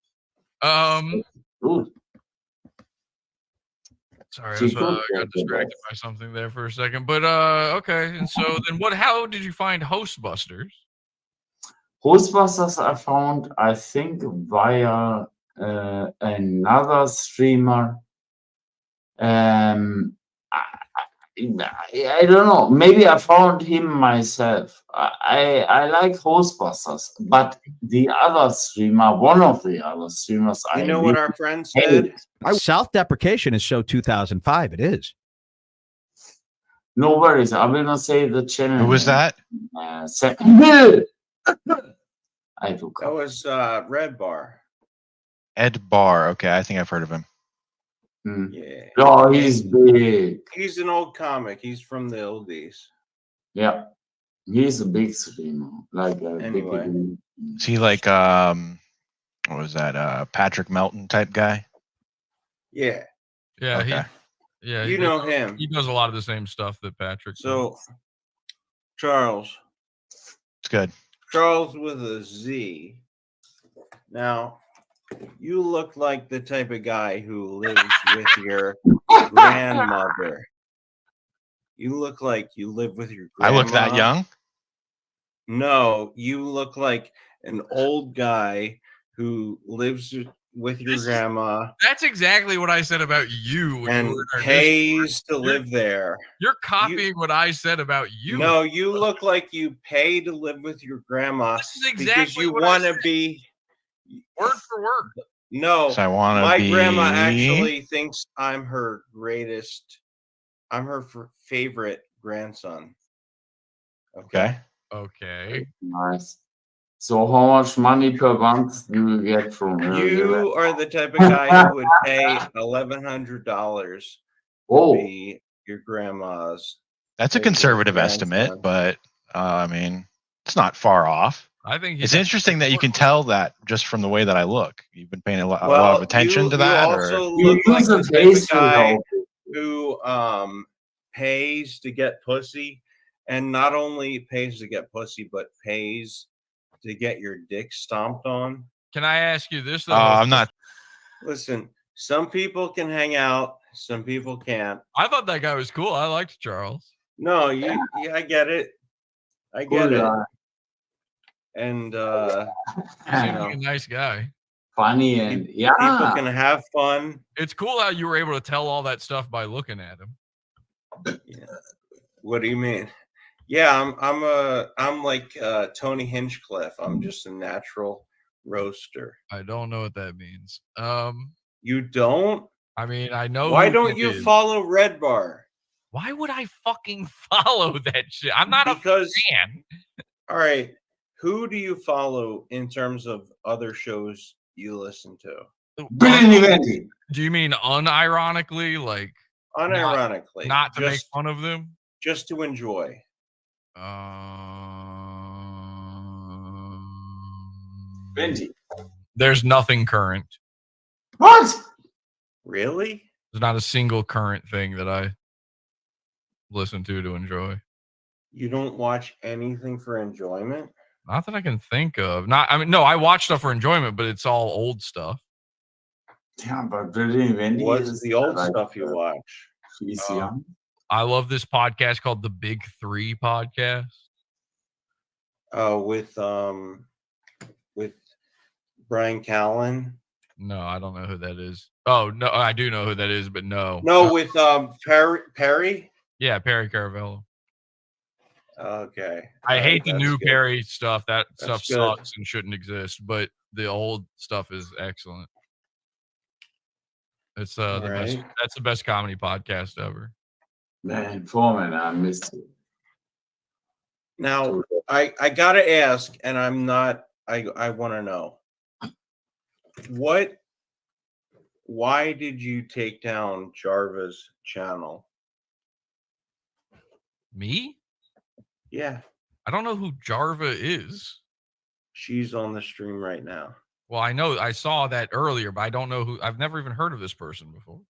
sorry, I got distracted by something there for a second. But okay, and so then how did you find Hostbusters? Hostbusters I found, I think, via another streamer. I don't know. Maybe I found him myself. I like Hostbusters, but the other streamer, one of the other streamers, You know what our friend said? Self-deprecation is show 2005. It is. No worries. I will not say the channel. Who was that? That was Red Bar. Ed Barr. Okay, I think I've heard of him. Yeah. Oh, he's big. He's an old comic. He's from the oldies. Yeah. He's a big streamer. Like anyway. Is he like what was that? Patrick Melton type guy? Yeah. Yeah, okay. You know him. He does a lot of the same stuff that Patrick does. So, Charles. It's good. Charles with a Z. Now, you look like the type of guy who lives with your grandmother. You look like you live with your grandma. I look that young? No, you look like an old guy who lives with your grandma. That's exactly what I said about you. And pays to live there. You're copying what I said about you. No, you look like you pay to live with your grandma exactly because you want to be word for word. No, so I want to my be... grandma actually thinks I'm her favorite grandson. Okay. Okay. Nice. So how much money per month do you get from her? You are the type of guy who would pay $1,100 to be your grandma's. That's a conservative estimate, but I mean, it's not far off. I think it's interesting that you can tell that just from the way that I look. You've been paying a lot of attention to that. You also look like the type of guy who pays to get pussy, and not only pays to get pussy, but pays to get your dick stomped on. Can I ask you this though? I'm not. Listen, some people can hang out, some people can't. I thought that guy was cool. I liked Charles. No, I get it. I get it. And he's a nice guy. Funny and people can have fun. It's cool how you were able to tell all that stuff by looking at him. Yeah. What do you mean? Yeah, I'm like Tony Hinchcliffe. I'm just a natural roaster. I don't know what that means. You don't? I mean, I know. Why don't you follow Red Bar? Why would I fucking follow that shit? I'm not a fan. All right. Who do you follow in terms of other shows you listen to? Do you mean unironically? Like unironically. Not to make fun of them? Just to enjoy. Benji. There's nothing current. What? Really? There's not a single current thing that I listen to enjoy. You don't watch anything for enjoyment? Not that I can think of. No, I watch stuff for enjoyment, but it's all old stuff. Yeah, but Brilliant Wendy What's is the old like, stuff you watch? she's young. I love this podcast called the Big Three Podcast. With Brian Callen. No, I don't know who that is. Oh no, I do know who that is, but no. No, with Perry. Yeah, Perry Caravello. Okay. I hate the that's new good. Perry stuff. That stuff good. sucks and shouldn't exist, but the old stuff is excellent. It's the best. Right. That's the best comedy podcast ever. Man, Foreman, I missed you. Now, I gotta ask, and I'm not. I want to know why did you take down Jarva's channel? Me? Yeah, I don't know who Jarva is. she's on the stream right now. Well, I know I saw that earlier, but I don't know who. I've never even heard of this person before.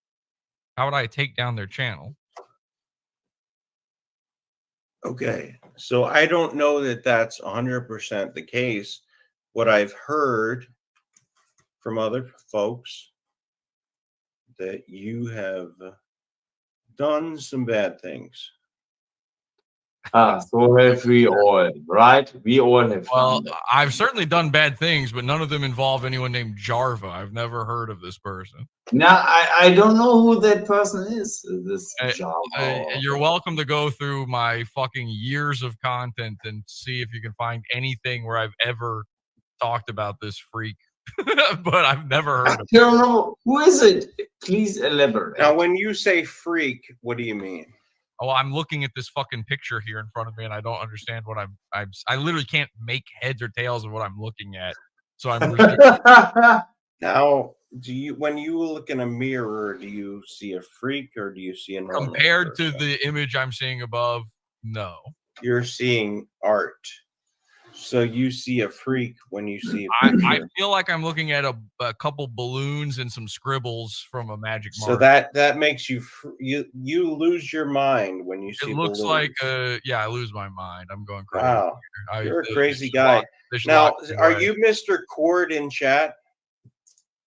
How would I take down their channel? Okay, so I don't know that that's 100% the case. What I've heard from other folks that you have done some bad things. So have we all, right? We all have Well, done that. I've certainly done bad things, but none of them involve anyone named Jarva. I've never heard of this person. Now, I don't know who that person is. This You're welcome to go through my fucking years of content and see if you can find anything where I've ever talked about this freak. But I've never heard of I don't know. Who is it? Please elaborate. Now, when you say freak, what do you mean? Oh, I'm looking at this fucking picture here in front of me, and I don't understand what I literally can't make heads or tails of what I'm looking at. So I'm Now, when you look in a mirror, do you see a freak or do you see a normal compared person? to the image I'm seeing above, no. You're seeing art. So you see a freak when you see a I picture. feel like I'm looking at a couple balloons and some scribbles from a magic So mark. that makes you you lose your mind when you see It looks balloons. like yeah, I lose my mind. I'm going crazy. Wow, here. you're a crazy guy. Now, are you Mr. Cord in chat?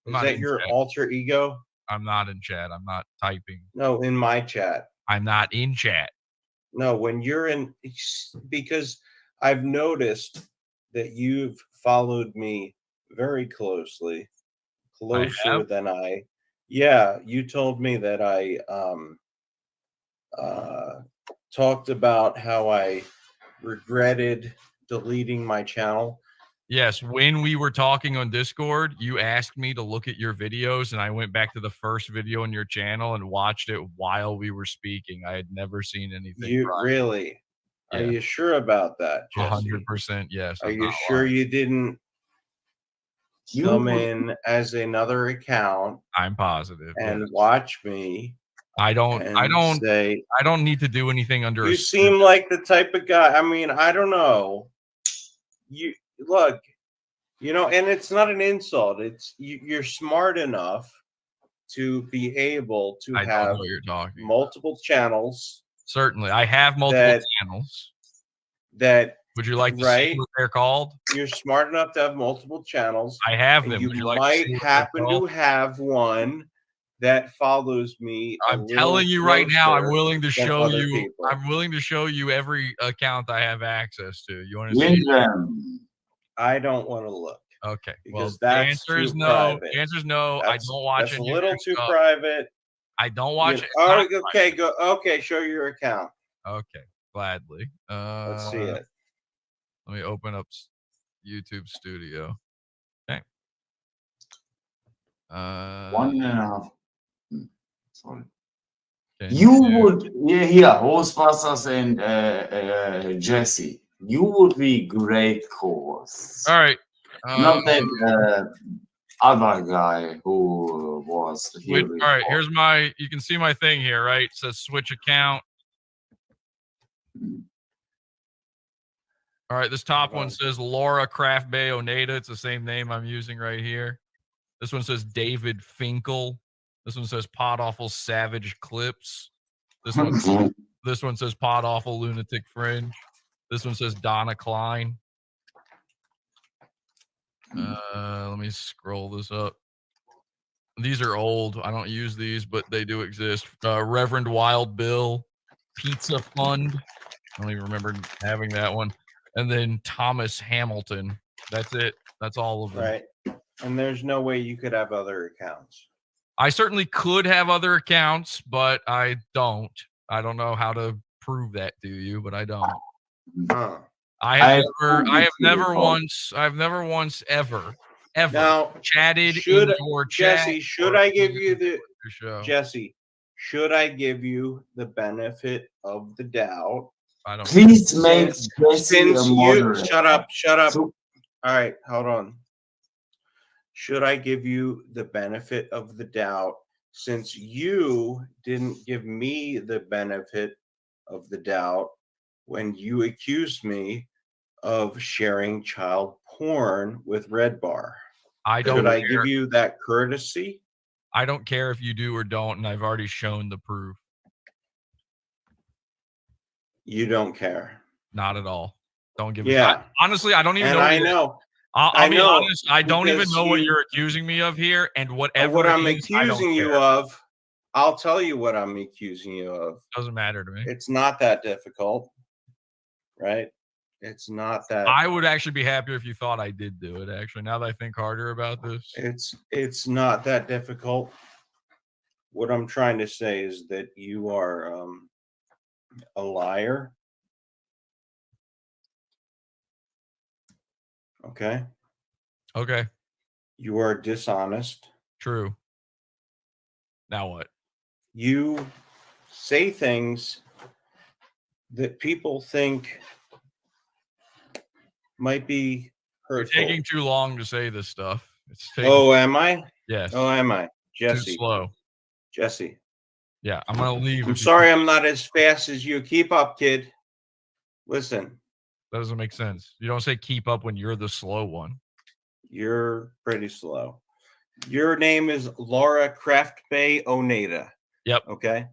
Is that your alter ego? I'm not in chat. I'm not typing. No, in my chat. I'm not in chat. No, when you're in, because I've noticed that you've followed me very closely, closer than I. Yeah, you told me that I talked about how I regretted deleting my channel. Yes, when we were talking on Discord, you asked me to look at your videos, and I went back to the first video on your channel and watched it while we were speaking. I had never seen anything. You prior. really? Yeah. Are you sure about that, Jesse? 100%, yes. Are you sure you didn't come in as another account? I'm positive. And watch me. I don't need to do anything under. You seem like the type of guy. I mean, I don't know. You look, and it's not an insult. It's you're smart enough to be able to have multiple channels. Certainly, I have multiple channels. Would you like to see what they're called? You're smart enough to have multiple channels. I have them. You Would you like might to see what happen they're to have one that follows me. I'm telling you right now, I'm willing to than show other you. people. I'm willing to show you every account I have access to. You want to see? Link them. I don't want to look. Okay. Because the that's answer is too no. private. The answer is no. I don't watch That's any a of little your too stuff. private. I don't watch it. Oh, okay, go. Okay, show your account. Okay, gladly. Let's see it. Let me open up YouTube Studio. Okay. 1.5. Sorry. Okay. You would, here, Ghostbusters and Jesse. You would be great co-hosts. All right. Not that other guy who was here. All right, here's my. You can see my thing here, right? It says switch account. All right, this top one says Laura Craft Bay Oneda. It's the same name I'm using right here. This one says David Finkel. This one says Pod Awful Savage Clips. This one says Pod Awful Lunatic Fringe. This one says Donna Klein. Let me scroll this up. These are old. I don't use these, but they do exist. Reverend Wild Bill, Pizza Fund. I don't even remember having that one. And then Thomas Hamilton. That's it. That's all of them. Right. And there's no way you could have other accounts. I certainly could have other accounts, but I don't. I don't know how to prove that to you, but I don't. Huh. I've never once ever Now, chatted should, in your chat. Jesse, should I give you the Jesse? Should I give you the benefit of the doubt? I don't. Please make Jesse a Since you moderator. shut up. So- All right, hold on. Should I give you the benefit of the doubt since you didn't give me the benefit of the doubt when you accused me of sharing child porn with Red Bar? Should I give you that courtesy? I don't care if you do or don't, and I've already shown the proof. You don't care. Not at all. Don't give Yeah. honestly, I don't even And know. I know. I'll be know, honest. I don't even because know what you're accusing me of here, and whatever what it I'm is, I don't accusing you care. of, I'll tell you what I'm accusing you of. Doesn't matter to me. It's not that difficult, right? It's not that. I would actually be happier if you thought I did do it. Actually, now that I think harder about this, It's not that difficult. What I'm trying to say is that you are a liar. Okay. Okay. You are dishonest. True. Now what? You say things that people think might be You're hurtful. taking too long to say this stuff. It's taking, Oh, am I? yes. Oh, am I? Jesse. Too slow. Jesse. Yeah, I'm gonna leave. I'm sorry I'm not as fast as you. Keep up, kid. Listen. That doesn't make sense. You don't say keep up when you're the slow one. You're pretty slow. Your name is Laura Craft Bay Oneda. Yep. Okay.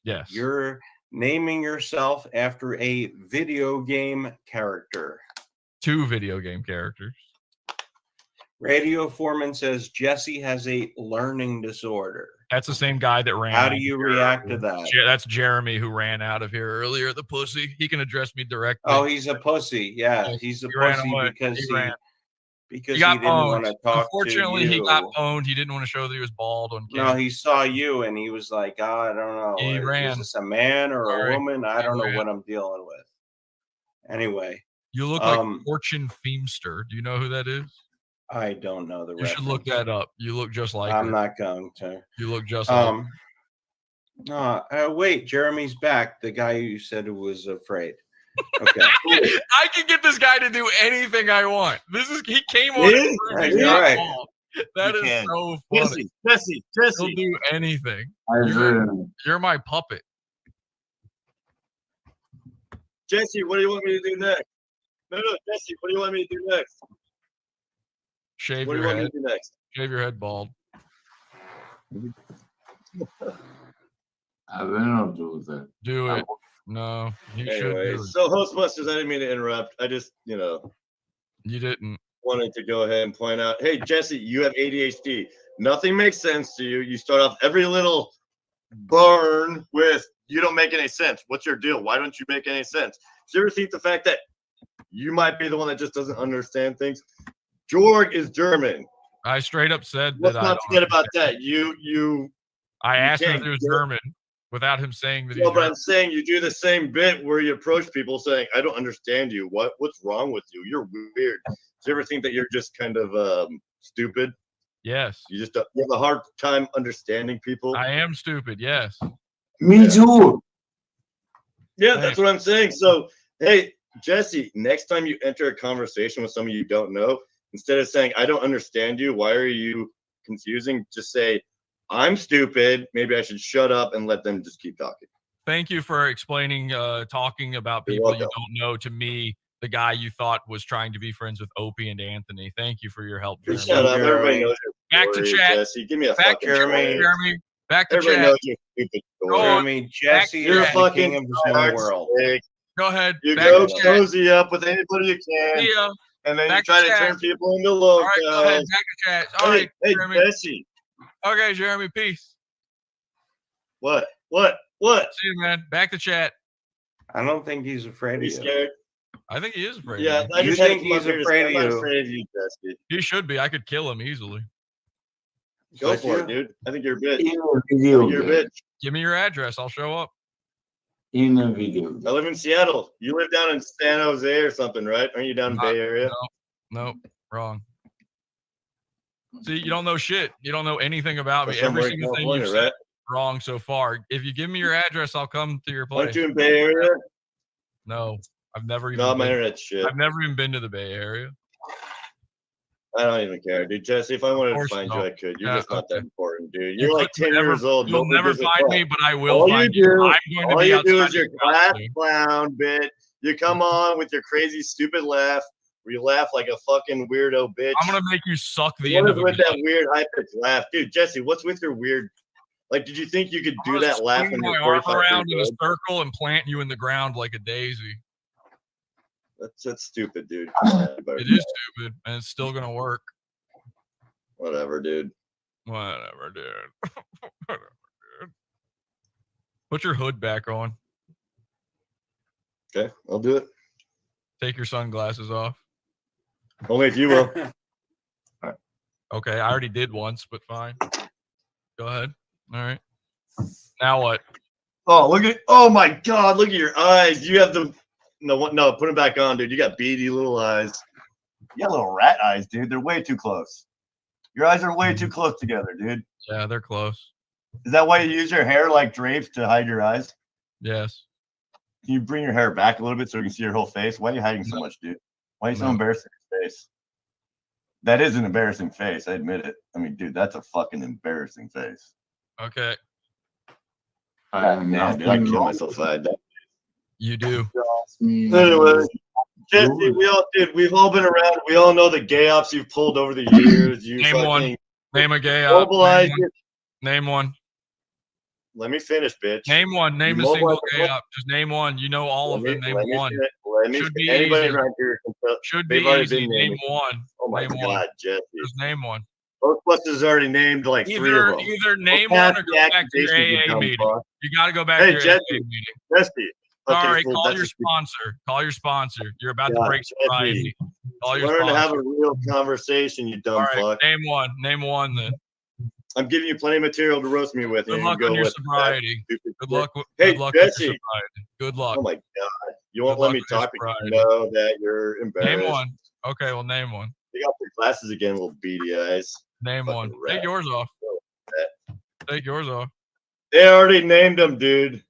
Yes. You're naming yourself after a video game character. 2 video game characters. Radio Foreman says Jesse has a learning disorder. That's the same guy that ran. How do you react to that? That's Jeremy who ran out of here earlier. The pussy. He can address me directly. Oh, he's a pussy. Yeah, he's a ran pussy away. because He ran. he got didn't want to owned. talk Unfortunately, to you. he got owned. He didn't want to show that he was bald on No, camera. he saw you and he was like, oh, I don't know. He ran. Is this a man or Sorry. a woman? I He don't know ran. what I'm dealing with. Anyway. You look like Fortune Feemster. Do you know who that is? I don't know the You should look that up. You look just like her. I'm not going to. You look just like her. Wait, Jeremy's back. The guy you said who was afraid. Okay. I can get this guy to do anything I want. He came on. Yeah, you're right. That is so funny. Jesse. He'll do anything. I You're my puppet. Jesse, what do you want me to do next? No, Jesse, what do you want me to do next? Shave What do you your want me head. to do next? Shave your head bald. I will not do that. Do it. No, you should Anyway, do it. so Hostbusters, I didn't mean to interrupt. I just, You didn't. wanted to go ahead and point out, hey, Jesse, you have ADHD. Nothing makes sense to you. You start off every little burn with, you don't make any sense. What's your deal? Why don't you make any sense? Do you ever think the fact that you might be the one that just doesn't understand things? Jorg is German. I straight up said What's that. not to get about that? I asked him if can't he was get- German without him saying that he's No, but German. I'm saying you do the same bit where you approach people saying, I don't understand you. What's wrong with you? You're weird. Do you ever think that you're just kind of stupid? Yes. You just you have a hard time understanding people. I am stupid. Yes. Me too. Yeah, that's what I'm saying. So, hey, Jesse, next time you enter a conversation with someone you don't know, instead of saying, I don't understand you, why are you confusing? Just say, I'm stupid. Maybe I should shut up and let them just keep talking. Thank you for explaining, talking about people you don't know to me, the guy you thought was trying to be friends with Opie and Anthony. Thank you for your help, Jeremy. Shut up. Everybody knows you. Back to story, chat. Jesse. Give me a Back fucking to story. Jeremy. Back to Everybody chat. knows your stupid Go story. on. Jeremy, Jesse You're is a the fucking king of his own world. snake. Go ahead. You Back go to chat. cozy up with anybody you can, See ya. and then Back you try to to chat. turn people into All right, go ahead. locals. Back to chat. All Hey, right, hey, Jeremy. Jesse. Okay, Jeremy. Peace. What? See you, man. Back to chat. I don't think he's afraid Are of you you. scared? I think he is afraid. Yeah, of me. I You just had to think come up he's here to afraid say of I'm not you. afraid of you, Jesse. He should be. I could kill him easily. Go Could for it, you? dude. I think you're a bitch. In a I video think you're a game. bitch. Give me your address. I'll show up. In a video I game. live in Seattle. You live down in San Jose or something, right? Aren't you down in Not- Bay Area? No, wrong. See, you don't know shit. You don't know anything about me. Or somewhere Every in single thing you've California, said right? wrong so far. If you give me your address, I'll come to your place. Aren't you in Bay Area? No, I've never even No, my been. internet's shit. I've never even been to the Bay Area. I don't even care, dude. Jesse, if I wanted to course find you you, I don't. could. You're Yeah, just not that okay. important, dude. You You're like could 10 never- years old. You'll Nobody never gives a find fuck. me, but I will All find you you. do, I'm going to all be you do outside is your your house class soon. clown bit. You come on with your crazy, stupid laugh. Where you laugh like a fucking weirdo bitch. I'm gonna make you suck the What end is of a with that gun. weird high pitched laugh, dude? Jesse, what's with your weird? Like, did you think you could I'm do gonna that laugh swing when my you're arm 45 around in a years old? circle and plant you in the ground like a daisy. That's stupid, dude. It is stupid, and it's still gonna work. Whatever, dude. Whatever, dude. Whatever, dude. Put your hood back on. Okay, I'll do it. Take your sunglasses off. Only if you will. Okay, I already did once, but fine. Go ahead. All right. Now what? Oh, look at! Oh my God! Look at your eyes. You have the no. Put them back on, dude. You got beady little eyes. You got little rat eyes, dude. They're way too close. Your eyes are way too close together, dude. Yeah, they're close. Is that why you use your hair like drapes to hide your eyes? Yes. Can you bring your hair back a little bit so we can see your whole face? Why are you hiding so much, dude? Why are you so No. embarrassing your face? That is an embarrassing face. I admit it. I mean, dude, that's a fucking embarrassing face. Okay. Man, dude, I kill myself if I had that. You do. Anyway, Jesse, we've all been around. We all know the gay ops you've pulled over the years. You Name one. fucking Name a gay op. mobilized Name one. Name one. Let me finish, bitch. Name one. Name You a single mobilized gay op. Just name one. You know all of them. Name let me one. finish. Let me Should be anybody easy. around here can tell. Should be They've already easy. been Name named. one. Oh my Name God, one. Jesse. Just name one. Ghostbusters already named like 3 of them. Either name Well, one or pass go the back to your accusations, you AA dumb meeting. fuck. You got to go back Hey, to your Jesse. AA meeting. Jesse. Okay, Sorry, cool. call That's your just- sponsor. Call your sponsor. You're about to God, break sobriety. Call your Learn to have sponsor. a real conversation, you dumb All right, fuck. name one. Name one then. I'm giving you plenty of material to roast me with. Good and luck you on go your with sobriety. that stupid Good shit. luck. Hey, Good luck with your Jesse. sobriety. Good luck. Oh my God. You won't Good let luck me with your talk because you sobriety. know that you're embarrassed. Name one. Okay, well, name one. Take off your glasses again, little beady eyes. Name Fucking one. rat. Take yours off. Take yours off. They already named them, dude.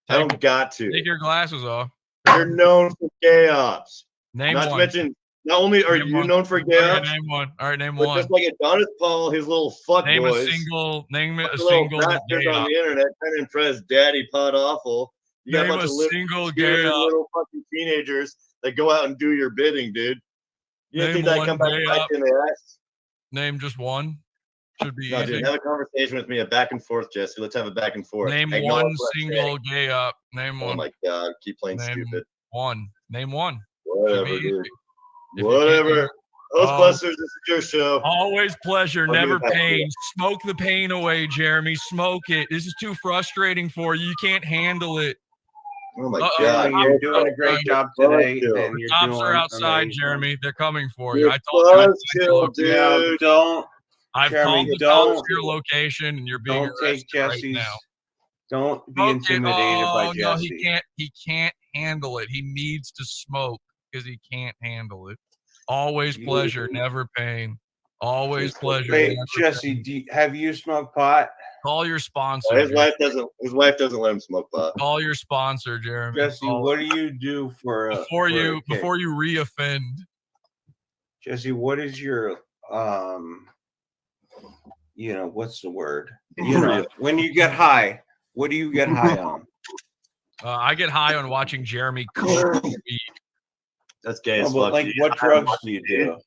I don't got to. Take your glasses off. You're known for gay ops. Name Not one. to mention, not only are Name you one. known for gay Okay, ops, name one. All right, name but one. just like Adonis Paul, his little fuck Name boys. a single. Name a Little single bastards gay on op. the internet trying to impress Daddy Pod Awful. You got Name a bunch a of little, single scared gay op. little fucking teenagers that go out and do your bidding, dude. You didn't Name think that one come back gay and bite op. you in the ass? Name just one. Should be No, easy. dude, have a conversation with me, a back and forth, Jesse. Let's have a back and forth. Name Acknowledge one what I'm single saying. gay op. Name Oh one. my God, keep playing Name stupid. one. Name one. Whatever, Should be dude. easy. If you can't Whatever. name- Ghostbusters, this is your show. Always pleasure, I'll give never it back to pain. you. Smoke the pain away, Jeremy. Smoke it. This is too frustrating for you. You can't handle it. Oh my Uh-oh. God, You're doing a great job today, Buzzkill. and you're Cops doing are outside, amazing. Jeremy. They're coming for you. You're I told you. Buzzkill, Now, dude. don't, I've Jeremy, called the cops don't, to your location, and you're being don't take arrested right Jesse's. now. Don't be Smoke it. intimidated by Oh, no, Jesse. he can't handle it. He needs to smoke because he can't handle it. Always pleasure, never pain. Always pleasure. Wait, never Jesse, pain. have you smoked pot? Call your sponsor. His Jeremy. wife doesn't let him smoke pot. Call your sponsor, Jeremy. Jesse, Call what him. do you do for a before for you a kick? before you reoffend? Jesse, what is your what's the word? You know, when you get high, what do you get high on? I get high on watching Jeremy cook weed. That's gay No, as but fuck. like, dude. what drugs do you do?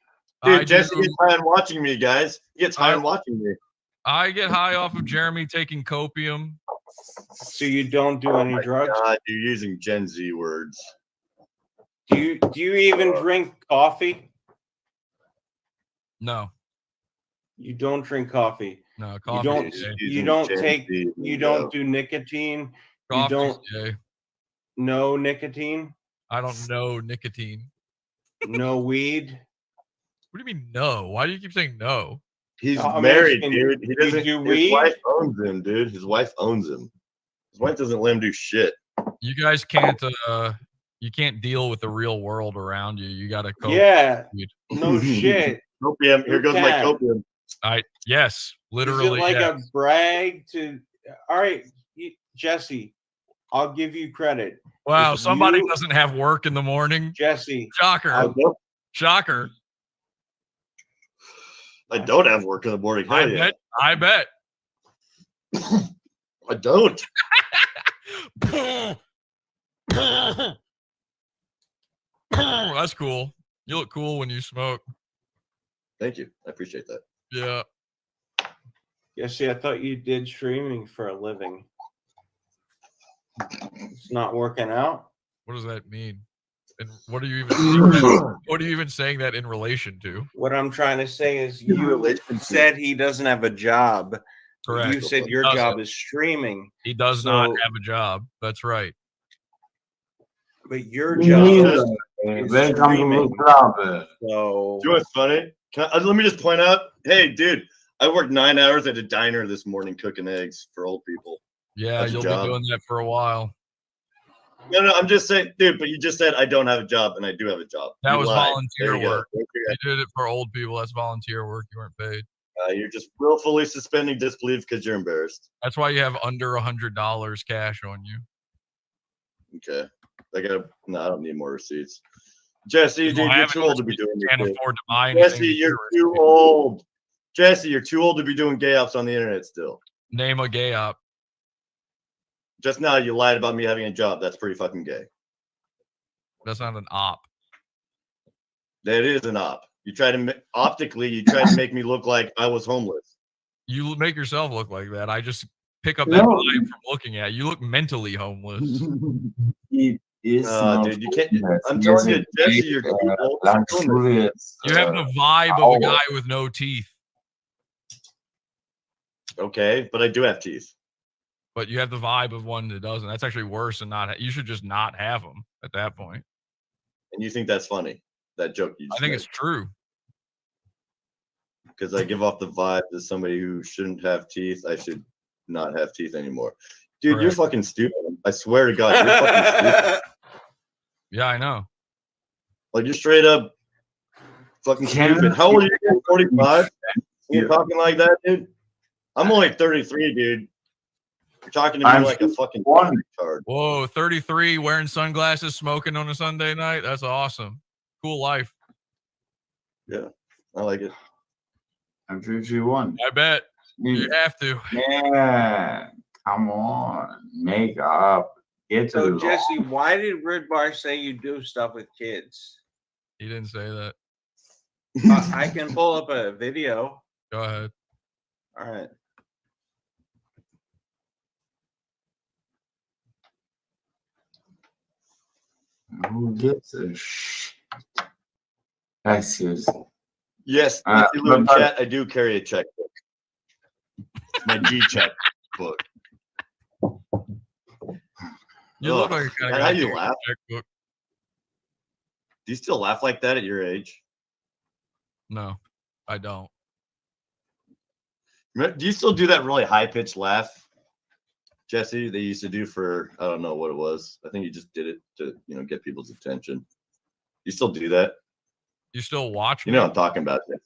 I Dude, Jesse do. gets high on watching me, guys. He gets high on watching me. I get high off of Jeremy taking copium. So you don't do any drugs? God, you're using Gen Z words. Do you even drink coffee? No. You don't drink coffee. No, coffee. You don't take. You don't do nicotine. You don't know nicotine. I don't know nicotine. No weed. What do you mean no? Why do you keep saying no? He's I'm married, asking, dude. He doesn't. do His weed? wife owns him, dude. His wife owns him. His wife doesn't let him do shit. You guys can't. You can't deal with the real world around you. You gotta cope. Yeah. No shit. Copium. Here goes my copium. Yes, literally. Is it like yes. a brag to? All right, Jesse, I'll give you credit. Wow, If somebody you- doesn't have work in the morning. Jesse. Shocker. Shocker. I don't have work in the morning. Hell yeah. I bet. I don't. That's cool. You look cool when you smoke. Thank you. I appreciate that. Yeah. Yeah, see, I thought you did streaming for a living. It's not working out. What does that mean? And what are you even saying that, what are you even saying that in relation to? What I'm trying to say is you said he doesn't have a job. Correct. You said your job is streaming. He does not have a job. That's right. But your job is Welcome to streaming. the club. So, You know what's funny? Let me just point out, hey, dude, I worked 9 hours at a diner this morning cooking eggs for old people. Yeah, That's a you'll be job. doing that for a while. No, I'm just saying, dude, but you just said I don't have a job, and I do have a job. That You was lied. volunteer There you go. work. You did it for old people. That's volunteer work. You weren't paid. You're just willfully suspending disbelief because you're embarrassed. That's why you have under $100 cash on you. Okay. I don't need more receipts. Jesse, You dude, don't you're have too any old to be receipts. doing You can't this. afford to buy anything. Jesse, you're too old. Jesse, you're too old to be doing gay ops on the internet still. Name a gay op. Just now, you lied about me having a job. That's pretty fucking gay. That's not an op. That is an op. You try to optically, you tried to make me look like I was homeless. You make yourself look like that. I just pick up No. that vibe from looking at you. You look mentally homeless. It is not Dude, you can't. homeless. I'm He telling has you, a Jesse, big, you're too old. luxurious. You have the vibe of the guy with no teeth, Okay, but I do have teeth. but you have the vibe of one that doesn't. That's actually worse than not. You should just not have them at that point. And you think that's funny? That joke you I just think made. it's true. Because I give off the vibe that somebody who shouldn't have teeth, I should not have teeth anymore. Dude, you're Correct. fucking stupid. I swear to God, you're fucking stupid. Yeah, I know. Like, you're straight up fucking stupid. How old are you? 45? You're talking like that, dude? I'm only 33, dude. You're talking to me I'm like a fucking one. retard. Whoa, 33, wearing sunglasses, smoking on a Sunday night. That's awesome. Cool life. Yeah, I like it. I'm 51. I bet. You have to. Yeah, come on, make up. Get to so the Jesse, why did Red Bar say you do stuff with kids? He didn't say that. I can pull up a video. Go ahead. All right. Who gives a shit? Like, seriously. Yes, LEXIE LOU in chat, I do carry a checkbook. It's my G check book. You look like a kind of How guy you taking a laugh? checkbook. Do you still laugh like that at your age? No, I don't. Do you still do that really high pitched laugh, Jesse? They used to do for I don't know what it was. I think you just did it to get people's attention. You still do that? You still watch me? You know what I'm talking about, Jesse.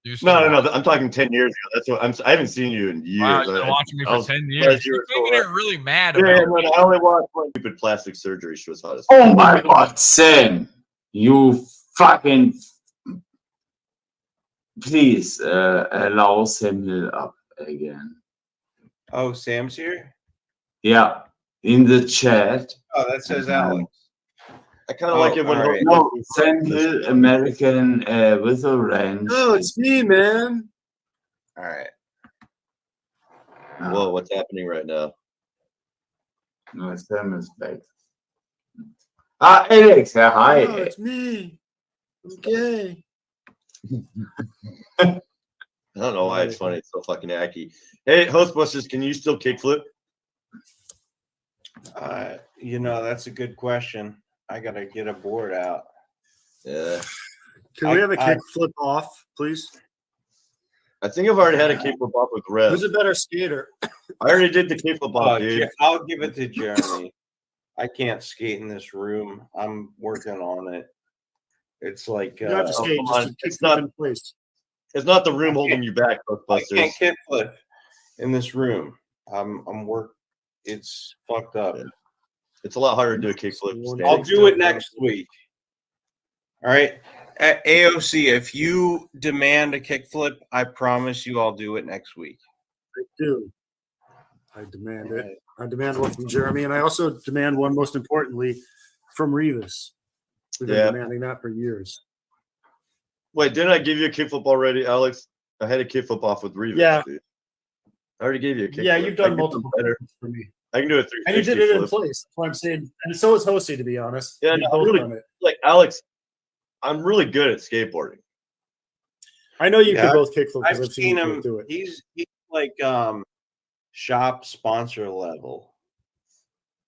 You still No. I'm talking 10 years ago. That's what I haven't seen you in years. Wow, you've been I- watching me I for was 10 surprised years. you You're were still making it alive. really mad Yeah, about when me. I only watched one stupid plastic surgery. She was hot as Oh my God, Sam, you fucking. Please allow Samuel up again. Oh, Sam's here? Yeah, in the chat. Oh, that says Alex. I kind of like it when all right. No, Central American Whistle Ranch. No, it's me, man. All right. Whoa, what's happening right now? No, Sam is back. Ah, Alex, hi. No, it's me. I'm gay. I don't know why it's funny. It's so fucking hacky. Hey, Hostbusters, can you still kickflip? You know, that's a good question. I gotta get a board out. Yeah. Can we have a kickflip off, please? I think I've already had a kickflip off with Rev. Who's a better skater? I already did the kickflip off, dude. I'll give it to Jeremy. I can't skate in this room. I'm working on it. It's like You don't have to skate, come just on. to It's kickflip not in place. It's not the room holding you back, I Ghostbusters. can't kickflip in this room. I'm work. It's fucked up. Yeah. It's a lot harder to do a kickflip. I'll do it next week. All right. At AOC, if you demand a kickflip, I promise you I'll do it next week. I do. I demand it. I demand one from Jeremy, and I also demand one, most importantly, from Revis. We've been demanding that for years. Wait, didn't I give you a kickflip already, Alex? I had a kickflip off with Revis. Yeah. Dude. I already gave you a kickflip. Yeah, you've done multiple better for me. I can do a 360 And you did it in flip. place. That's what I'm saying. And so is Hosey, to be honest. Yeah, We've no, both I'm really, done it. like Alex, I'm really good at skateboarding. I know you Yeah, can both kickflip because I've I've seen seen you him do it. He's like shop sponsor level.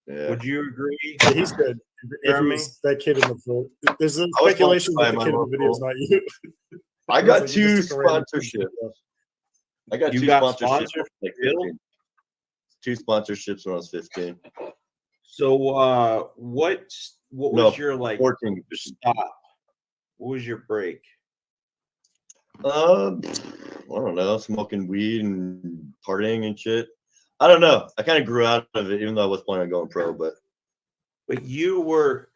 Yeah. Would you agree? Yeah, he's good. If it Jeremy? was that kid in the photo, there's a I was speculation sponsored that by the kid in my the video is local- not you. I It's got like you two just took a random sponsorships. I got You two got sponsorships. sponsored by Phil? 15. Two sponsorships when I was 15. So what was No, your like 14. stop? What was your break? I don't know, smoking weed and partying and shit. I don't know. I kind of grew out of it, even though I was planning on going pro. But You were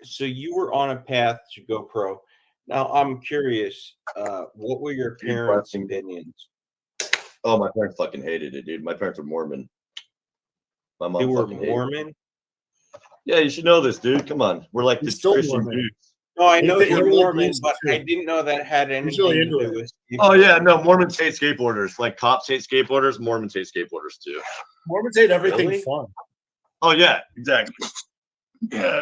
on a path to go pro. Now I'm curious, what were your parents' opinions? oh, my parents fucking hated it, dude. My parents were Mormon. My mom They were fucking hated it. Mormon? Yeah, you should know this, dude. Come on, we're like the still Christian Mormon. dudes. No, I know He you're really Mormon, believes it but too. I didn't know that had anything really to into do it. with Oh yeah, no, Mormons hate skateboarders. Like cops hate skateboarders, Mormons hate skateboarders too. Mormons hate everything Really? fun. Oh yeah, exactly. Yeah,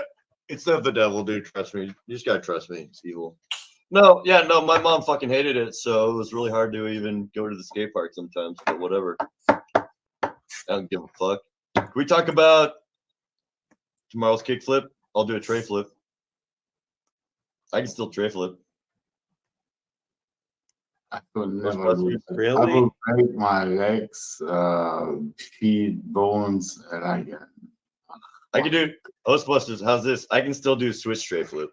it's of the devil, dude. Trust me. You just gotta trust me. It's evil. No, yeah, no. My mom fucking hated it, so it was really hard to even go to the skate park sometimes. But whatever. I don't give a fuck. Can we talk about tomorrow's kickflip? I'll do a tray flip. I can still tray flip. I could never do it. I Really? would break my legs, feet, bones, and I can do Ghostbusters. How's this? I can still do Swiss tray flip.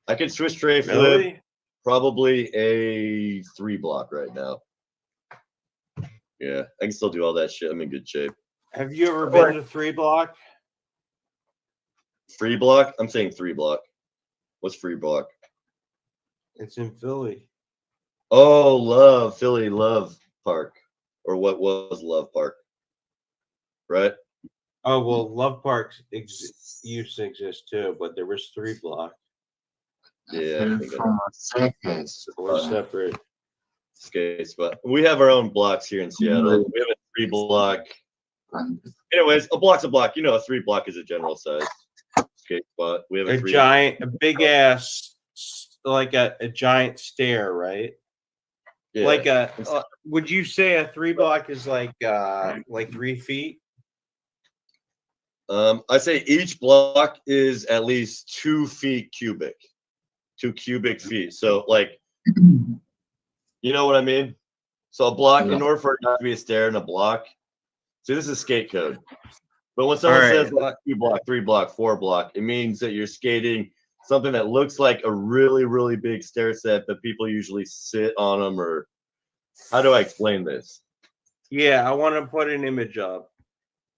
I can Swiss tray flip. Really? Probably a 3 block right now. Yeah, I can still do all that shit. I'm in good shape. Have you ever been to 3 block? 3 block? I'm saying 3 block. What's 3 block? It's in Philly. Oh, Philly Love Park. Or what was Love Park? Right? Oh well, Love Parks used to exist too, but there was 3 block. Yeah, I think from a second. We're separate. skate spot. We have our own blocks here in Seattle. We have a 3 block. Anyways, a block's a block. You know, a 3 block is a general size skate spot. We have a 3 a big ass, like a giant stair, right? Yeah. Like would you say a 3 block is like 3 feet? I say each block is at least 2 feet cubic, 2 cubic feet. So, like, you know what I mean? So, a block, in order for it not to be a stair in a block, see, this is skate code. But when someone says like 2 block, 3 block, 4 block, it means that you're skating something that looks like a really, really big stair set, but people usually sit on them. Or how do I explain this? Yeah, I want to put an image up.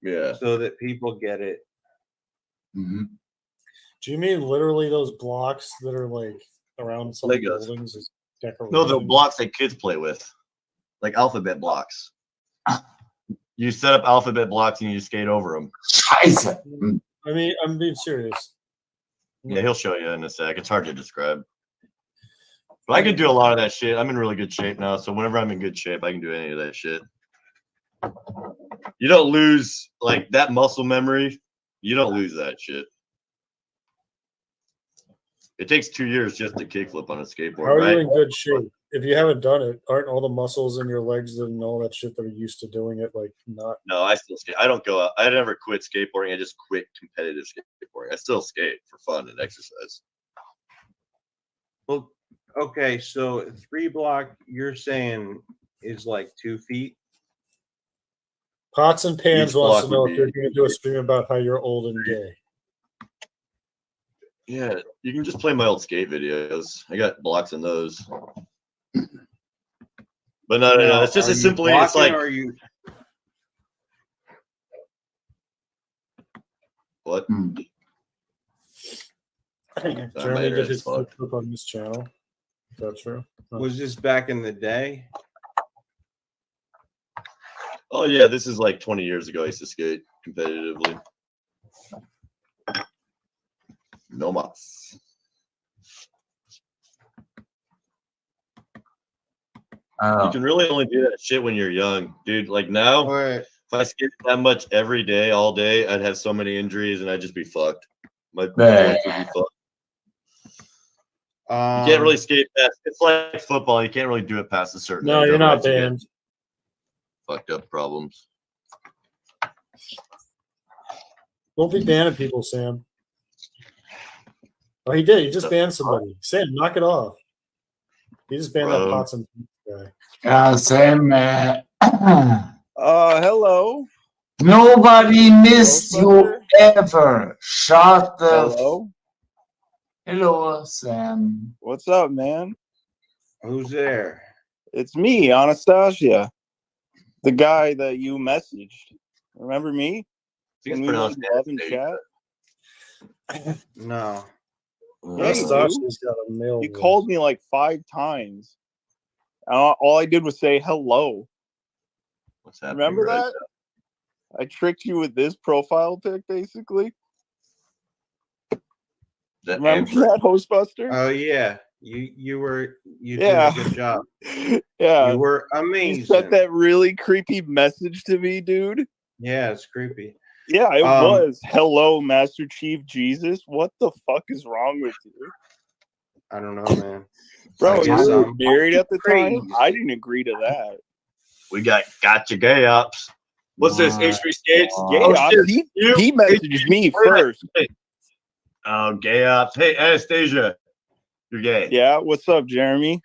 Yeah. So that people get it. Mm-hmm. Do you mean literally those blocks that are like around some Legos. buildings as decoration? No, the blocks that kids play with, like alphabet blocks. You set up alphabet blocks and you skate over them. Scheiße. I mean, I'm being serious. Yeah, he'll show you in a sec. It's hard to describe. But I can do a lot of that shit. I'm in really good shape now, so whenever I'm in good shape, I can do any of that shit. You don't lose like that muscle memory. You don't lose that shit. It takes 2 years just to kickflip on a skateboard, How are right? you in good shape? If you haven't done it, aren't all the muscles in your legs and all that shit that are used to doing it like not? No, I still skate. I don't go out. I never quit skateboarding. I just quit competitive skateboarding. I still skate for fun and exercise. Well, okay, so 3 block you're saying is like 2 feet. Pots and Pans Each wants to block know would if you're be- going to do a stream about how you're old and gay. Yeah, you can just play my old skate videos. I got blocks on those. But no. Now, It's just are as you simply. It's blocking like or are you what? Jeremy did his flip on this channel. Is that true? No. was this back in the day? Oh yeah, this is like 20 years ago. I used to skate competitively. No mas. You can really only do that shit when you're young, dude. Like now, if I skated that much every day, all day, I'd have so many injuries and I'd just be fucked. My joints would be fucked. You can't really skate past. It's like football. You can't really do it past a certain. No, age, you're not otherwise you get banned. Fucked up problems. Don't be banning people, Sam. Oh, he did. He just banned somebody. Sam, knock it off. He just banned that Pots and Pans guy. Sam, Hello. nobody missed you ever. Shut the. Hello. Hello, Sam. What's up, man? Who's there? It's me, Anastasia, the guy that you messaged. Remember me? When we were in love and chat? No. Yeah, you do. You called me like 5 times. All I did was say hello. What's happening? Remember right that? I tricked you with this profile pic, basically. Remember that, Hostbuster? Oh yeah, you did Yeah. a good job. Yeah, You were amazing. You sent that really creepy message to me, dude. Yeah, it's creepy. Yeah, it was. Hello, Master Chief Jesus. What the fuck is wrong with you? I don't know, man. Bro, I guess you were I'm married at the crazy. time? I didn't agree to that. We got gotcha gay ups. What's this? HB Skates? Gay ups? He messaged me first. Oh, gay ups. Hey, Anastasia, you're gay. Yeah, what's up, Jeremy?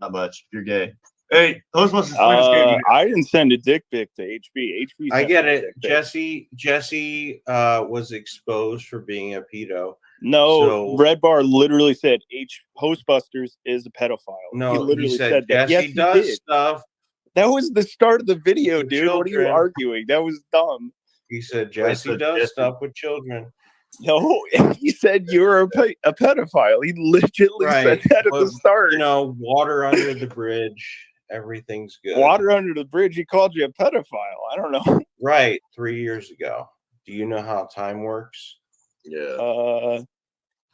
Not much. You're gay. Hey, Hostbusters friends gave you. I didn't send a dick pic to HB. HB. I sent get me a it. dick pic. Jesse was exposed for being a pedo. No, So- Red Bar literally said Hostbusters is a pedophile. No, he literally he said that. Jesse Yes, he does did. stuff. That was the start of the video, with dude. What are you children. arguing? That was dumb. He said Jesse does stuff with children. No, he said you were a pedophile. He legitimately said that at the start. You know, water under the bridge. Everything's good. Water under the bridge. He called you a pedophile. I don't know. Right, 3 years ago. Do you know how time works? Yeah.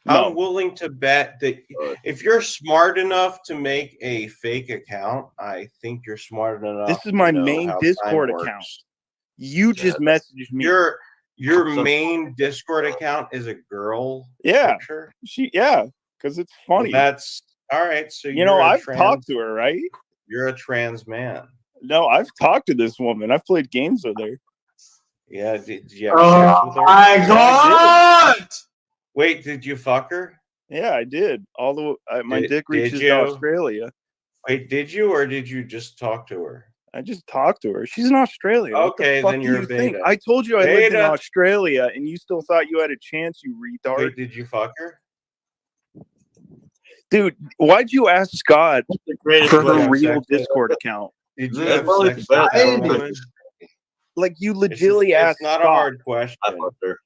I'm willing to bet that if you're smart enough to make a fake account, I think you're smart enough. This is my to know main how Discord time account. works. You just messaged me. Your main Discord account is a girl picture? Because it's funny. Well, that's all right. So you know, I've talked to her, right? You're a trans man. No, I've talked to this woman. I've played games with her. Yeah, did you have sex with her? my God! Wait, did you fuck her? Yeah, I did. All the my Did- dick did reaches you? to Australia. Wait, did you or did you just talk to her? I just talked to her. She's in Australia. What the Okay, fuck then do you're you a think? beta. I told you I lived in Beta. Australia, and you still thought you had a chance, you retard. Wait, did you fuck her? Dude, why'd you ask Scott greatest for question. her real Sex with- Discord account? Did you That's have probably sex the with best that one. woman? Like you legitimately It's asked not Scott. a hard question. I fucked her.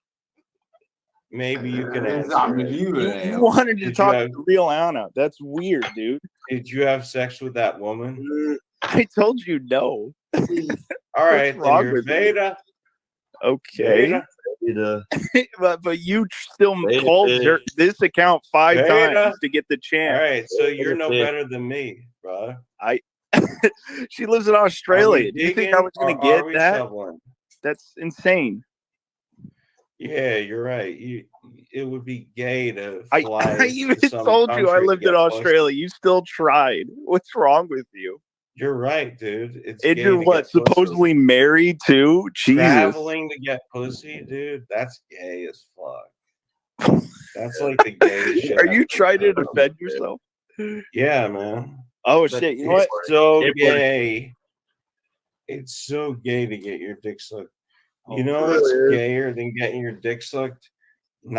Maybe you can It's answer it. You wanted to Did talk you have- to real Anna. That's weird, dude. Did you have sex with that woman? I told you no. All right, wrong then you're with you? beta. Okay. Beta. but you still Beta called fish. this account 5 Beta. times to get the All chance. right, so you're no fish. better than me, bro. She lives in Are Australia. we Do you think digging I was going or to get are we that? shoveling? That's insane. Yeah, you're right. It would be gay to I fly even to some told you I country to lived in get pussy. Australia. You still tried. What's wrong with you? You're right, dude. It's And gay you're to what? get pussy. Supposedly married too? Jesus. Traveling to get pussy, dude. That's gay as fuck. That's like the gayest shit. Are you trying to defend yourself? Yeah, man. Oh shit! You know what? It's so gay. It's so gay to get your dick sucked. You know what's gayer than getting your dick sucked?